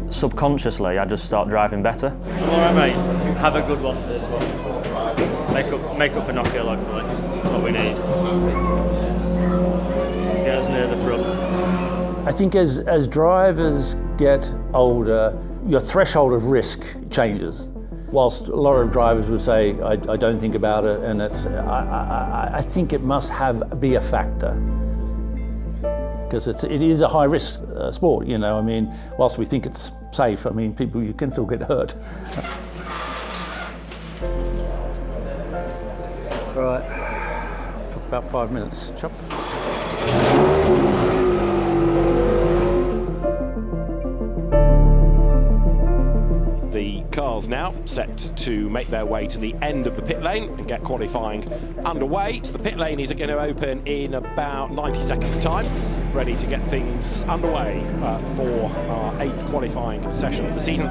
subconsciously I just start driving better. All right, mate. Have a good one. Make up for Knockhill, hopefully. That's what we need. Get us near the front. I think as drivers get older, your threshold of risk changes. Whilst a lot of drivers would say, I don't think about it, and I think it must be a factor. Because it is a high risk sport, you know. I mean, whilst we think it's safe, I mean, you can still get hurt. Right, took about 5 minutes, chop. The cars now set to make their way to the end of the pit lane and get qualifying underway. So the pit lane is going to open in about 90 seconds time, ready to get things underway for our 8th qualifying session of the season.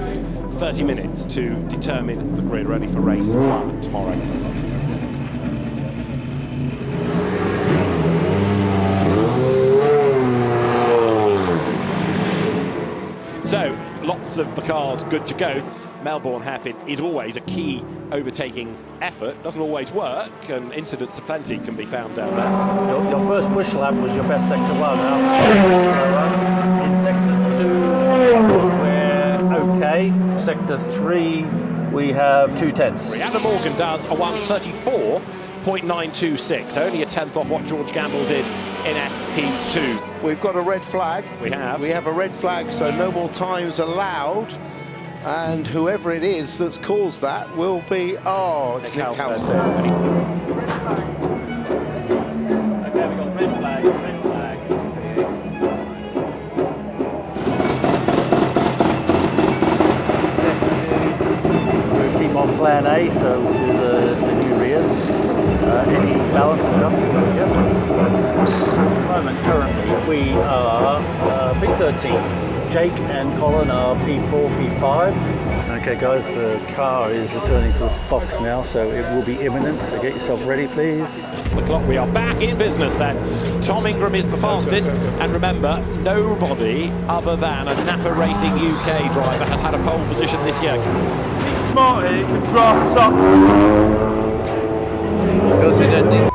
30 minutes to determine the grid ready for race 1 tomorrow. So, lots of the cars good to go. Melbourne hairpin is always a key overtaking effort. Doesn't always work, and incidents aplenty can be found down there. Your first push lap was your best sector 1. In sector 2, we're Okay, sector 3, we have 2/10. Adam Morgan does a 1:34.926, only a tenth off what George Gamble did in FP2. We've got a red flag. We have. We have a red flag, so no more times allowed. And whoever it is that's caused that will be, it's Nick Halstead. Okay, we got red flag, red flag. We'll keep on plan A, so we'll do the new rears. Any balance adjustments suggested? At the moment, currently, we are P13. Jake and Colin are P4, P5. Okay guys, the car is returning to the box now, so it will be imminent, so get yourself ready please. The clock, we are back in business then. Tom Ingram is the fastest, and remember, nobody other than a Napa Racing UK driver has had a pole position this year. He's smart, he can drive top. Because he doesn't need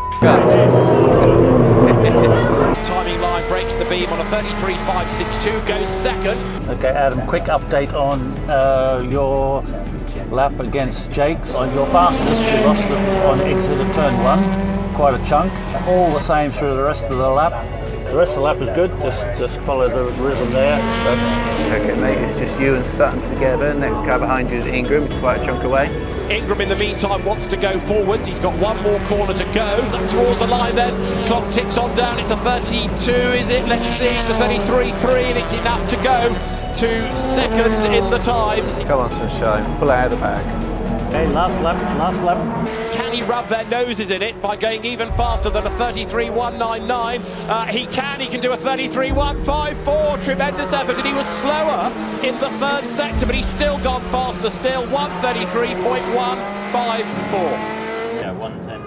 Timing line breaks the beam on a 33.562, goes second. Okay, Adam, quick update on your lap against Jake's. On your fastest, you lost it on exit of turn 1, quite a chunk. All the same through the rest of the lap. The rest of the lap is good, just follow the rhythm there. Okay mate, it's just you and Sutton together. Next car behind you is Ingram, it's quite a chunk away. Ingram in the meantime wants to go forwards. He's got one more corner to go. Up towards the line then. Clock ticks on down. It's a 32, is it? Let's see. It's a 33.3 and it's enough to go to second in the times. Come on Sunshine, pull it out of the bag. Okay, last lap. Can he rub their noses in it by going even faster than a 33.199? He can do a 33.154. Tremendous effort, and he was slower in the third sector, but he's still gone faster still. 1:33.154. Yeah, 1:10.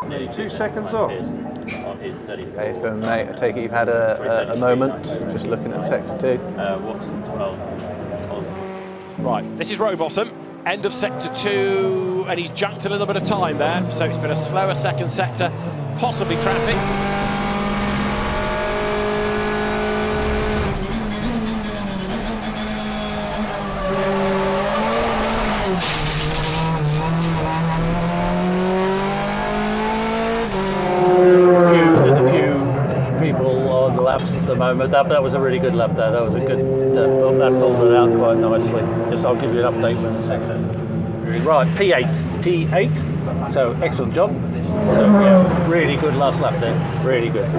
Nearly 2 seconds off. On his 34. Okay, so mate, I take it you've had a moment just looking at sector 2. Watson 12. Right, this is Rowbottom. End of sector 2, and he's junked a little bit of time there, so it's been a slower second sector, possibly traffic. There's a few people on the laps at the moment. That was a really good lap there. That was a good. That pulled it out quite nicely. I'll give you an update in a second. Right, P8. So excellent job. So yeah, really good last lap there. Really good.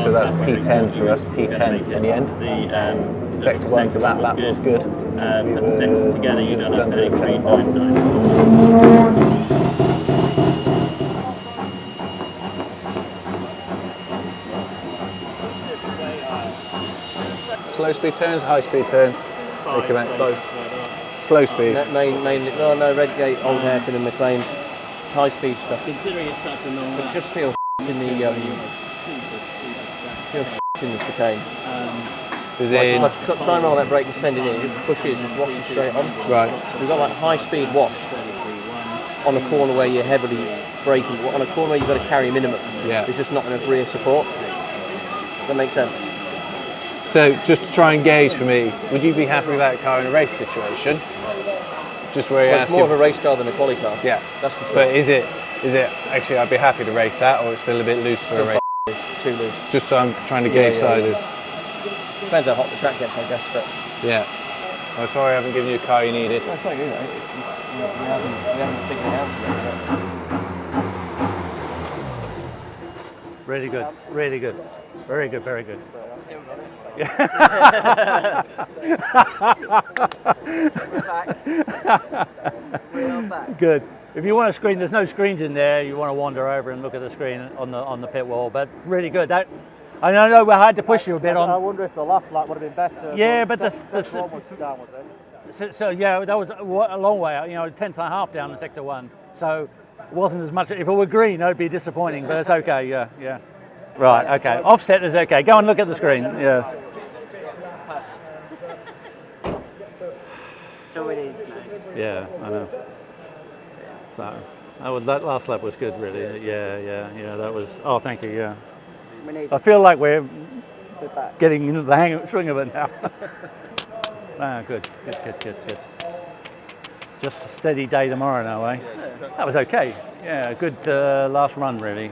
So that's P10 for us, P10 in the end. Sector 1 for that lap was good. Put the sectors together, you got up at 3.9. Slow speed turns, high speed turns. Both. Slow speed. Mainly, no, Redgate, Old Hairpin and McLean's high speed stuff. Considering it's such a long It just feels in the chicane. Is in. If I try and roll that brake and send it in, just push it, just wash it straight on. Right. So we've got like high speed wash on a corner where you're heavily braking. On a corner where you've got to carry minimum. Yeah. There's just not enough rear support. Does that make sense? So just to try and gauge for me, would you be happy with that car in a race situation? Just where Well, it's more of a race car than a quali car. Yeah, that's for sure. But is it actually? I'd be happy to race that, or it's still a bit loose for a race. Too loose. Just so I'm trying to gauge sizes. Depends how hot the track gets, I guess. But yeah. I'm sorry, I haven't given you a car you needed. that's not you, mate. We haven't figured it out together. Really good, really good. Very good, very good. Still got it. We're back. Good. If you want a screen, there's no screens in there. You want to wander over and look at the screen on the pit wall. But really good. I know we had to push you a bit on. I wonder if the last lap would have been better. Yeah, but down, was it? So yeah, that was a long way out. You know, a tenth and a half down in sector 1. So it wasn't as much. If it were green, that would be disappointing. But it's okay. Yeah. Right. Okay. Offset is okay. Go and look at the screen. Yeah. So it is, mate. Yeah, I know. So that last lap was good, really. Yeah. That was. Oh, thank you. Yeah. I feel like we're getting into the swing of it now. Ah, good. Just a steady day tomorrow now, eh? That was okay. Yeah, good last run, really.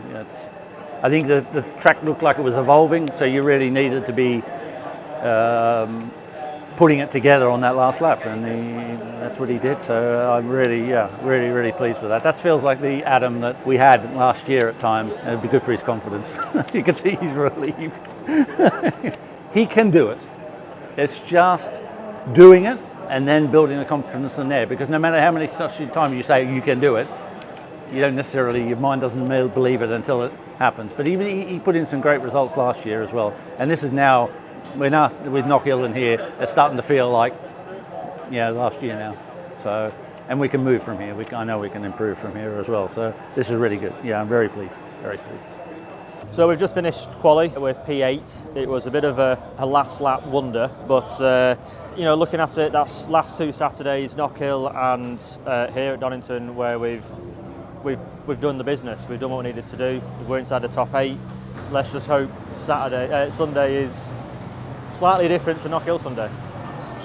I think the track looked like it was evolving, so you really needed to be putting it together on that last lap, and that's what he did. So I'm really pleased with that. That feels like the Adam that we had last year at times, and it'd be good for his confidence. You can see he's relieved. He can do it. It's just doing it and then building the confidence in there, because no matter how many times you say you can do it, you don't necessarily, your mind doesn't believe it until it happens. But he put in some great results last year as well, and this is now, with Knockhill in here, it's starting to feel like, last year now. So, and we can move from here. I know we can improve from here as well. So this is really good. Yeah, I'm very pleased. So we've just finished quali with P8. It was a bit of a last lap wonder, but looking at it, that's last 2 Saturdays, Knockhill and here at Donington, where we've done the business. We've done what we needed to do. We're inside the top 8. Let's just hope Sunday is slightly different to Knockhill Sunday.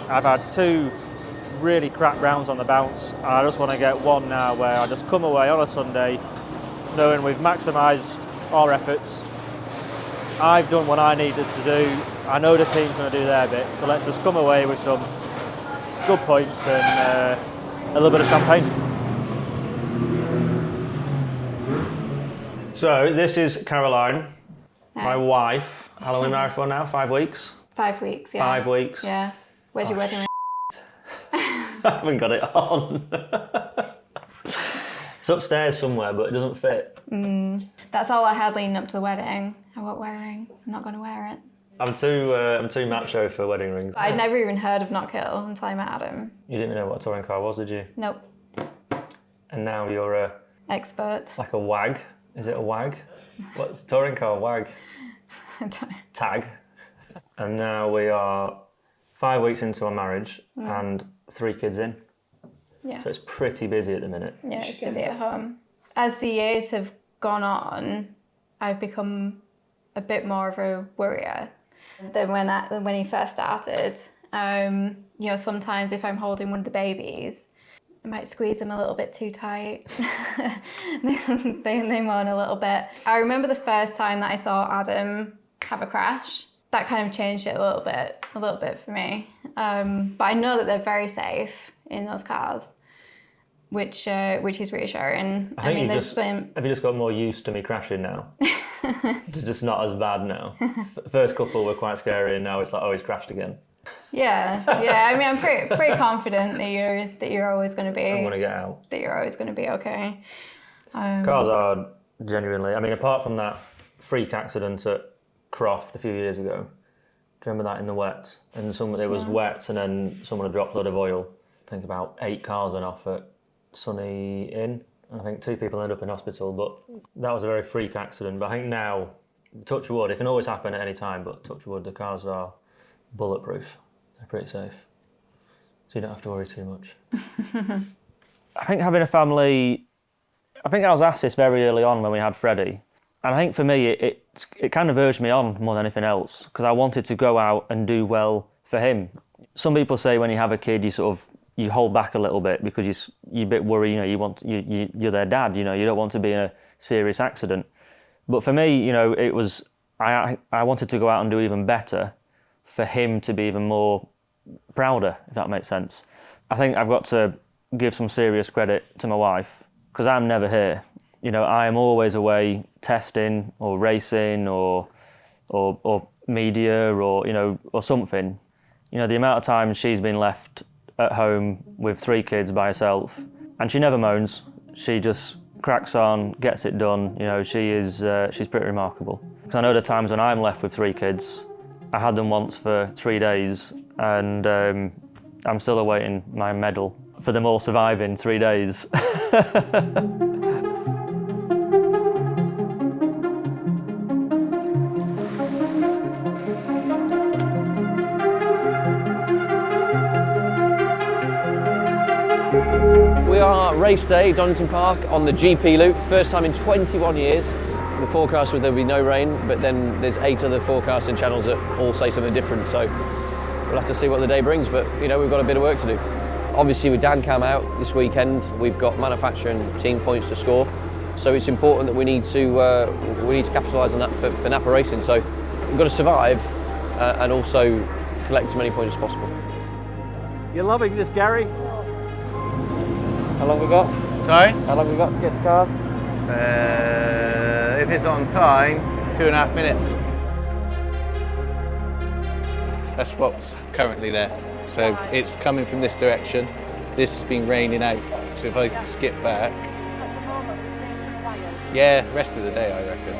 I've had 2 really crap rounds on the bounce, and I just want to get one now where I just come away on a Sunday knowing we've maximised our efforts. I've done what I needed to do. I know the team's going to do their bit, so let's just come away with some good points and a little bit of champagne. So this is Caroline, my wife. How long are we married for now? 5 weeks? 5 weeks, yeah. 5 weeks. Yeah. Where's your wedding ring? I haven't got it on. It's upstairs somewhere, but it doesn't fit. That's all I had leading up to the wedding. I won't wear a ring. I'm not going to wear it. I'm too macho for wedding rings. I'd never even heard of Knockhill until I met Adam. You didn't know what a touring car was, did you? Nope. And now you're a... Expert. Like a wag. Is it a wag? What's a touring car? Wag? I don't know. Tag. And now we are 5 weeks into our marriage and 3 kids in. Yeah. So it's pretty busy at the minute. Yeah, it's busy at home. As the years have gone on, I've become a bit more of a worrier than when he first started. Sometimes if I'm holding one of the babies, I might squeeze them a little bit too tight. they moan a little bit. I remember the first time that I saw Adam have a crash. That kind of changed it a little bit for me. But I know that they're very safe in those cars, which is reassuring. Have you just got more used to me crashing now? It's just not as bad now. First couple were quite scary, and now it's like, oh, he's crashed again. Yeah. I mean, I'm pretty confident that you're always going to be. I'm going to get out. That you're always going to be okay. Cars are genuinely. I mean, apart from that freak accident at Croft a few years ago, do you remember that in the wet? And it was wet, and then someone had dropped a load of oil. I think about 8 cars went off at Sunny Inn. I think 2 people ended up in hospital, but that was a very freak accident. But I think now, touch wood, it can always happen at any time, but touch wood, the cars are bulletproof. They're pretty safe. So you don't have to worry too much. I think having a family, I think I was asked this very early on when we had Freddie. And I think for me, it kind of urged me on more than anything else, because I wanted to go out and do well for him. Some people say when you have a kid, you hold back a little bit because you're a bit worried. You're their dad. You don't want to be in a serious accident. But for me, it was I wanted to go out and do even better for him to be even more prouder, if that makes sense. I think I've got to give some serious credit to my wife, because I'm never here. I am always away testing or racing or media or something. The amount of times she's been left at home with 3 kids by herself, and she never moans. She just cracks on, gets it done. She's pretty remarkable. Because I know the times when I'm left with 3 kids, I had them once for 3 days, and I'm still awaiting my medal for them all surviving 3 days. We are race day, Donington Park, on the GP loop. First time in 21 years. The forecast was there'll be no rain, but then there's 8 other forecasting channels that all say something different. So we'll have to see what the day brings, but we've got a bit of work to do. Obviously with Dancam out this weekend, we've got manufacturing team points to score, so it's important that we need to capitalise on that for Napa Racing. So we've got to survive and also collect as many points as possible. You're loving this, Gary? How long we got? Sorry? How long we got to get the car? If it's on time, 2.5 minutes. That's what's currently there. So it's coming from this direction. This has been raining out. So if I skip back, yeah, rest of the day I reckon.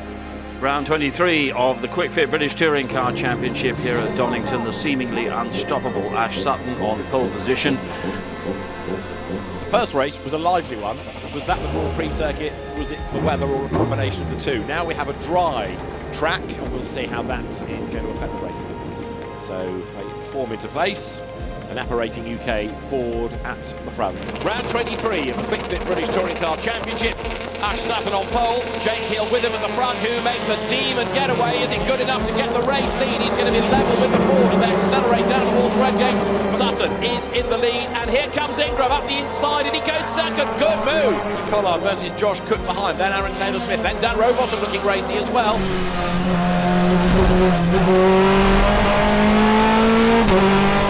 Round 23 of the Kwik Fit British Touring Car Championship here at Donington. The seemingly unstoppable Ash Sutton on pole position. The first race was a lively one. Was that the Grand Prix circuit? Was it the weather or a combination of the two? Now we have a dry track and we'll see how that is going to affect the racing. So they form into place. An Napa Racing UK Ford at the front. Round 23 of the Kwik Fit British Touring Car Championship. Ash Sutton on pole, Jake Hill with him at the front, who makes a demon getaway. Is it good enough to get the race lead? He's going to be level with the Ford as they accelerate down towards Redgate. Sutton is in the lead, and here comes Ingram up the inside, and he goes second. Good move. Collard versus Josh Cook behind, then Aaron Taylor-Smith, then Dan Rowbottom looking racy as well.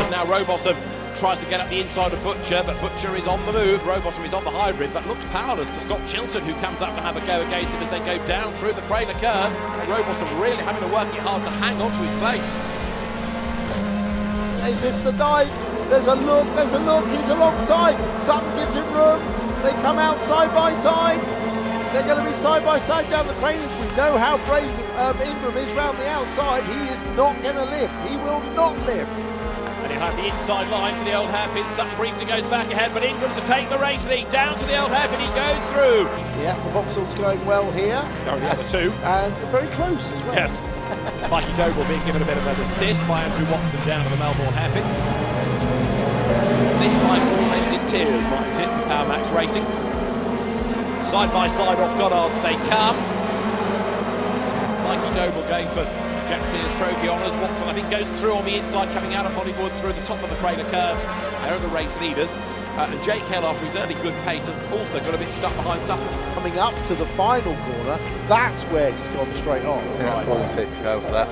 Now Rowbottom tries to get up the inside of Butcher, but Butcher is on the move. Rowbottom is on the hybrid, but looked powerless to stop Chilton, who comes up to have a go against him as they go down through the Craner curves. Rowbottom really having to work it hard to hang on to his place. Is this the dive? There's a look, he's alongside. Sutton gives him room. They come out side by side. They're going to be side by side down the Craners. We know how brave Ingram is round the outside. He is not going to lift. He will not lift. And he'll have the inside line for the old hairpin. Sutton briefly goes back ahead, but Ingram to take the race lead down to the old hairpin. He goes through. Yeah, the Vauxhall's going well here. Oh, the other two. And very close as well. Yes. Mikey Doble being given a bit of an assist by Andrew Watson down to the Melbourne hairpin. This might all end in tears, mightn't it, for Power Max Racing. Side by side off Goddard's they come. Mikey Doble going for Jack Sears Trophy honours. Watson, I think, goes through on the inside, coming out of Hollywood through the top of the Craner curves. They're the race leaders. And Jake Hill, after his early good pace, has also got a bit stuck behind Sutton. Coming up to the final corner, that's where he's gone straight on. Yeah, probably safe to go for that.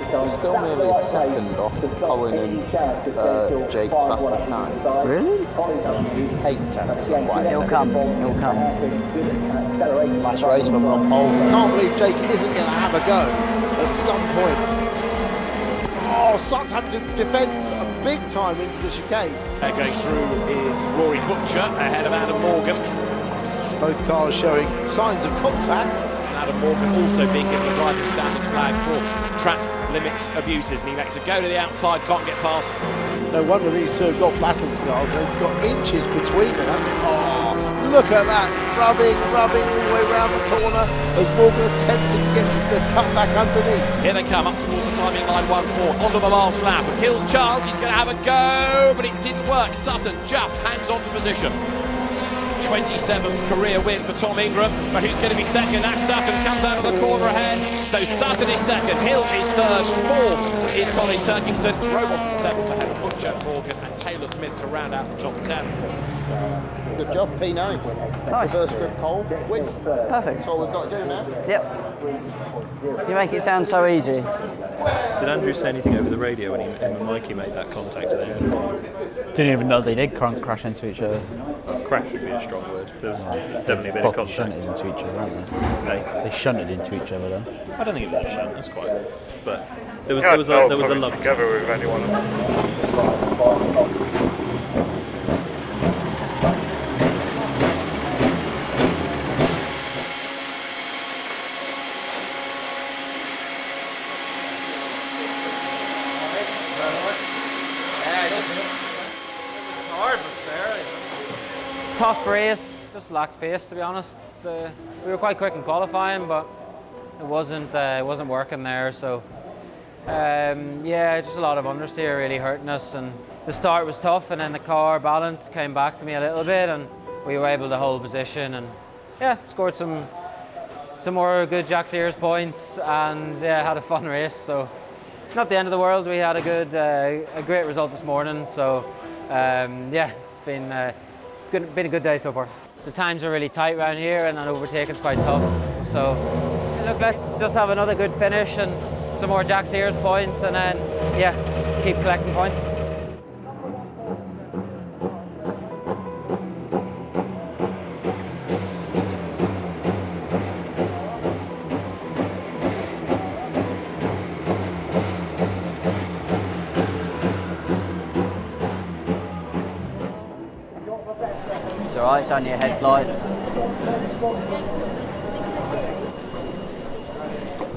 We're still nearly a second off Colin and Jake's fastest time. Really? 8 tenths. He'll come. Last race when we're on pole. Can't believe Jake isn't going to have a go at some point. Oh, Sutton had to defend big time into the chicane. Going through is Rory Butcher ahead of Adam Morgan. Both cars showing signs of contact. Adam Morgan also being given a driving standards flag for track limit abuses, and he makes a go to the outside, can't get past. No wonder these two have got battle scars. They've got inches between them, haven't they? Oh, look at that, rubbing all the way around the corner as Morgan attempted to get the cut back underneath. Here they come up towards the timing line once more, onto the last lap, and Hill's chance, he's going to have a go, but it didn't work. Sutton just hangs on to position. 27th career win for Tom Ingram, but who's going to be second? Ash Sutton comes out of the corner ahead, so Sutton is second, Hill is third, fourth is Colin Turkington, Rowbottom seventh ahead of Butcher, Morgan and Taylor-Smith to round out the top 10. Good job, P9. Nice. Reverse grip pole, win. Perfect. That's all we've got to do now. Yep. You make it sound so easy. Did Andrew say anything over the radio when him and Mikey made that contact there? Didn't even know they did crash into each other. Crash would be a strong word. There's definitely been a contact. Shunted into each other, haven't they? They shunted into each other then. I don't think it was a shunt, that's quite good. But there was a love together with anyone. Tough race, just lacked pace to be honest. We were quite quick in qualifying, but it wasn't working there. So yeah, just a lot of understeer really hurting us. And the start was tough, and then the car balance came back to me a little bit, and we were able to hold position and yeah, scored some more good Jack Sears points, and yeah, had a fun race. So not the end of the world. We had a great result this morning, so yeah, it's been a good day so far. The times are really tight around here, and overtaking's quite tough. So look, let's just have another good finish and some more Jack Sears points, and then yeah, keep collecting points. It's alright, it's only a headlight.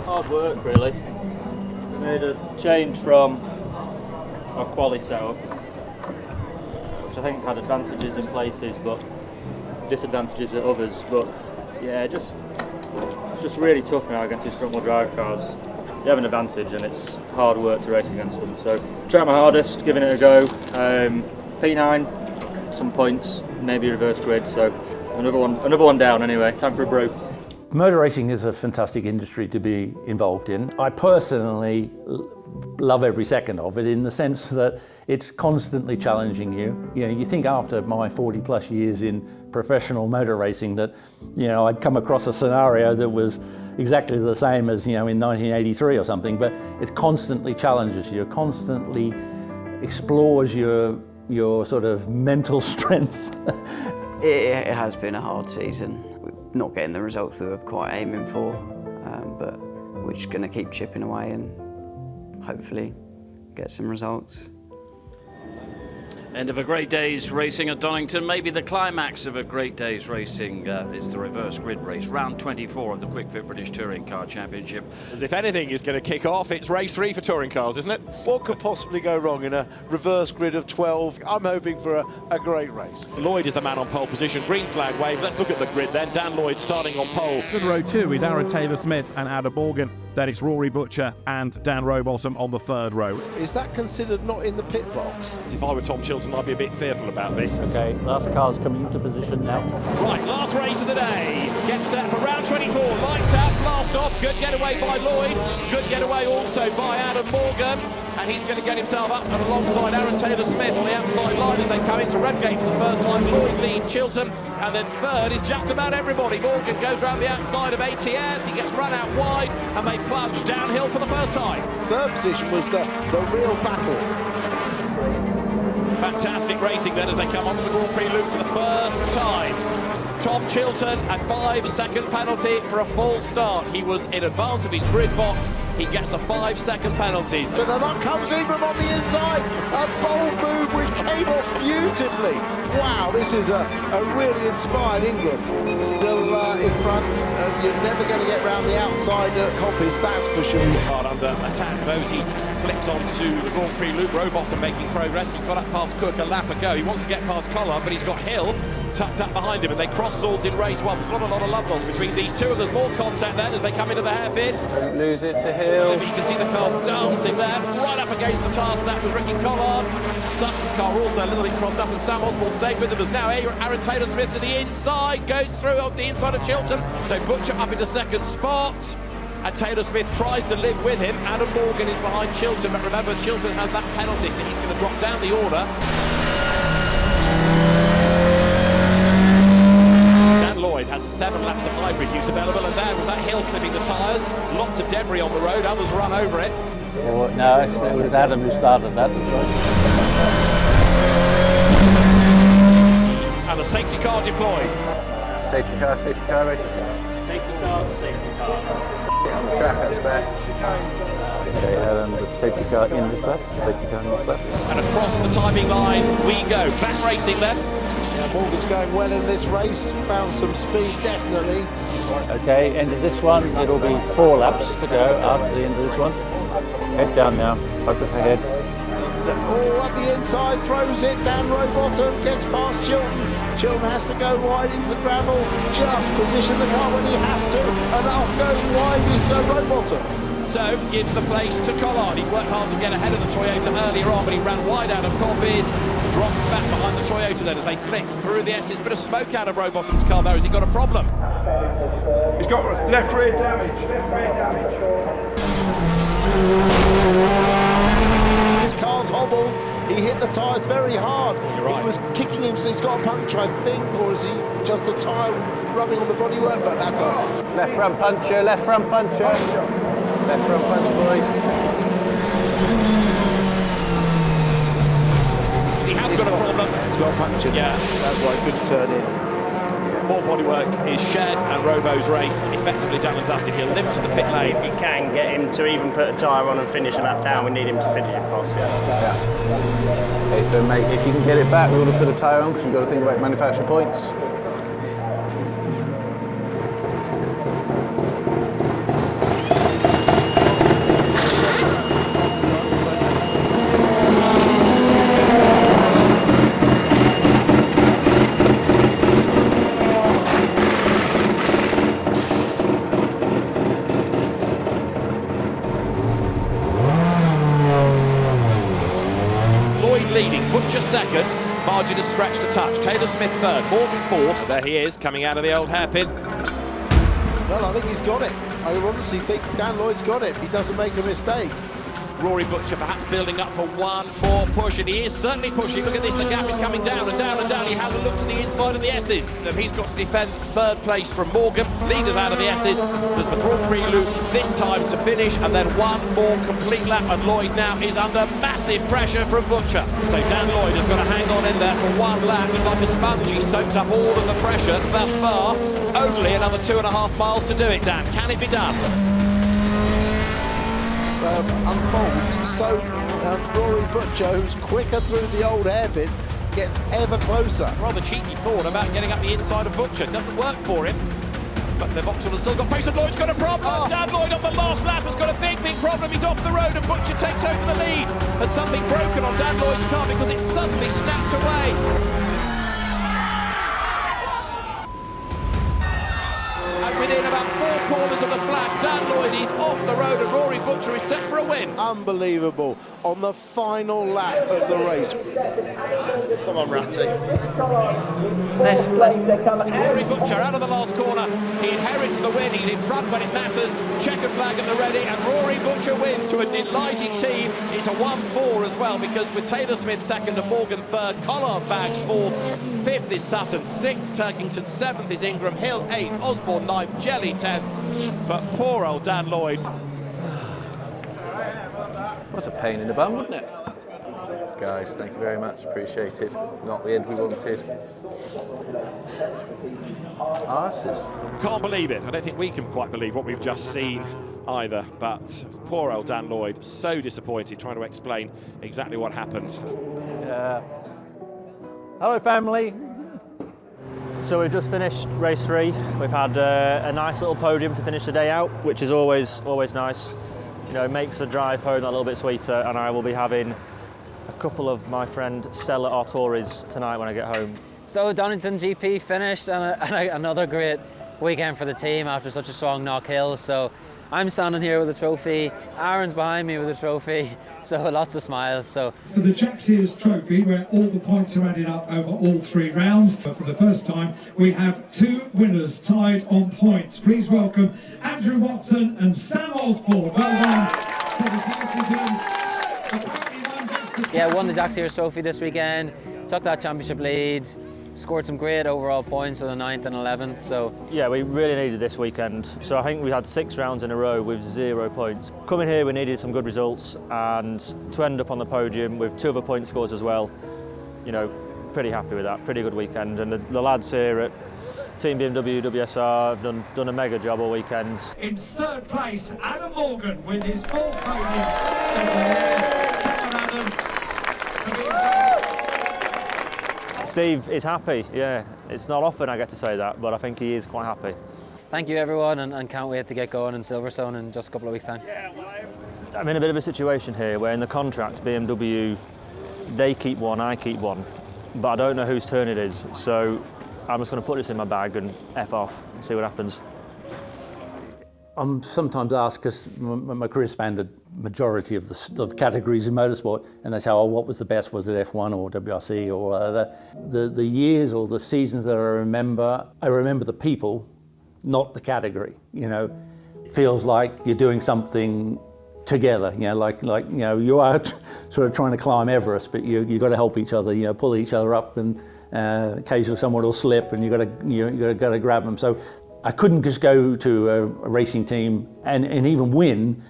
Hard work, really. Made a change from our quali setup, which I think had advantages in places but disadvantages at others. But yeah, it's just really tough now against these front wheel drive cars. You have an advantage and it's hard work to race against them. So try my hardest, giving it a go. P9, some points, maybe reverse grid. So another one down anyway. Time for a brew. Motor racing is a fantastic industry to be involved in. I personally love every second of it in the sense that it's constantly challenging you. You know, you think after my 40 plus years in professional motor racing that, you know, I'd come across a scenario that was exactly the same as, you know, in 1983 or something, but it constantly challenges you, constantly explores your sort of mental strength. It has been a hard season. Not getting the results we were quite aiming for, but we're just going to keep chipping away and hopefully get some results. End of a great day's racing at Donington. Maybe the climax of a great day's racing is the reverse grid race, round 24 of the Kwik Fit British Touring Car Championship. As if anything is going to kick off, it's race 3 for touring cars, isn't it? What could possibly go wrong in a reverse grid of 12? I'm hoping for a great race. Lloyd is the man on pole position, green flag wave. Let's look at the grid then. Dan Lloyd starting on pole. Good row 2 is Aaron Taylor-Smith and Adam Morgan. Then it's Rory Butcher and Dan Rowbottom on the 3rd row. Is that considered not in the pit box? If I were Tom Chilton, I'd be a bit fearful about this. Okay, last car's coming into position now. Right, last race of the day. Get set for round 24. Lights out, blast off. Good getaway by Lloyd. Good getaway also by Adam Morgan. And he's going to get himself up and alongside Aaron Taylor-Smith on the outside line as they come into Redgate for the first time. Lloyd leads Chilton, and then 3rd is just about everybody. Morgan goes round the outside of ATS. He gets run out wide, and they plunge downhill for the first time. 3rd position was the real battle. Fantastic racing then as they come onto the Grand Prix loop for the first time. Tom Chilton, a 5-second penalty for a false start. He was in advance of his grid box. He gets a 5-second penalty. So now up comes Ingram on the inside. A bold move which came off beautifully. Wow, this is a really inspired Ingram. Still in front, and you're never going to get round the outside copies, that's for sure. Hard under attack. Bosey flicks onto the Grand Prix loop. Rowbottom making progress. He got up past Cook a lap ago. He wants to get past Collard, but he's got Hill tucked up behind him, and they cross swords in race 1. There's not a lot of love lost between these two, and there's more contact then as they come into the hairpin. Don't lose it to Hill. You can see the cars dancing there, right up against the tar stack with Ricky Collard. Sutton's car also a little bit crossed up, and Sam Osborne stayed with them as now Aaron Taylor-Smith to the inside, goes through on the inside of Chilton. So Butcher up into 2nd spot. And Taylor-Smith tries to live with him. Adam Morgan is behind Chilton, but remember, Chilton has that penalty, so he's going to drop down the order. Dan Lloyd has 7 laps of hybrid use available, and there was that Hill clipping the tyres. Lots of debris on the road, others run over it. Well, no, it was Adam who started that. And the safety car deployed. Safety car, ready. Safety car. Get on the track, that's better. Okay, Adam, the safety car in this lap, safety car in this lap. And across the timing line we go. Back racing then. Yeah, Morgan's going well in this race, found some speed, definitely. Okay, end of this one, it'll be 4 laps to go out at the end of this one. Head down now, focus ahead. Up the inside, throws it, Dan Rowbottom gets past Chilton. Chilton has to go wide into the gravel, just position the car when he has to, and off goes wide is Rowbottom. So gives the place to Collard. He worked hard to get ahead of the Toyota earlier on, but he ran wide out of copies, drops back behind the Toyota then as they flick through the S's. Bit of smoke out of Rowbottom's car there. Has he got a problem? He's got left rear damage, His car's hobbled. He hit the tyres very hard. Right. He was kicking him, so he's got a puncture, I think, or is he just a tyre rubbing on the bodywork? But that's a Left front puncher, left front puncher. Left front puncher, boys. He has got a problem. He's got a puncture. Yeah. That's why he couldn't turn in. More bodywork is shed and Robo's race effectively done and dusted. He'll limp to the pit lane. If you can get him to even put a tyre on and finish a lap down, we need him to finish if possible. Yeah. If you can get it back, we want to put a tyre on because we've got to think about manufacturer points. Butcher second, margin is stretched a touch. Taylor Smith third, Morgan fourth. There he is, coming out of the old hairpin. Well, I think he's got it. I honestly think Dan Lloyd's got it if he doesn't make a mistake. Rory Butcher perhaps building up for one more push, and he is certainly pushing. Look at this, the gap is coming down and down and down. He has a look to the inside of the S's. He's got to defend third place from Morgan. Leaders out of the S's. There's the Grand Prix loop this time to finish, and then one more complete lap, and Lloyd now is under massive pressure from Butcher. So Dan Lloyd has got to hang on in there for one lap. He's like a sponge. He soaks up all of the pressure thus far. Only another 2.5 miles to do it, Dan. Can it be done? Unfolds, so Rory Butcher, who's quicker through the old hairpin, gets ever closer. Rather cheeky thought about getting up the inside of Butcher. Doesn't work for him. But the Vauxhall has still got pace, and Lloyd's got a problem. Dan Lloyd on the last lap has got a big problem. He's off the road, and Butcher takes over the lead. Has something broken on Dan Lloyd's car because it's suddenly snapped away. And within about 4 corners of the flag, Dan Lloyd is off the road and Rory Butcher is set for a win. Unbelievable on the final lap of the race. Come on, Ratty. Rory Butcher out of the last corner. He inherits the win. He's in front when it matters. Checker flag at the ready, and Rory Butcher wins to a delighted team. It's a 1-4 as well, because with Taylor Smith second and Morgan third, Collard Baggs fourth, fifth is Sutton, sixth Turkington, seventh is Ingram, Hill eighth, Osborne ninth, Jelly 10th. But poor old Dan Lloyd. What a pain in the bum, wouldn't it? Guys, thank you very much, appreciated. Not the end we wanted. Arses. Can't believe it. I don't think we can quite believe what we've just seen either. But poor old Dan Lloyd, so disappointed, trying to explain exactly what happened. Hello, family. So we've just finished race 3. We've had a nice little podium to finish the day out, which is always nice. You know, it makes the drive home a little bit sweeter, and I will be having a couple of my friend Stella Artoris tonight when I get home. So Donington GP finished, and another great weekend for the team after such a strong Knockhill. So I'm standing here with a trophy, Aaron's behind me with a trophy, so lots of smiles. So the Jack Sears Trophy, where all the points are added up over all 3 rounds. But for the first time, we have 2 winners tied on points. Please welcome Andrew Watson and Sam Osborne. Well done. So the yeah, won the Jack Sears Trophy this weekend, took that championship lead, scored some great overall points for the 9th and 11th. So yeah, we really needed this weekend. So I think we had 6 rounds in a row with 0 points. Coming here, we needed some good results, and to end up on the podium with 2 other point scores as well, you know, pretty happy with that. Pretty good weekend, and the lads here at Team BMW WSR have done a mega job all weekend. In 3rd place, Adam Morgan with his 4th podium. Steve is happy, yeah. It's not often I get to say that, but I think he is quite happy. Thank you everyone, and can't wait to get going in Silverstone in just a couple of weeks' time. I'm in a bit of a situation here where in the contract BMW, they keep 1, I keep 1, but I don't know whose turn it is, so I'm just going to put this in my bag and F off and see what happens. I'm sometimes asked, because my career spanned a majority of the categories in motorsport, and they say, oh, what was the best? Was it F1 or WRC or whatever? The years or the seasons that I remember the people, not the category. You know, feels like you're doing something together. You know, like you know, you are sort of trying to climb Everest, but you got to help each other. You know, pull each other up, and occasionally someone will slip, and you got to grab them. So I couldn't just go to a racing team and even win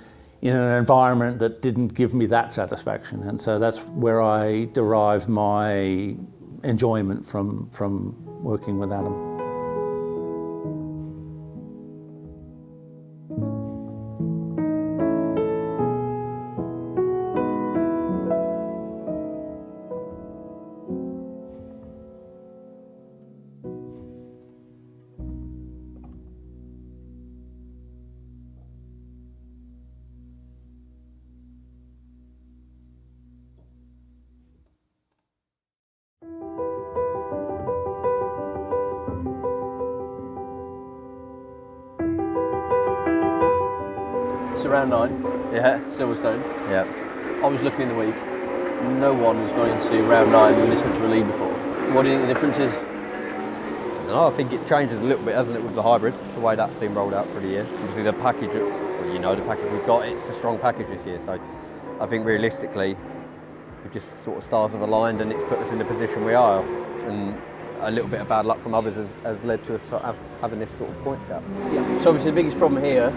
in an environment that didn't give me that satisfaction. And so that's where I derive my enjoyment from working with Adam. It's around 9. Yeah. Silverstone. Yeah. I was looking in the week. No one has gone into round 9 and this much of a lead before. What do you think the difference is? I think it changes a little bit, hasn't it, with the hybrid, the way that's been rolled out for the year. Obviously the package, well, you know, the package we've got, it's a strong package this year, so I think realistically, we just sort of stars have aligned and it's put us in the position we are. And a little bit of bad luck from others has led to us having this sort of points gap. Yeah. So obviously the biggest problem here,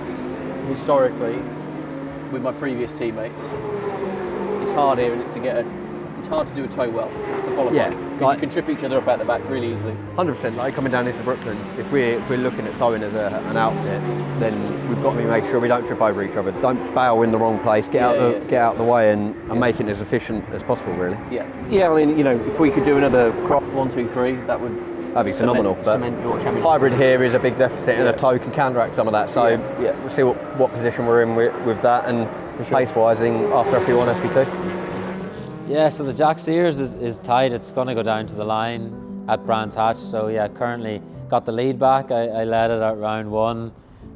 historically, with my previous teammates, it's hard here it's hard to do a toe well to qualify. Yeah, because you can trip each other up at the back really easily. 100%, like coming down into Brooklands, if we're looking at towing as an outfit, then we've got to make sure we don't trip over each other. Don't bail in the wrong place, get out of the way and make it as efficient as possible, really. Yeah, I mean, you know, if we could do another Croft 1, 2, 3, that'd be phenomenal. But cement your championship. Hybrid here is a big deficit, and a toe can counteract some of that. So we'll see what position we're in with that, and pace-wise after FP1, FP2. Yeah, so the Jack Sears is tight. It's going to go down to the line at Brands Hatch. So yeah, currently got the lead back. I led it at round 1,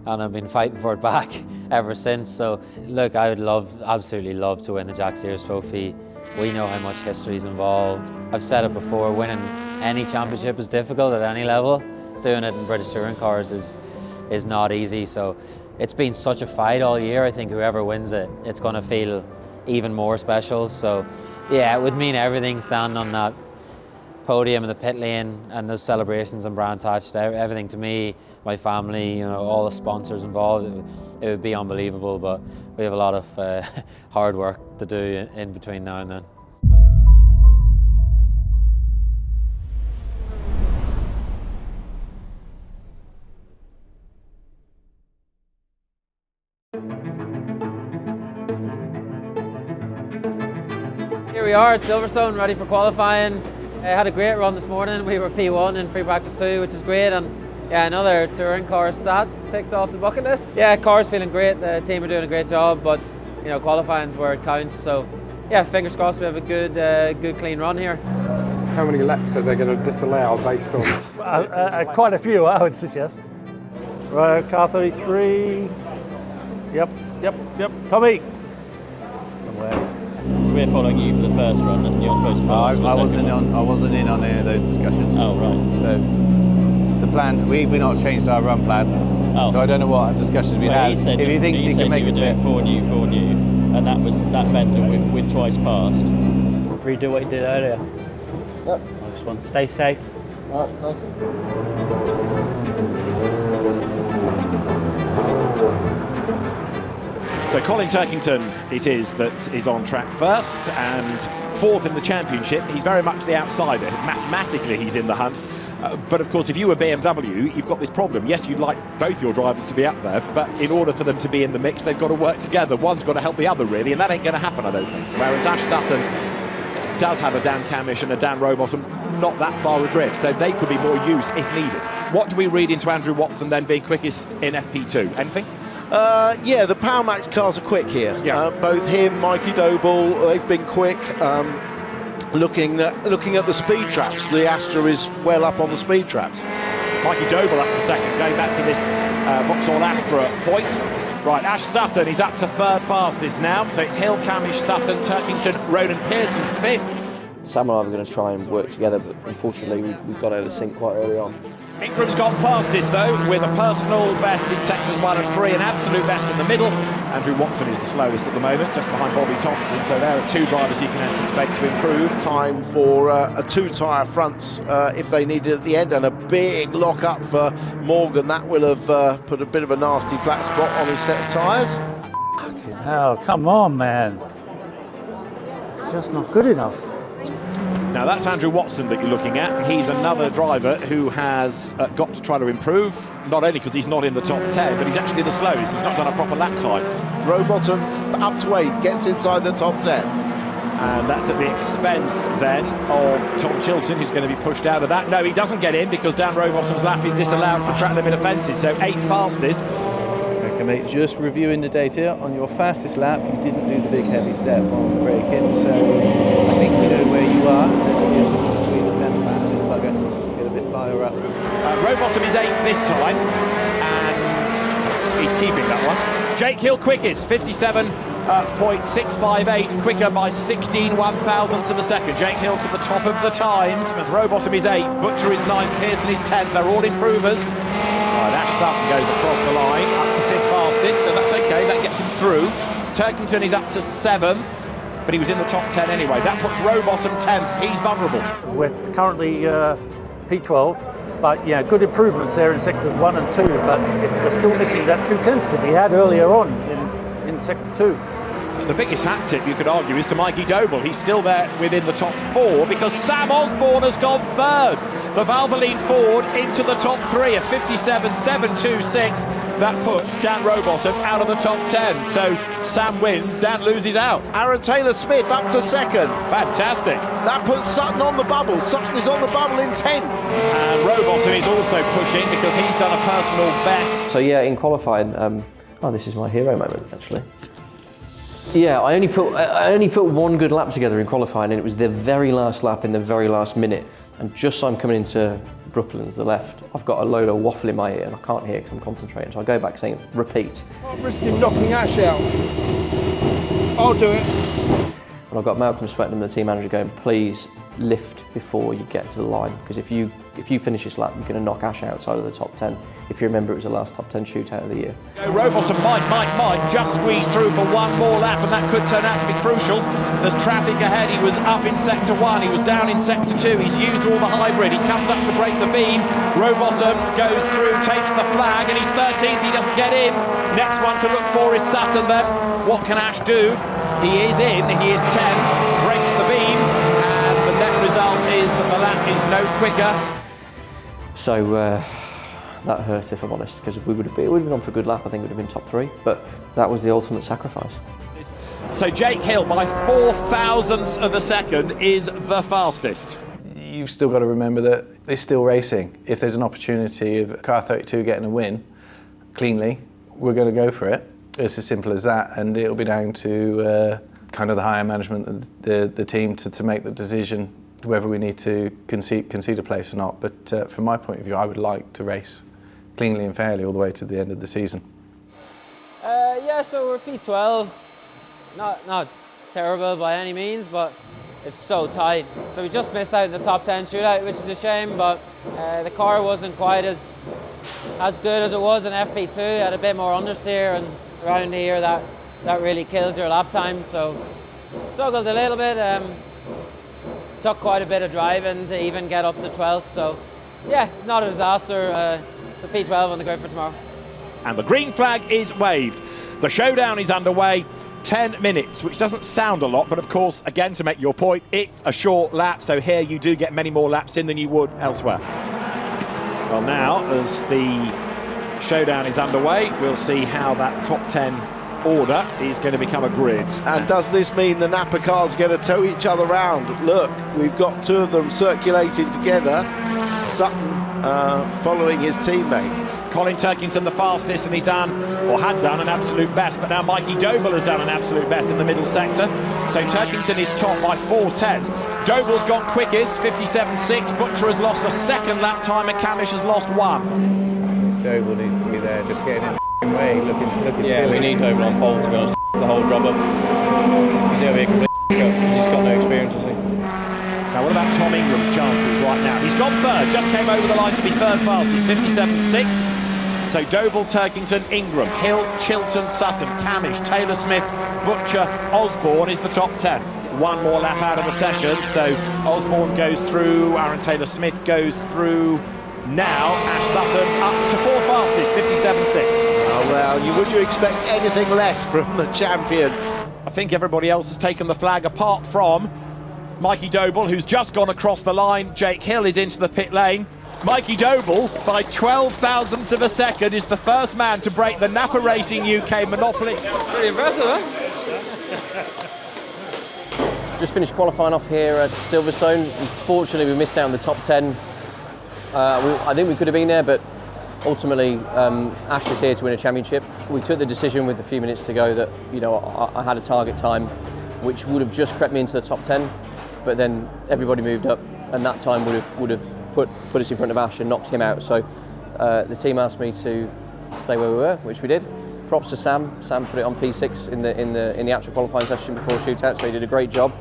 and I've been fighting for it back ever since. So look, I would absolutely love to win the Jack Sears Trophy. We know how much history is involved. I've said it before, winning any championship is difficult at any level. Doing it in British touring cars is not easy. So it's been such a fight all year. I think whoever wins it, it's going to feel even more special. So yeah, it would mean everything standing on that podium in the pit lane and those celebrations and Brands Hatch, everything to me, my family, you know, all the sponsors involved, it would be unbelievable. But we have a lot of hard work to do in between now and then. Here we are at Silverstone, ready for qualifying. I had a great run this morning. We were P1 in free practice 2, which is great, and yeah, another touring car stat ticked off the bucket list. Yeah, car's feeling great. The team are doing a great job, but you know, qualifying's where it counts. So yeah, fingers crossed we have a good clean run here. How many laps are they going to disallow based on? Quite a few, I would suggest. Right, car 33. Yep. Tommy. So we're following you for the first run, and you're supposed to follow us for the second run. I wasn't in on any of those discussions. Oh right. So the plan, we've not changed our run plan. Oh. So I don't know what discussions we had. If he thinks he can make it fit. For you, and that meant that we're twice past. Redo what you did earlier. Yep. Nice one. Stay safe. All right, thanks. So Colin Turkington it is that is on track first and 4th in the championship. He's very much the outsider. Mathematically he's in the hunt. But of course if you were BMW, you've got this problem. Yes, you'd like both your drivers to be up there, but in order for them to be in the mix, they've got to work together. One's got to help the other really, and that ain't going to happen, I don't think. Whereas Ash Sutton does have a Dan Camish and a Dan Rowbottom not that far adrift, so they could be more use if needed. What do we read into Andrew Watson then being quickest in FP2? Anything? Yeah, the Power Max cars are quick here. Yeah. Both him, Mikey Doble, they've been quick. Looking at the speed traps, the Astra is well up on the speed traps. Mikey Doble up to second, going back to this Vauxhall Astra point. Right, Ash Sutton, he's up to third fastest now. So it's Hill, Camish, Sutton, Turkington, Ronan Pearson fifth. Sam and I were going to try and work together, but unfortunately we got out of sync quite early on. Ingram's gone fastest though, with a personal best in sectors 1 and 3, an absolute best in the middle. Andrew Watson is the slowest at the moment, just behind Bobby Thompson, so there are 2 drivers you can anticipate to improve. Time for a 2-tyre fronts if they need it at the end, and a big lock up for Morgan. That will have put a bit of a nasty flat spot on his set of tyres. Fucking hell, come on, man. It's just not good enough. Now that's Andrew Watson that you're looking at, and he's another driver who has got to try to improve, not only because he's not in the top 10, but he's actually the slowest. He's not done a proper lap time. Rowbottom up to 8th, gets inside the top 10. And that's at the expense then of Tom Chilton, who's going to be pushed out of that. No, he doesn't get in because Dan Rowbottom's lap is disallowed for track limit offences, so 8th fastest. Okay, mate, just reviewing the data. On your fastest lap, you didn't do the big heavy step on braking, so I think we know where you are. Let's see if we can squeeze a 10 out of this bugger, get a bit higher up. Rowbottom is 8th this time, and he's keeping that one. Jake Hill quickest, 57.658, quicker by 16 one-thousandths of a second. Jake Hill to the top of the times. Rowbottom is 8th, Butcher is 9th, Pearson is 10th. They're all improvers. Right, Ash Sutton goes across the line, up to 5th fastest, so that's okay, that gets him through. Turkington is up to 7th, but he was in the top 10 anyway. That puts Rowbottom 10th, he's vulnerable. We're currently P12, but yeah, good improvements there in sectors 1 and 2, but we're still missing that 2/10 that we had earlier on in sector 2. The biggest hat tip you could argue is to Mikey Doble. He's still there within the top 4 because Sam Osborne has gone 3rd. The Valvoline Ford into the top 3 at 57.726. That puts Dan Rowbottom out of the top 10. So Sam wins, Dan loses out. Aaron Taylor-Smith up to 2nd. Fantastic. That puts Sutton on the bubble. Sutton is on the bubble in 10th. And Rowbottom is also pushing because he's done a personal best. So yeah, in qualifying, this is my hero moment actually. Yeah, I only put one good lap together in qualifying, and it was the very last lap in the very last minute. And just so I'm coming into Brooklands, the left, I've got a load of waffle in my ear and I can't hear because I'm concentrating. So I go back saying, repeat. I'm risking knocking Ash out. I'll do it. And I've got Malcolm Spectrum, the team manager, going, please lift before you get to the line, because if you finish this lap, you're going to knock Ash outside of the top 10. If you remember, it was the last top 10 shootout of the year. Rowbottom might just squeeze through for one more lap, and that could turn out to be crucial. There's traffic ahead. He was up in sector 1, he was down in sector 2. He's used all the hybrid. He comes up to break the beam. Rowbottom goes through, takes the flag, and he's 13th. He doesn't get in. Next one to look for is Sutton then. What can Ash do? He is in. He is 10th. Breaks the beam, and the net result is that the lap is no quicker. So that hurt, if I'm honest, because we would have been on for a good lap. I think we'd have been top 3, but that was the ultimate sacrifice. So Jake Hill, by 0.004 of a second, is the fastest. You've still got to remember that it's still racing. If there's an opportunity of car 32 getting a win cleanly, we're going to go for it. It's as simple as that, and it'll be down to kind of the higher management, the team to make the decision whether we need to concede a place or not. But from my point of view, I would like to race cleanly and fairly all the way to the end of the season. Yeah, so we're P12. Not terrible by any means, but it's so tight. So we just missed out in the top 10 shootout, which is a shame, but the car wasn't quite as good as it was in FP2. It had a bit more understeer, and around here that really kills your lap time. So struggled a little bit. Took quite a bit of driving to even get up to 12th. So yeah, not a disaster. The P12 on the grid for tomorrow. And the green flag is waved. The showdown is underway. 10 minutes, which doesn't sound a lot, but of course, again, to make your point, it's a short lap, so here you do get many more laps in than you would elsewhere. Well, now, as the showdown is underway, we'll see how that top 10 order is going to become a grid. And does this mean the Napa cars are going to tow each other round? Look, we've got 2 of them circulating together. Sutton following his teammate. Colin Turkington the fastest, and he's done, or had done, an absolute best, but now Mikey Doble has done an absolute best in the middle sector. So Turkington is top by 0.4. Doble's gone quickest, 57.6. Butcher has lost a second lap time, and Camish has lost 1. Doble needs to be there, just getting in way, looking Yeah, silly. we need Doble on pole to be honest. The whole job up. Because he'll be a complete because he's got no experience, I think. Now, what about Tom Ingram's chances right now? He's gone third, just came over the line to be third fastest, 57.6. So Doble, Turkington, Ingram, Hill, Chilton, Sutton, Camish, Taylor Smith, Butcher, Osborne is the top 10. One more lap out of the session, so Osborne goes through, Aaron Taylor Smith goes through. Now, Ash Sutton up to fourth fastest, 57.6. Oh, well, would you expect anything less from the champion? I think everybody else has taken the flag apart from Mikey Doble, who's just gone across the line. Jake Hill is into the pit lane. Mikey Doble, by 12 thousandths of a second, is the first man to break the Napa Racing UK monopoly. Pretty impressive, huh? Just finished qualifying off here at Silverstone. Unfortunately, we missed out on the top 10. I think we could have been there, but ultimately, Ash is here to win a championship. We took the decision with a few minutes to go that, you know, I had a target time which would have just crept me into the top 10, but then everybody moved up, and that time would have put us in front of Ash and knocked him out. So the team asked me to stay where we were, which we did. Props to Sam. Sam put it on P6 in the actual qualifying session before shootout, so he did a great job.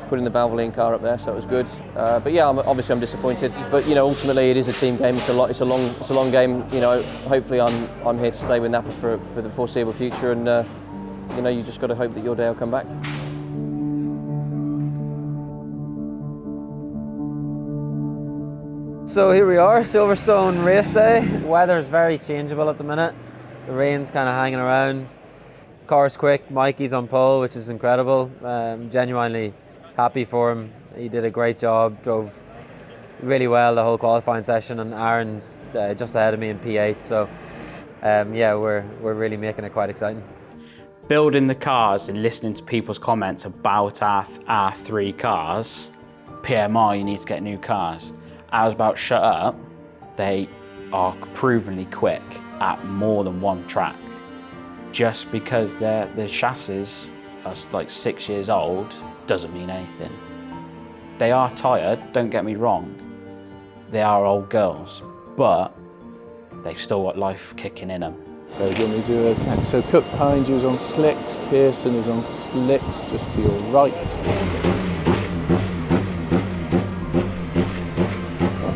Putting the Valvoline car up there, so it was good. But yeah, I'm disappointed. But you know, ultimately it is a team game. It's a long game. You know, hopefully I'm here to stay with Napa for the foreseeable future, and you know, you just got to hope that your day will come back. So here we are, Silverstone race day. Weather's very changeable at the minute. The rain's kind of hanging around. Car's quick, Mikey's on pole, which is incredible. Genuinely happy for him. He did a great job, drove really well the whole qualifying session, and Aaron's just ahead of me in P8. So yeah, we're really making it quite exciting. Building the cars and listening to people's comments about our three cars, PMR, you need to get new cars. I was about shut up. They are provenly quick at more than one track. Just because their chassis are like 6 years old doesn't mean anything. They are tired, don't get me wrong. They are old girls, but they've still got life kicking in them. So when we do a catch, so Cook behind you is on slicks, Pearson is on slicks just to your right.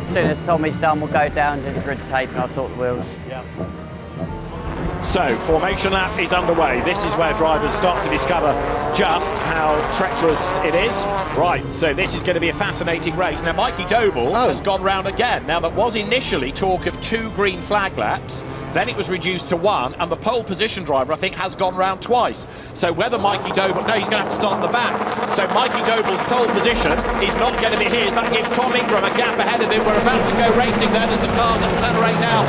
As soon as Tommy's done, we'll go down to the grid tape and I'll talk the wheels. Yeah. So, formation lap is underway. This is where drivers start to discover just how treacherous it is. Right, so this is going to be a fascinating race. Now, Mikey Doble has gone round again. Now, there was initially talk of 2 green flag laps. Then it was reduced to 1, and the pole position driver, I think, has gone round twice. So whether Mikey Doble... No, he's going to have to start at the back. So Mikey Doble's pole position is not going to be his. That gives Tom Ingram a gap ahead of him. We're about to go racing there. There's the cars accelerate now.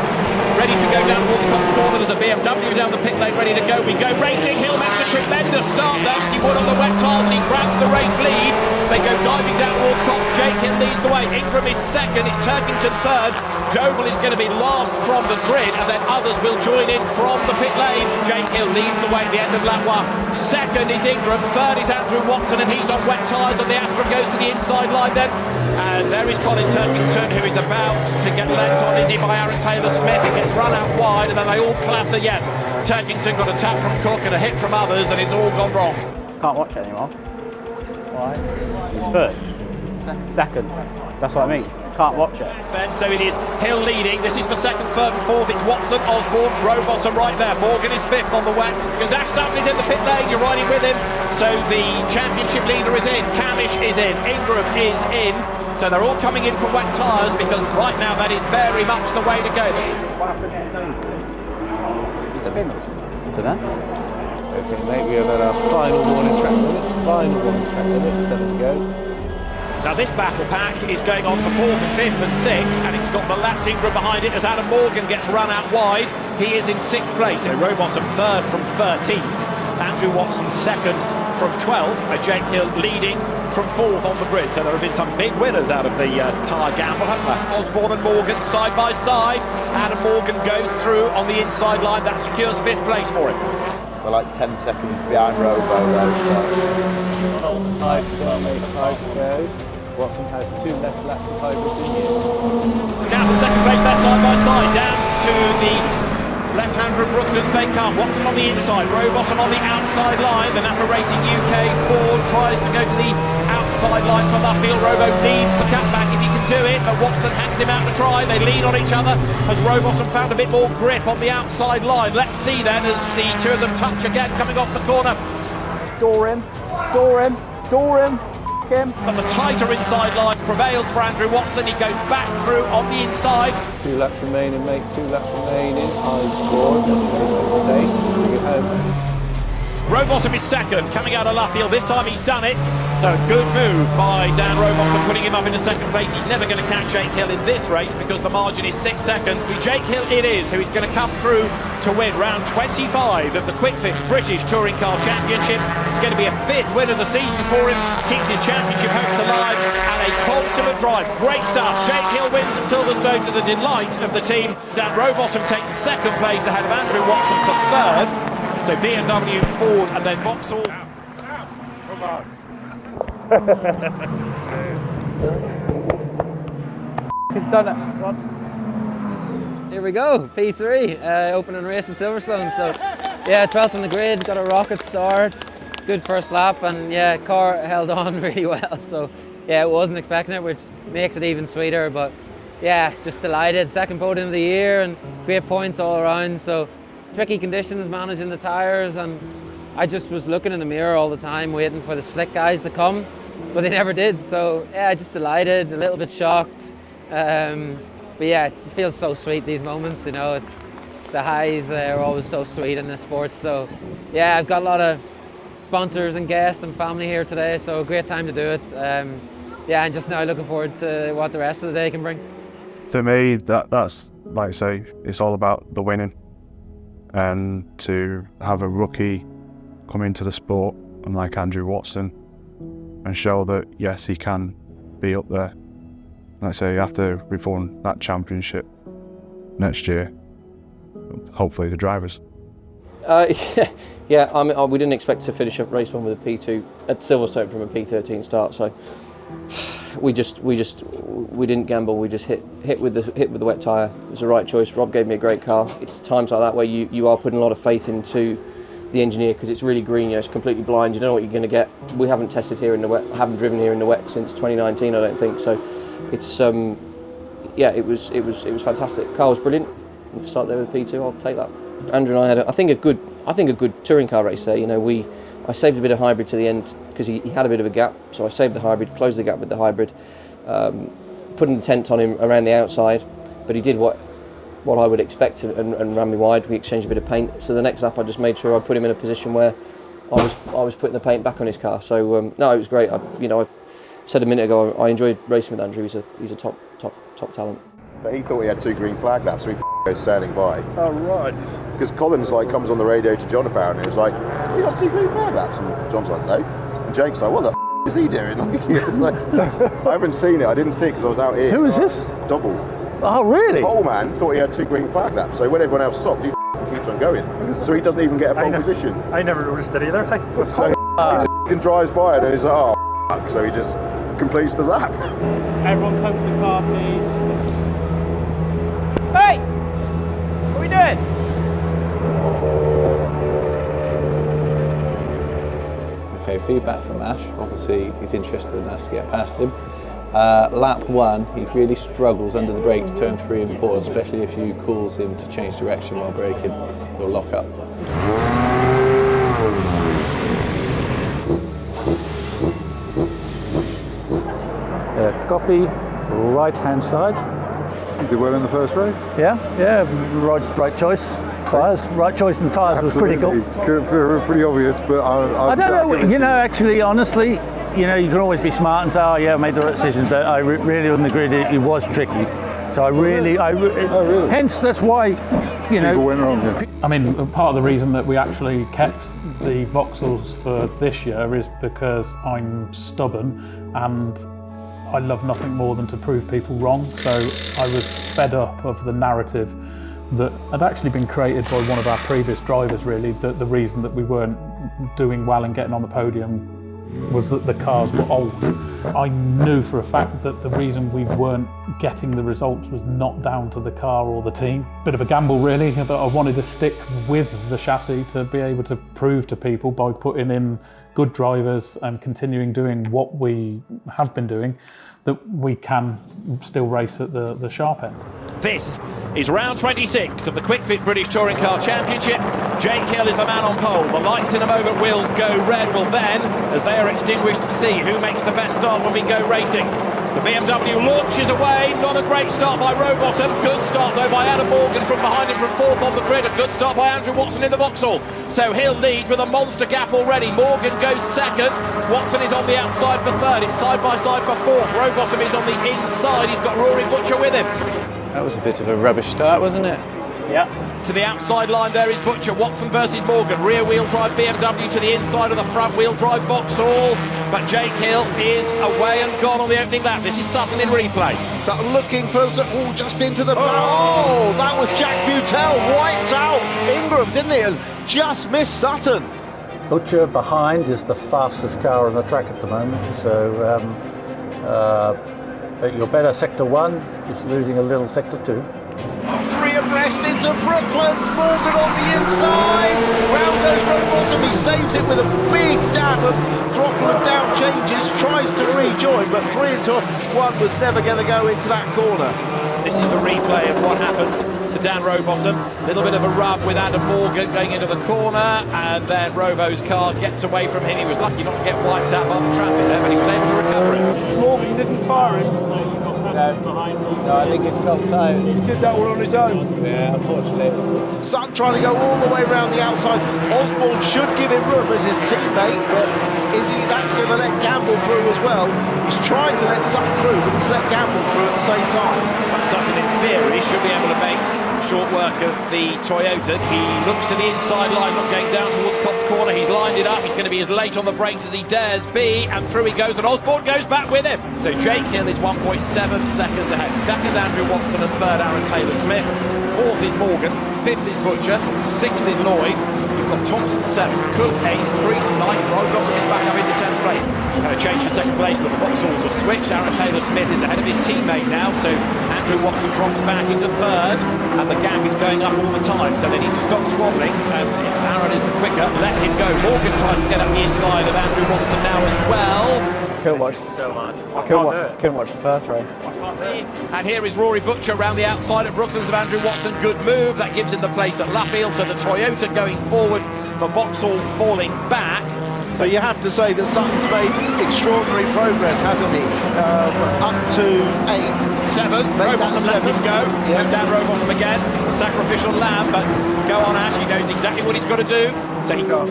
Ready to go down towards Cops Corner. There's a BMW down the pit lane ready to go. We go racing. Hill makes a tremendous start there. He would on the wet tyres, and he grabs the race lead. They go diving down towards Cops. Jake Hill leads the way. Ingram is second. It's Turkington third. Doble is going to be last from the grid, and then others will join in from the pit lane. Jake Hill leads the way at the end of lap 1. Second is Ingram. Third is Andrew Watson, and he's on wet tyres, and the Astra goes to the inside line then. And there is Colin Turkington, who is about to get lent on. Is he by Aaron Taylor Smith? He gets run out wide, and then they all clatter. Yes, Turkington got a tap from Cook and a hit from others, and it's all gone wrong. Can't watch it anymore. Why? He's third. Second. That's what I mean. Can't watch it. Then, so it is Hill leading. This is for second, third and fourth. It's Watson, Osborne, Rowbottom right there. Morgan is fifth on the wet. Because Ash Sutton is in the pit lane. You're riding with him. So the championship leader is in. Camish is in. Ingram is in. So they're all coming in for wet tyres, because right now that is very much the way to go. What happened to Dave? He spin or something? I don't know. Okay, mate, we have had our final warning track limits. Final warning track limits, 7 to go. Now this battle pack is going on for 4th and 5th and 6th, and it's got the lapped Ingram behind it as Adam Morgan gets run out wide. He is in 6th place. So Rowbottom 3rd from 13th. Andrew Watson 2nd from 12th. Jake Hill leading from 4th on the grid. So there have been some big winners out of the tyre gamble, haven't there? Osborne and Morgan side by side. Adam Morgan goes through on the inside line. That secures 5th place for him. We're like 10 seconds behind Robo though. 5 to go, mate. 5 to go. Watson has 2 less laps of hybrid than you. Now for second place, they're side by side, down to the Left-hander of Brooklands, they come. Watson on the inside, Rowbottom on the outside line. The Napa Racing UK Ford tries to go to the outside line for Knockhill. Robo needs the cutback if he can do it, but Watson hangs him out to try. They lean on each other as Rowbottom found a bit more grip on the outside line. Let's see then as the two of them touch again, coming off the corner. Door him, door him, door him. Him. But the tighter inside line prevails for Andrew Watson. He goes back through on the inside. 2 laps remaining, mate. 2 laps remaining. Eyes forward. That's what I say. Bring it home. Rowbottom is second, coming out of Luffield. This time he's done it. So good move by Dan Rowbottom, putting him up into second place. He's never going to catch Jake Hill in this race because the margin is 6 seconds. But Jake Hill it is who is going to come through to win round 25 of the Kwik Fit British Touring Car Championship. It's going to be a 5th win of the season for him. Keeps his championship hopes alive and a consummate drive. Great stuff. Jake Hill wins at Silverstone to the delight of the team. Dan Rowbottom takes second place ahead of Andrew Watson for 3rd. So BMW, Ford, and then Vauxhall. Come on. Done it. Here we go, P3, opening race in Silverstone. So, yeah, 12th on the grid, got a rocket start, good first lap, and yeah, car held on really well. So, yeah, I wasn't expecting it, which makes it even sweeter. But yeah, just delighted. 2nd podium of the year, and great points all around. So, tricky conditions, managing the tyres, and I just was looking in the mirror all the time, waiting for the slick guys to come, but they never did. So yeah, just delighted, a little bit shocked. But yeah, it feels so sweet, these moments, you know. The highs are always so sweet in this sport. So yeah, I've got a lot of sponsors and guests and family here today, so a great time to do it. Yeah, and just now looking forward to what the rest of the day can bring. For me, that's like I say, it's all about the winning. And to have a rookie come into the sport, and like Andrew Watson, and show that yes, he can be up there. Like I say, after we've won that championship next year, hopefully the drivers. Yeah. I mean, we didn't expect to finish up race 1 with a P2 at Silverstone from a P13 start, so we didn't gamble. We just hit with the wet tyre. It was the right choice. Rob gave me a great car. It's times like that where you are putting a lot of faith into the engineer because it's really green. You know, it's completely blind. You don't know what you're going to get. We haven't tested here in the wet. I haven't driven here in the wet since 2019. I don't think so. It's yeah, it was fantastic. Car was brilliant. We'll start there with P2. I'll take that. Andrew and I had I think a good touring car race there. You know, I saved a bit of hybrid to the end because he had a bit of a gap, so I saved the hybrid, closed the gap with the hybrid, putting the tent on him around the outside, but he did what I would expect and ran me wide. We exchanged a bit of paint, so the next lap I just made sure I put him in a position where I was putting the paint back on his car. So no, it was great. I said a minute ago I enjoyed racing with Andrew. He's a top talent. But he thought he had 2 green flag laps, so he goes sailing by. Oh, right. Because Collins comes on the radio to John apparently, and was like, "You got 2 green flag laps?" And John's like, "No." And Jake's like, "What the is he doing?" I haven't seen it. I didn't see it because I was out here. Who is this? Double. Oh, really? The pole man thought he had 2 green flag laps, so when everyone else stopped, he keeps on going. So he doesn't even get a pole position. I never noticed it either. So he just drives by and he's like, "Oh, fuck." So he just completes the lap. Everyone come to the car, please. Hey! What are we doing? Okay, feedback from Ash. Obviously, he's interested in us to get past him. Lap 1, he really struggles under the brakes, turn 3 and 4, especially if you cause him to change direction while braking. He'll lock up. Copy, right-hand side. You did well in the first race? Yeah, right choice. Tyres, right choice in the tyres was pretty cool. Pretty obvious, but I don't know, you know, actually, honestly, you know, you can always be smart and say, oh yeah, I made the right decision, but I really on the grid, it was tricky. So I really, hence that's why, you know. People went wrong, yeah. I mean, part of the reason that we actually kept the Vauxhalls for this year is because I'm stubborn and I love nothing more than to prove people wrong. So I was fed up of the narrative that had actually been created by one of our previous drivers, really, that the reason that we weren't doing well and getting on the podium was that the cars were old. I knew for a fact that the reason we weren't getting the results was not down to the car or the team. Bit of a gamble really, but I wanted to stick with the chassis to be able to prove to people by putting in good drivers and continuing doing what we have been doing, that we can still race at the sharp end. This is round 26 of the Kwik Fit British Touring Car Championship. Jake Hill is the man on pole. The lights in a moment will go red. Will then, as they are extinguished, see who makes the best start when we go racing. The BMW launches away. Not a great start by Rowbottom. Good start though by Adam Morgan from behind him from fourth on the grid. A good start by Andrew Watson in the Vauxhall. So Hill leads with a monster gap already. Morgan goes second. Watson is on the outside for third. It's side by side for fourth. Rowbottom is on the inside. He's got Rory Butcher with him. That was a bit of a rubbish start, wasn't it? Yeah. To the outside line there is Butcher. Watson versus Morgan. Rear wheel drive BMW to the inside of the front wheel drive Vauxhall. But Jake Hill is away and gone on the opening lap. This is Sutton in replay. Sutton looking for just into the oh, that was Jack Butel wiped out Ingram, didn't he? And just missed Sutton. Butcher behind is the fastest car on the track at the moment, so your better sector 1 is losing a little sector 2. Three abreast into Brooklands. Morgan on the inside. Round goes Rowbottom. He saves it with a big dab of throttle and down changes. Tries to rejoin, but 3 into 1 was never going to go into that corner. This is the replay of what happened to Dan Rowbottom. A little bit of a rub with Adam Morgan going into the corner, and then Robo's car gets away from him. He was lucky not to get wiped out by the traffic there, but he was able to recover it. Morgan didn't fire him, so you got behind him. No, I think it's cold toes. He did that all on his own. Yeah, unfortunately. Sutton trying to go all the way around the outside. Osborne should give him room as his teammate, but is he? That's going to let Gamble through as well. He's trying to let Sutton through, but he's let Gamble through at the same time. Sutton, in theory, should be able to make short work of the Toyota. He looks to the inside line, not going down towards Cops Corner. He's lined it up. He's going to be as late on the brakes as he dares be, and through he goes, and Osborne goes back with him. So Jake Hill is 1.7 seconds ahead. Second, Andrew Watson, and third, Aaron Taylor-Smith. Fourth is Morgan. Fifth is Butcher. Sixth is Lloyd. You've got Thompson 7th, Cook 8th, Crease 9th, Rowbottom is back up into 10th place. Going to change for second place. Look, the Vauxhalls have switched. Aaron Taylor-Smith is ahead of his teammate now, so Andrew Watson drops back into third, and the gap is going up all the time, so they need to stop squabbling, and if Aaron is the quicker, let him go. Morgan tries to get up the inside of Andrew Watson now as well. Couldn't watch so much. Couldn't watch the first race. And here is Rory Butcher around the outside at Brooklands of Andrew Watson. Good move. That gives him the place at Luffield. So the Toyota going forward, the Vauxhall falling back. So you have to say that Sutton's made extraordinary progress, hasn't he? Up to 8th. 7th. Rowbottom lets him go. So Dan Rowbottom again, the sacrificial lamb. But go on, Ash. He knows exactly what he's got to do. So he got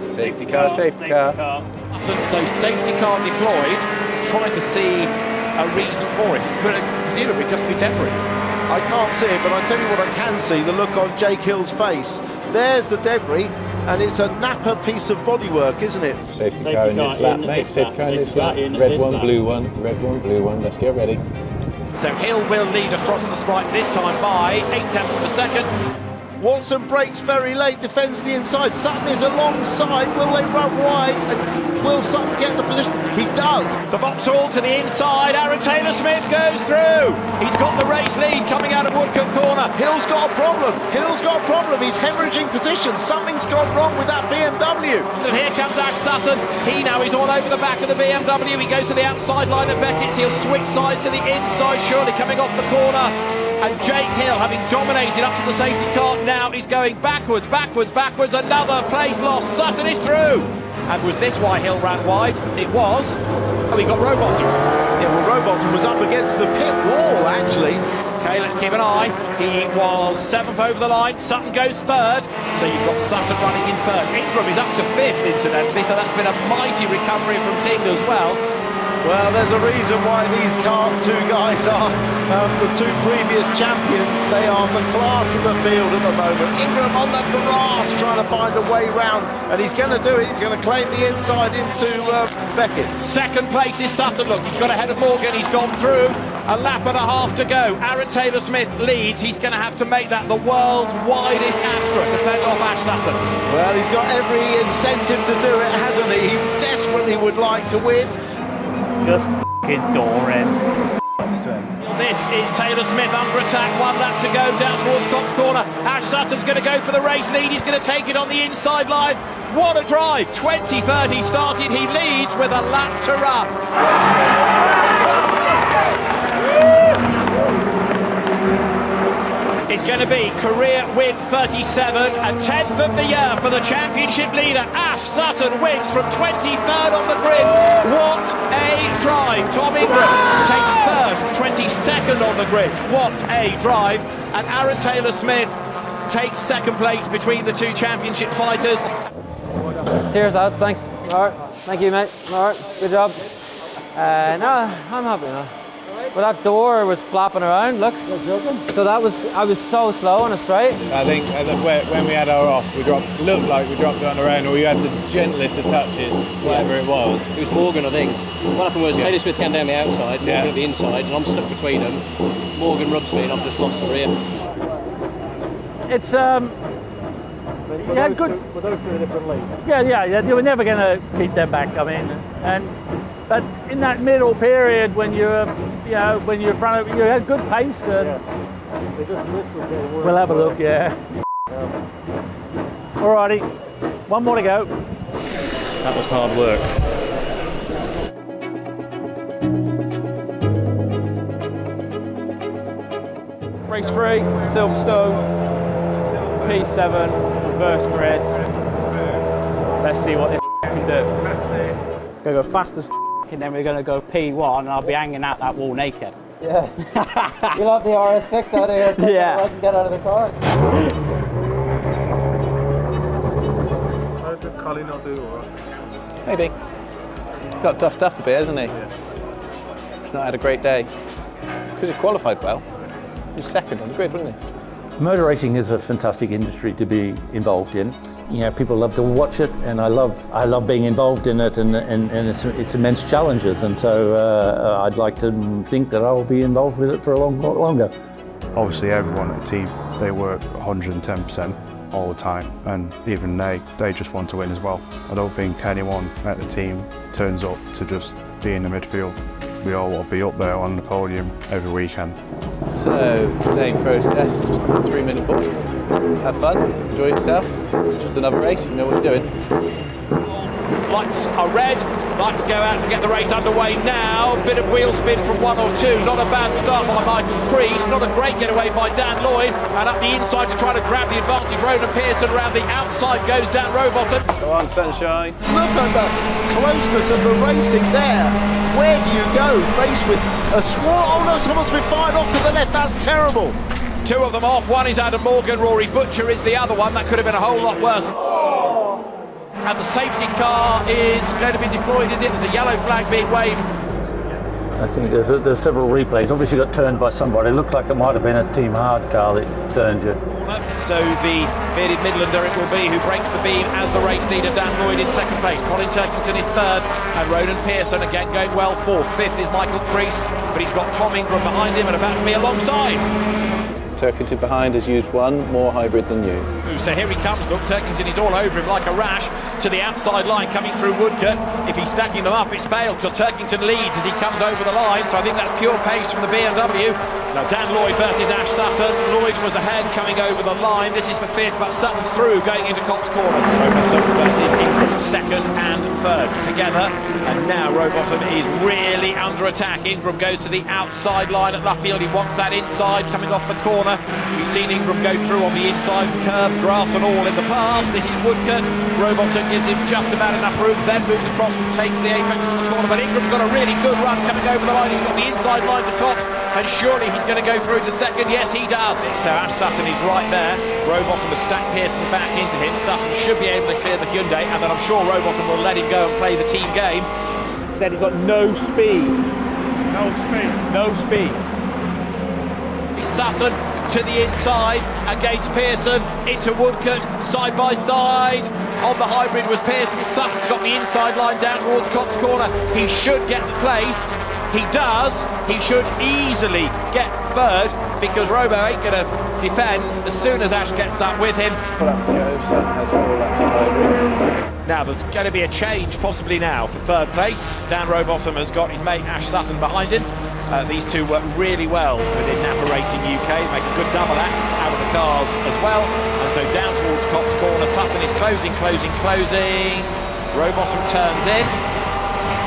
safety car. So safety car deployed, trying to see a reason for it. It could presumably just be debris. I can't see it, but I tell you what I can see, the look on Jake Hill's face. There's the debris, and it's a Napa piece of bodywork, isn't it? Safety car in this lap, mate. Safety car in this lap. Red one, blue one. Red one, blue one. Let's get ready. So Hill will lead across the stripe this time by 0.8 of a second. Watson brakes very late, defends the inside. Sutton is alongside. Will they run wide? And will Sutton get the position? He does. The Vauxhall to the inside. Aaron Taylor-Smith goes through. He's got the race lead coming out of Woodcote Corner. Hill's got a problem. He's hemorrhaging position. Something's gone wrong with that BMW. And here comes Ash Sutton. He now is all over the back of the BMW. He goes to the outside line at Beckett's. He'll switch sides to the inside, surely coming off the corner. And Jake Hill, having dominated up to the safety car, now he's going backwards. Another place lost. Sutton is through. And was this why Hill ran wide? It was. Oh, he got Rowbottom. Yeah, well, Rowbottom was up against the pit wall, actually. Okay, let's keep an eye. He was 7th over the line. Sutton goes 3rd. So you've got Sutton running in 3rd. Ingram is up to 5th, incidentally, so that's been a mighty recovery from Ting as well. Well, there's a reason why these two guys are the 2 previous champions. They are the class of the field at the moment. Ingram on the grass trying to find a way round, and he's going to do it. He's going to claim the inside into Beckett's. Second place is Sutton. Look, he's got ahead of Morgan. He's gone through. A lap and a half to go. Aaron Taylor-Smith leads. He's going to have to make that the world's widest Astra to fend off Ash Sutton. Well, he's got every incentive to do it, hasn't he? He desperately would like to win. Just f***ing door him. This is Taylor-Smith under attack, 1 lap to go down towards Cops Corner. Ash Sutton's going to go for the race lead, he's going to take it on the inside line. What a drive, 23rd he started, he leads with a lap to run. It's going to be career win 37, a 10th of the year for the championship leader. Ash Sutton wins from 23rd on the grid. What a drive. Tom Ingram takes third, 22nd on the grid. What a drive. And Aaron Taylor-Smith takes second place between the two championship fighters. Cheers, lads. Thanks. All right. Thank you, mate. All right. Good job. No, I'm happy now. Well, that door was flapping around, look. So that was, I was so slow on a straight. I think when we had our off, looked like we dropped it on our own, or we had the gentlest of touches, whatever it was. It was Morgan, I think. What happened was Taylor-Smith came down the outside, Morgan at the inside, and I'm stuck between them. Morgan rubs me and I've just lost the rear. It's, yeah, good. Were those two a different league? Yeah, they were never going to keep them back, I mean, but in that middle period when you're in front of, you had good pace. And we'll have a look, Alrighty, one more to go. That was hard work. Race 3, Silverstone, P7, reverse grid. Let's see what this can do. Gonna go fast as and then we're gonna go P1 and I'll be hanging out that wall naked. Yeah. You'll have the RS6 out of here. Yeah. I can get out of the car. How did Colin not do all right? Maybe. Got duffed up a bit, hasn't he? He's not had a great day. Because he qualified well. He was second on the grid, wasn't he? Motor racing is a fantastic industry to be involved in. You know, people love to watch it, and I love being involved in it, and it's immense challenges, and so I'd like to think that I'll be involved with it for a lot longer. Obviously, everyone at the team, they work 110% all the time, and even they just want to win as well. I don't think anyone at the team turns up to just be in the midfield. We all want to be up there on the podium every weekend. So, same process, just a 3-minute ball. Have fun, enjoy yourself. Just another race, you know what you're doing. Lights are red, lights go out to get the race underway now. Bit of wheel spin from 1 or 2, not a bad start by Michael Crease, not a great getaway by Dan Lloyd, and up the inside to try to grab the advantage. Ronan Pearson around the outside goes Dan Rowbottom. Go on, sunshine. Look at the closeness of the racing there. Where do you go? Faced with a swarm. Oh no, someone's been fired off to the left, that's terrible. 2 of them off, one is Adam Morgan, Rory Butcher is the other one. That could have been a whole lot worse. And the safety car is going to be deployed, is it? There's a yellow flag being waved. I think there's several replays. Obviously got turned by somebody. It looked like it might have been a Team Hard car that turned you. So the bearded Midlander it will be who breaks the beam as the race leader. Dan Lloyd in second place, Colin Turkington is third, and Ronan Pearson again going well fourth. Fifth is Michael Crease, but he's got Tom Ingram behind him and about to be alongside. Turkington behind has used one more hybrid than you. So here he comes, look, Turkington is all over him like a rash to the outside line coming through Woodcote. If he's stacking them up, it's failed because Turkington leads as he comes over the line, so I think that's pure pace from the BMW. Now Dan Lloyd versus Ash Sutton. Lloyd was ahead coming over the line. This is for fifth, but Sutton's through going into Cops Corner. So Rowbottom versus Ingram, second and third together. And now Rowbottom is really under attack. Ingram goes to the outside line at Luffield. He wants that inside coming off the corner. We've seen Ingram go through on the inside, curb, grass and all in the past. This is Woodcote. Rowbottom gives him just about enough room, then moves across and takes the apex from the corner. But Ingram's got a really good run coming over the line. He's got the inside line to Cops, and surely he's going to go through to second. Yes, he does. So Ash Sutton is right there. Rowbottom has stacked Pearson back into him. Sutton should be able to clear the Hyundai, and then I'm sure Rowbottom will let him go and play the team game. Said he's got no speed. No speed. No speed. Sutton to the inside against Pearson into Woodcote, side by side. On the hybrid was Pearson. Sutton's got the inside line down towards Cops Corner. He should get the place. He does. He should easily get third because Robo ain't going to defend as soon as Ash gets up with him. 4 laps to go, Sutton has 4 laps to go. Now there's going to be a change possibly now for third place. Dan Rowbottom has got his mate Ash Sutton behind him. These two work really well within Napa Racing UK, make a good double act out of the cars as well. And so down towards Cops Corner, Sutton is closing. Rowbottom turns in.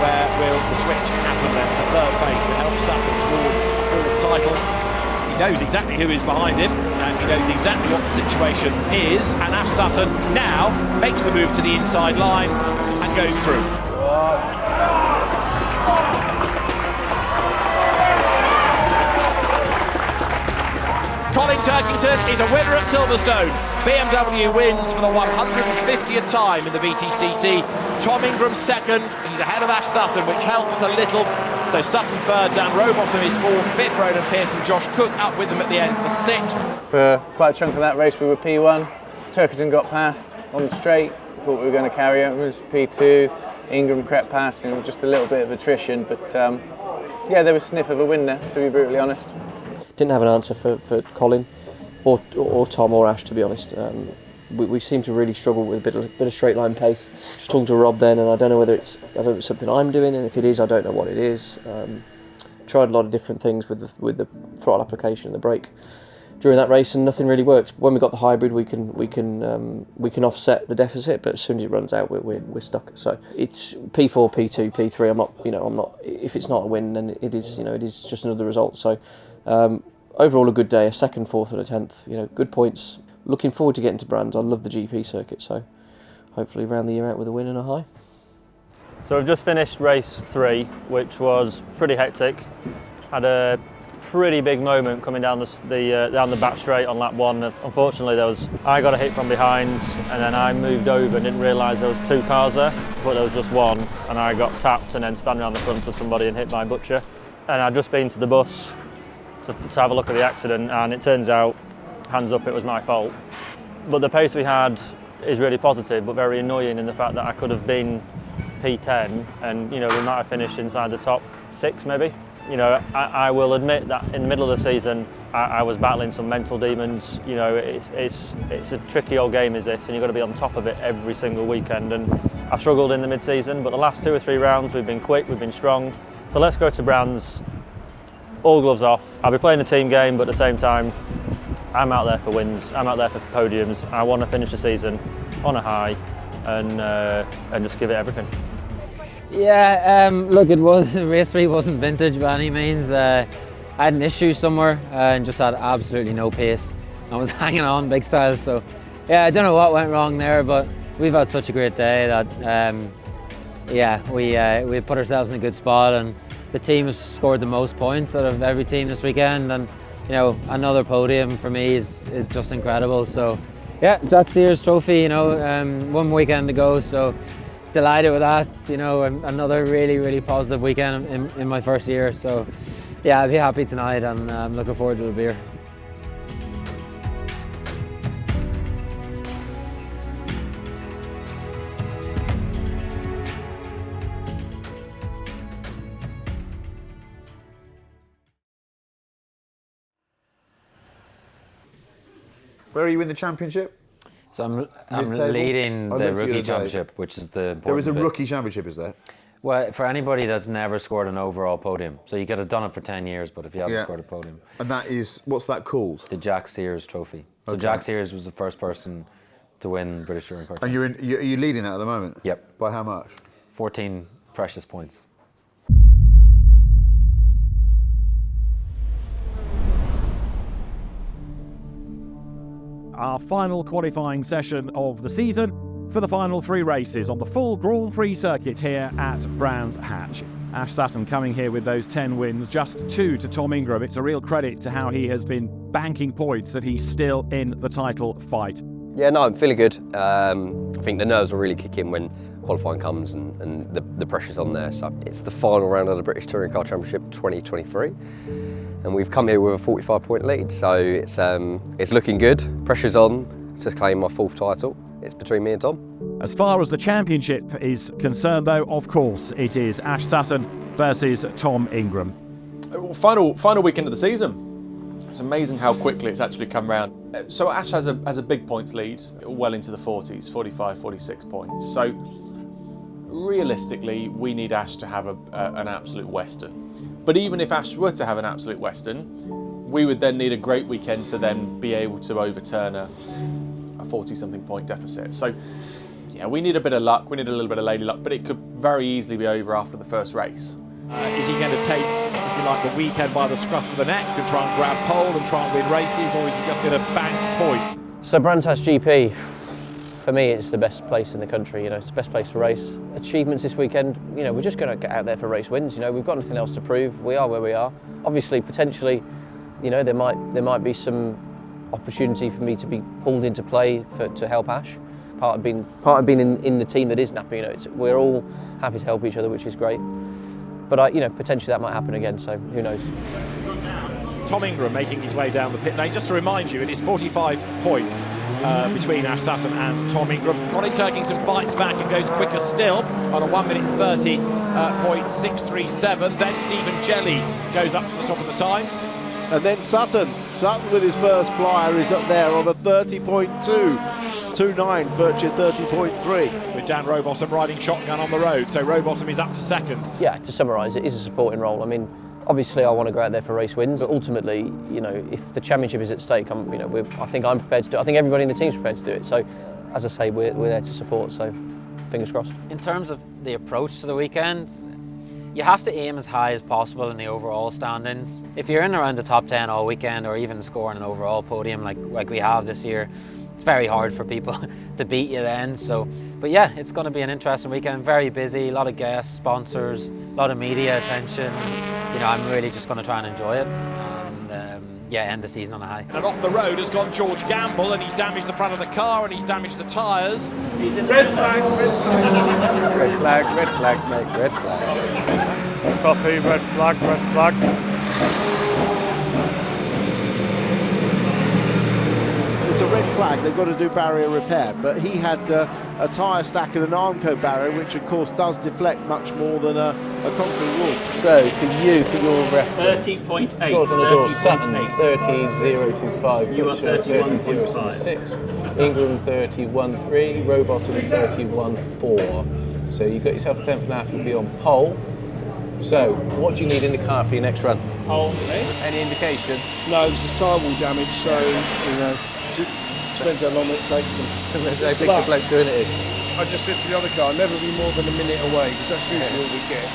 Where will the switch happen then for third place to help Sutton towards a fourth title? He knows exactly who is behind him, and he knows exactly what the situation is, and Ash Sutton now makes the move to the inside line and goes through. Colin Turkington is a winner at Silverstone. BMW wins for the 150th time in the BTCC. Tom Ingram second, he's ahead of Ash Sutton, which helps a little. So Sutton third, Dan Rowbottom is fourth, fifth Ronan Pearson, Josh Cook up with them at the end for sixth. For quite a chunk of that race we were P1, Turkington got past on the straight, thought we were going to carry it, it was P2, Ingram crept past and just a little bit of attrition, but yeah, there was a sniff of a win there, to be brutally honest. Didn't have an answer for Colin or Tom or Ash, to be honest. We seem to really struggle with a bit of straight line pace. Just talking to Rob then, and I don't know whether it's something I'm doing, and if it is, I don't know what it is. Tried a lot of different things with the throttle application and the brake during that race, and nothing really worked. When we got the hybrid, we can offset the deficit, but as soon as it runs out, we're stuck. So it's P4, P2, P3. I'm not. If it's not a win, then it is just another result. So. Overall a good day, a second, fourth and a 10th, good points. Looking forward to getting to Brands. I love the GP circuit, so hopefully round the year out with a win and a high. So we've just finished race 3, which was pretty hectic. Had a pretty big moment coming down the back straight on lap 1. Unfortunately I got a hit from behind and then I moved over and didn't realise there was 2 cars there, but there was just one, and I got tapped and then spun around the front of somebody and hit my butcher. And I'd just been to the bus to have a look at the accident, and it turns out, hands up, it was my fault. But the pace we had is really positive, but very annoying in the fact that I could have been P10 and we might have finished inside the top 6 maybe. I will admit that in the middle of the season I was battling some mental demons. It's a tricky old game is this, and you've got to be on top of it every single weekend, and I struggled in the mid-season, but the last 2 or 3 rounds we've been quick, we've been strong. So let's go to Brands, all gloves off. I'll be playing a team game, but at the same time, I'm out there for wins, I'm out there for podiums. I want to finish the season on a high and just give it everything. Yeah, look, race 3 wasn't vintage by any means. I had an issue somewhere and just had absolutely no pace. I was hanging on big style, so yeah, I don't know what went wrong there, but we've had such a great day that yeah, we put ourselves in a good spot, and the team has scored the most points out of every team this weekend, and another podium for me is just incredible. So yeah, Jack Sears trophy, 1 weekend to go, so delighted with that. Another really positive weekend in my first year, so yeah, I'll be happy tonight, and I'm looking forward to a beer. Where are you in the championship? So I'm leading the rookie championship, which is the important There is a bit. rookie championship, is there? Well, for anybody that's never scored an overall podium. So you could have done it for 10 years, but if you haven't scored a podium. And that is, what's that called? The Jack Sears Trophy. So Okay. Jack Sears was the first person to win British Touring Car. And are you leading that at the moment? Yep. By how much? 14 precious points. Our final qualifying session of the season for the final 3 races on the full Grand Prix circuit here at Brands Hatch. Ash Sutton coming here with those 10 wins, just 2 to Tom Ingram. It's a real credit to how he has been banking points that he's still in the title fight. Yeah, no, I'm feeling good. I think the nerves will really kick in when qualifying comes and the pressure's on there. So it's the final round of the British Touring Car Championship 2023. And we've come here with a 45-point lead, so it's looking good. Pressure's on to claim my 4th title. it's between me and Tom. As far as the championship is concerned, though, of course, it is Ash Sutton versus Tom Ingram. Final weekend of the season. It's amazing how quickly it's actually come round. So Ash has a big points lead, well into the 40s, 45, 46 points. So realistically, we need Ash to have an absolute Western. But even if Ash were to have an absolute Western, we would then need a great weekend to then be able to overturn a 40-something point deficit. So yeah, we need a bit of luck, we need a little bit of lady luck, but it could very easily be over after the first race. Is he going to take, if you like, the weekend by the scruff of the neck and try and grab pole and try and win races, or is he just going to bank points? So Brands Hatch GP, for me, it's the best place in the country. You know, it's the best place to race. Achievements this weekend, you know, we're just going to get out there for race wins. You know, we've got nothing else to prove. We are where we are. Obviously, potentially, you know, there might be some opportunity for me to be pulled into play to help Ash. Part of being in the team that is Nappy. You know, we're all happy to help each other, which is great. But you know, potentially that might happen again. So who knows? Tom Ingram making his way down the pit lane. Just to remind you, it is 45 points between Ash Sutton and Tom Ingram. Colin Turkington fights back and goes quicker still on a 1:30.637. Then Stephen Jelly goes up to the top of the times. And then Sutton with his first flyer is up there on a 30.229, virtually 30.3. With Dan Rowbottom riding shotgun on the road, so Rowbottom is up to second. Yeah, to summarise, it is a supporting role. I mean, obviously I want to go out there for race wins, but ultimately, you know, if the championship is at stake, I think I'm prepared to do it. I think everybody in the team's prepared to do it. So, as I say, we're there to support, so fingers crossed. In terms of the approach to the weekend, you have to aim as high as possible in the overall standings. If you're in around the top 10 all weekend, or even scoring an overall podium like we have this year, it's very hard for people to beat you then. So, but yeah, it's going to be an interesting weekend. Very busy, a lot of guests, sponsors, a lot of media attention. You know, I'm really just going to try and enjoy it, and yeah, end the season on a high. And off the road has gone George Gamble, and he's damaged the front of the car and he's damaged the tyres. He's in red flag, red flag. Red flag, mate, red flag. Copy, red flag, red flag. It's a red flag, they've got to do barrier repair, but he had a tyre stack and an Armco barrier, which of course does deflect much more than a concrete wall. So for your reference, 30.8. scores on the door: Sutton 30.025, You are Butcher 31.5. 30.076, Ingram 31.3, Rowbottom 31.4. So you've got yourself a 10th and a half. You'll be on pole. So what do you need in the car for your next run? Pole, Any indication? No, this is tyre wall damage, so you know. Depends how long it takes them. Depends how big the bloke doing it is. I just said to the other car, never be more than a minute away, because that's usually all we get.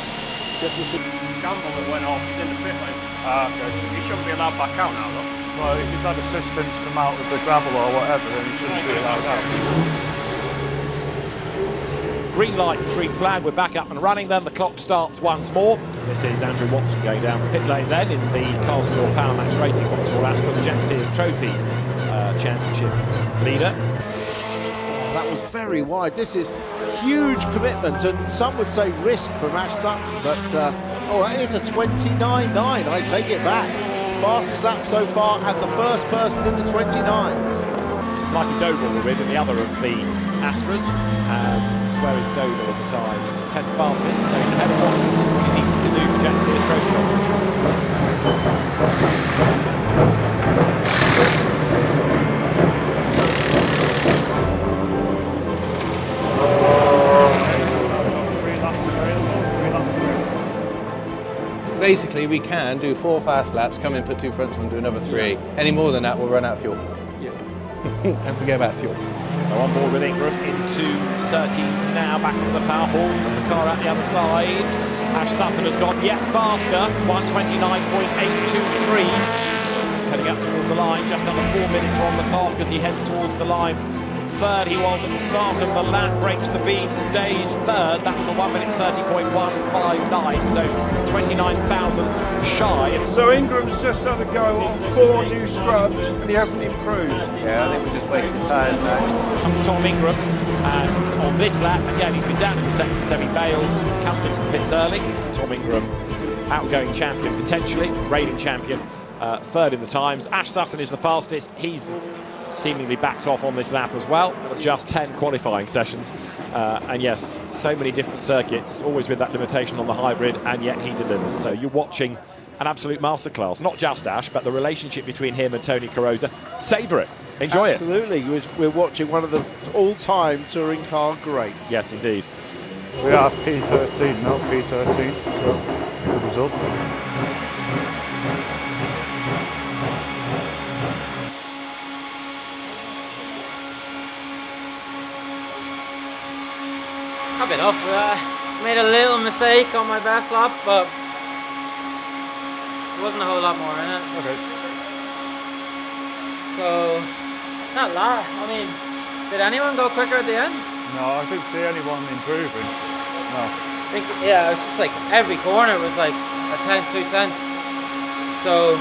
Gamble that went off, he's in the pit lane. Okay. He shouldn't be allowed back out now, though. Well, if he's had assistance come out with the gravel or whatever, then he shouldn't be allowed out. Green lights, green flag, we're back up and running then. The clock starts once more. This is Andrew Watson going down the pit lane then in the Carstall Power Max Racing Vauxhall Astra, the Jack Sears Trophy Championship leader. Oh, that was very wide. This is huge commitment, and some would say risk from Ash Sutton, but that is a 29.9. I take it back. Fastest lap so far, and the first person in the 29s. This is Mikey Doble we're with in the other of the Astras. And where is Doble at the time? It's 10th fastest, so he's ahead of Watson, which is what he needs to do for Jack Sears Trophy runners. Basically, we can do 4 fast laps, come in, put 2 fronts and do another 3. Any more than that, we'll run out of fuel. Don't forget about fuel. So on board with Ingram into Surtees now, back on the power horns, the car out the other side. Ash Sutton has gone yet faster, 1:29.823. Heading up towards the line, just under 4 minutes on the clock as he heads towards the line. Third he was at the start of the lap, breaks the beam, stays third. That was a 1:30.159, so 29 thousandths shy. So Ingram's just had to go on 4 new scrubs, and he hasn't improved. Yeah, I think we're just wasting tyres now. Comes Tom Ingram, and on this lap, again, he's been down in the sector, so he bails, comes into the pits early. Tom Ingram, outgoing champion potentially, raiding champion, third in the times. Ash Sutton is the fastest. He's seemingly backed off on this lap as well. Just 10 qualifying sessions. And yes, so many different circuits, always with that limitation on the hybrid, and yet he delivers. So you're watching an absolute masterclass. Not just Ash, but the relationship between him and Tony Carosa. Savour it. Enjoy it. Absolutely. We're watching one of the all-time touring car greats. Yes, indeed. We are P13 now, P13, so good result. Happy enough. Made a little mistake on my best lap, but there wasn't a whole lot more in it. Okay. So, that lap, I mean, did anyone go quicker at the end? No, I didn't see anyone improving. No. I think, yeah, it was just like every corner was like a tenth, 2 tenths. So,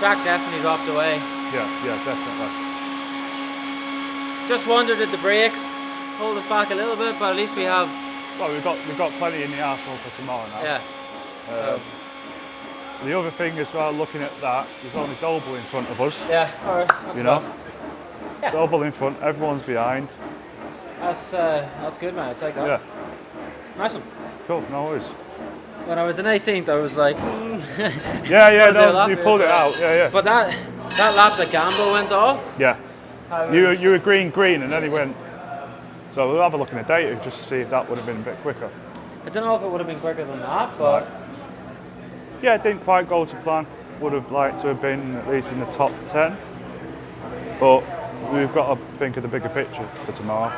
track definitely dropped away. Yeah, definitely. Just wondered if the brakes hold us back a little bit, but at least we have. Well, we've got plenty in the arsenal for tomorrow now. Yeah. The other thing as well, looking at that, there's only Doble in front of us. Yeah, alright. You know, Doble in front, everyone's behind. That's good, man. I'll take that. Yeah. Nice one. Cool, no worries. When I was in 18th, I was like, Yeah, no, you pulled it out. Yeah. But that lap that Gamble went off. Yeah. You were green, and then he went. So we'll have a look in the data just to see if that would have been a bit quicker. I don't know if it would have been quicker than that, but. Yeah, it didn't quite go to plan. Would have liked to have been at least in the top 10. But we've got to think of the bigger picture for tomorrow.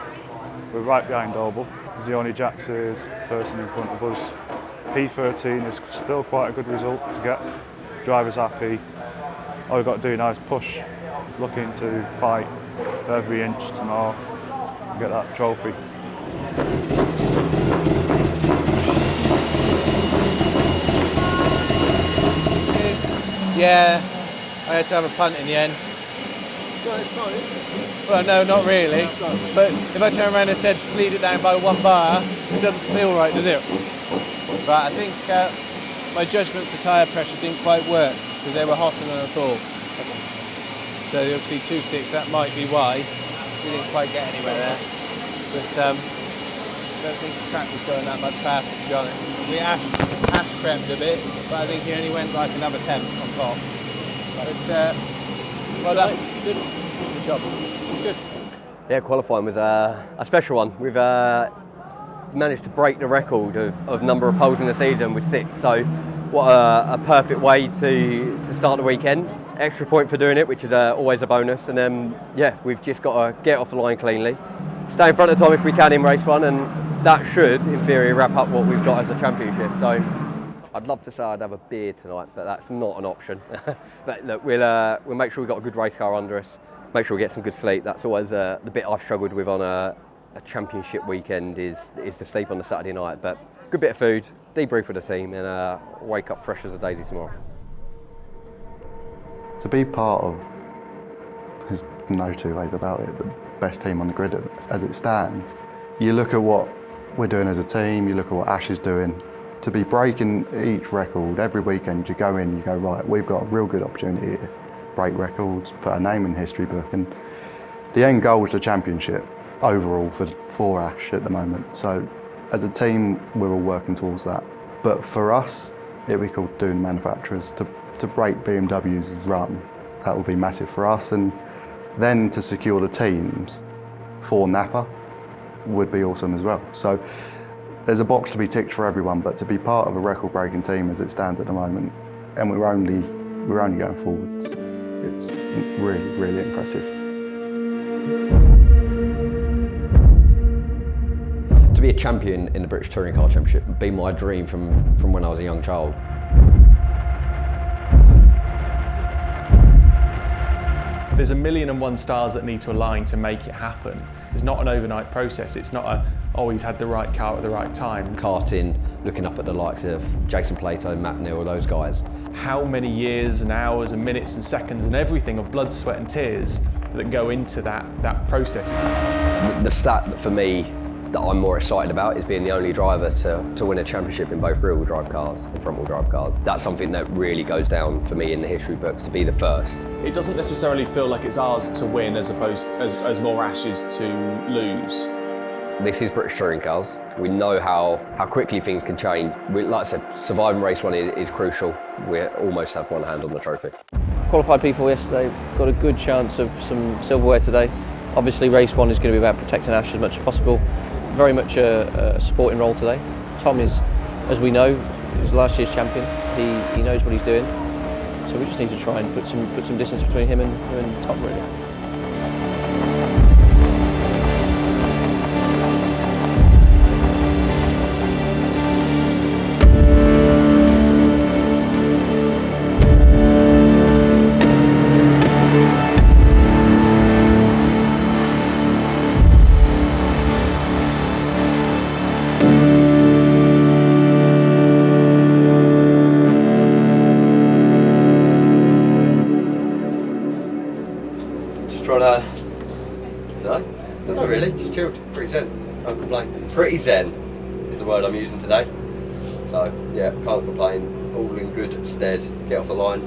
We're right behind Doble. He's the only Jack Sears person in front of us. P13 is still quite a good result to get. Driver's happy. All we've got to do now is push. Looking to fight for every inch tomorrow and get that trophy. Yeah, I had to have a punt in the end. Well, no, not really. But if I turn around and said bleed it down by 1 bar, it doesn't feel right, does it? But I think my judgments to tyre pressure didn't quite work because they were hotter than I thought. So obviously 2.6, that might be why we didn't quite get anywhere there. But I don't think the track was going that much faster, to be honest. We Ash crept a bit, but I think he only went like another 10 on top. But well done. Good job. It was good. Yeah, qualifying was a special one. We've managed to break the record of number of poles in the season with 6. So what a perfect way to start the weekend. Extra point for doing it, which is always a bonus. And then, yeah, we've just got to get off the line cleanly. Stay in front of Tom if we can in race 1, and that should, in theory, wrap up what we've got as a championship. So I'd love to say I'd have a beer tonight, but that's not an option. But look, we'll make sure we've got a good race car under us, make sure we get some good sleep. That's always the bit I've struggled with on a championship weekend is the sleep on the Saturday night. But good bit of food, debrief with the team, and wake up fresh as a daisy tomorrow. To be part of, there's no two ways about it, the best team on the grid as it stands. You look at what we're doing as a team, you look at what Ash is doing. To be breaking each record every weekend, you go in, you go, right, we've got a real good opportunity here. Break records, put our name in the history book, and the end goal is the championship overall for Ash at the moment. So as a team, we're all working towards that. But for us, it'd be called doing manufacturers to break BMW's run. That would be massive for us, and then to secure the teams for Napa would be awesome as well. So there's a box to be ticked for everyone, but to be part of a record-breaking team as it stands at the moment, and we're only going forwards, it's really, really impressive. To be a champion in the British Touring Car Championship would be my dream from when I was a young child. There's 1,000,001 stars that need to align to make it happen. It's not an overnight process. It's not he's had the right car at the right time. Karting, looking up at the likes of Jason Plato, Matt Neal, those guys. How many years and hours and minutes and seconds and everything of blood, sweat and tears that go into that process. The stat that for me that I'm more excited about is being the only driver to win a championship in both rear-wheel drive cars and front-wheel drive cars. That's something that really goes down for me in the history books, to be the first. It doesn't necessarily feel like it's ours to win as opposed as more Ashes to lose. This is British touring cars. We know how quickly things can change. Like I said, surviving race one is crucial. We almost have one hand on the trophy. Qualified people yesterday, got a good chance of some silverware today. Obviously race one is going to be about protecting Ash as much as possible. Very much a supporting role today. Tom is, as we know, is last year's champion. He knows what he's doing. So we just need to try and put some distance between him and Tom, really. No, really, just chilled, pretty zen, can't complain. Pretty zen is the word I'm using today. So yeah, can't complain, all in good stead, get off the line,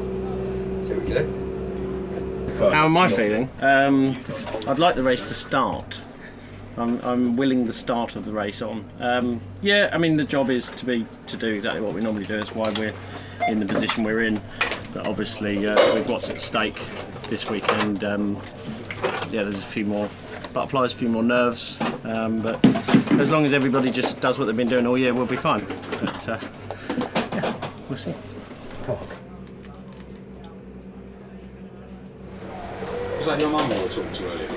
see what we can do. How am I feeling? I'd like the race to start. I'm willing the start of the race on. Yeah, I mean the job is to do exactly what we normally do. That's why we're in the position we're in. But obviously with what's at stake this weekend, yeah, there's a few more butterflies, a few more nerves. But as long as everybody just does what they've been doing all year, we'll be fine. But yeah, we'll see. Was that your mum we were talking to earlier?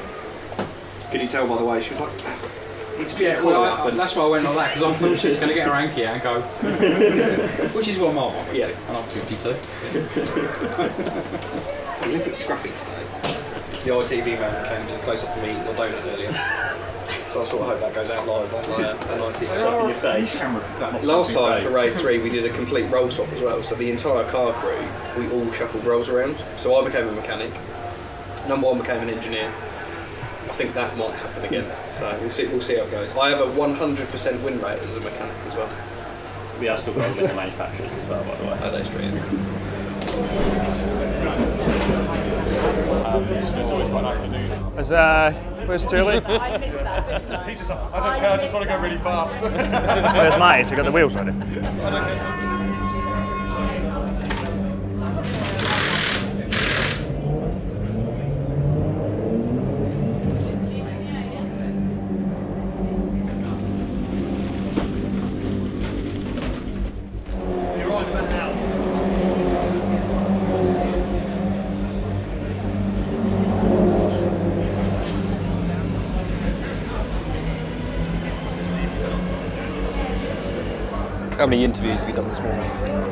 Could you tell by the way she was like, Yeah, well, that's why I went on that, because I thought she was going to get her hanky out and go, which is what my mum, yeah, and I'm 52. You look at Scruffy today. The ITV man came to close up and eat the donut earlier. So I sort of hope that goes out live on an ITV. Stuff in your face. Last time for race 3 we did a complete role swap as well, so the entire car crew, we all shuffled roles around. So I became a mechanic, number 1 became an engineer. I think that might happen again, so we'll see how it goes. I have a 100% win rate as a mechanic as well. We are still going with the manufacturers as well, by the way. Oh, that's true. It's always quite nice to do. Where's Julie? He's just, I don't care, I just want to go really fast. Where's Mate? Has he got the wheels ready? How many interviews have you done this morning?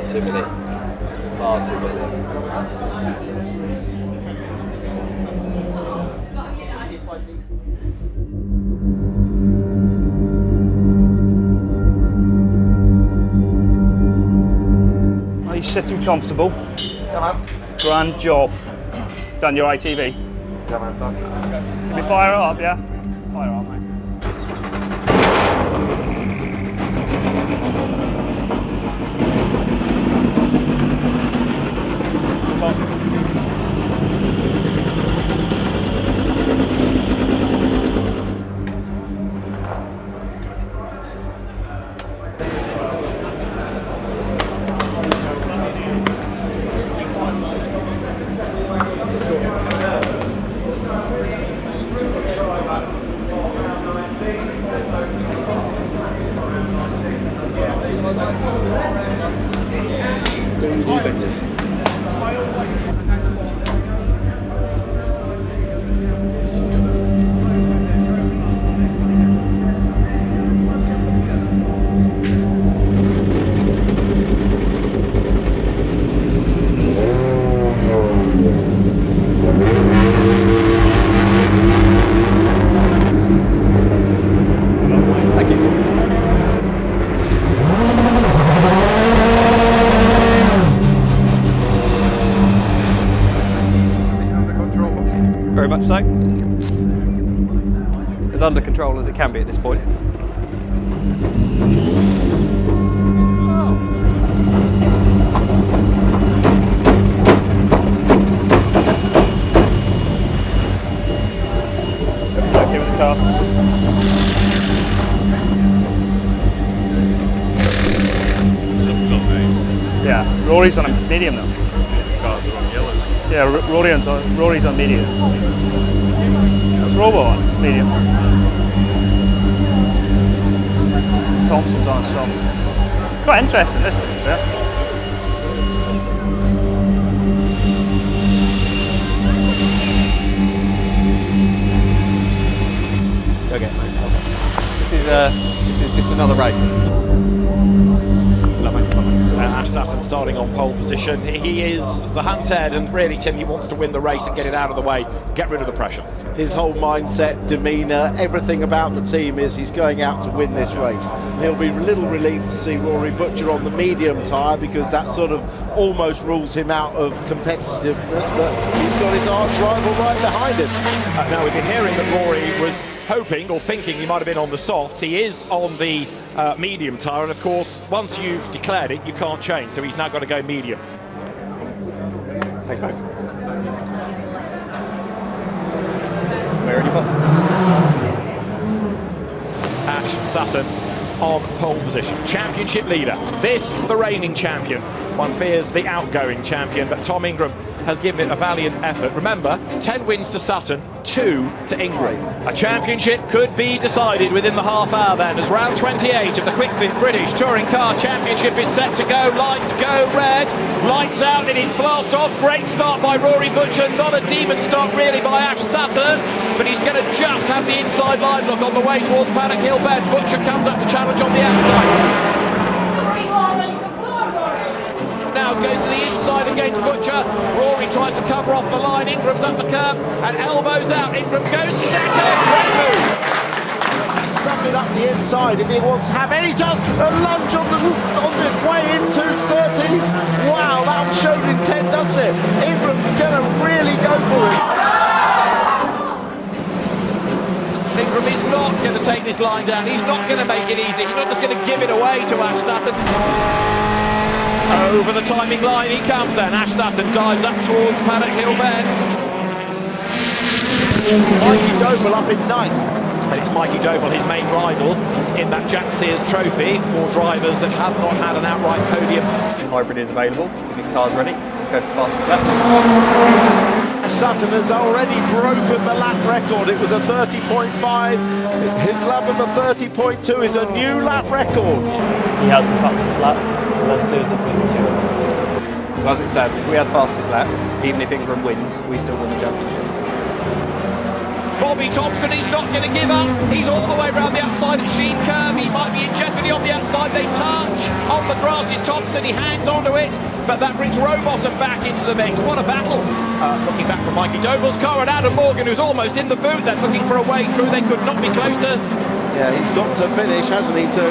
2 minutes. Far 2 minutes. Are you sitting comfortable? Grand job. Done your ITV? Can we fire it up, yeah? Fire it up, mate. Very much so. As under control as it can be at this point. Give it the car. Yeah, Rory's on a medium now. Cars are on yellow. Yeah, Rory's on medium. What's Robo on? Medium. Thompson's on a soft. Quite interesting this, to be fair. Okay, mate. This is just another race. Ash Sutton starting on pole position. He is the hunt-head, and really, Tim, he wants to win the race and get it out of the way, get rid of the pressure. His whole mindset, demeanour, everything about the team is he's going out to win this race. He'll be a little relieved to see Rory Butcher on the medium tyre, because that sort of almost rules him out of competitiveness, but he's got his arch rival right behind him. Now, we've been hearing that Rory was hoping or thinking he might have been on the soft. He is on the medium tyre, and of course, once you've declared it, you can't change, so he's now got to go medium. Take both. Square in your box. Ash Sutton on pole position. Championship leader. This, the reigning champion. One fears the outgoing champion, but Tom Ingram has given it a valiant effort. Remember, 10 wins to Sutton, 2 to Ingram. A championship could be decided within the half hour then, as round 28 of the Kwik Fit British Touring Car Championship is set to go. Lights go red, lights out, it is blast off. Great start by Rory Butcher, not a demon start really by Ash Sutton, but he's going to just have the inside line look on the way towards Paddock Hill Bend. Butcher comes up to challenge on the outside. Now goes to the inside against Butcher. Rory tries to cover off the line. Ingram's up the curb and elbows out. Ingram goes second. Great move. Stuff it up the inside if he wants to have any chance. A lunge on the way into 30s. Wow, that showed intent, doesn't it? Ingram's going to really go for it. Ingram is not going to take this line down. He's not going to make it easy. He's not just going to give it away to Ash Sutton. Over the timing line he comes then. Ash Sutton dives up towards Paddock Hill Bend. Mikey Doble up in 9th. And it's Mikey Doble, his main rival in that Jack Sears trophy for drivers that have not had an outright podium. Hybrid is available. The car's ready. Let's go for fastest lap. Sutton has already broken the lap record. It was a 30.5. His lap of a 30.2 is a new lap record. He has the fastest lap, 1:30.2. So as it stands, if we had fastest lap, even if Ingram wins, we still win the championship. Bobby Thompson is not going to give up. He's all the way around the outside at Sheen Curve. He might be in jeopardy on the outside. They touch on the grass is Thompson. He hangs onto it, but that brings Rowbottom back into the mix. What a battle. Looking back from Mikey Doble's car and Adam Morgan, who's almost in the boot. They're looking for a way through. They could not be closer. Yeah, he's got to finish, hasn't he, to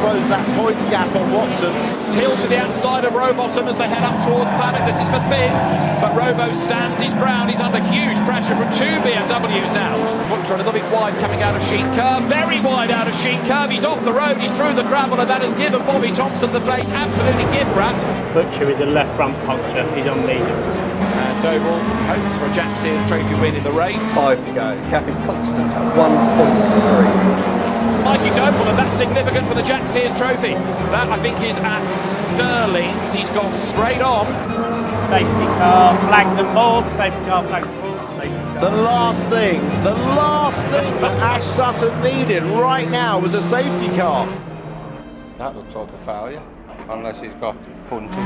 close that points gap on Watson. Hill to the outside of Rowbottom as they head up towards Paddock. This is for Finn, but Robo stands his ground. He's under huge pressure from 2 BMWs now. Butcher a little bit wide coming out of Sheen Curve, very wide out of Sheen Curve. He's off the road, he's through the gravel, and that has given Bobby Thompson the place absolutely gift wrapped. Butcher is a left front puncture, he's on medium. And Doble hopes for a Jack Sears trophy win in the race. 5 to go. Gap is constant at 1.3. Mikey Doble, and that's significant for the Jack Sears trophy. That, I think, is at Sterling's. He's gone straight on. Safety car, flags and boards, safety car, flags and boards, safety car. The last thing that Ash Sutton needed right now was a safety car. That looks like a failure, unless he's got punting.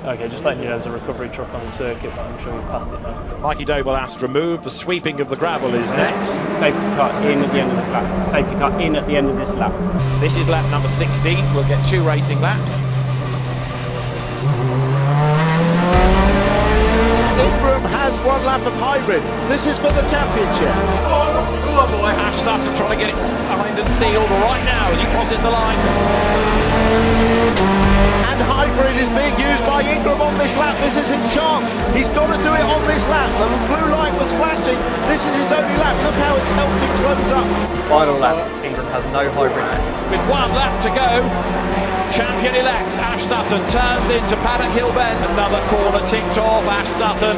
Okay, just letting you know there's a recovery truck on the circuit, but I'm sure we've passed it now. Mikey Doble asked to remove. The sweeping of the gravel is next. Safety car in at the end of this lap. Safety car in at the end of this lap. This is lap number 16. We'll get 2 racing laps. Ingram has 1 lap of hybrid. This is for the championship. Oh boy, Ash Sutton trying to get it signed and sealed right now as he crosses the line. and hybrid is being used by Ingram on this lap. This is his chance. He's got to do it on this lap. The blue light was flashing. This is his only lap. Look how it's helped him close up. Final lap. Ingram has no hybrid. With 1 lap to go, champion-elect Ash Sutton turns into Paddock Hill Bend. Another corner ticked off. Ash Sutton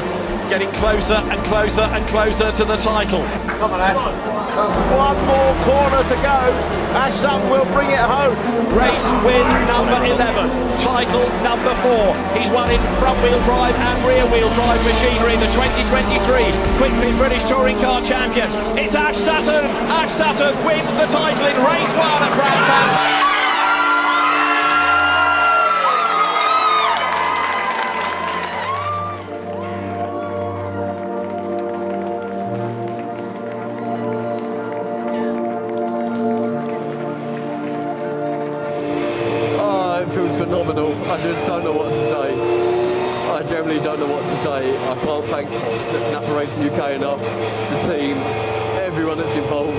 getting closer and closer and closer to the title. Come on, Ash. One more corner to go. Ash Sutton will bring it home. Race win number 11, title number 4. He's won in front-wheel drive and rear-wheel drive machinery. The 2023 Kwik Fit British Touring Car Champion. It's Ash Sutton. Ash Sutton wins the title in race 1 at Brands Hatch. Phenomenal. I just don't know what to say. I generally don't know what to say. I can't thank Napa Racing UK enough, the team, everyone that's involved.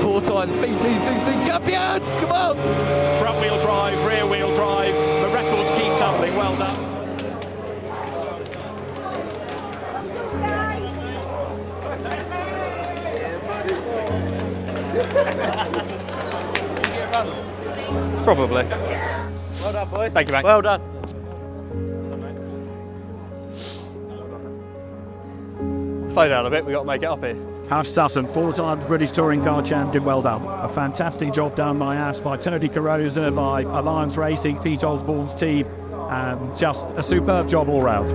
4-time BTCC champion! Come on! Front wheel drive, rear wheel drive. The records keep tumbling. Well done. Probably. Well done, boys. Thank you, mate. Well done. Slow down a bit, we've got to make it up here. Ash Sutton, 4-time British Touring Car Champion, well done. A fantastic job done by Ash, by Tony Carosa, by Alliance Racing, Pete Osborne's team, and just a superb job all round.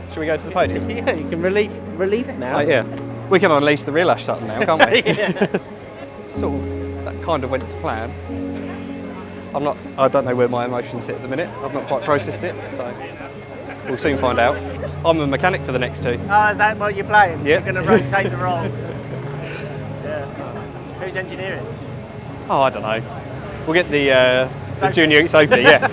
Should we go to the podium? Yeah, you can relief now. Yeah, we can unleash the real Ash Sutton now, can't we? Yeah. Sort of, that kind of went to plan. I don't know where my emotions sit at the minute. I've not quite processed it, so we'll soon find out. I'm a mechanic for the next 2. Oh, is that what you're playing? Yeah. You're going to rotate the roles. Yeah. Who's engineering? Oh, I don't know. We'll get the junior Sophie, yeah.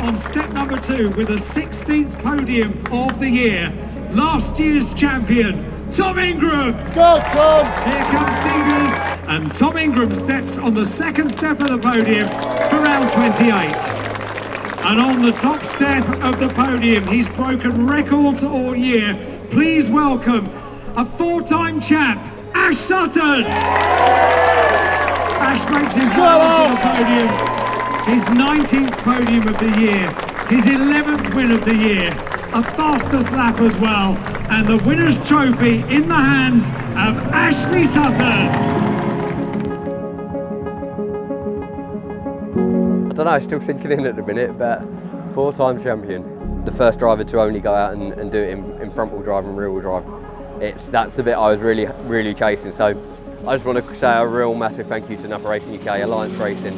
On step number 2 with a 16th podium of the year, last year's champion, Tom Ingram. Go, Tom! Here comes Stingers, and Tom Ingram steps on the 2nd step of the podium for round 28. And on the top step of the podium, he's broken records all year. Please welcome a 4-time champ, Ash Sutton. Ash makes his way onto the podium. His 19th podium of the year, his 11th win of the year, a fastest lap as well, and the winner's trophy in the hands of Ashley Sutton. I don't know, still sinking in at the minute, but 4-time champion. The first driver to only go out and do it in front-wheel drive and rear-wheel drive. That's the bit I was really chasing. So I just want to say a real massive thank you to Napa Racing UK, Alliance Racing.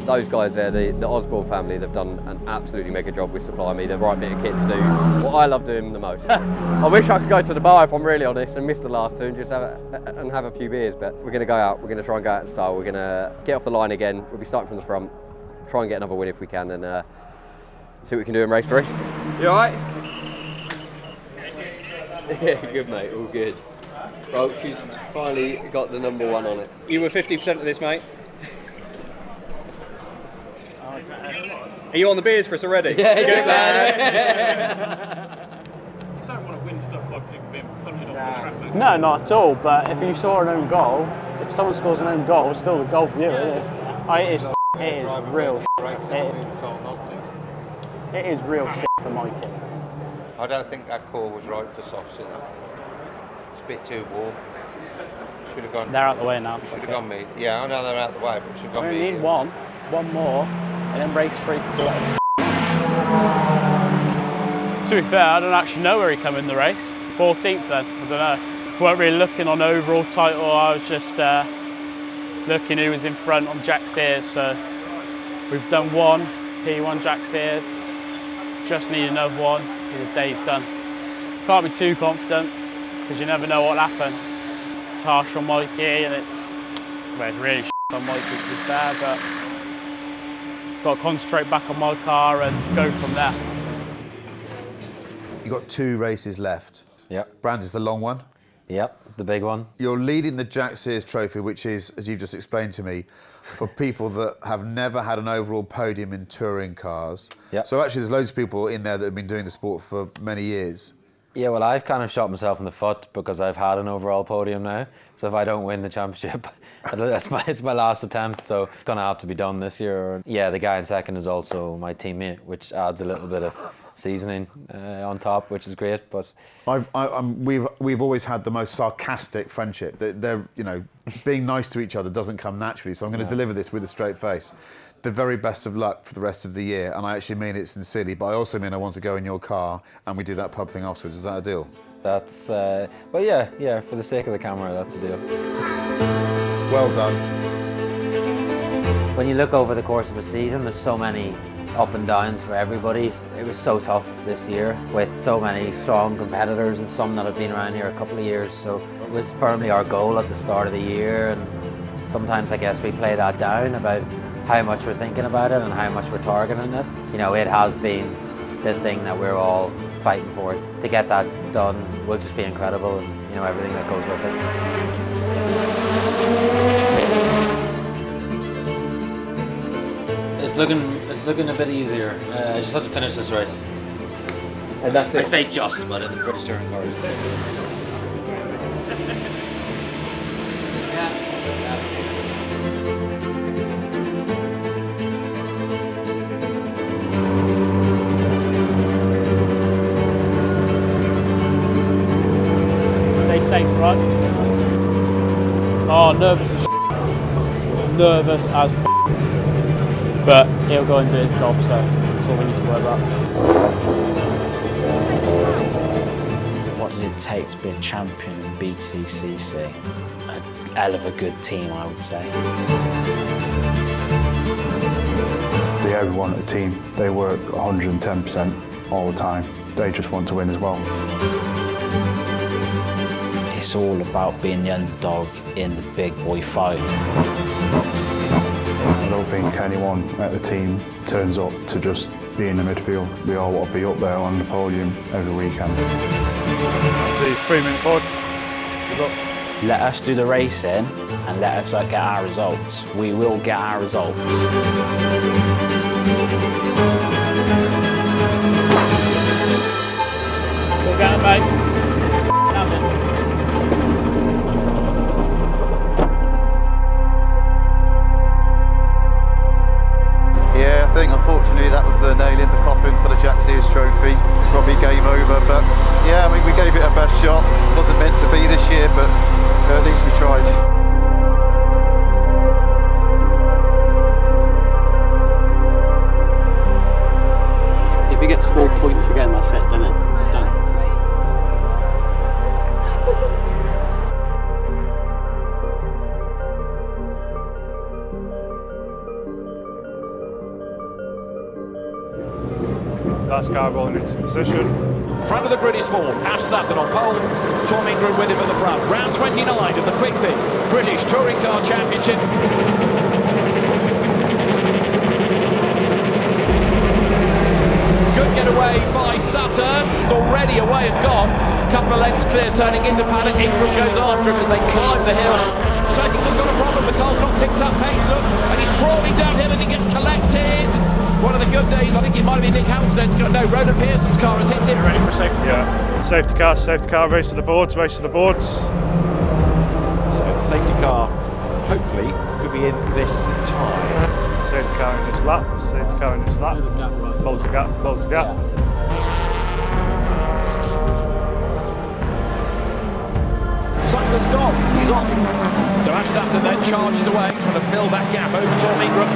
Those guys there, the Osborne family, they've done an absolutely mega job with supplying me the right bit of kit to do what I love doing the most. I wish I could go to the bar, if I'm really honest, and miss the last 2 and just have a few beers, but we're going to go out, we're going to try and go out in style, we're going to get off the line again, we'll be starting from the front, try and get another win if we can, and see what we can do in race 3. You alright? Yeah, good mate, all good. Well, she's finally got the number 1 on it. You were 50% of this, mate. Are you on the beers for us already? Yeah, good lad. You don't want to win stuff by being punted off the track, mate. No, not at all. But if you saw an own goal, if someone scores an own goal, it's still a goal for you, isn't it? It is real shit. It is real shit for Mikey. I don't think that call was right for softs in it. It's a bit too warm. should have gone. They're out the way now. You should have gone me. Yeah, I know they're out the way, but we should have gone We me. need one more, and then race 3 could do it. To be fair, I don't actually know where he come in the race. 14th then, I don't know. We weren't really looking on overall title, I was just looking who was in front on Jack Sears. So we've done one, P1 Jack Sears. Just need another one, and the day's done. Can't be too confident, because you never know what'll happen. It's harsh on Mikey, and it's really shit on Mikey to be fair, but got to concentrate back on my car and go from there. You've got 2 races left. Yep. Brands is the long one. Yep, the big one. You're leading the Jack Sears Trophy, which is, as you've just explained to me, for people that have never had an overall podium in touring cars. Yep. So actually there's loads of people in there that have been doing the sport for many years. Yeah, well, I've kind of shot myself in the foot because I've had an overall podium now. So if I don't win the championship, it's my last attempt. So it's going to have to be done this year. Yeah, the guy in second is also my teammate, which adds a little bit of seasoning on top, which is great. But we've always had the most sarcastic friendship. They're being nice to each other doesn't come naturally. So I'm going to deliver this with a straight face. The very best of luck for the rest of the year, and I actually mean it sincerely, but I also mean I want to go in your car and we do that pub thing afterwards. Is that a deal? That's, well, yeah, for the sake of the camera, that's a deal. Well done. When you look over the course of a season, there's so many up and downs for everybody. It was so tough this year with so many strong competitors and some that have been around here a couple of years, so it was firmly our goal at the start of the year, and sometimes I guess we play that down about how much we're thinking about it and how much we're targeting it. It has been the thing that we're all fighting for. To get that done will just be incredible, and everything that goes with it. It's looking a bit easier. I just have to finish this race. And that's it. I say just, but in the British touring cars. Safe, right? Oh, nervous as nervous as but he'll go and do his job, so that's all we need to worry about. What does it take to be a champion in BTCC? A hell of a good team, I would say. Everyone at the team, they work 110% all the time. They just want to win as well. It's all about being the underdog in the big boy fight. I don't think anyone at the team turns up to just be in the midfield. We all want to be up there on the podium every weekend. The 3-minute pod. Let us do the racing and let us get our results. We will get our results. Go get him, mate. Yeah, I think unfortunately that was the nail in the coffin for the Jack Sears Trophy. It's probably game over, but yeah, I mean, we gave it our best shot. It wasn't meant to be this year, but at least we tried. If he gets 4 points again, that's it, doesn't it? Done. Last car rolling into position. Front of the grid is formed. Ash Sutton on pole. Tom Ingram with him at the front. Round 29 of the Kwik Fit British Touring Car Championship. Good get away by Sutton. It's already away and gone. Couple of lengths clear, turning into paddock. Ingram goes after him as they climb the hill. Turkington's got a problem. The car's not picked up pace, look. And he's crawling downhill and he gets collected. One of the good days, I think it might have been Nick Hamilton's. No, Ronan Pearson's car has hit him. Ready for safety? Yeah. Safety car, race to the boards, So the safety car, hopefully, could be in this time. Safety car in this lap, Close the gap. Yeah. Sutton has gone. He's on. So Ash Sutton then charges away, trying to build that gap over Tom Ingram.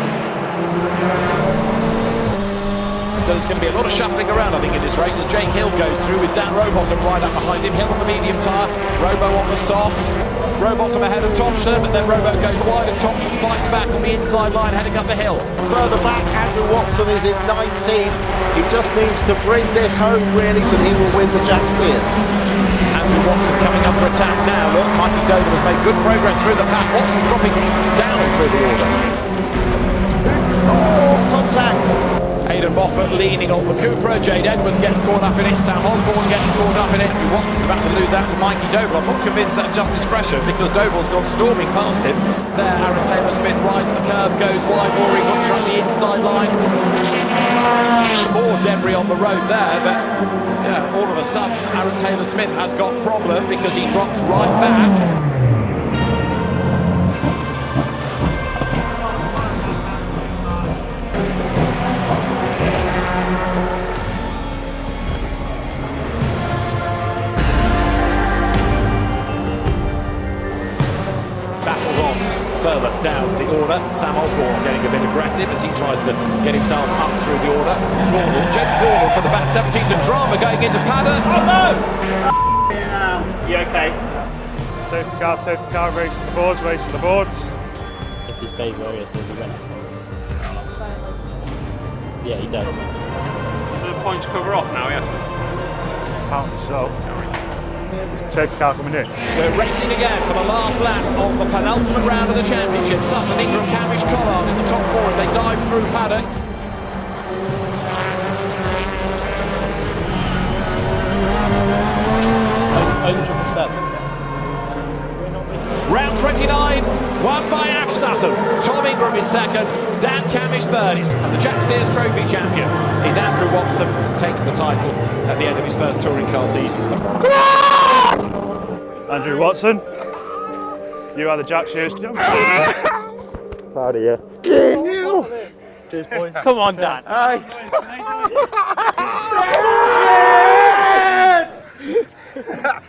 So there's going to be a lot of shuffling around, I think, in this race as Jake Hill goes through with Dan Rowbottom right up behind him. Hill on the medium tyre, Robo on the soft. Rowbottom ahead of Thompson, but then Robo goes wide and Thompson fights back on the inside line heading up the hill. Further back, Andrew Watson is in 19. He just needs to bring this home, really, so he will win the Jack Sears. Andrew Watson coming up for attack now. Look, Mikey Dover has made good progress through the pack. Watson's dropping down through the order. Oh, contact! Aidan Moffat leaning on the Cupra. Jade Edwards gets caught up in it. Sam Osborne gets caught up in it. Andrew Watson's about to lose out to Mikey Doble. I'm not convinced that's just discretion because Doble's gone storming past him. There, Aaron Taylor-Smith rides the curb, goes wide. Rory Butcher on the inside line. More debris on the road there, but yeah, all of a sudden Aaron Taylor-Smith has got a problem because he drops right back. Further down the order, Sam Osborne getting a bit aggressive as he tries to get himself up through the order. James Gordon for the back 17th and drama going into paddock. Oh no! You okay? Safety car, race to the boards, race to the boards. If he stays where he is, does he win? Yeah, he does. Do the points cover off now, yeah? Apparently so. Safety car coming in. We're racing again for the last lap of the penultimate round of the championship. Sutton, Ingram, Camish, Collard is the top four as they dive through paddock. Round 29, won by Ash Sutton. Tom Ingram is second, Dan Camish third. And the Jack Sears Trophy champion is Andrew Watson, takes the title at the end of his first touring car season. Andrew Watson, you are the Jack Sears champion. Proud of you. Cheers, boys. Come on, Dan.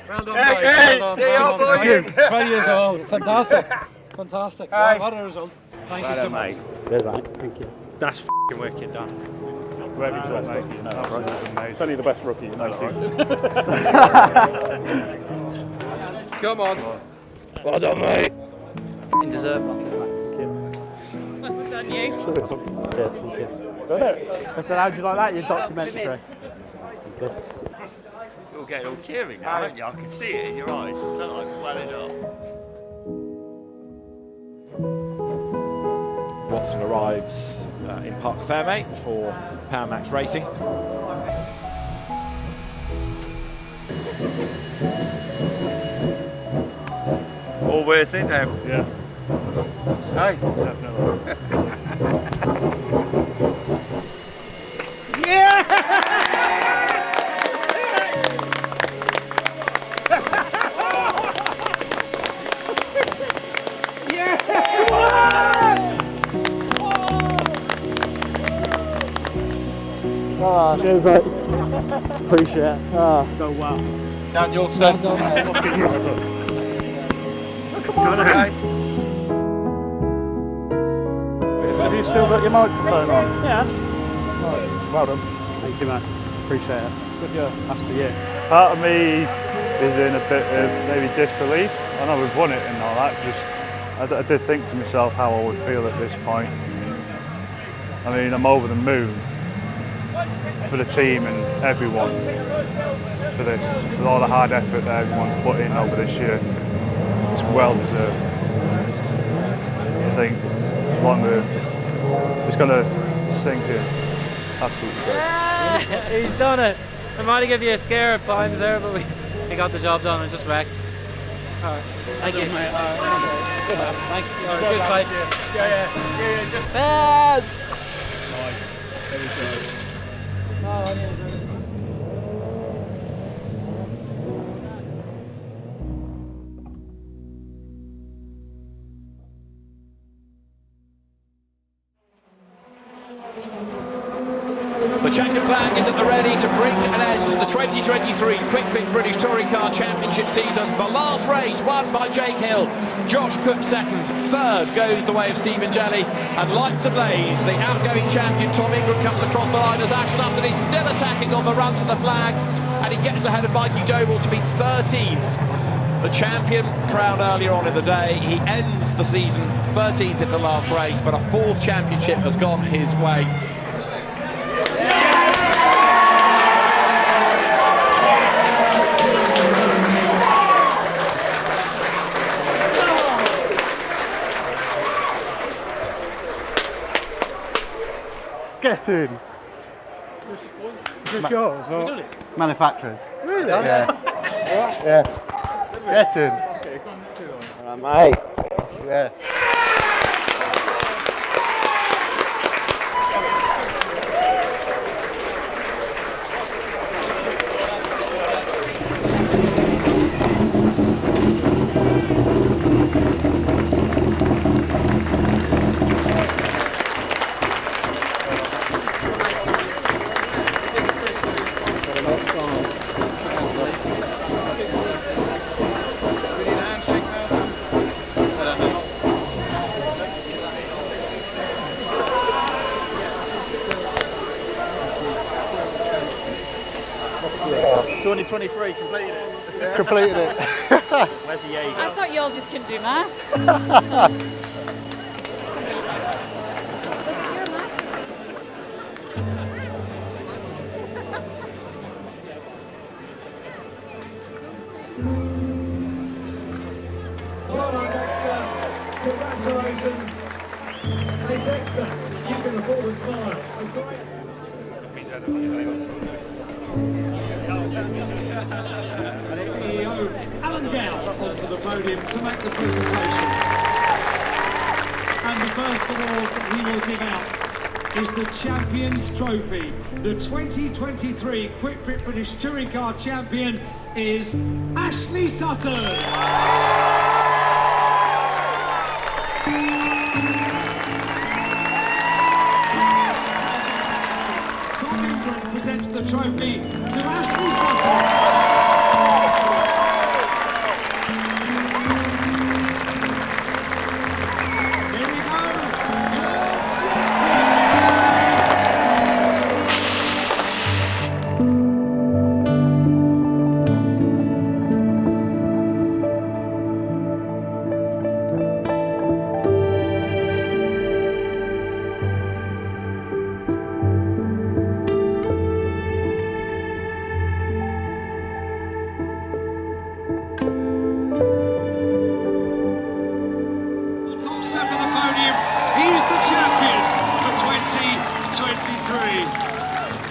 Well done, boys. Well done. 20 years old. Fantastic. Fantastic. What a result. Thank you so much. Cheers, mate. Thank you. That's f***ing wicked, Dan. Wherever you go, mate. It's only the best rookie, you know. Come on. Well done, mate. You deserve that. Well done, you. Cheers, thank you. I said, how'd you like that, your documentary? Good. You're getting all teary now, aren't you? I can see it in your eyes. It's not like welling up. Watson arrives in Park Fairmate for Power Max Racing. All worth it now. Yeah. Hey? Definitely. Yeah! Oh, cheers, mate. Appreciate it. Oh, so well. Dan, you're set. Come on, okay. Have you still got your microphone on? Yeah. Well done. Thank you, man. Appreciate it. Good year. That's the year. Part of me is in a bit of maybe disbelief. I know we've won it and all that. I did think to myself how I would feel at this point. I mean, I'm over the moon for the team and everyone for this, with all the hard effort that everyone's put in over this year. It's well deserved. I think longer, it's going to sink in. Absolutely great. He's done it. I might have given you a scare at times there, but we got the job done and just wrecked. All right. Thank you. Thanks. Good fight. Yeah. Bad. The The checkered flag is at the ready to bring an end to the 2023 Kwik Fit British Touring Car Championship season. The last race won by Jake Hill. Josh Cook second. Third goes the way of Stephen Jelly. And lights ablaze, the outgoing champion Tom Ingram comes across the line as Ash Sutton is still attacking on the run to the flag. And he gets ahead of Mikey Doble to be 13th. The champion crowned earlier on in the day. He ends the season 13th in the last race, but a 4th championship has gone his way. Get in. Just yours? Or? Manufacturers. Really? Yeah. Yeah. Get in. Mate. Yeah. ...2023, completed it. Yeah. Completed it. Where's the Jaeger? I thought you all just couldn't do maths. Well done, Dexter. Congratulations. Hey, Dexter, you can afford a smile. CEO Alan Gow onto the podium to make the presentation. And the first award that he will give out is the Champions Trophy. The 2023 Kwik Fit British Touring Car Champion is Ashley Sutton. Tom Ingram presents the trophy to Ashley Sutton.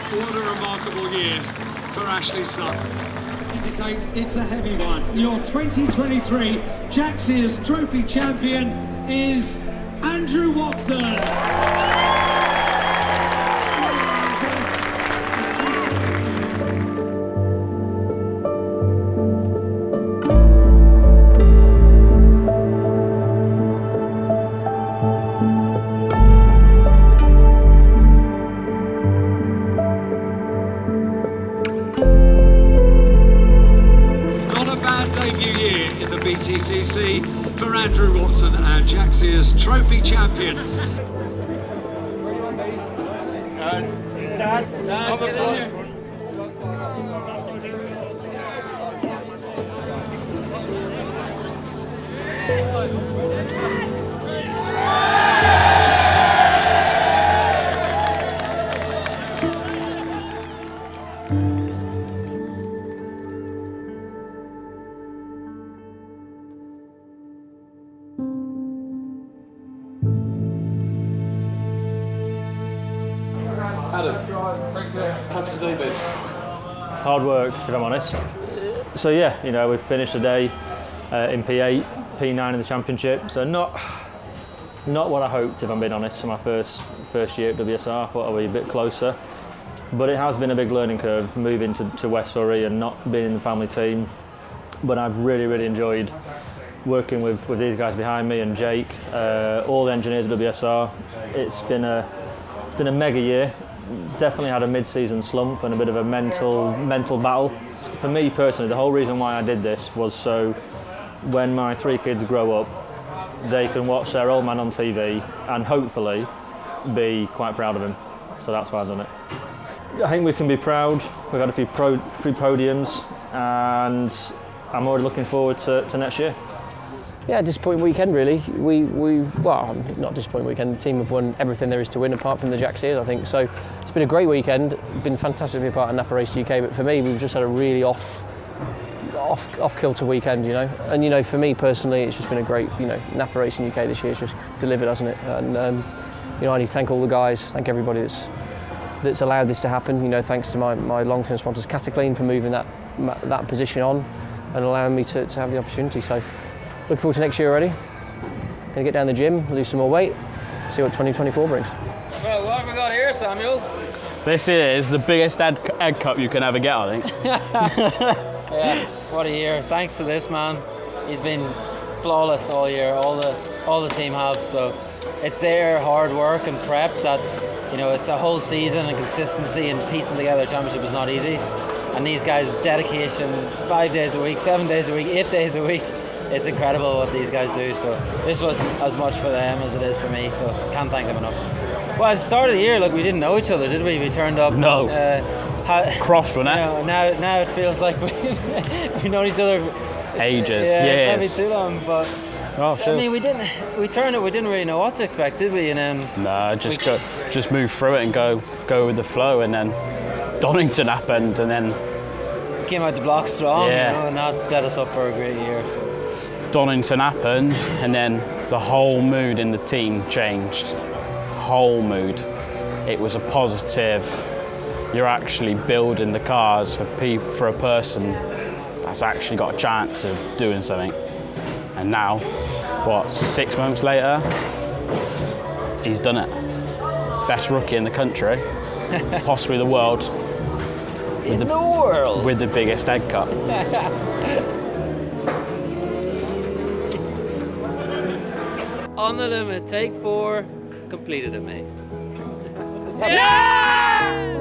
What a remarkable year for Ashley Sutton. Indicates it's a heavy one. Your 2023 Jack Sears Trophy champion is Andrew Watson. BTCC for Andrew Watson and Jack Sears Trophy champion. Dad, on the front. Adam, how's today been? Hard work, if I'm honest. So yeah, you know, we've finished the day in P8, P9 in the championship. So not what I hoped, if I'm being honest. For my first year at WSR, I thought I'd be a bit closer. But it has been a big learning curve moving to West Surrey and not being in the family team. But I've really enjoyed working with these guys behind me and Jake, all the engineers at WSR. It's been a mega year. definitely had a mid-season slump and a bit of a mental battle. For me personally, the whole reason why I did this was so when my 3 kids grow up, they can watch their old man on TV and hopefully be quite proud of him. So that's why I've done it. I think we can be proud. We've had a few podiums, and I'm already looking forward to next year. Yeah, disappointing weekend really. Well, not disappointing weekend. The team have won everything there is to win apart from the Jack Sears, I think. So it's been a great weekend. Been fantastic to be a part of Napa Race UK, but for me, we've just had a really off kilter weekend, you know. And you know, for me personally, it's just been a great, you know, Napa Race UK this year has just delivered, hasn't it? And you know, I need to thank all the guys, thank everybody that's allowed this to happen. You know, thanks to my long-term sponsors, Cataclean, for moving that position on and allowing me to have the opportunity. So looking forward to next year already. Gonna get down the gym, lose some more weight, see what 2024 brings. Well, what have we got here, Samuel? This is the biggest egg cup you can ever get, I think. Yeah, what a year. Thanks to this man. He's been flawless all year, all the team have. So it's their hard work and prep that, you know, it's a whole season and consistency and piecing together a championship is not easy. And these guys, dedication, 5 days a week, 7 days a week, 8 days a week. It's incredible what these guys do. So this was as much for them as it is for me. So can't thank them enough. Well, at the start of the year, look, we didn't know each other, did we? We turned up. No. Croft, wasn't it? You know, now it feels like we've known each other ages, years. years. Maybe too long, but I mean, we didn't really know what to expect, did we? And no, just move through it and go with the flow, and then Donington happened, and then came out the block strong, yeah. You know, and that set us up for a great year. So. Donington happened, and then the whole mood in the team changed. Whole mood. It was a positive. You're actually building the cars for a person that's actually got a chance of doing something. And now, 6 months later, he's done it. Best rookie in the country, possibly the world. With the biggest egg cup. On the limit, take 4, completed it, mate. Yeah!